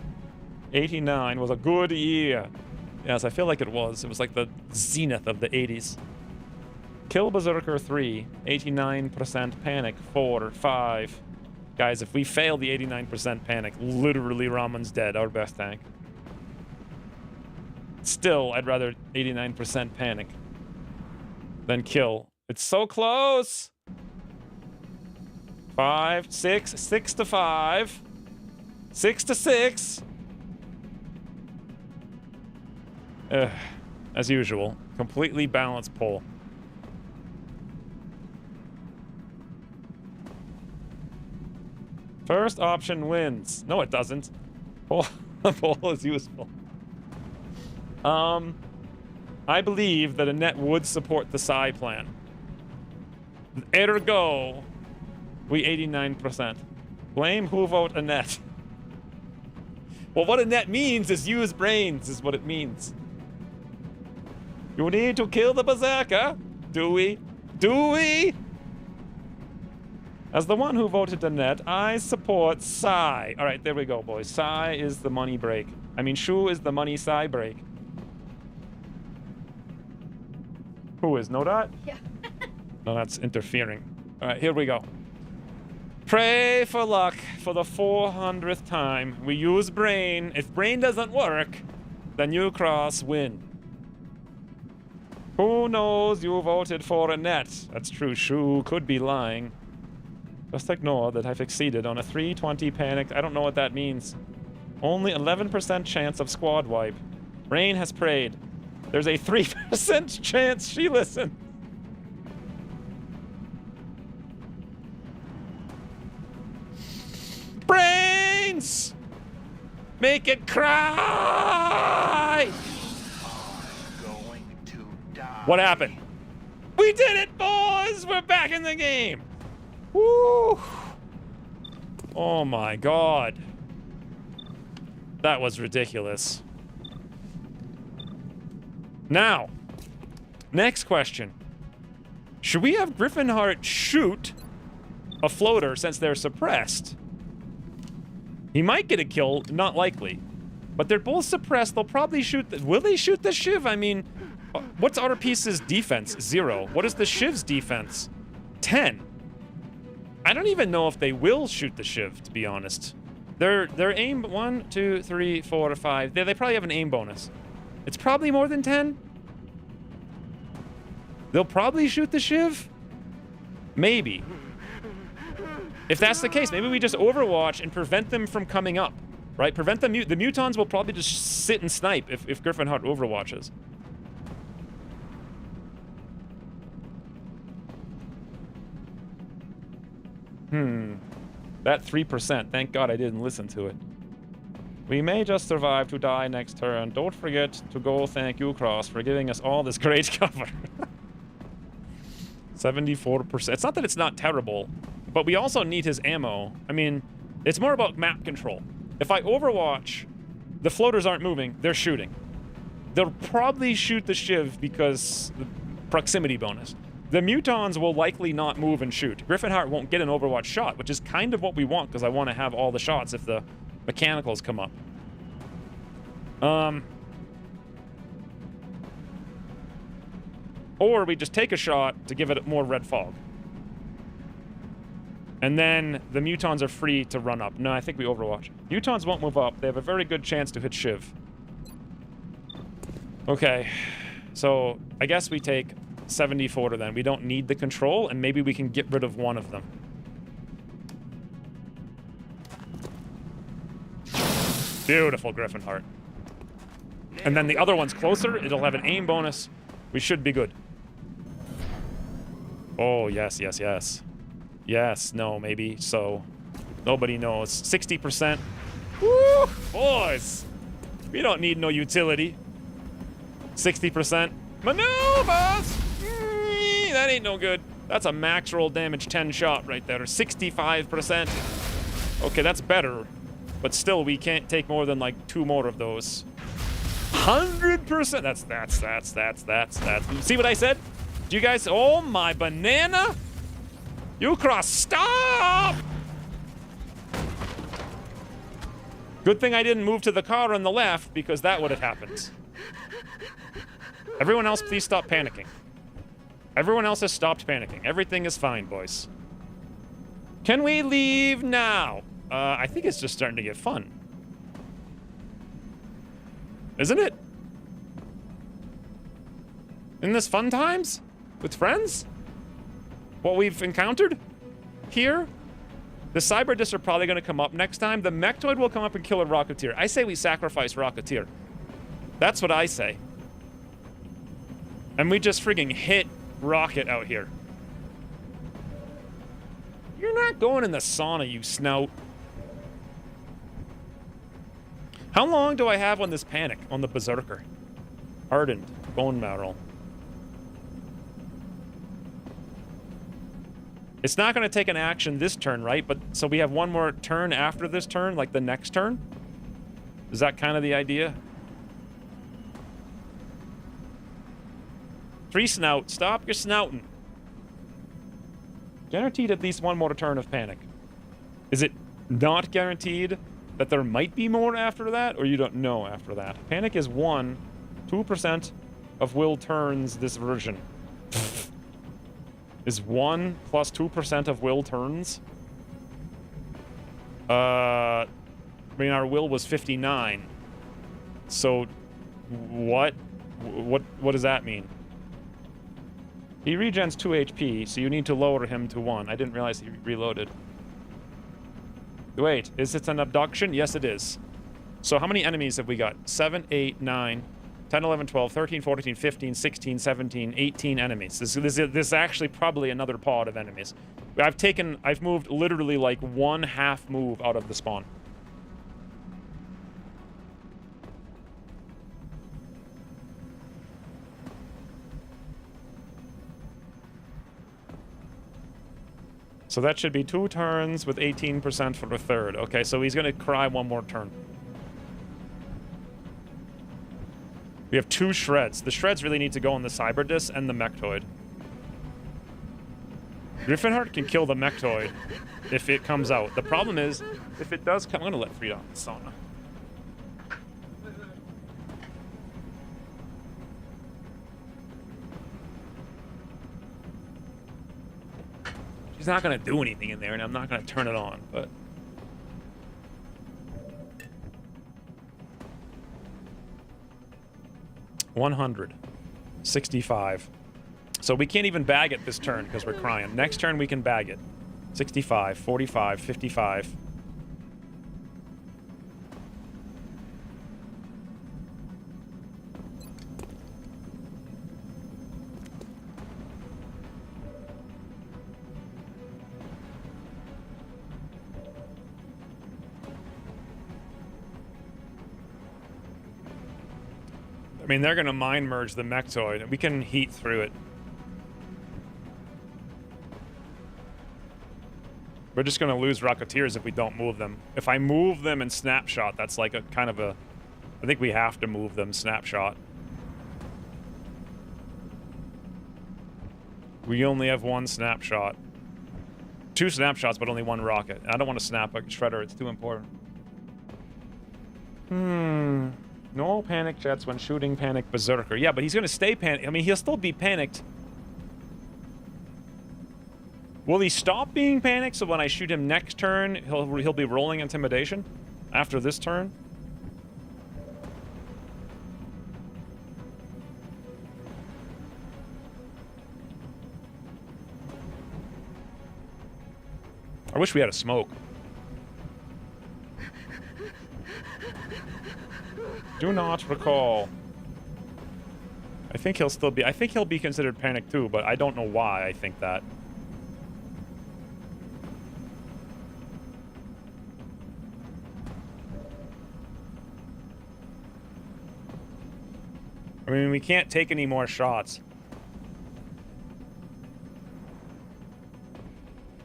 89 was a good year. Yes, I feel like it was. It was like the zenith of the 80s. Kill Berserker 3, 89% panic, 4, 5. Guys, if we fail the 89% panic, literally Ramon's dead, our best tank. Still, I'd rather 89% panic than kill. It's so close! 5, 6, 6 to 5. 6 to 6. As usual, completely balanced poll. First option wins. No, it doesn't. Poll is useful. I believe that a net would support the Psy plan. Ergo, we 89%. Blame who vote a net. Well, what a net means is use brains, is what it means. You need to kill the Berserker. Do we? Do we? As the one who voted the net, I support Psy. All right, there we go, boys. Psy is the money break. I mean, Shu is the money Psy break. Who is? No dot? Yeah. No, that's interfering. All right, here we go. Pray for luck for the 400th time. We use brain. If brain doesn't work, then you cross win. Who knows you voted for Annette? That's true. Shu could be lying. Just ignore that I've exceeded on a 320 panic. I don't know what that means. Only 11% chance of squad wipe. Brain has prayed. There's a 3% chance she listened. Brains! Make it cry! Going to die. What happened? We did it, boys! We're back in the game! Woo! Oh my god. That was ridiculous. Now, next question. Should we have Griffinheart shoot a floater since they're suppressed? He might get a kill, not likely. But they're both suppressed, they'll probably shoot the... Will they shoot the Shiv? I mean, what's our piece's defense? 0. What is the Shiv's defense? 10. I don't even know if they will shoot the Shiv, to be honest. Their aim... 1, 2, 3, 4, 5. They probably have an aim bonus. It's probably more than 10. They'll probably shoot the Shiv? Maybe. If that's the case, maybe we just overwatch and prevent them from coming up. Right? Prevent the mutons will probably just sit and snipe if Griffinheart overwatches. That 3%. Thank God I didn't listen to it. We may just survive to die next turn. Don't forget to go thank you, Cross, for giving us all this great cover. 74%. It's not that it's not terrible, but we also need his ammo. I mean, it's more about map control. If I overwatch, the floaters aren't moving, they're shooting. They'll probably shoot the Shiv because the proximity bonus. The mutons will likely not move and shoot. Griffinheart won't get an overwatch shot, which is kind of what we want because I want to have all the shots if the mechanicals come up. Or we just take a shot to give it more red fog. And then the mutons are free to run up. No, I think we overwatch. Mutons won't move up. They have a very good chance to hit Shiv. Okay. So, I guess we take 74 then. We don't need the control, and maybe we can get rid of one of them. Beautiful, Griffinheart. And then the other one's closer. It'll have an aim bonus. We should be good. Oh, yes, yes, yes. Yes, no, maybe. So, nobody knows. 60%. Woo! Boys! We don't need no utility. 60%. Maneuvers! That ain't no good. That's a max roll damage 10 shot right there. 65%. Okay, that's better. But still, we can't take more than like 2 more of those. 100%. That's. See what I said? Do you guys? Oh my banana! You cross. Stop! Good thing I didn't move to the car on the left because that would have happened. Everyone else, please stop panicking. Everyone else has stopped panicking. Everything is fine, boys. Can we leave now? I think it's just starting to get fun. Isn't it? Isn't this fun times? With friends? What we've encountered? Here? The Cyber Discs are probably going to come up next time. The Mechtoid will come up and kill a Rocketeer. I say we sacrifice Rocketeer. That's what I say. And we just frigging hit Rocket out here. You're not going in the sauna, you snout. How long do I have on this panic, on the Berserker? Hardened. Bone marrow. It's not going to take an action this turn, right? But so we have one more turn after this turn, like the next turn? Is that kind of the idea? 3 snout. Stop your snouting. Guaranteed at least one more turn of panic. Is it not guaranteed that there might be more after that, or you don't know after that? Panic is 2% of will turns this version. Is 1 plus 2% of will turns? I mean, our will was 59. So, what does that mean? He regens 2 HP, so you need to lower him to 1. I didn't realize he reloaded. Wait, is it an abduction? Yes, it is. So how many enemies have we got? 7, 8, 9, 10, 11, 12, 13, 14, 15, 16, 17, 18 enemies. This is actually probably another pod of enemies. I've moved literally like 1/2 move out of the spawn. So that should be 2 turns with 18% for the third. Okay, so he's gonna cry 1 more turn. We have 2 shreds. The shreds really need to go on the Cyberdis and the Mechtoid. Griffinheart can kill the Mechtoid if it comes out. The problem is, if it does come... I'm gonna let Frida on the sauna. She's not gonna do anything in there, and I'm not gonna turn it on, but... $165. So we can't even bag it this turn because we're crying. Next turn we can bag it. 65, 45, 55. I mean, they're gonna mind merge the Mechtoid, and we can heat through it. We're just gonna lose Rocketeers if we don't move them. If I move them in Snapshot, that's like a kind of a... I think we have to move them Snapshot. We only have 1 Snapshot. 2 Snapshots, but only 1 rocket. I don't want to snap a Shredder, it's too important. No panic jets when shooting Panic Berserker. Yeah, but he's gonna stay panicked. I mean, he'll still be panicked. Will he stop being panicked so when I shoot him next turn, he'll be rolling Intimidation? After this turn? I wish we had a smoke. Do not recall. I think he'll still be... I think he'll be considered panicked too, but I don't know why I think that. I mean, we can't take any more shots.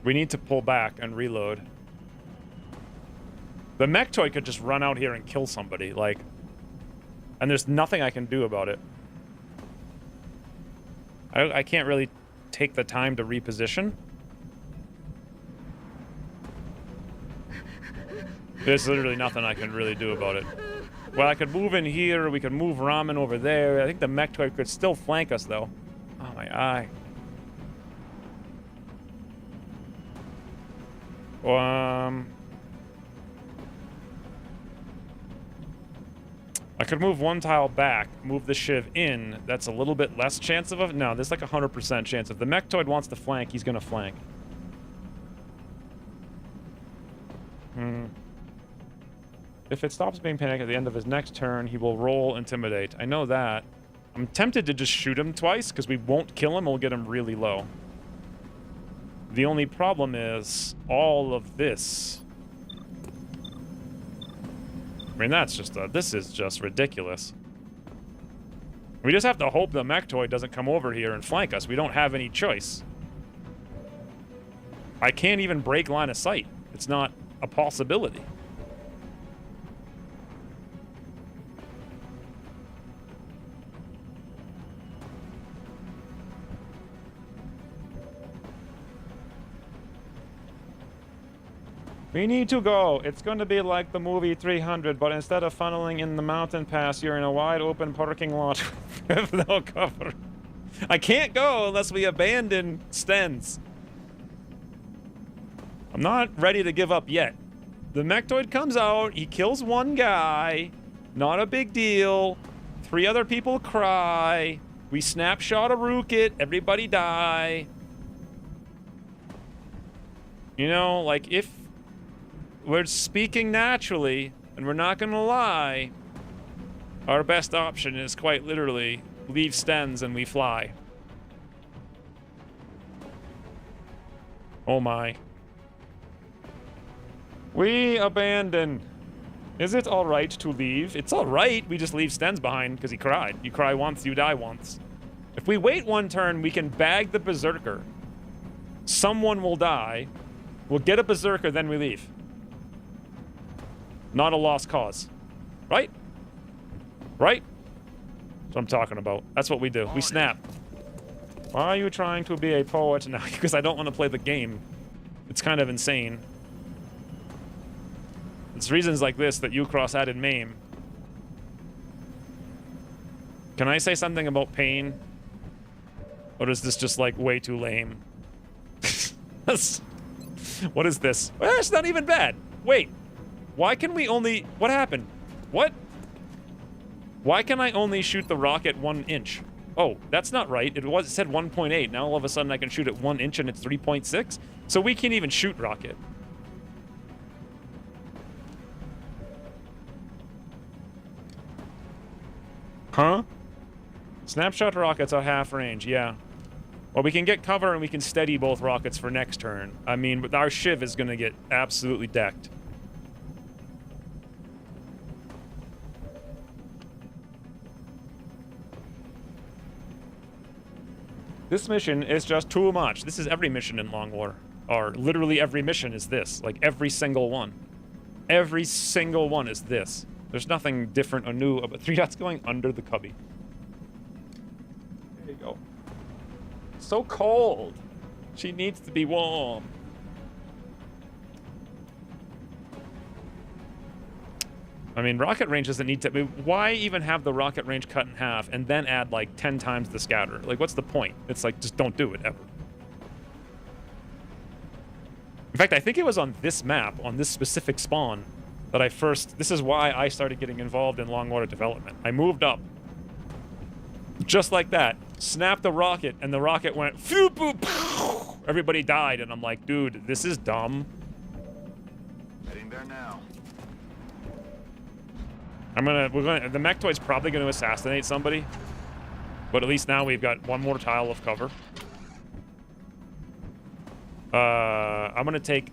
We need to pull back and reload. The Mechtoid could just run out here and kill somebody, like... And there's nothing I can do about it. I can't really take the time to reposition. There's literally nothing I can really do about it. Well, I could move in here, we could move Ramen over there. I think the Mechtoid could still flank us, though. Oh, my eye. I could move 1 tile back, move the Shiv in. That's a little bit less chance of a... No, there's like a 100% chance. If the Mechtoid wants to flank, he's gonna flank. If it stops being panicked at the end of his next turn, he will roll Intimidate. I know that. I'm tempted to just shoot him twice, because we won't kill him, we'll get him really low. The only problem is all of this. I mean, that's just this is just ridiculous. We just have to hope the Mechtoid doesn't come over here and flank us. We don't have any choice. I can't even break line of sight. It's not a possibility. We need to go. It's going to be like the movie 300, but instead of funneling in the mountain pass, you're in a wide open parking lot with no cover. I can't go unless we abandon Stens. I'm not ready to give up yet. The Mechtoid comes out, he kills one guy, not a big deal. 3 other people cry. We snapshot a Rookit, everybody die. You know, like, if we're speaking naturally, and we're not gonna lie, our best option is quite literally leave Stens and we fly. Oh my. We abandon. Is it alright to leave? It's alright, we just leave Stens behind because he cried. You cry once, you die once. If we wait 1 turn, we can bag the Berserker. Someone will die. We'll get a Berserker, then we leave. Not a lost cause. Right? Right? That's what I'm talking about. That's what we do. We snap. Why are you trying to be a poet now? Because I don't want to play the game. It's kind of insane. It's reasons like this that Ucross added MAME. Can I say something about pain? Or is this just, like, way too lame? What is this? Well, it's not even bad. Wait. Why can we only... What happened? What? Why can I only shoot the rocket 1 inch? Oh, that's not right. It said 1.8. Now all of a sudden I can shoot it 1 inch and it's 3.6? So we can't even shoot rocket. Huh? Snapshot rockets are half range, yeah. Well, we can get cover and we can steady both rockets for next turn. I mean, but our Shiv is going to get absolutely decked. This mission is just too much. This is every mission in Long War. Or literally every mission is this. Like, every single one. Every single one is this. There's nothing different or new about 3 dots going under the cubby. There you go. So cold. She needs to be warm. I mean, rocket range doesn't need to... I mean, why even have the rocket range cut in half and then add, like, 10 times the scatter? Like, what's the point? It's like, just don't do it, ever. In fact, I think it was on this map, on this specific spawn, that I first... This is why I started getting involved in long water development. I moved up. Just like that. Snapped the rocket, and the rocket went... Phew, boop, pow. Everybody died, and I'm like, dude, this is dumb. Heading there now. The Mechtoid's probably gonna assassinate somebody. But at least now we've got 1 more tile of cover. I'm gonna take...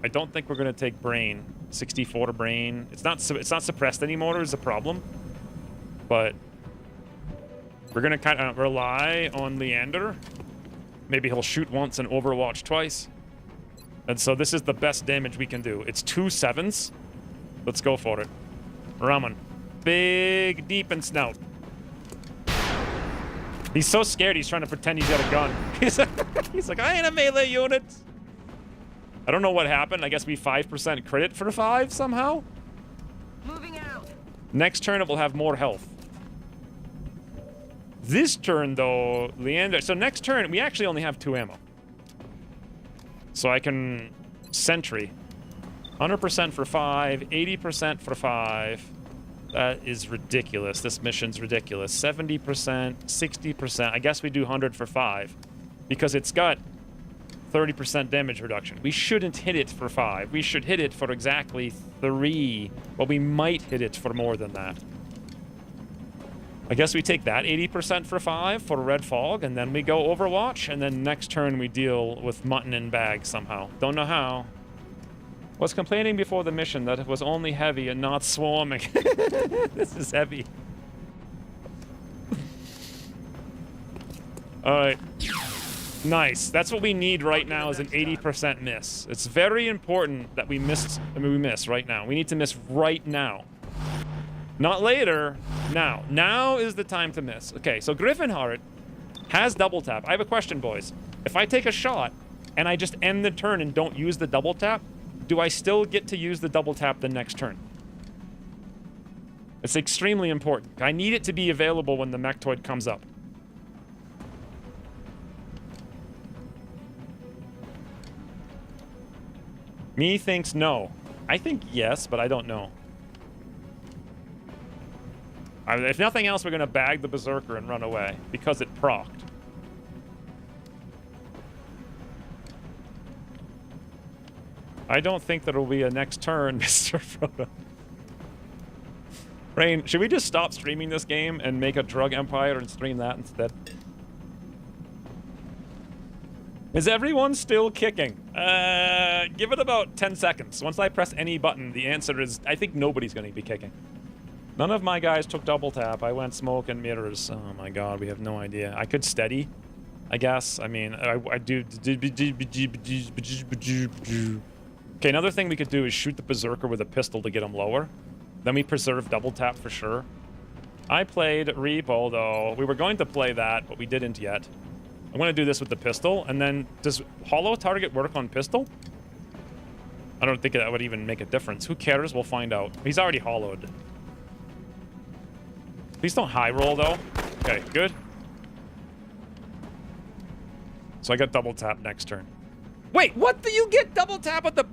I don't think we're gonna take Brain. 64 to Brain. It's not suppressed anymore is the problem. But... we're gonna kind of rely on Leander. Maybe he'll shoot once and overwatch twice. And so this is the best damage we can do. It's 2 7s. Let's go for it. Ramen. Big, deep, and snout. He's so scared he's trying to pretend he's got a gun. He's like, I ain't a melee unit. I don't know what happened. I guess we 5% credit for 5 somehow? Moving out. Next turn it will have more health. This turn, though, Leander... So next turn, we actually only have 2 ammo. So I can... Sentry. 100% for 5, 80% for 5. That is ridiculous. This mission's ridiculous. 70%, 60%. I guess we do 100 for 5. Because it's got 30% damage reduction. We shouldn't hit it for 5. We should hit it for exactly 3. But we might hit it for more than that. I guess we take that 80% for 5 for Red Fog, and then we go Overwatch, and then next turn we deal with Mutton and Bag somehow. Don't know how. Was complaining before the mission that it was only heavy and not swarming. This is heavy. Alright. Nice. That's what we need right now is an 80% miss. It's very important that we miss right now. We need to miss right now. Not later. Now. Now is the time to miss. Okay, so Griffinheart has double tap. I have a question, boys. If I take a shot and I just end the turn and don't use the double tap, do I still get to use the double tap the next turn? It's extremely important. I need it to be available when the Mechtoid comes up. Me thinks no. I think yes, but I don't know. If nothing else, we're going to bag the Berserker and run away because it procced. I don't think there will be a next turn, Mr. Frodo. Rain, should we just stop streaming this game and make a drug empire and stream that instead? Is everyone still kicking? Give it about 10 seconds. Once I press any button, the answer is I think nobody's going to be kicking. None of my guys took double tap. I went smoke and mirrors. Oh my god, we have no idea. I could steady, I guess. I mean, I do... Okay, another thing we could do is shoot the Berserker with a pistol to get him lower. Then we preserve double tap for sure. I played Repo, though. We were going to play that, but we didn't yet. I'm going to do this with the pistol, and then... Does hollow target work on pistol? I don't think that would even make a difference. Who cares? We'll find out. He's already hollowed. Please don't high roll, though. Okay, good. So I got double tap next turn. Wait, what do you get double tap at the...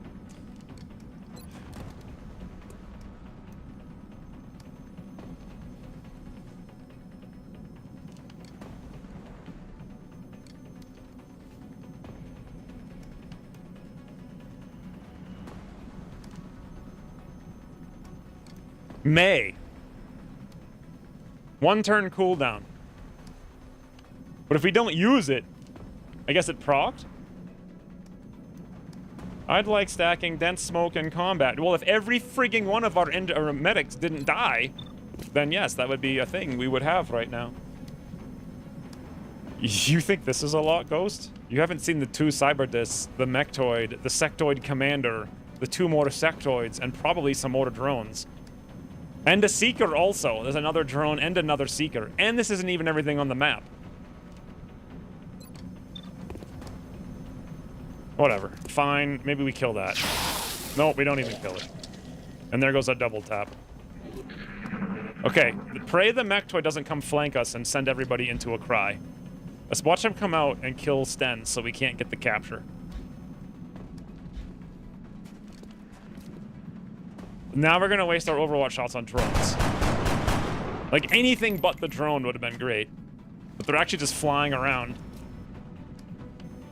May. 1 turn cooldown. But if we don't use it, I guess it procced? I'd like stacking dense smoke in combat. Well, if every frigging one of our medics didn't die, then yes, that would be a thing we would have right now. You think this is a lot, Ghost? You haven't seen the 2 Cyberdiscs, the Mechtoid, the Sectoid Commander, the 2 more Sectoids, and probably some more drones. And a Seeker also. There's another drone and another Seeker. And this isn't even everything on the map. Whatever. Fine. Maybe we kill that. No, we don't even kill it. And there goes our double tap. Okay. Pray the Mechtoid doesn't come flank us and send everybody into a cry. Let's watch him come out and kill Sten so we can't get the capture. Now we're gonna waste our Overwatch shots on drones. Like, anything but the drone would have been great. But they're actually just flying around.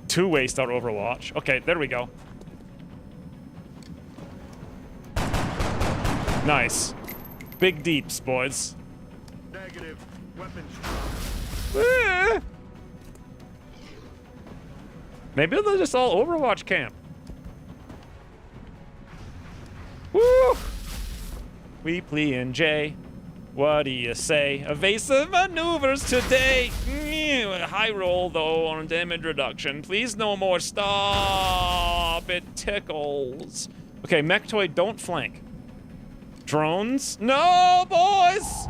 To waste our Overwatch. Okay, there we go. Nice. Big deeps, boys. Negative. Weapons. Maybe they're just all Overwatch camp. Woo! We plea in J. What do you say? Evasive maneuvers today. High roll, though, on damage reduction. Please no more. Stop. It tickles. Okay, Mechtoid, don't flank. Drones? No, boys!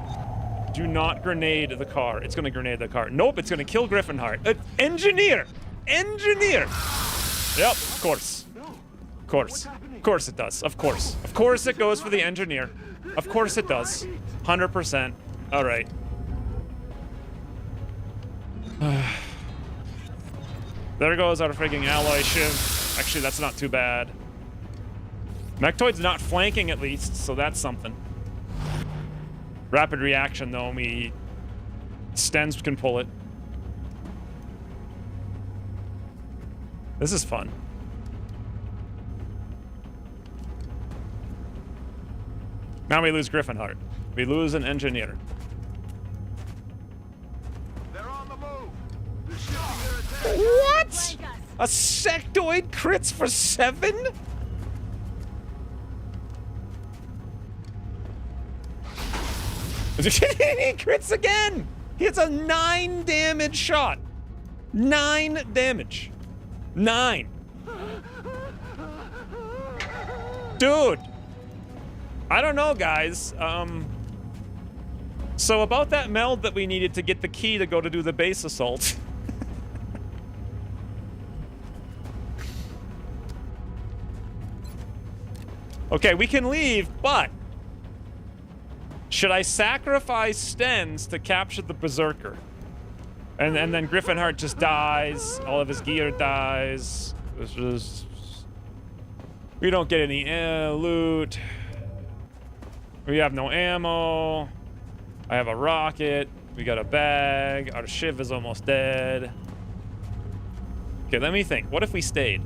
Do not grenade the car. It's going to grenade the car. Nope, it's going to kill Griffinheart. Engineer! Engineer! Yep, of course. Of course. Of course it does. Of course. Of course it goes for the engineer. Of course it does. 100%. All right. There goes our frigging alloy shiv. Actually, that's not too bad. Mechtoid's not flanking at least, so that's something. Rapid reaction, though. Stens can pull it. This is fun. Now we lose Griffinheart. We lose an engineer. They're on the move. They're shifting their attack. What? A sectoid crits for 7? He crits again! He hits a 9 damage shot. 9 damage. 9. Dude. I don't know, guys. So about that meld that we needed to get the key to go to do the base assault. Okay, we can leave, but should I sacrifice Stens to capture the Berserker? And then Griffinheart just dies, all of his gear dies. We don't get any loot. We have no ammo. I have a rocket. We got a bag. Our shiv is almost dead. Okay, let me think. What if we stayed?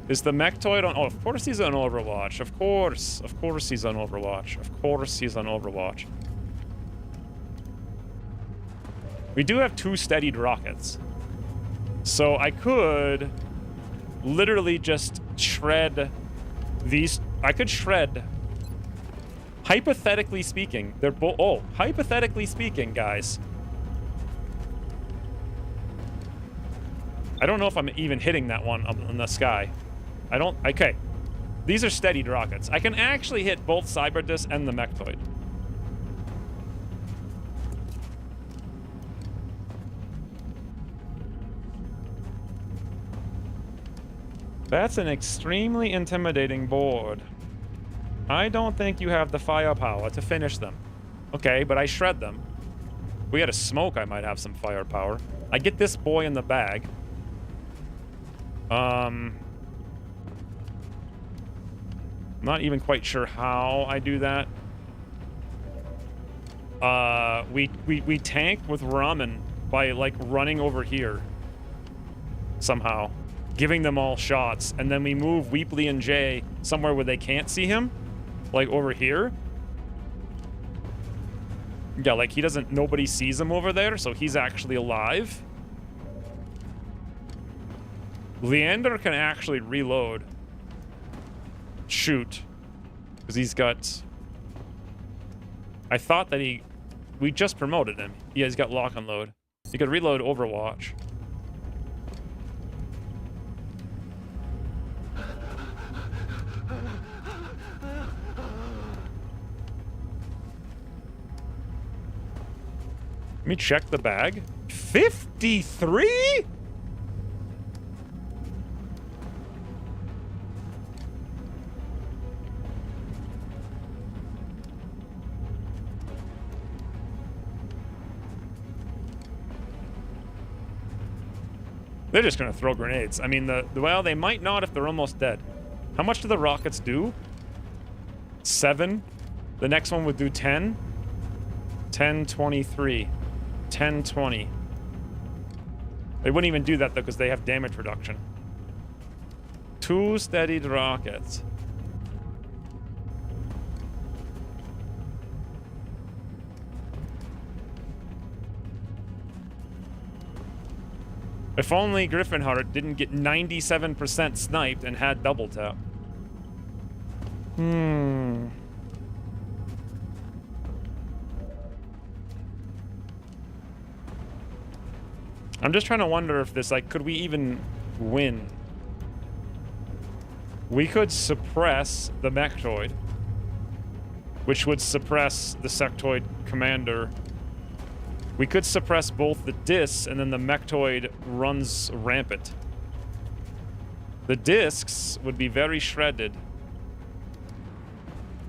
Is the Mechtoid on... Oh, of course he's on Overwatch. Of course. Of course he's on Overwatch. Of course he's on Overwatch. We do have 2 steadied rockets. So I could literally just shred these... I could shred... Hypothetically speaking, they're both... Oh, hypothetically speaking, guys. I don't know if I'm even hitting that one up in the sky. I don't... Okay. These are steadied rockets. I can actually hit both Cyberdisc and the Mechtoid. That's an extremely intimidating board. I don't think you have the firepower to finish them. Okay, but I shred them. If we had a smoke, I might have some firepower. I get this boy in the bag. Not even quite sure how I do that. We tank with Ramen by, like, running over here. Somehow. Giving them all shots. And then we move Weepley and Jay somewhere where they can't see him. Like, over here. Yeah, like, he doesn't... Nobody sees him over there, so he's actually alive. Leander can actually reload. Shoot. Because he's got... I thought that he... We just promoted him. Yeah, he's got lock and load. He could reload Overwatch. Let me check the bag. 53? They're just gonna throw grenades. I mean, well, they might not if they're almost dead. How much do the rockets do? 7. The next one would do 10. 10, 23. 10, 20. They wouldn't even do that, though, because they have damage reduction. 2 steadied rockets. If only Griffinheart didn't get 97% sniped and had double tap. I'm just trying to wonder if this, like, could we even win? We could suppress the Mechtoid, which would suppress the Sectoid Commander. We could suppress both the discs, and then the Mechtoid runs rampant. The discs would be very shredded.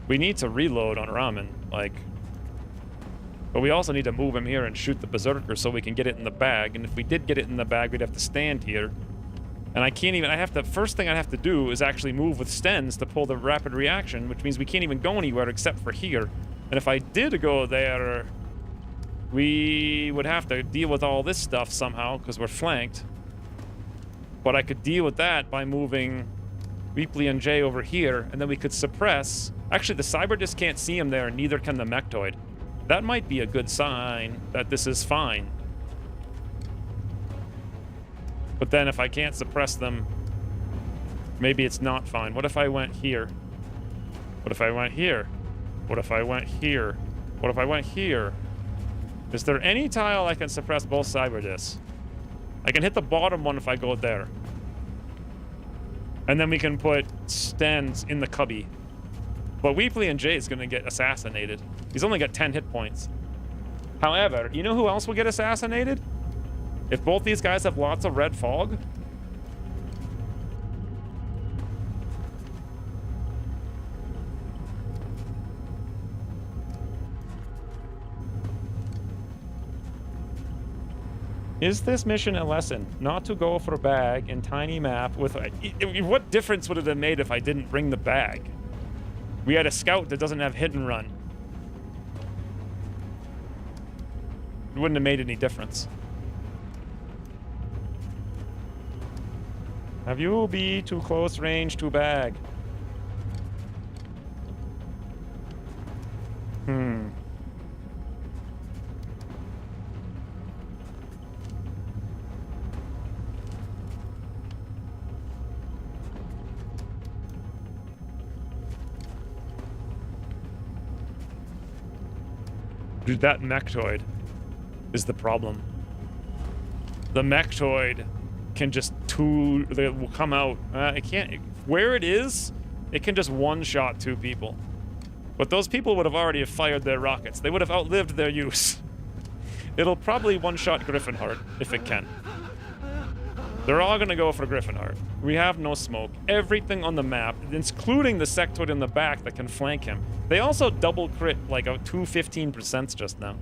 We need to reload on Ramen, like... But we also need to move him here and shoot the Berserker so we can get it in the bag. And if we did get it in the bag, we'd have to stand here. And I can't even... First thing I'd have to do is actually move with Stens to pull the rapid reaction, which means we can't even go anywhere except for here. And if I did go there... We would have to deal with all this stuff somehow, because we're flanked. But I could deal with that by moving Weepley and Jay over here, and then we could suppress... Actually, the Cyberdisc can't see him there, and neither can the Mechtoid. That might be a good sign that this is fine. But then if I can't suppress them, maybe it's not fine. What if I went here? What if I went here? What if I went here? What if I went here? Is there any tile I can suppress both Cyberdiscs? I can hit the bottom one if I go there. And then we can put Stens in the cubby. But Weepley and Jay is going to get assassinated. He's only got 10 hit points. However, you know who else will get assassinated? If both these guys have lots of red fog. Is this mission a lesson? Not to go for a bag in tiny map with... What difference would it have made if I didn't bring the bag? We had a scout that doesn't have hit and run. It wouldn't have made any difference. Have you be too close range to bag? Dude, that mechtoid is the problem. The mechtoid can just they will come out. It can't. Where it is, it can just one-shot 2 people. But those people would have already fired their rockets. They would have outlived their use. It'll probably one-shot Griffinheart if it can. They're all gonna go for Griffinheart. We have no smoke. Everything on the map, including the sectoid in the back that can flank him. They also double crit like 215% just now.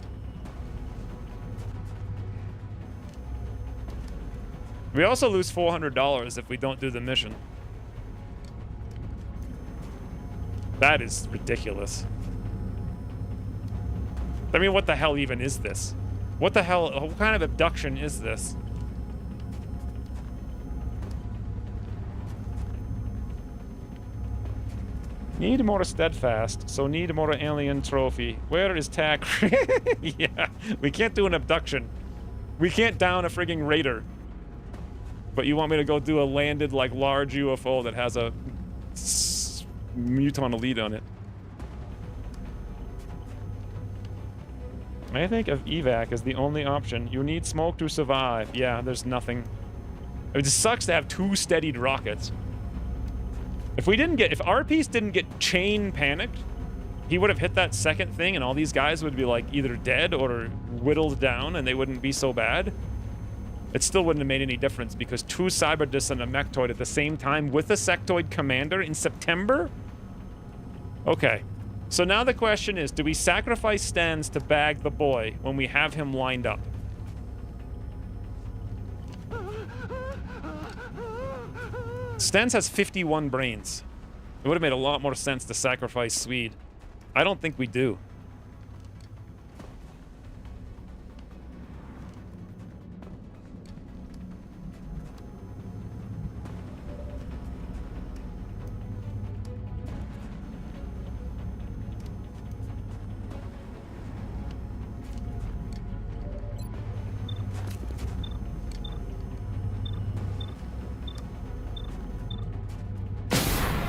We also lose $400 if we don't do the mission. That is ridiculous. I mean, what the hell even is this? What the hell, what kind of abduction is this? Need more steadfast, so need more alien trophy. Where is TAC? Yeah, we can't do an abduction. We can't down a frigging raider. But you want me to go do a landed, like, large UFO that has a Muton elite on it. I think of evac as the only option. You need smoke to survive. Yeah, there's nothing. It just sucks to have 2 steadied rockets. If our piece didn't get chain panicked, he would have hit that second thing and all these guys would be like either dead or whittled down and they wouldn't be so bad. It still wouldn't have made any difference because 2 Cyberdiscs and a Mechtoid at the same time with a Sectoid commander in September? Okay. So now the question is, do we sacrifice Stens to bag the boy when we have him lined up? Stens has 51 brains. It would have made a lot more sense to sacrifice Swede. I don't think we do.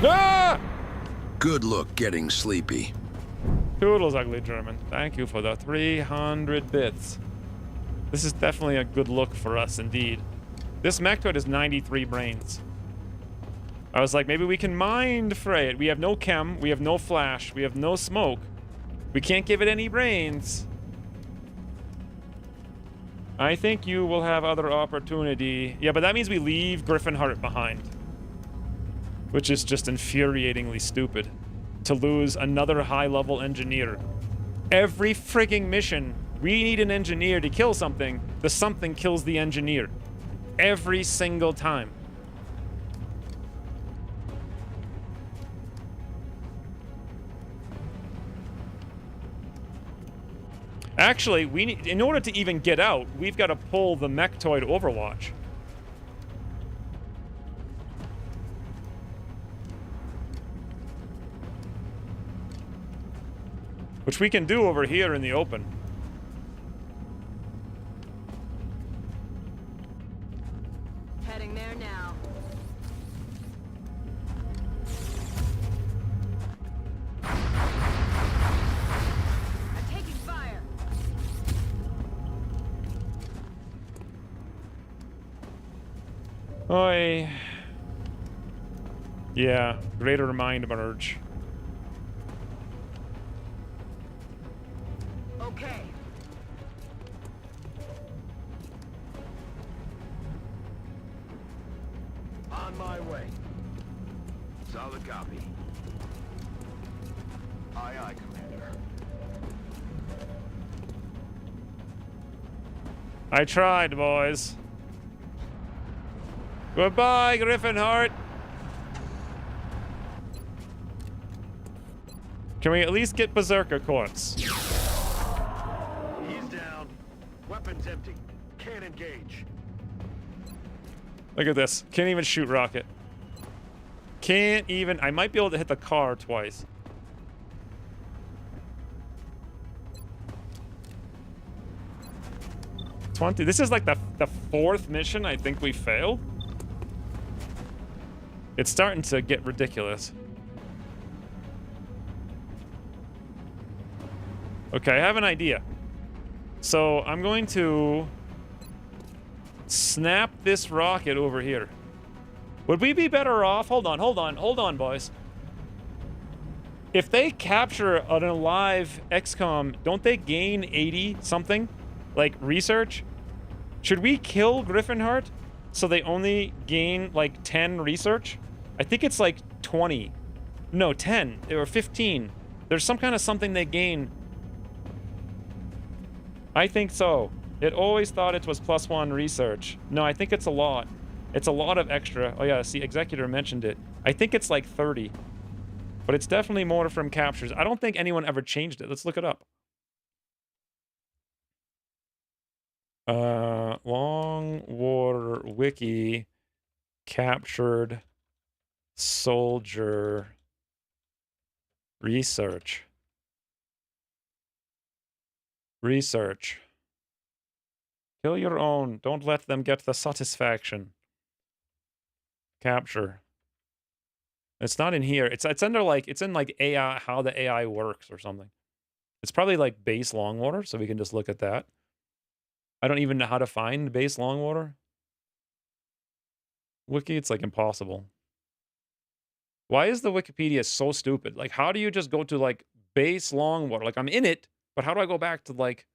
Ah! Good look getting sleepy. Toodles, ugly German. Thank you for the 300 bits. This is definitely a good look for us, indeed. This Mechtoid is 93 brains. I was like, maybe we can mind fray it. We have no chem, we have no flash, we have no smoke. We can't give it any brains. I think you will have other opportunity. Yeah, but that means we leave Griffinheart behind. Which is just infuriatingly stupid. To lose another high-level engineer. Every frigging mission, we need an engineer to kill something. The something kills the engineer. Every single time. Actually, we need, in order to even get out, we've got to pull the Mechtoid Overwatch. Which we can do over here in the open. Heading there now. I'm taking fire. Oi. Yeah, greater mind merge. Okay. On my way. Solid copy. Aye, aye, Commander. I tried, boys. Goodbye, Griffinheart. Can we at least get Berserker Corpse? He's down. Weapons empty. Can't engage. Look at this. Can't even shoot rocket. Can't even... I might be able to hit the car twice. This is like the fourth mission I think we failed. It's starting to get ridiculous. Okay, I have an idea. So I'm going to snap this rocket over here. Would we be better off? Hold on, boys. If they capture an alive XCOM, don't they gain 80 something? Like research? Should we kill Griffinheart so they only gain like 10 research? I think it's like 20. No, 10 or 15. There's some kind of something they gain. I think so. It always thought it was +1 research. No, I think it's a lot. It's a lot of extra. Oh yeah, see, Executor mentioned it. I think it's like 30. But it's definitely more from captures. I don't think anyone ever changed it. Let's look it up. Long War Wiki captured soldier research. Research. Kill your own. Don't let them get the satisfaction. Capture. It's not in here. It's under like, it's in like AI, how the AI works or something. It's probably like base Longwater, so we can just look at that. I don't even know how to find base Longwater. Wiki, it's like impossible. Why is the Wikipedia so stupid? Like, how do you just go to like base Longwater? Like, I'm in it, but how do I go back to like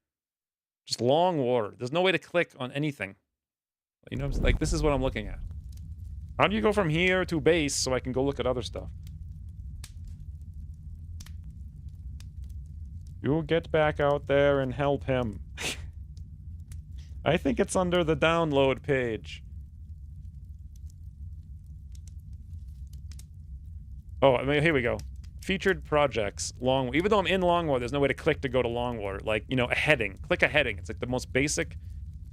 just Longwater? There's no way to click on anything. You know, like this is what I'm looking at. How do you go from here to base so I can go look at other stuff? You get back out there and help him. I think it's under the download page. Oh, I mean, here we go. Featured projects. Long. Even though I'm in Longwater, there's no way to click to go to Longwater. Like, you know, a heading. Click a heading. It's like the most basic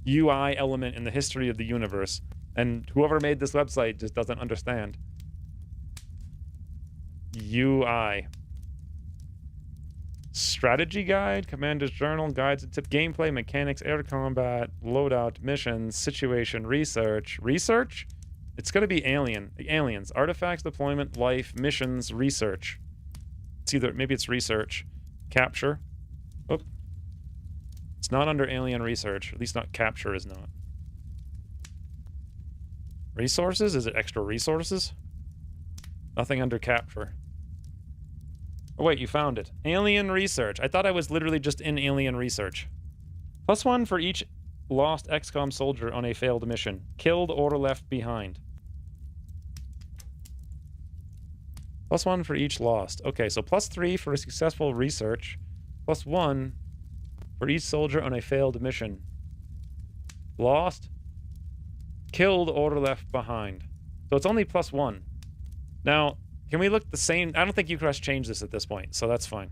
UI element in the history of the universe. And whoever made this website just doesn't understand. UI. Strategy guide, commander's journal, guides and tip, gameplay, mechanics, air combat, loadout, missions, situation, research. Research? It's gonna be aliens. Artifacts, deployment, life, missions, research. It's either, maybe it's research. Capture. Oh. It's not under alien research. At least not capture is not. Resources? Is it extra resources? Nothing under capture. Oh, wait, you found it. Alien research. I thought I was literally just in alien research. +1 for each lost XCOM soldier on a failed mission. Killed or left behind. +1 for each lost. Okay, so +3 for a successful research. +1 for each soldier on a failed mission. Lost. Killed or left behind. So it's only +1. Now, can we look the same? I don't think you can change this at this point, so that's fine.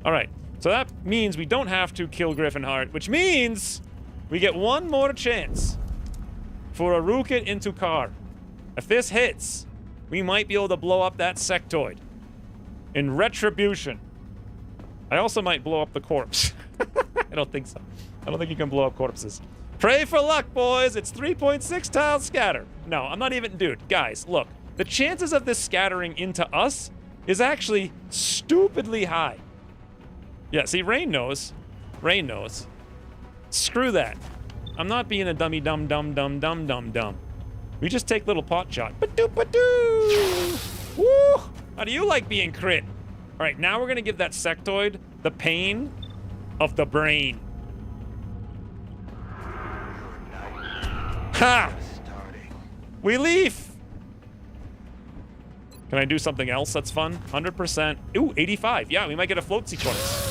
All right, so that means we don't have to kill Griffinheart, which means we get one more chance for a rocket into car. If this hits, we might be able to blow up that sectoid in retribution. I also might blow up the corpse. I don't think so. I don't think you can blow up corpses. Pray for luck, boys. It's 3.6 tile scatter. No, I'm not even... Dude, guys, look. The chances of this scattering into us is actually stupidly high. Yeah, see, Rain knows. Rain knows. Screw that. I'm not being a dummy dumb. We just take little pot shot. Ba-doo. Woo! How do you like being crit? All right, now we're going to give that sectoid the pain of the brain. Ha! We leave! Can I do something else that's fun? 100%. Ooh, 85. Yeah, we might get a float sequence.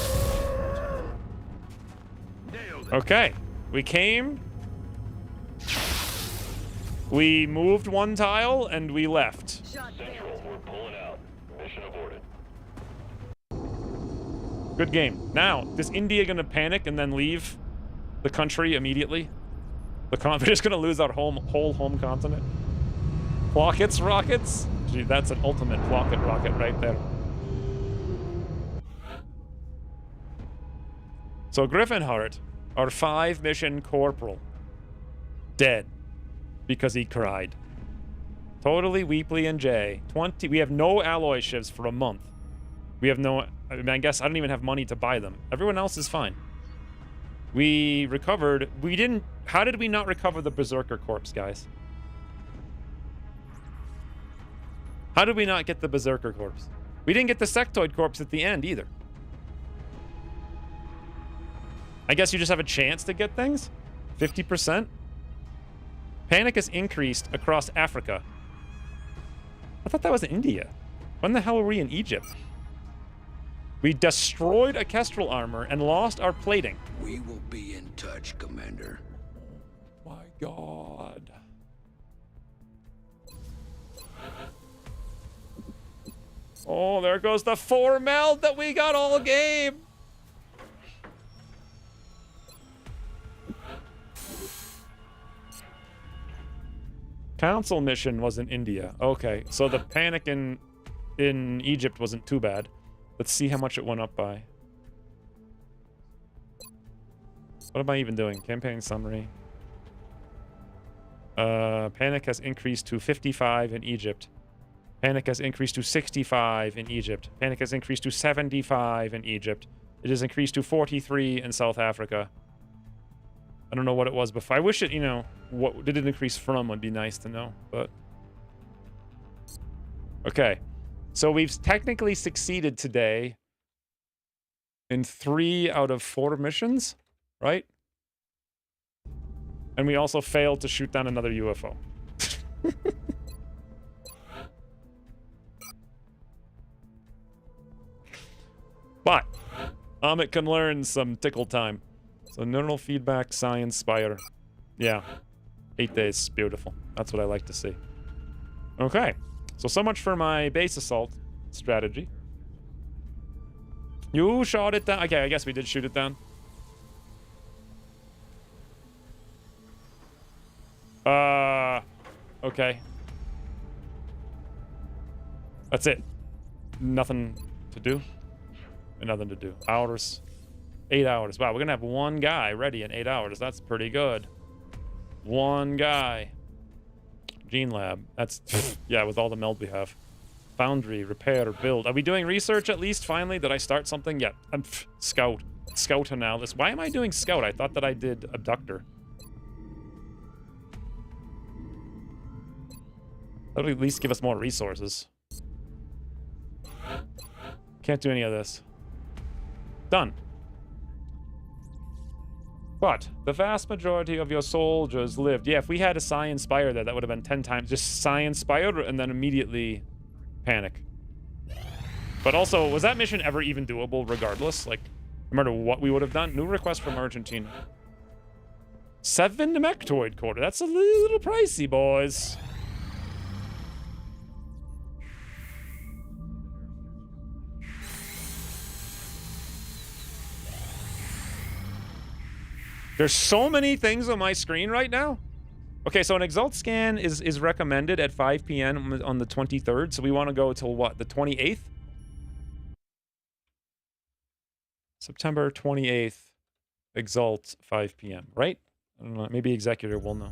Okay. We came We moved one tile and we left. Central, we're pulling out. Mission aborted. Good game. Now, is India gonna panic and then leave the country immediately? We're just gonna lose our whole home continent? Plockets rockets? Gee, that's an ultimate Plocket rocket right there. So Griffinheart, our 5-mission corporal, dead because he cried. Totally Weepley and Jay. 20. We have no alloy shivs for a month. We have no. I mean, I guess I don't even have money to buy them. Everyone else is fine. We recovered. We didn't. How did we not recover the Berserker corpse, guys? How did we not get the Berserker corpse? We didn't get the sectoid corpse at the end either. I guess you just have a chance to get things? 50%? Panic has increased across Africa. I thought that was India. When the hell were we in Egypt? We destroyed a Kestrel armor and lost our plating. We will be in touch, Commander. My God. Oh, there goes the 4 meld that we got all game. Council mission was in India. Okay, so the panic in Egypt wasn't too bad. Let's see how much it went up by. What am I even doing? Campaign summary. Panic has increased to 55 in Egypt. Panic has increased to 65 in Egypt. Panic has increased to 75 in Egypt. It has increased to 43 in South Africa. I don't know what it was before. I wish it, you know, what did it increase from would be nice to know, but... Okay. So we've technically succeeded today in 3 out of 4 missions, right? And we also failed to shoot down another UFO. But Amit can learn some tickle time. So neural feedback, science, spire. Yeah. 8 days. Beautiful. That's what I like to see. Okay. So much for my base assault strategy. You shot it down. Okay, I guess we did shoot it down. Okay. That's it. Nothing to do. Nothing to do. Hours. 8 hours. Wow, we're gonna have 1 guy ready in 8 hours. That's pretty good. 1 guy. Gene Lab. That's, yeah, with all the meld we have. Foundry, repair, build. Are we doing research at least, finally? Did I start something? Yeah. I'm Scout. Scout analysis. Why am I doing Scout? I thought that I did Abductor. That would at least give us more resources. Can't do any of this. Done. But the vast majority of your soldiers lived. Yeah, if we had a Science Spire there, that would have been 10 times. Just Science Spire and then immediately panic. But also, was that mission ever even doable regardless? Like, no matter what we would have done? New request from Argentina. 7 Nemectoid quarter. That's a little pricey, boys. There's so many things on my screen right now. Okay, so an Exalt scan is recommended at 5 p.m. on the 23rd. So we want to go till what? The 28th? September 28th. Exalt 5 p.m. Right? I don't know. Maybe Executor will know.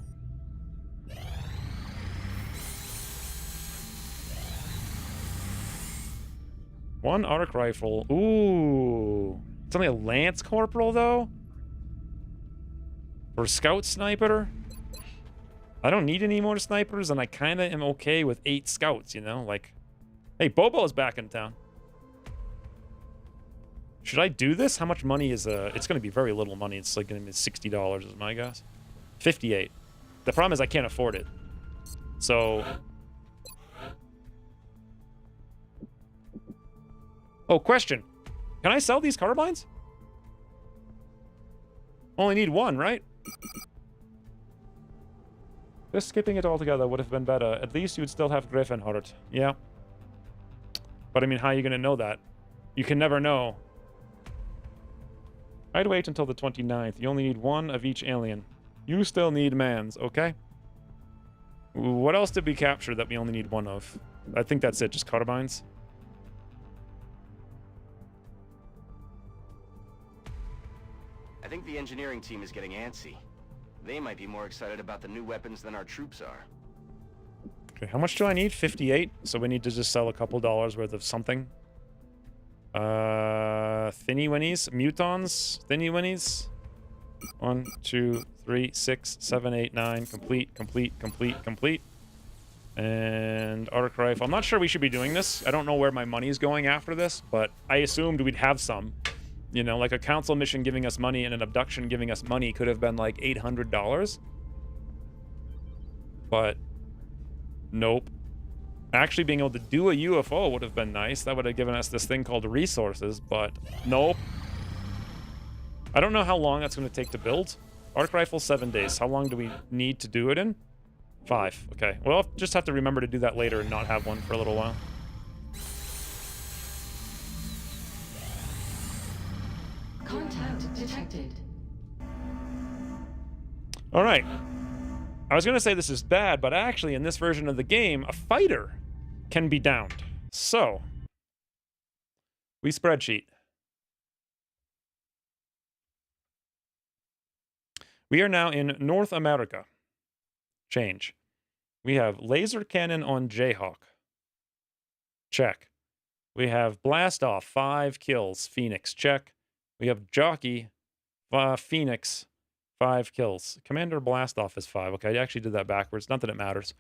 One arc rifle. Ooh. It's only a Lance Corporal, though? For Scout Sniper? I don't need any more snipers, and I kind of am okay with 8 Scouts, you know? Like, hey, Bobo's back in town. Should I do this? How much money is... It's going to be very little money. It's like going to be $60 is my guess. 58. The problem is I can't afford it. So... Oh, question. Can I sell these carbines? Only need 1, right? Just skipping it altogether would have been better. At least you would still have Griffin Heart. Yeah. But I mean, how are you going to know that? You can never know. I'd wait until the 29th. You only need one of each alien. You still need mans, okay? What else did we capture that we only need one of? I think that's it, just carbines. I think the engineering team is getting antsy. They might be more excited about the new weapons than our troops are. Okay, how much do I need? 58. So we need to just sell a couple dollars worth of something. Thinny winnies, mutons, thinny winnies. 1, 2, 3, 6, 7, 8, 9. Complete. And arc rifle. I'm not sure we should be doing this. I don't know where my money is going after this, but I assumed we'd have some. You know, like a council mission giving us money and an abduction giving us money could have been like $800. But nope. Actually being able to do a UFO would have been nice. That would have given us this thing called resources, but nope. I don't know how long that's going to take to build. Arc rifle, 7 days. How long do we need to do it in? 5. Okay. Well, I'll just have to remember to do that later and not have one for a little while. Contact detected. All right. I was going to say this is bad, but actually in this version of the game, a fighter can be downed. So, we spreadsheet. We are now in North America. Change. We have laser cannon on Jayhawk. Check. We have blast off, 5 kills. Phoenix, check. We have jockey, Phoenix, 5 kills. Commander blast off is 5. Okay, I actually did that backwards. Not that it matters.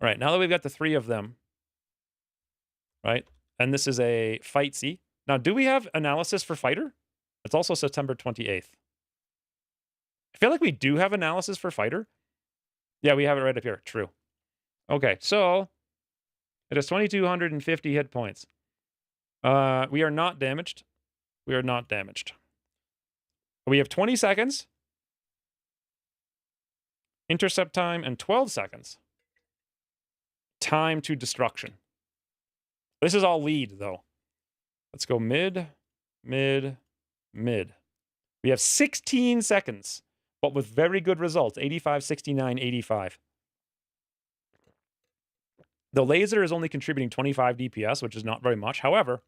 All right, now that we've got the 3 of them, right? And this is a fight C. Now, do we have analysis for fighter? It's also September 28th. I feel like we do have analysis for fighter. Yeah, we have it right up here. True. Okay, so it has 2,250 hit points. We are not damaged. We are not damaged. We have 20 seconds. Intercept time and 12 seconds. Time to destruction. This is all lead, though. Let's go mid. We have 16 seconds, but with very good results. 85, 69, 85. The laser is only contributing 25 DPS, which is not very much. However,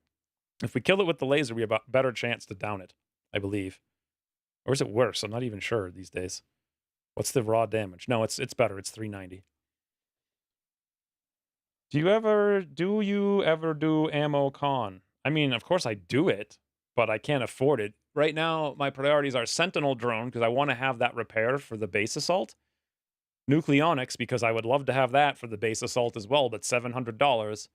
if we kill it with the laser, we have a better chance to down it, I believe. Or is it worse? I'm not even sure these days. What's the raw damage? No, it's better. It's 390. Do you ever do ammo con? I mean, of course I do it, but I can't afford it. Right now, my priorities are Sentinel drone, because I want to have that repair for the base assault. Nucleonics, because I would love to have that for the base assault as well, but $700.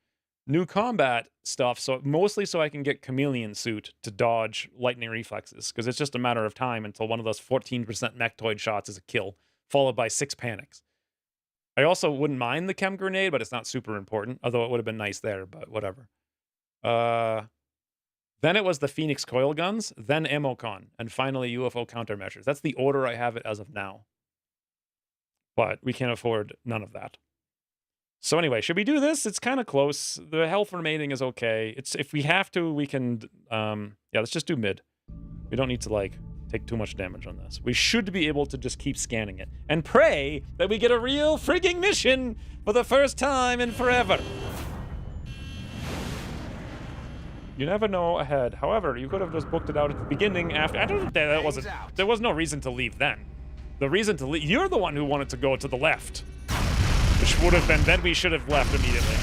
New combat stuff, so mostly so I can get chameleon suit to dodge lightning reflexes, because it's just a matter of time until one of those 14% mechtoid shots is a kill, followed by 6 panics. I also wouldn't mind the chem grenade, but it's not super important, although it would have been nice there, but whatever. Then it was the Phoenix coil guns, then ammo con, and finally UFO countermeasures. That's the order I have it as of now. But we can't afford none of that. So anyway, should we do this? It's kind of close. The health remaining is okay. It's if we have to, we can... yeah, let's just do mid. We don't need to, like, take too much damage on this. We should be able to just keep scanning it. And pray that we get a real frigging mission for the first time in forever. You never know ahead. However, you could have just booked it out at the beginning after... I don't... That wasn't... There was no reason to leave then. The reason to leave... You're the one who wanted to go to the left. Which would have been, then we should have left immediately.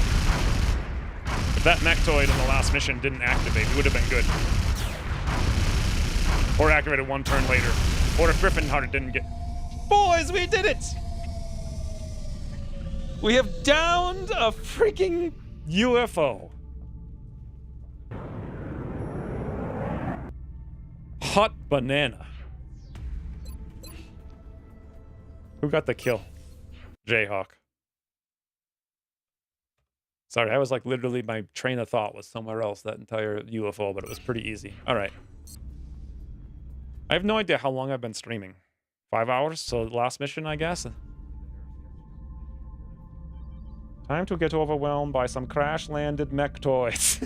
If that mechtoid in the last mission didn't activate, it would have been good. Or activated 1 turn later. Or if Griffin Heart didn't get... Boys, we did it! We have downed a freaking UFO. Hot banana. Who got the kill? Jayhawk. Sorry, I was like literally my train of thought was somewhere else, that entire UFO, but it was pretty easy. All right. I have no idea how long I've been streaming. 5 hours? So last mission, I guess? Time to get overwhelmed by some crash-landed mech toys.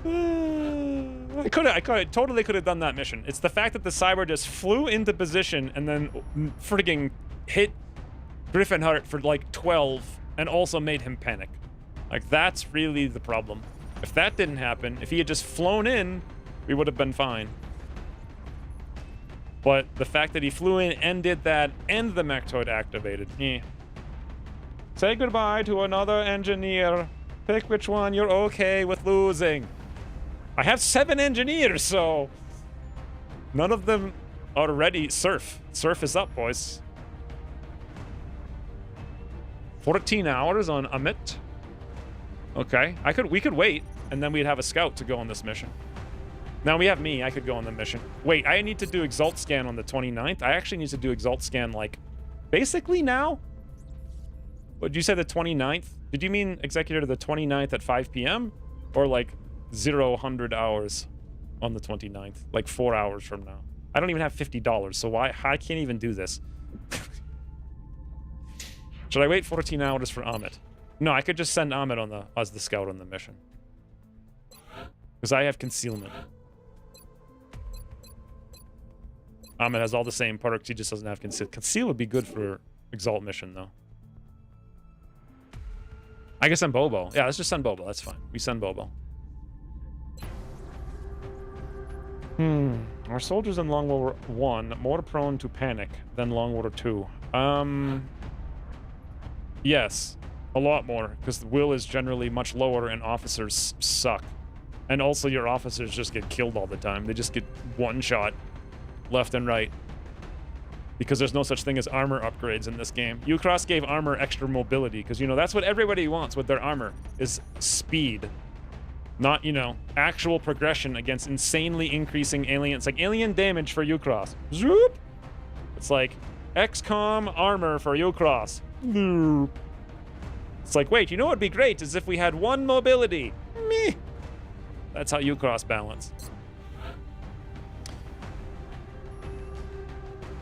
I totally could have done that mission. It's the fact that the cyber just flew into position and then frigging hit Griffinheart for like 12 and also made him panic. Like, that's really the problem. If that didn't happen, if he had just flown in, we would have been fine. But the fact that he flew in and did that and the mechtoid activated, Say goodbye to another engineer. Pick which one you're okay with losing. I have 7 engineers, so none of them are ready. Surf is up, boys. 14 hours on Amit. Okay, we could wait, and then we'd have a scout to go on this mission. Now we have me, I could go on the mission. Wait, I need to do Exalt Scan on the 29th? I actually need to do Exalt Scan, like, basically now? What, did you say the 29th? Did you mean Executor the 29th at 5 p.m.? Or, like, 0-100 hours on the 29th? Like, 4 hours from now. I don't even have $50, so I can't even do this. Should I wait 14 hours for Amit? No, I could just send Amit as the scout on the mission. Because I have concealment. Amit has all the same perks, he just doesn't have conceal. Conceal would be good for Exalt mission, though. I guess send Bobo. Yeah, let's just send Bobo, that's fine. We send Bobo. Our soldiers in Long War 1 more prone to panic than Long War 2. Yes, a lot more, because the will is generally much lower and officers suck. And also your officers just get killed all the time. They just get one shot left and right. Because there's no such thing as armor upgrades in this game. Ucross gave armor extra mobility, because, you know, that's what everybody wants with their armor, is speed. Not, you know, actual progression against insanely increasing aliens. Like alien damage for Ucross. Zoop! It's like XCOM armor for Ucross. Zoop! It's like, wait, you know what would be great is if we had 1 mobility. Meh. That's how Ucross balance.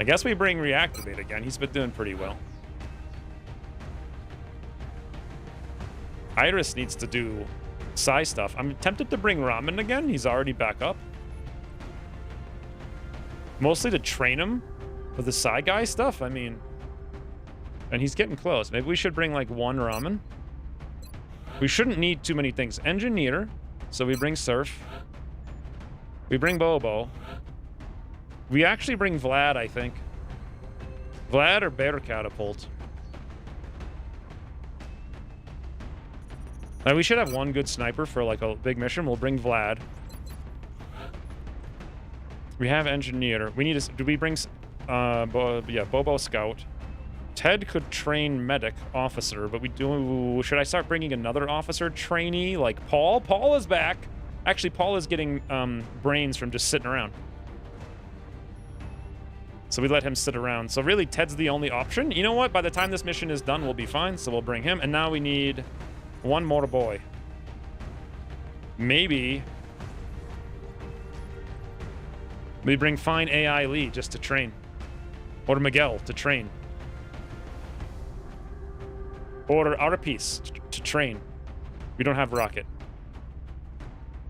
I guess we bring Reactivate again. He's been doing pretty well. Iris needs to do Psy stuff. I'm tempted to bring Ramen again. He's already back up. Mostly to train him for the Psy guy stuff. I mean, and he's getting close. Maybe we should bring like 1 Ramen. We shouldn't need too many things. Engineer. So we bring Surf. We bring Bobo. We actually bring Vlad, I think. Vlad or Bear Catapult. Now, we should have 1 good sniper for like a big mission. We'll bring Vlad. We have Engineer. We need to... Do we bring... Bobo Scout. Ted could train Medic Officer, but we do... Should I start bringing another officer trainee like Paul? Paul is back. Actually, Paul is getting brains from just sitting around. So we let him sit around. So really, Ted's the only option. You know what? By the time this mission is done, we'll be fine. So we'll bring him. And now we need 1 more boy. Maybe we bring Fine AI Lee just to train. Or Miguel to train. Or Arapice to train. We don't have Rocket.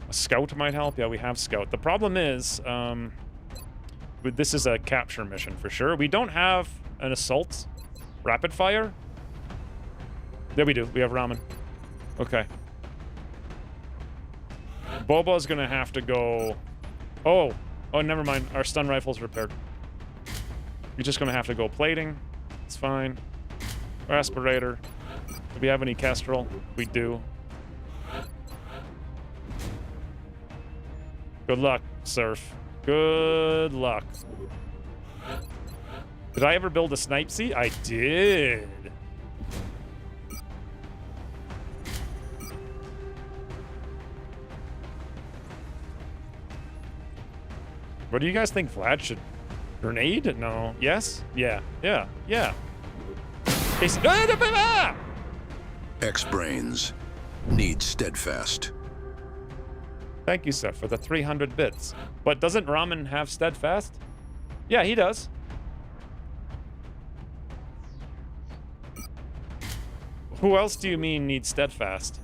A Scout might help. Yeah, we have Scout. The problem is... this is a capture mission for sure. We don't have an assault rapid fire. There we do. We have Ramen. Okay. Bobo's gonna have to go... Oh, never mind. Our stun rifle's repaired. We're just gonna have to go plating. It's fine. Aspirator. Do we have any Kestrel? We do. Good luck, Surf. Good luck. Did I ever build a snipe seat? I did. What do you guys think Vlad should... Grenade? No. Yes? Yeah. Yeah. Yeah. X-Brains. Need steadfast. Thank you, sir, for the 300 bits. But doesn't Ramen have steadfast? Yeah, he does. Who else do you mean needs steadfast?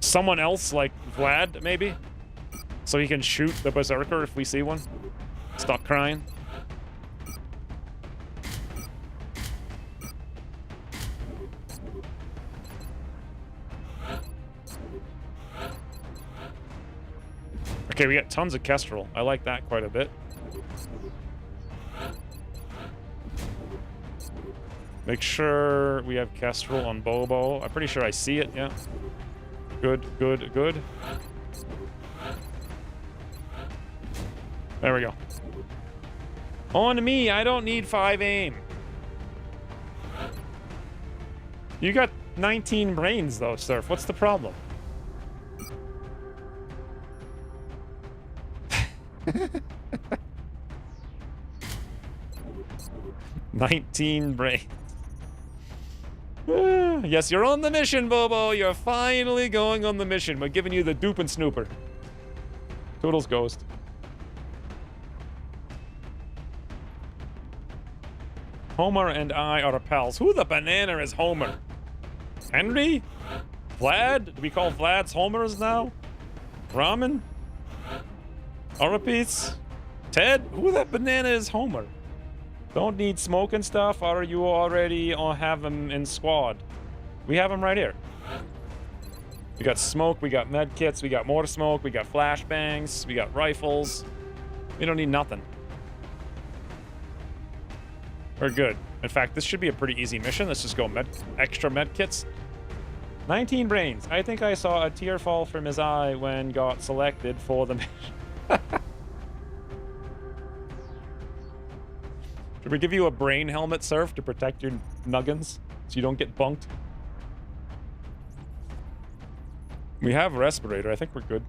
Someone else, like Vlad, maybe? So he can shoot the berserker if we see one? Stop crying. Okay, we got tons of Kestrel. I like that quite a bit. Make sure we have Kestrel on Bobo. I'm pretty sure I see it, yeah. Good, good, good. There we go. On me, I don't need 5 aim. You got 19 brains though, Surf. What's the problem? 19 brains. Yes, you're on the mission, Bobo. You're finally going on the mission. We're giving you the dupe and snooper. Toodles Ghost. Homer and I are pals. Who the banana is Homer? Henry? Vlad? Do we call Vlad's Homers now? Ramen? Orapis? Ted? Who the banana is Homer? Don't need smoke and stuff, or you already have them in squad? We have them right here. We got smoke, we got med kits, we got more smoke, we got flashbangs, we got rifles. We don't need nothing. We're good. In fact, this should be a pretty easy mission. Let's just go extra med kits. 19 brains. I think I saw a tear fall from his eye when got selected for the mission. Should we give you a brain helmet, Surf, to protect your nuggins so you don't get bunked? We have respirator. I think we're good.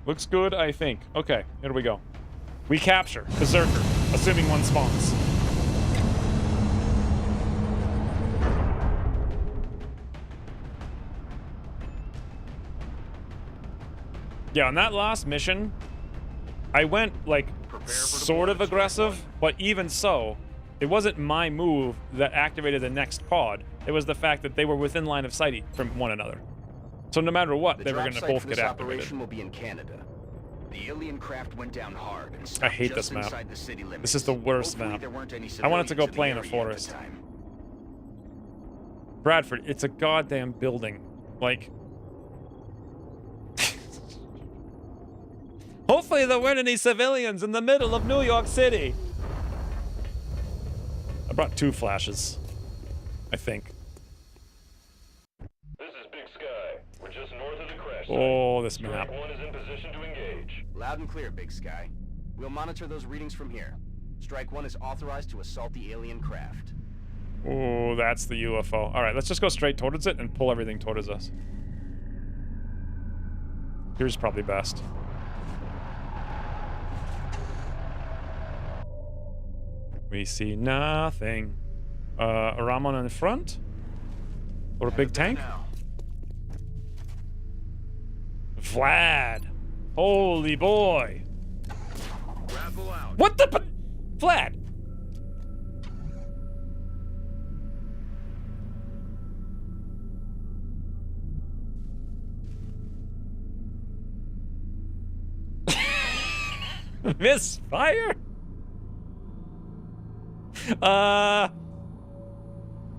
Looks good, I think. Okay, here we go. We capture Berserker, assuming one spawns. Yeah, on that last mission, I went, like, sort of aggressive, but even so, it wasn't my move that activated the next pod. It was the fact that they were within line of sight from one another. So no matter what, they were going to both get activated. Operation will be in Canada. The alien craft went down hard and I hate this map. This is the worst map. I wanted to go play in a forest. Bradford, it's a goddamn building. Like... Hopefully there weren't any civilians in the middle of New York City. I brought 2 flashes, I think. This is Big Sky. We're just north of the crash. Oh, this map. Strike 1 is in position to engage. Loud and clear, Big Sky. We'll monitor those readings from here. Strike 1 is authorized to assault the alien craft. Oh, that's the UFO. All right, let's just go straight towards it and pull everything towards us. Here's probably best. We see nothing. A Ramon in front? Or a big tank? Vlad! Holy boy! What the Vlad! Misfire?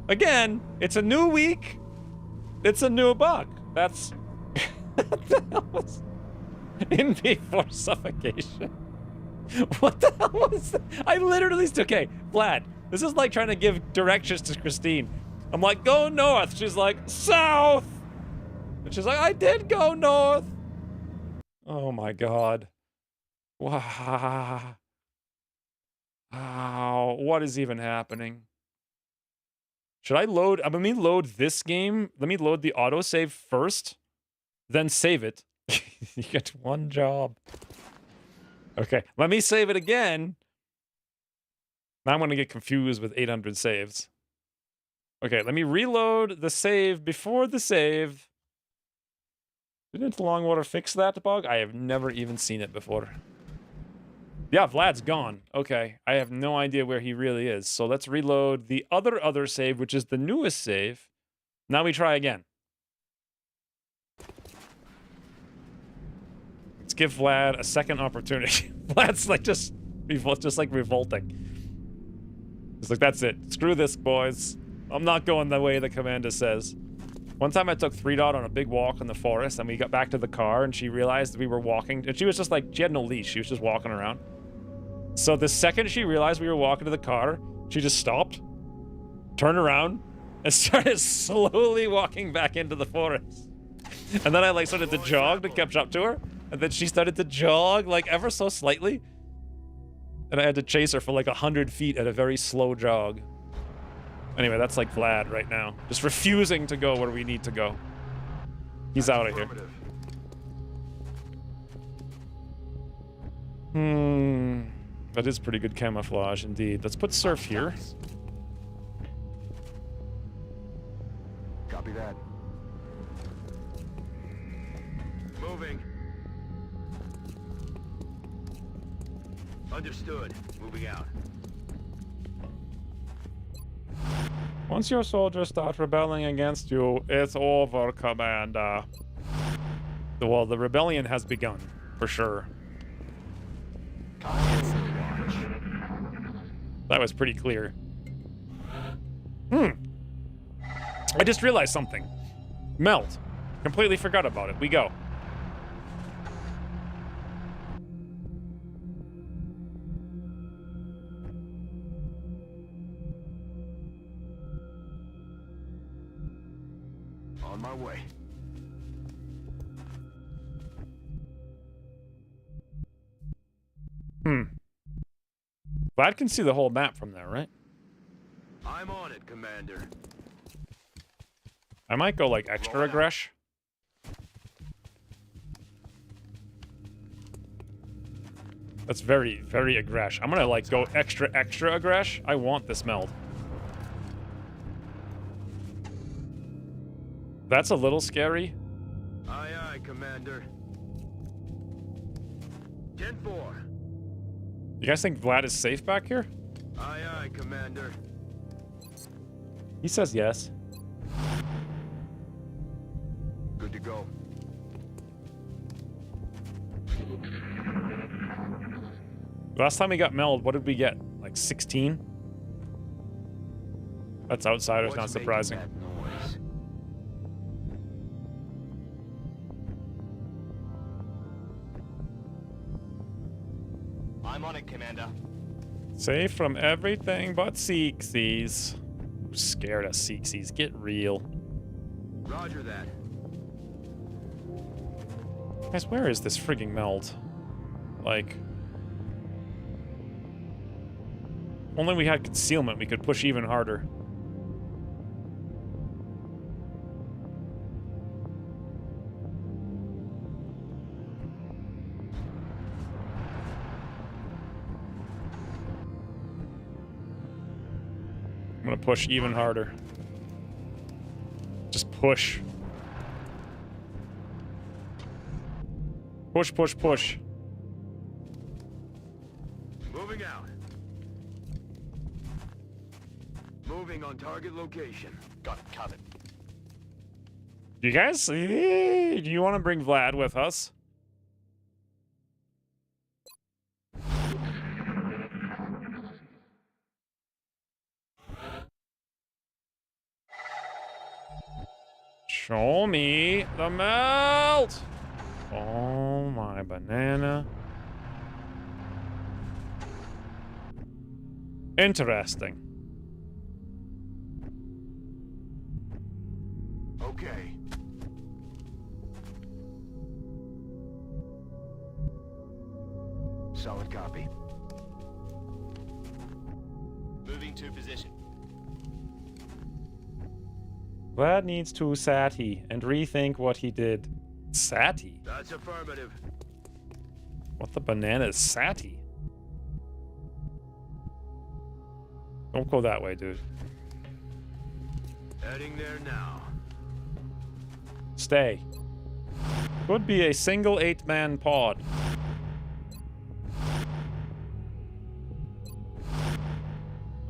Again, it's a new week. It's a new bug. That's... What the hell was... In before suffocation. What the hell was that? I literally... Okay, Vlad, this is like trying to give directions to Christine. I'm like, go north. She's like, south! And she's like, I did go north! Oh my god. Wow. Wow, what is even happening? Should I load? Let me load this game. Let me load the autosave first, then save it. You get 1 job. Okay, let me save it again. Now I'm going to get confused with 800 saves. Okay, let me reload the save before the save. Didn't Longwater fix that bug? I have never even seen it before. Yeah, Vlad's gone. Okay, I have no idea where he really is. So let's reload the other save, which is the newest save. Now we try again. Let's give Vlad a second opportunity. Vlad's like just revolting. It's like, that's it. Screw this, boys. I'm not going the way the commander says. One time I took 3-Dot on a big walk in the forest, and we got back to the car, and she realized we were walking, and she was just like, she had no leash. She was just walking around. So the second she realized we were walking to the car, she just stopped, turned around, and started slowly walking back into the forest. And then I like started to jog and kept up to her, and then she started to jog like ever so slightly. And I had to chase her for like 100 feet at a very slow jog. Anyway, that's like Vlad right now. Just refusing to go where we need to go. He's out of here. That is pretty good camouflage indeed. Let's put Surf here. Copy that. Moving. Understood. Moving out. Once your soldiers start rebelling against you, it's over, Commander. Well, the rebellion has begun, for sure. That was pretty clear. I just realized something. Meld. Completely forgot about it. We go. On my way. Vlad can see the whole map from there, right? I'm on it, Commander. I might go like extra aggresh. That's very, very aggresh. I'm gonna like go extra aggresh. I want this meld. That's a little scary. Aye, aye, Commander. 10-4. You guys think Vlad is safe back here? Aye, aye, Commander. He says yes. Good to go. Last time we got meld, what did we get? Like 16? That's outsiders, not surprising. That noise? I'm on it, Commander. Safe from everything but Seeksies. I'm scared of Seeksies. Get real. Roger that. Guys, where is this frigging meld? Like... Only we had concealment, we could push even harder. I'm gonna push even harder. Just push. Push, push, push. Moving out. Moving on target location. Got it covered. You guys, do you want to bring Vlad with us? Show me the melt. Oh, my banana. Interesting. Okay. Solid copy. Moving to position. Vlad needs to Sati and rethink what he did. Sati? That's affirmative. What the banana is Sati? Don't go that way, dude. Heading there now. Stay. Could be a single 8-man pod.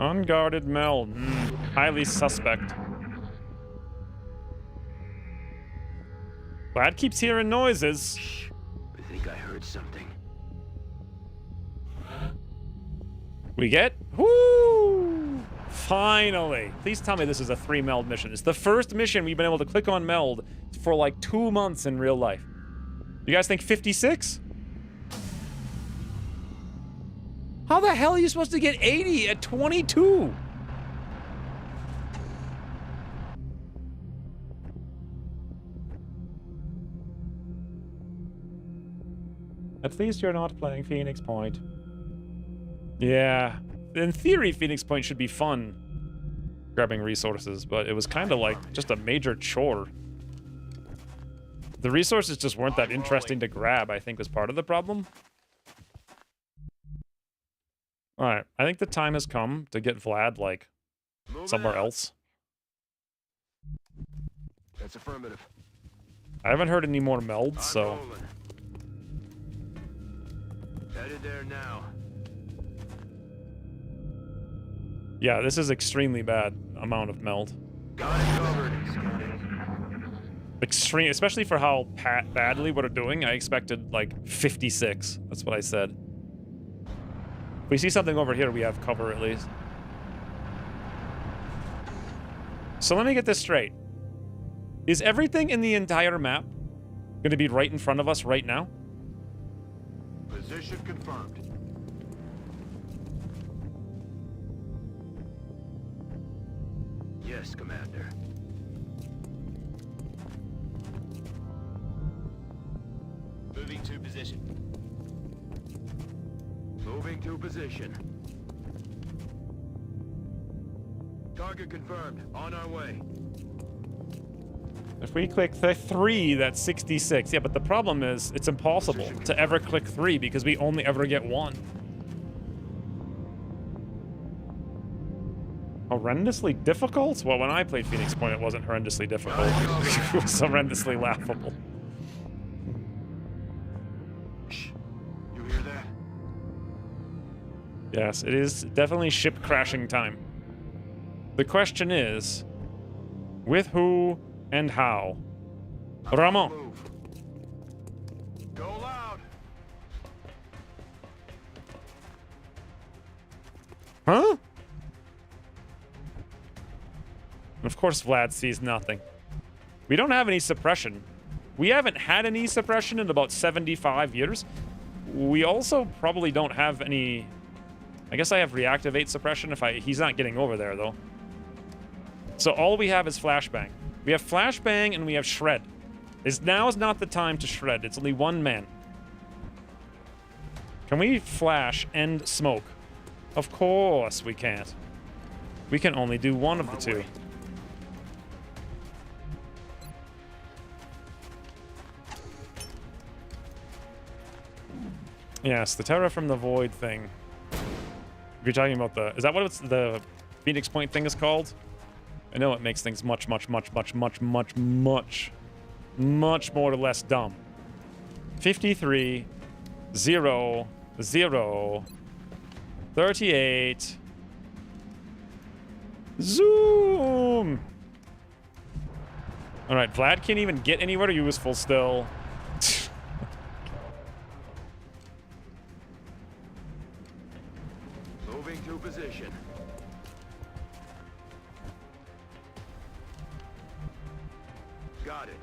Unguarded meld. Highly suspect. Vlad keeps hearing noises. Shh. I think I heard something. We get... Woo! Finally. Please tell me this is a 3 meld mission. It's the first mission we've been able to click on meld for like 2 months in real life. You guys think 56? How the hell are you supposed to get 80 at 22? At least you're not playing Phoenix Point. Yeah. In theory, Phoenix Point should be fun, grabbing resources, but it was kind of like just a major chore. The resources just weren't that interesting to grab, I think was part of the problem. Alright, I think the time has come to get Vlad, like, somewhere else. That's affirmative. I haven't heard any more melds, so... Headed there now. Yeah, this is extremely bad amount of meld. Got it covered. Extreme, especially for how badly we're doing. I expected, like, 56. That's what I said. If we see something over here, we have cover at least. So let me get this straight. Is everything in the entire map going to be right in front of us right now? Position confirmed. Yes, Commander. Moving to position. Moving to position. Target confirmed. On our way. If we click the 3, that's 66. Yeah, but the problem is, it's impossible to ever click 3 because we only ever get 1. Horrendously difficult? Well, when I played Phoenix Point, it wasn't horrendously difficult. It was horrendously laughable. Shh. You hear that? Yes, it is definitely ship crashing time. The question is, with who and how? Ramon. Move. Go loud. Huh? Of course Vlad sees nothing. We don't have any suppression. We haven't had any suppression in about 75 years. We also probably don't have any... I guess I have reactivate suppression if he's not getting over there, though. So all we have is flashbang. We have flashbang and we have shred. Now is not the time to shred. It's only one man. Can we flash and smoke? Of course we can't. We can only do one of the two. Yes, the Terror from the Void thing. If you're talking about the... Is that what the Phoenix Point thing is called? I know it makes things much more or less dumb. 53, 0, 0, 38. Zoom! Alright, Vlad can't even get anywhere useful still. Moving to position. Got it.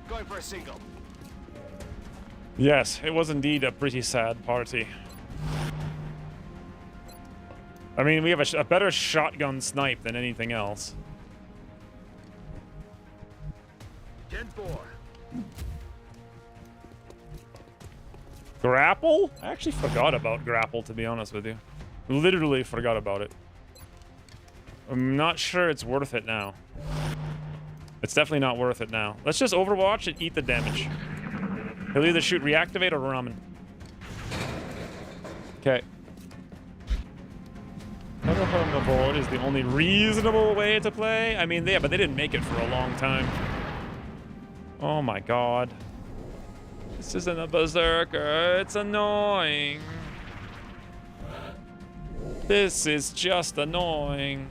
Going for a single. Yes, it was indeed a pretty sad party. I mean, we have a better shotgun snipe than anything else. 10-4. Grapple? I actually forgot about grapple, to be honest with you. Literally forgot about it. I'm not sure it's worth it now. It's definitely not worth it now. Let's just overwatch and eat the damage. He'll either shoot reactivate or ramen. Okay. Hoverboard is the only reasonable way to play. I mean, yeah, but they didn't make it for a long time. Oh my god. This isn't a berserker. It's annoying. This is just annoying.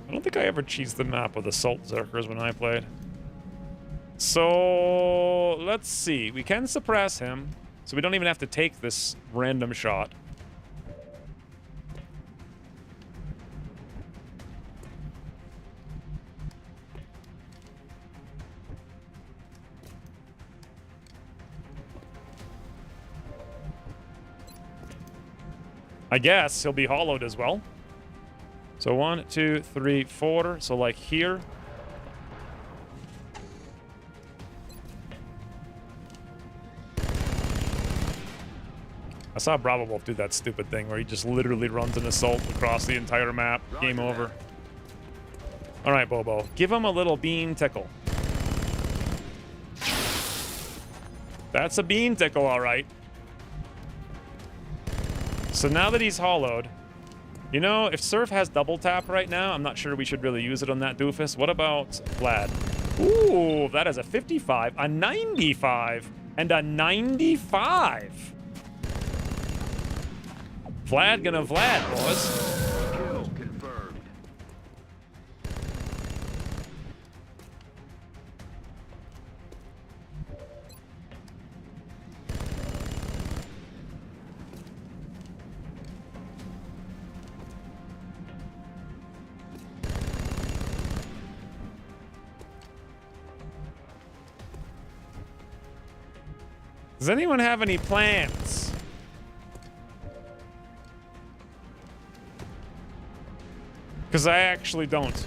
I don't think I ever cheesed the map with assault zerkers when I played. So let's see. We can suppress him, so we don't even have to take this random shot. I guess he'll be hollowed as well. So 1, 2, 3, 4. So like here. I saw Bravo Wolf do that stupid thing where he just literally runs an assault across the entire map. Game over. All right, Bobo. Give him a little bean tickle. That's a bean tickle, all right. So now that he's hollowed, you know, if Surf has double tap right now, I'm not sure we should really use it on that doofus. What about Vlad? Ooh, that is a 55, a 95, and a 95. Vlad gonna Vlad, boys. Kill confirmed. Does anyone have any plans? Because I actually don't.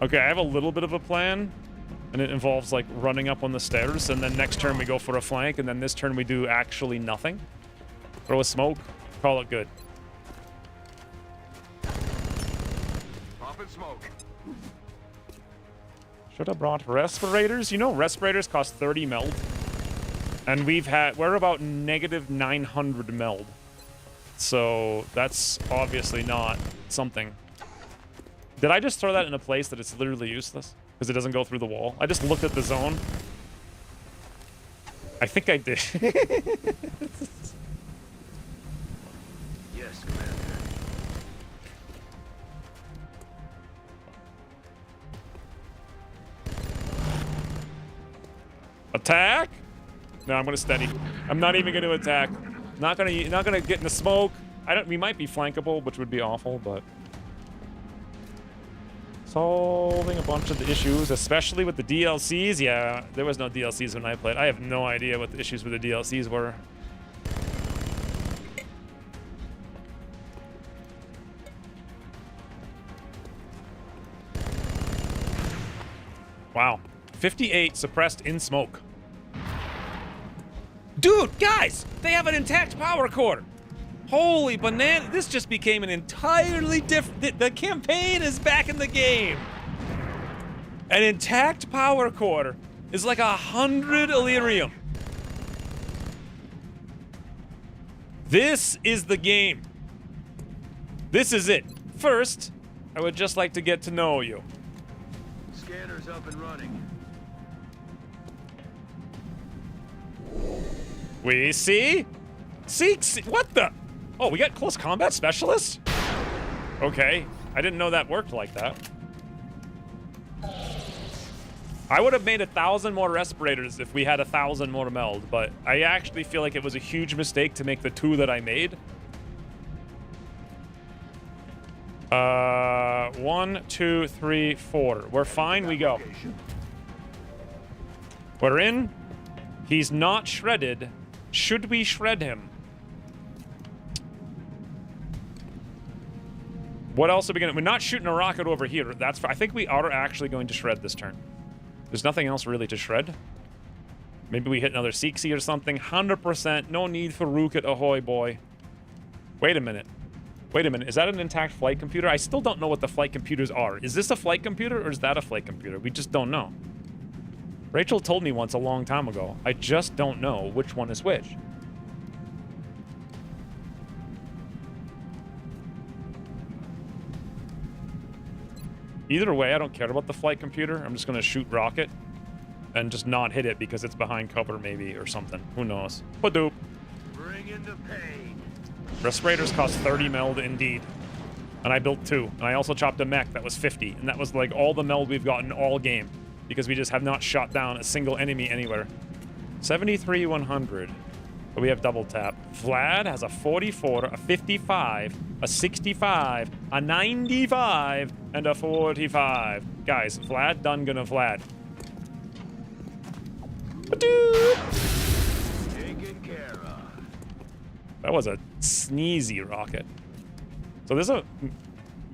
Okay, I have a little bit of a plan, and it involves like running up on the stairs, and then next turn we go for a flank, and then this turn we do actually nothing. Throw a smoke, call it good. Popping smoke. Should have brought respirators. You know, respirators cost 30 meld, and we're about negative 900 meld. So that's obviously not something. Did I just throw that in a place that it's literally useless because it doesn't go through the wall? I just looked at the zone. I think I did. Yes, Commander. Attack? No, I'm gonna steady. I'm not even gonna attack. Not gonna get in the smoke. We might be flankable, which would be awful, but solving a bunch of the issues, especially with the DLCs. Yeah, there was no DLCs when I played. I have no idea what the issues with the DLCs were. Wow. 58 suppressed in smoke. Dude, guys, they have an intact power core. Holy banana, this just became an entirely different, the campaign is back in the game. An intact power core is like 100 Illyrium. This is the game. This is it. First, I would just like to get to know you. Scanner's up and running. We see? See? What the? Oh, we got close combat specialist? Okay. I didn't know that worked like that. I would have made 1,000 more respirators if we had 1,000 more meld, but I actually feel like it was a huge mistake to make the 2 that I made. 1, 2, 3, 4. We're fine, we go. We're in. He's not shredded. Should we shred him? What else are we gonna... We're not shooting a rocket over here. That's... I think we are actually going to shred this turn. There's nothing else really to shred. Maybe we hit another Seeksy or something. 100%. No need for Rocket Ahoy, boy. Wait a minute. Wait a minute. Is that an intact flight computer? I still don't know what the flight computers are. Is this a flight computer or is that a flight computer? We just don't know. Rachel told me once a long time ago. I just don't know which one is which. Either way, I don't care about the flight computer. I'm just going to shoot rocket and just not hit it because it's behind cover maybe or something. Who knows? Padoop. Bring in the pain. Respirators cost 30 meld indeed. And I built 2. And I also chopped a mech that was 50. And that was like all the meld we've gotten all game. Because we just have not shot down a single enemy anywhere. 73, 100. But we have double tap. Vlad has a 44, a 55, a 65, a 95, and a 45. Guys, Vlad done gonna Vlad. Taken care of. That was a sneezy rocket. So there's a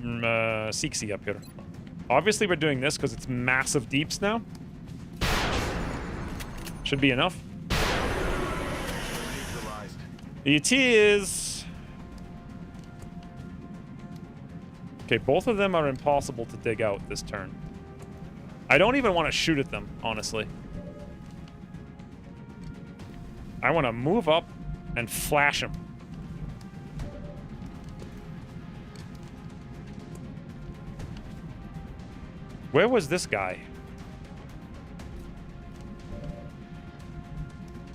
Seeksy up here. Obviously we're doing this because it's massive deeps now. Should be enough. It is. Okay, both of them are impossible to dig out this turn. I don't even want to shoot at them, honestly. I want to move up and flash them. Where was this guy?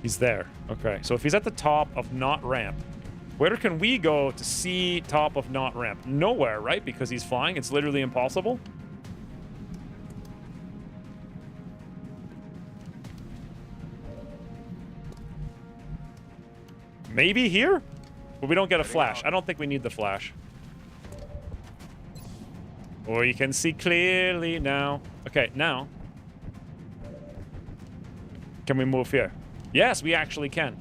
He's there. Okay, so if he's at the top of not ramp, where can we go to see top of not ramp? Nowhere, right? Because he's flying. It's literally impossible. Maybe here? But we don't get a flash. I don't think we need the flash. Or you can see clearly now. Okay, now. Can we move here? Yes, we actually can.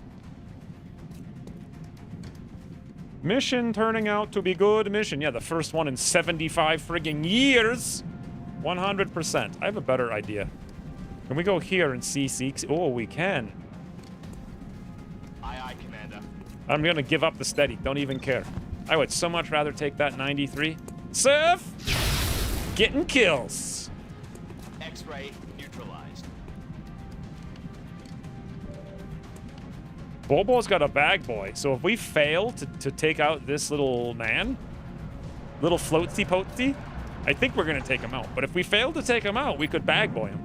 Mission turning out to be good mission. Yeah, the first one in 75 friggin' years. 100%. I have a better idea. Can we go here and see Seeks? Oh, we can. Aye, aye, Commander. I'm gonna give up the steady. Don't even care. I would so much rather take that 93. Surf! Getting kills. X-ray neutralized. Bobo's got a bag boy, so if we fail to take out this little man, little floatsy potsy, I think we're gonna take him out. But if we fail to take him out, we could bag boy him.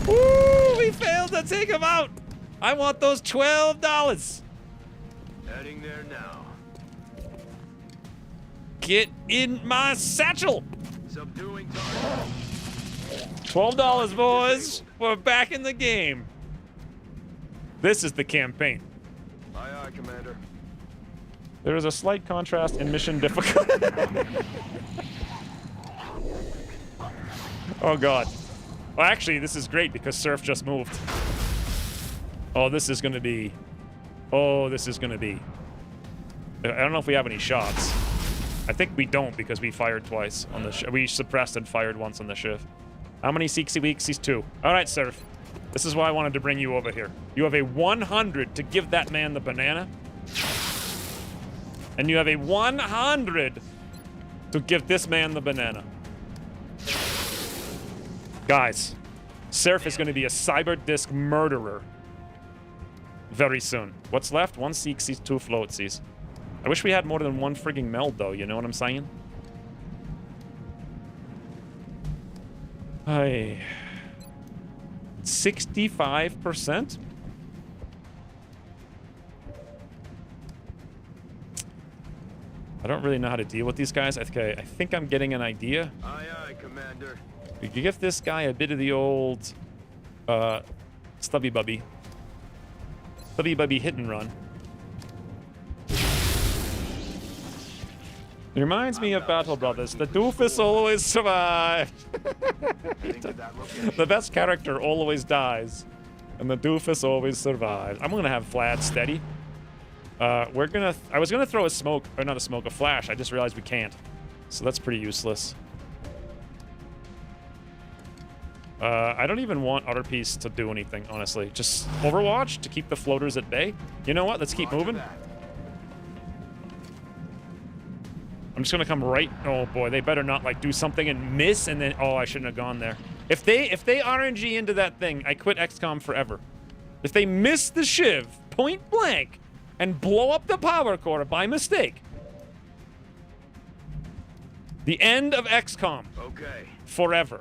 Woo! We failed to take him out! I want those $12! Heading there now. Get in my satchel! Subduing target. $12, boys! We're back in the game. This is the campaign. Aye, aye, Commander. There is a slight contrast in mission difficulty. Oh god. Well, actually, this is great because Surf just moved. Oh, this is gonna be... Oh, this is gonna be... I don't know if we have any shots. I think we don't because we fired twice on the... We suppressed and fired once on the shift. How many Seeksy Weeksies? 2. Alright, Surf. This is why I wanted to bring you over here. You have a 100 to give that man the banana. And you have a 100 to give this man the banana. Guys, Surf is going to be a cyber disc murderer very soon. What's left? 1 Seeksy, 2 Floatsies. I wish we had more than 1 frigging meld, though. You know what I'm saying? Hey. 65%? I don't really know how to deal with these guys. Okay, I think I'm getting an idea. Aye, aye, Commander. We could give this guy a bit of the old Stubby Bubby hit and run. It reminds me of Battle Brothers. The doofus always survived. The best character always dies. And the doofus always survives. I'm gonna have Vlad steady. We're gonna... I was gonna throw a smoke, or not a smoke, a flash. I just realized we can't. So that's pretty useless. I don't even want other piece to do anything, honestly. Just Overwatch to keep the floaters at bay. You know what? Let's keep moving. I'm just gonna come right... Oh boy, they better not like do something and miss and then... Oh, I shouldn't have gone there. If they RNG into that thing, I quit XCOM forever. If they miss the shiv point blank and blow up the power core by mistake, the end of XCOM. Okay. Forever.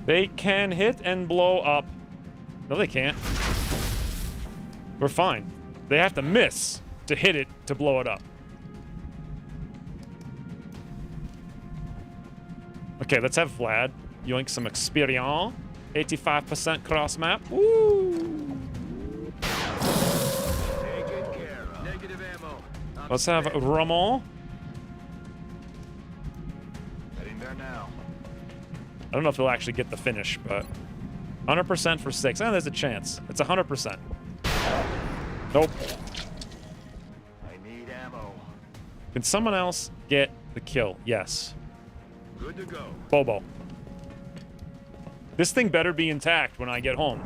They can hit and blow up. No, they can't. We're fine. They have to miss to hit it to blow it up. Okay, let's have Vlad yoink some experience. 85% cross map. Woo! Taken care of. Negative ammo. Let's have Ramon. Heading there now. I don't know if he'll actually get the finish, but 100% for 6. Oh, there's a chance. It's 100%. Nope. I need ammo. Can someone else get the kill? Yes. Good to go. Bobo. This thing better be intact when I get home.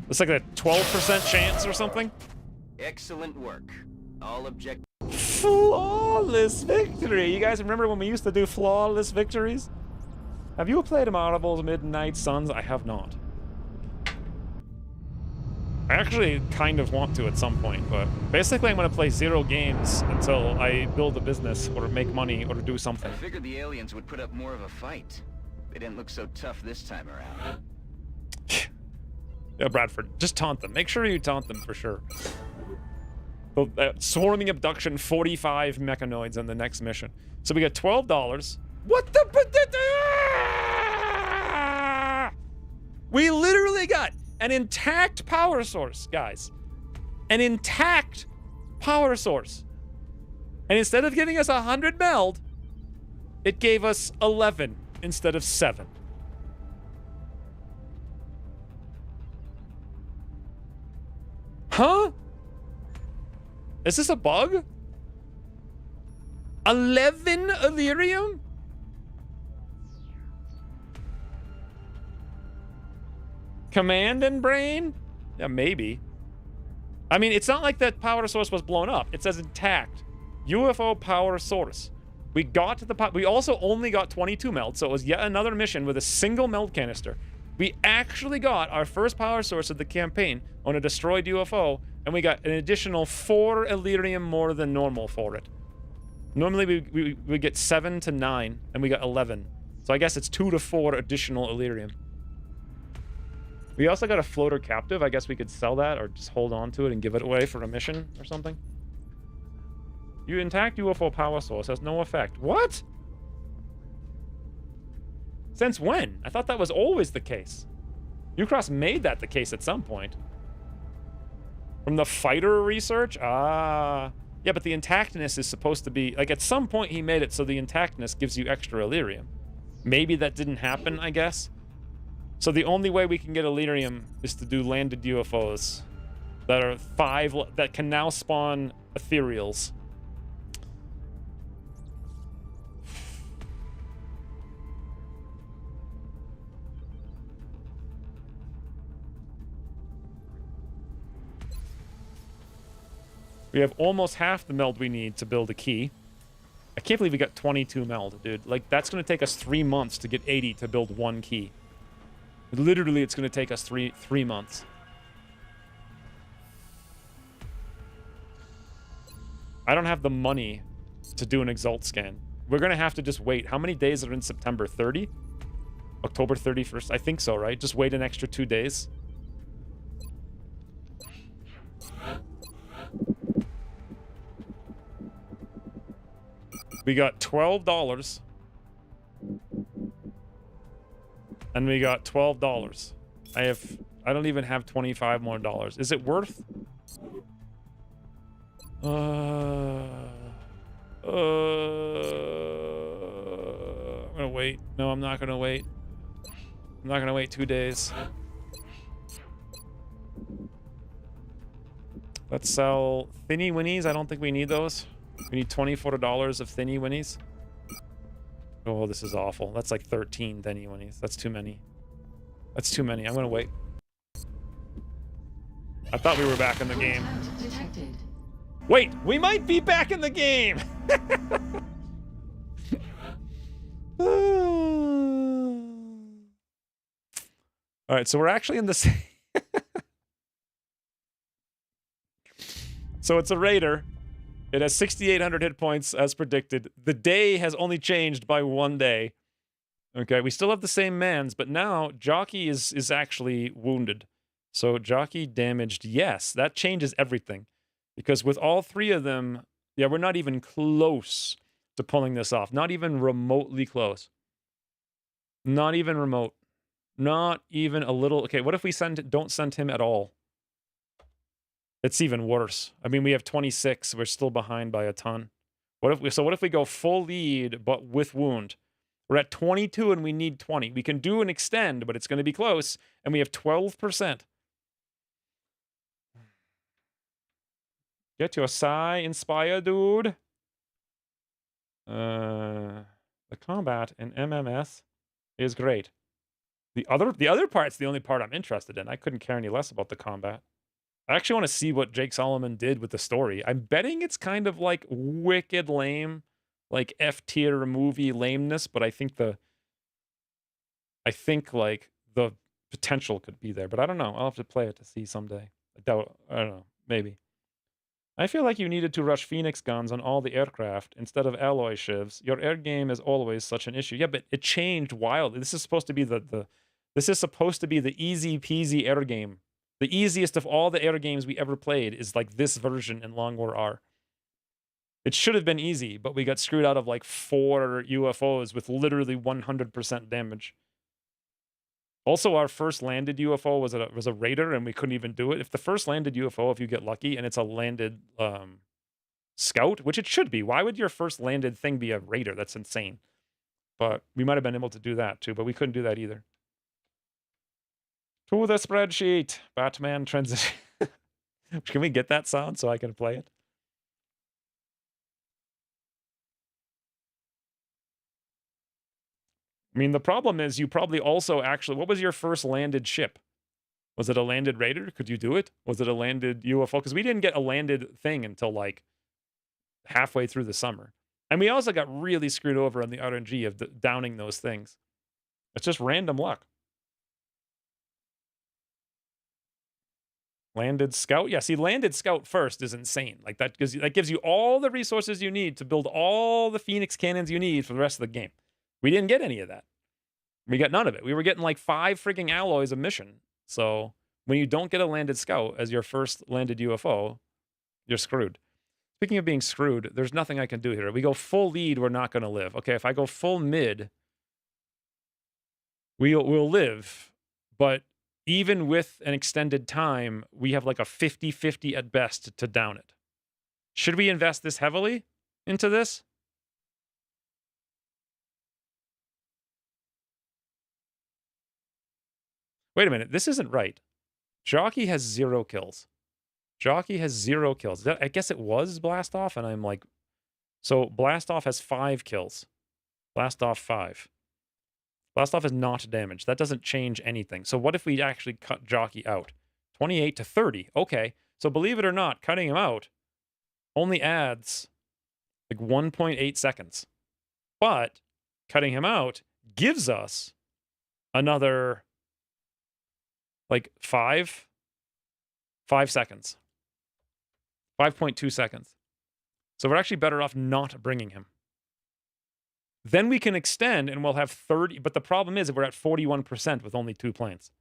It's like a 12% chance or something. Excellent work. All objectives. Flawless victory. You guys remember when we used to do flawless victories? Have you played Marvel's Midnight Suns? I have not. I actually kind of want to at some point, but basically I'm going to play 0 games until I build a business or make money or do something. I figured the aliens would put up more of a fight. They didn't look so tough this time around. Yeah, Bradford, just taunt them. Make sure you taunt them for sure. Swarming abduction, 45 mechanoids on the next mission. So we got $12. What the... We literally got an intact power source, guys. An intact power source. And instead of giving us 100 meld, it gave us 11 instead of 7. Huh? Is this a bug? 11 Illyrium? Command and brain? Yeah, maybe. I mean, it's not like that power source was blown up. It says intact. UFO power source. We got to the... We also only got 22 meld, so it was yet another mission with a single meld canister. We actually got our first power source of the campaign on a destroyed UFO, and we got an additional 4 Illyrium more than normal for it. Normally, we get 7 to 9, and we got 11. So I guess it's 2 to 4 additional Illyrium. We also got a floater captive. I guess we could sell that or just hold on to it and give it away for a mission or something. You intact UFO power source has no effect. What? Since when? I thought that was always the case. Ucross made that the case at some point. From the fighter research? Ah. Yeah, but the intactness is supposed to be... Like, at some point he made it so the intactness gives you extra Illyrium. Maybe that didn't happen, I guess. So the only way we can get Illyrium is to do landed UFOs that are 5... that can now spawn ethereals. We have almost half the meld we need to build a key. I can't believe we got 22 meld, dude. Like, that's going to take us 3 months to get 80 to build 1 key. Literally, it's going to take us three months. I don't have the money to do an Exalt scan. We're going to have to just wait. How many days are in September? 30? October 31st? I think so, right? Just wait an extra 2 days. We got $12. And we got $12. I don't even have $25 more dollars. Is it worth? gonna wait. No, I'm not gonna wait. I'm not gonna wait 2 days. Let's sell Thinny Winnies. I don't think we need those. We need $24 of Thinny Winnies. Oh, this is awful. That's like 13 Thinny Winnies. That's too many. That's too many. I'm gonna wait. I thought we were back in the game. Wait, we might be back in the game! Alright, so we're actually in the same... So it's a Raider. It has 6,800 hit points as predicted. The day has only changed by 1 day. Okay, we still have the same mans, but now Jockey is actually wounded. So Jockey damaged, yes, that changes everything. Because with all 3 of them, yeah, we're not even close to pulling this off. Not even remotely close. Not even remote. Not even a little. Okay, what if we don't send him at all? It's even worse. I mean, we have 26. We're still behind by a ton. What if we go full lead, but with wound? We're at 22 and we need 20. We can do an extend, but it's going to be close. And we have 12%. Get your Psy Inspire, dude. The combat in MMS is great. The other part's the only part I'm interested in. I couldn't care any less about the combat. I actually want to see what Jake Solomon did with the story. I'm betting it's kind of like wicked lame, like F-tier movie lameness, but I think like the potential could be there. But I don't know. I'll have to play it to see someday. I don't know. Maybe. I feel like you needed to rush Phoenix guns on all the aircraft instead of alloy shivs. Your air game is always such an issue. Yeah, but it changed wildly. This is supposed to be the easy peasy air game. The easiest of all the air games we ever played is like this version in Long War R. It should have been easy, but we got screwed out of like 4 UFOs with literally 100% damage. Also, our first landed UFO was a Raider, and we couldn't even do it. If the first landed UFO, if you get lucky, and it's a landed Scout, which it should be. Why would your first landed thing be a Raider? That's insane. But we might have been able to do that too, but we couldn't do that either. To the spreadsheet. Batman transition. Can we get that sound so I can play it? I mean, the problem is you probably also actually... What was your first landed ship? Was it a landed Raider? Could you do it? Was it a landed UFO? Because we didn't get a landed thing until like halfway through the summer. And we also got really screwed over on the RNG of downing those things. It's just random luck. Landed Scout? Yeah, see, landed Scout first is insane. Like that gives you all the resources you need to build all the Phoenix cannons you need for the rest of the game. We didn't get any of that. We got none of it. We were getting like 5 freaking alloys a mission. So when you don't get a landed Scout as your first landed UFO, you're screwed. Speaking of being screwed, there's nothing I can do here. We go full lead, we're not going to live. Okay, if I go full mid, we'll live. But even with an extended time, we have like a 50-50 at best to down it. Should we invest this heavily into this? Wait a minute, this isn't right. Jockey has 0 kills. Jockey has 0 kills. I guess it was Blastoff, and I'm like... So Blastoff has 5 kills. Blastoff 5. Blastoff is not damaged. That doesn't change anything. So what if we actually cut Jockey out? 28 to 30. Okay. So believe it or not, cutting him out only adds like 1.8 seconds. But cutting him out gives us another like 5 seconds. 5.2 seconds. So we're actually better off not bringing him. Then we can extend and we'll have 30. But the problem is we're at 41% with only 2 planes.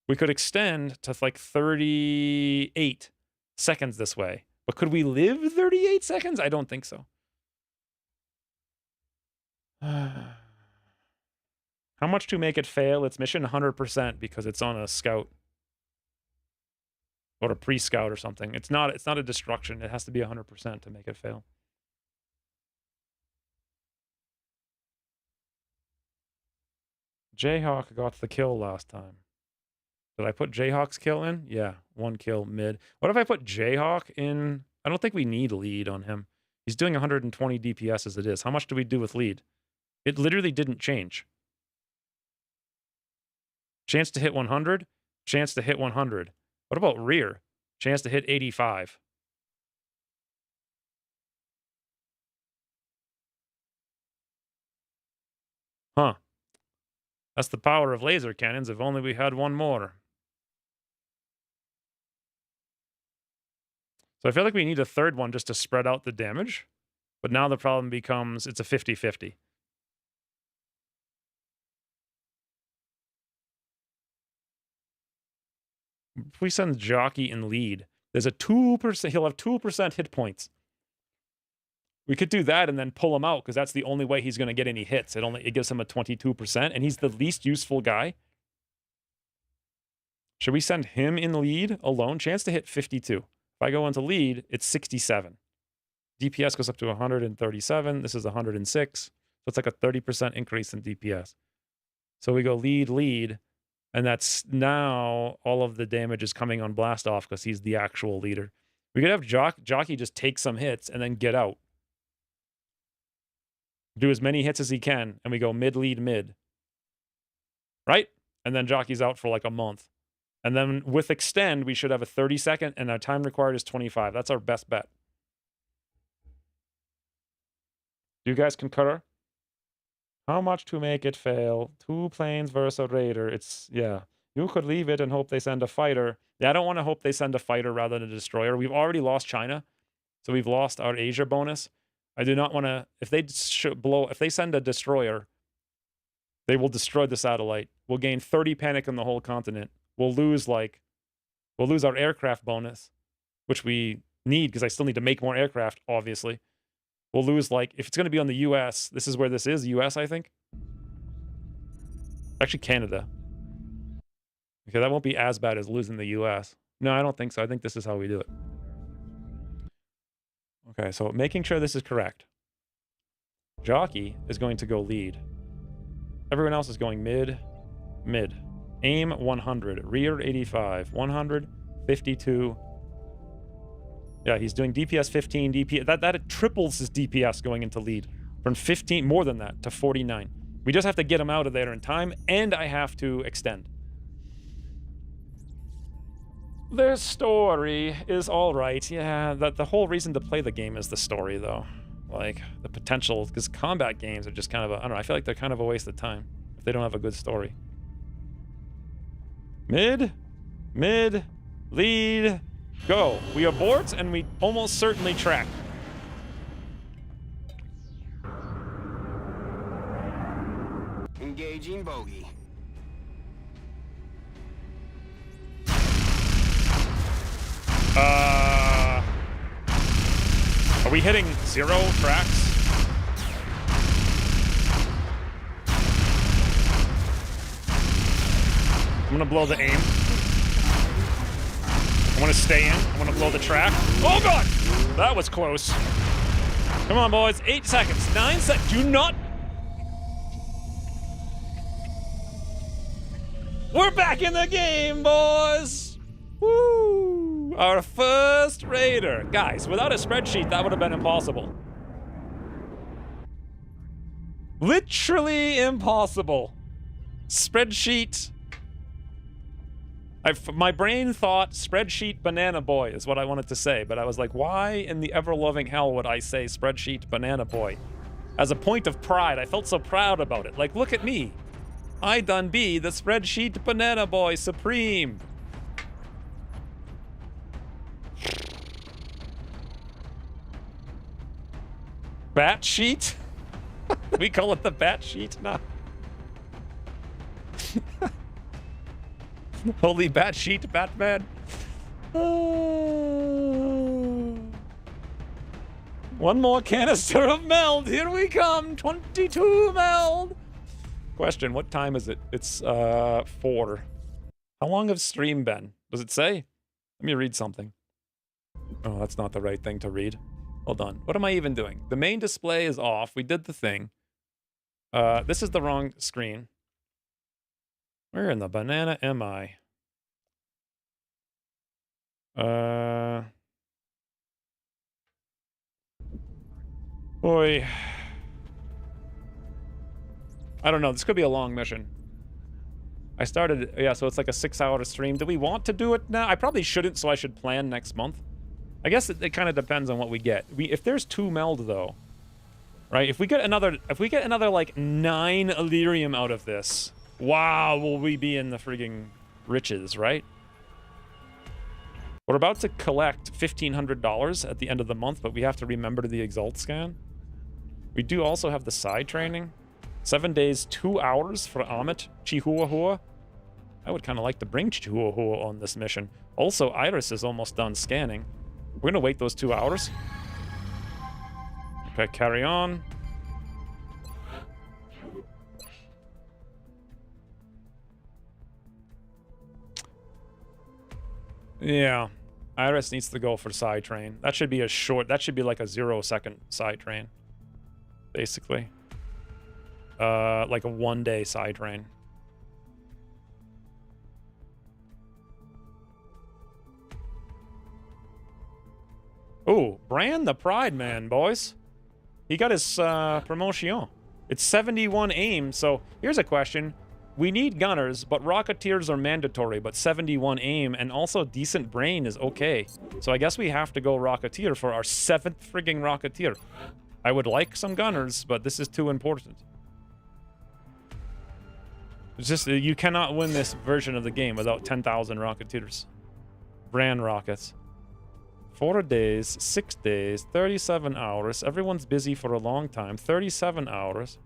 We could extend to like 38 seconds this way. But could we live 38 seconds? I don't think so. How much to make it fail? Its mission 100% because it's on a scout. Or a pre-scout or something. It's not a destruction. It has to be 100% to make it fail. Jayhawk got the kill last time. Did I put Jayhawk's kill in? Yeah, 1 kill mid. What if I put Jayhawk in? I don't think we need lead on him. He's doing 120 DPS as it is. How much do we do with lead? It literally didn't change. Chance to hit 100. Chance to hit 100. What about rear? Chance to hit 85. Huh. That's the power of laser cannons. If only we had one more. So I feel like we need a third one just to spread out the damage. But now the problem becomes it's a 50-50. If we send Jockey in lead, there's a 2%, he'll have 2% hit points. We could do that and then pull him out because that's the only way he's going to get any hits. It gives him a 22%, and he's the least useful guy. Should we send him in lead alone? Chance to hit 52. If I go into lead, it's 67. DPS goes up to 137. This is 106. So it's like a 30% increase in DPS. So we go lead, lead, and that's now all of the damage is coming on blast off because he's the actual leader. We could have Jockey just take some hits and then get out. Do as many hits as he can, and we go mid, lead, mid. Right? And then Jockey's out for like a month. And then with extend, we should have a 30-second, and our time required is 25. That's our best bet. Do you guys concur? How much to make it fail? 2 planes versus a raider. It's, yeah. You could leave it and hope they send a fighter. Yeah, I don't want to hope they send a fighter rather than a destroyer. We've already lost China, so we've lost our Asia bonus. I do not want to... If they send a destroyer, they will destroy the satellite. We'll gain 30 panic on the whole continent. We'll lose our aircraft bonus, which we need because I still need to make more aircraft, obviously. We'll lose, like, if it's going to be on the U.S., this is where this is, U.S., I think. Actually, Canada. Okay, that won't be as bad as losing the U.S. No, I don't think so. I think this is how we do it. Okay, so making sure this is correct. Jockey is going to go lead. Everyone else is going mid, mid. Aim 100, rear 85, 100, 52. Yeah, he's doing DPS 15, DPS. That triples his DPS going into lead. From 15, more than that, to 49. We just have to get him out of there in time, and I have to extend. Their story is all right. Yeah, the whole reason to play the game is the story, though. Like, the potential, because combat games are just kind of I don't know, I feel like they're kind of a waste of time if they don't have a good story. Mid, mid, lead, go. We abort, and we almost certainly track. Engaging bogey. Are we hitting 0 tracks? I'm gonna blow the aim. I wanna stay in. I wanna blow the track. Oh god! That was close. Come on, boys. 8 seconds. 9 seconds. Do not... We're back in the game, boys! Woo! Our first raider. Guys, without a spreadsheet, that would have been impossible. Literally impossible. Spreadsheet. My brain thought spreadsheet banana boy is what I wanted to say, but I was like, why in the ever-loving hell would I say spreadsheet banana boy? As a point of pride, I felt so proud about it. Like, look at me. I done be the spreadsheet banana boy supreme. Bat sheet? We call it the bat sheet now. Holy bat sheet, Batman. One more canister of meld. Here we come. 22 meld. Question, what time is it? It's 4. How long have stream been? Does it say? Let me read something. Oh, that's not the right thing to read. Hold on. What am I even doing? The main display is off. We did the thing. This is the wrong screen. Where in the banana am I? Boy. I don't know. This could be a long mission. I started... Yeah, so it's like a 6-hour stream. Do we want to do it now? I probably shouldn't, so I should plan next month. I guess it kind of depends on what we get. If there's 2 meld, though... Right? If we get another like, 9 Illyrium out of this... Wow, will we be in the frigging riches, right? We're about to collect $1,500 at the end of the month, but we have to remember the Exalt scan. We do also have the side training. 7 days, 2 hours for Amit Chihuahua. I would kind of like to bring Chihuahua on this mission. Also, Iris is almost done scanning. We're going to wait those 2 hours. Okay, carry on. Yeah. Iris needs to go for side train. That should be a short... That should be like a 0-second side train. Basically. Like a 1-day side train. Ooh, Bran the Pride Man, boys. He got his promotion. It's 71 aim, so here's a question. We need gunners, but Rocketeers are mandatory, but 71 aim and also decent brain is okay. So I guess we have to go Rocketeer for our 7th frigging Rocketeer. I would like some gunners, but this is too important. It's just, you cannot win this version of the game without 10,000 Rocketeers. Bran rockets. 4 days, 6 days, 37 hours. Everyone's busy for a long time. 37 hours.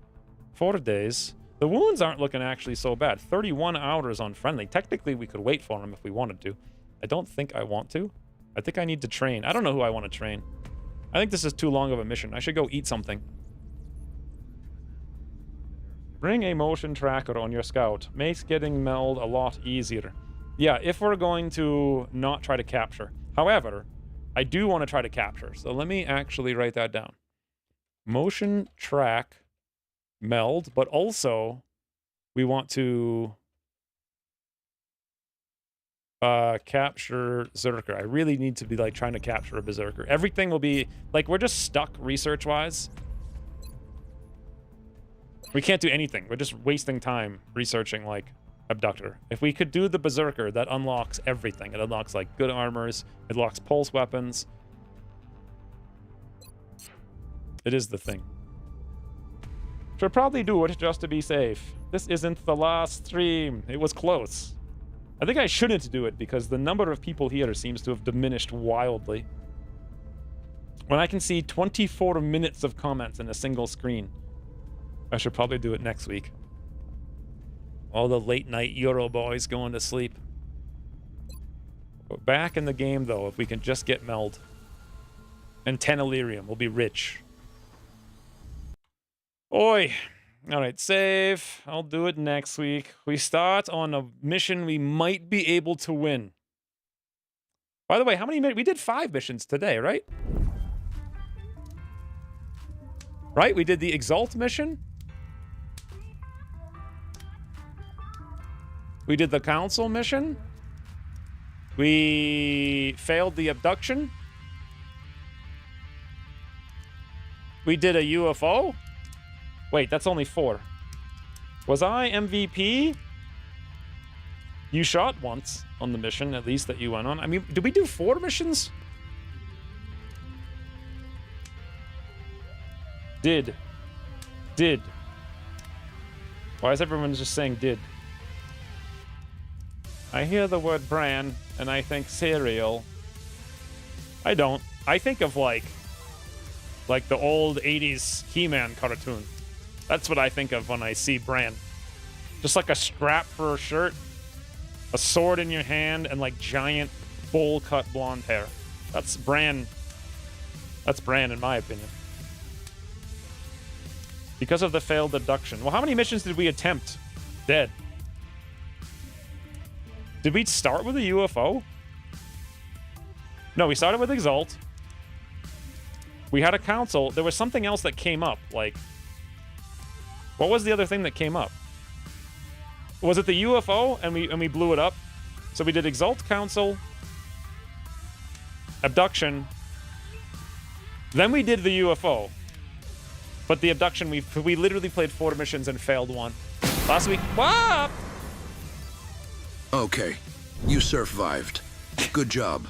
4 days. The wounds aren't looking actually so bad. 31 hours on friendly. Technically, we could wait for them if we wanted to. I don't think I want to. I think I need to train. I don't know who I want to train. I think this is too long of a mission. I should go eat something. Bring a motion tracker on your scout. Makes getting meld a lot easier. Yeah, if we're going to not try to capture. However, I do want to try to capture. So let me actually write that down. Motion track meld, but also we want to capture Berserker. I really need to be like trying to capture a Berserker. Everything will be like, we're just stuck research wise. We can't do anything. We're just wasting time researching like Abductor. If we could do the Berserker, that unlocks everything. It unlocks like good armors, it unlocks pulse weapons. It is the thing. Should probably do it just to be safe. This isn't the last stream. It was close. I think I shouldn't do it because the number of people here seems to have diminished wildly. When I can see 24 minutes of comments in a single screen, I should probably do it next week. All the late night Euro boys going to sleep. But back in the game though, if we can just get meld. And 10 Illyrium, we'll be rich. Oi. Alright, save. I'll do it next week. We start on a mission we might be able to win. By the way, how many we did 5 missions today, right? Right? We did the Exalt mission. We did the Council mission. We failed the abduction. We did a UFO. Wait, that's only 4. Was I MVP? You shot once on the mission, at least, that you went on. I mean, did we do 4 missions? Did. Why is everyone just saying did? I hear the word Bran, and I think cereal. I don't. I think of, like the old 80s He-Man cartoon. That's what I think of when I see Bran. Just like a strap for a shirt, a sword in your hand, and like giant bowl-cut blonde hair. That's Bran. That's Bran, in my opinion. Because of the failed abduction. Well, how many missions did we attempt? Dead. Did we start with a UFO? No, we started with Exalt. We had a council. There was something else that came up, like... What was the other thing that came up? Was it the UFO and we blew it up? So we did Exalt Council, Abduction, then we did the UFO. But the Abduction, we literally played 4 missions and failed 1. Last week, what? Okay, you survived. Good job.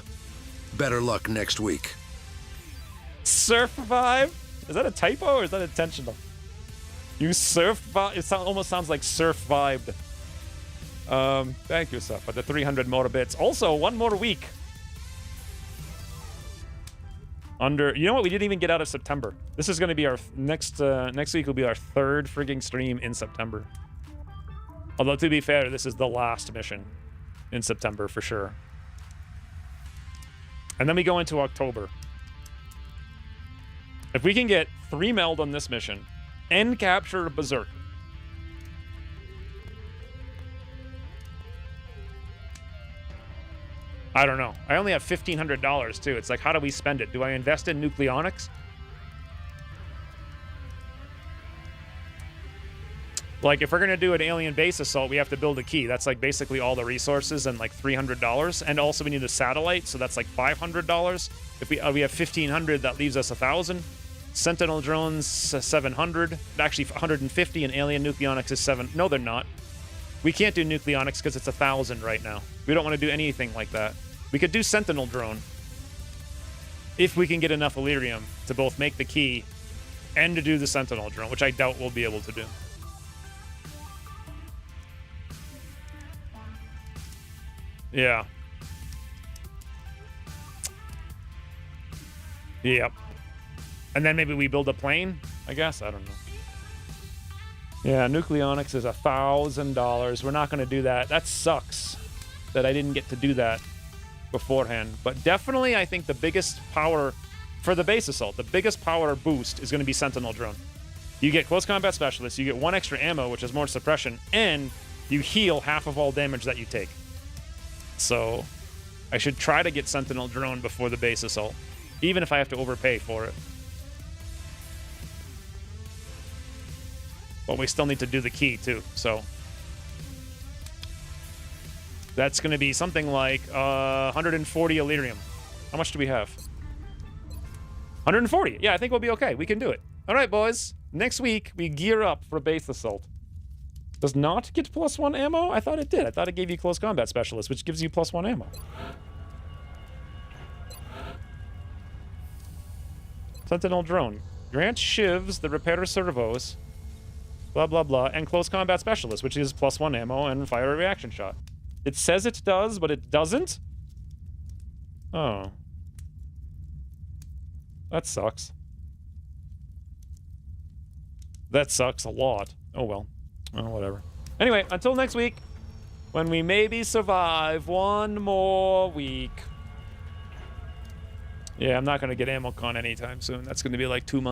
Better luck next week. Survive? Is that a typo or is that intentional? You it almost sounds like survived. Thank you, sir, for the 300 more bits. Also, 1 more week. You know what? We didn't even get out of September. This is going to be our next week will be our 3rd frigging stream in September. Although, to be fair, this is the last mission in September for sure. And then we go into October. If we can get 3 meld on this mission and capture Berserk, I don't know. I only have $1,500 too. It's like, how do we spend it? Do I invest in nucleonics? Like, if we're going to do an alien base assault, we have to build a key. That's like basically all the resources and like $300. And also we need a satellite, so that's like $500. If we have 1,500, that leaves us 1,000. Sentinel drones, 700. Actually, 150, and alien nucleonics is 7. No, they're not. We can't do nucleonics because it's 1,000 right now. We don't want to do anything like that. We could do Sentinel drone if we can get enough Illyrium to both make the key and to do the Sentinel drone, which I doubt we'll be able to do. Yeah. Yep. And then maybe we build a plane, I guess. I don't know. Yeah, nucleonics is $1,000. We're not going to do that. That sucks that I didn't get to do that beforehand. But definitely, I think the biggest power for the base assault, the biggest power boost is going to be Sentinel drone. You get close combat specialist, you get 1 extra ammo, which is more suppression, and you heal half of all damage that you take. So I should try to get Sentinel drone before the base assault, even if I have to overpay for it. But we still need to do the key too, so that's going to be something like 140 Illyrium. How much do we have? 140. Yeah, I think we'll be okay. We can do it. All right, boys. Next week, we gear up for base assault. Does not get +1 ammo? I thought it did. I thought it gave you close combat specialist, which gives you +1 ammo. Sentinel drone. Grant shivs the repair servos. Blah, blah, blah. And close combat specialist, which is +1 ammo and fire a reaction shot. It says it does, but it doesn't? Oh. That sucks. That sucks a lot. Oh, well. Oh, whatever. Anyway, until next week, when we maybe survive 1 more week. Yeah, I'm not going to get AmmoCon anytime soon. That's going to be like 2 months.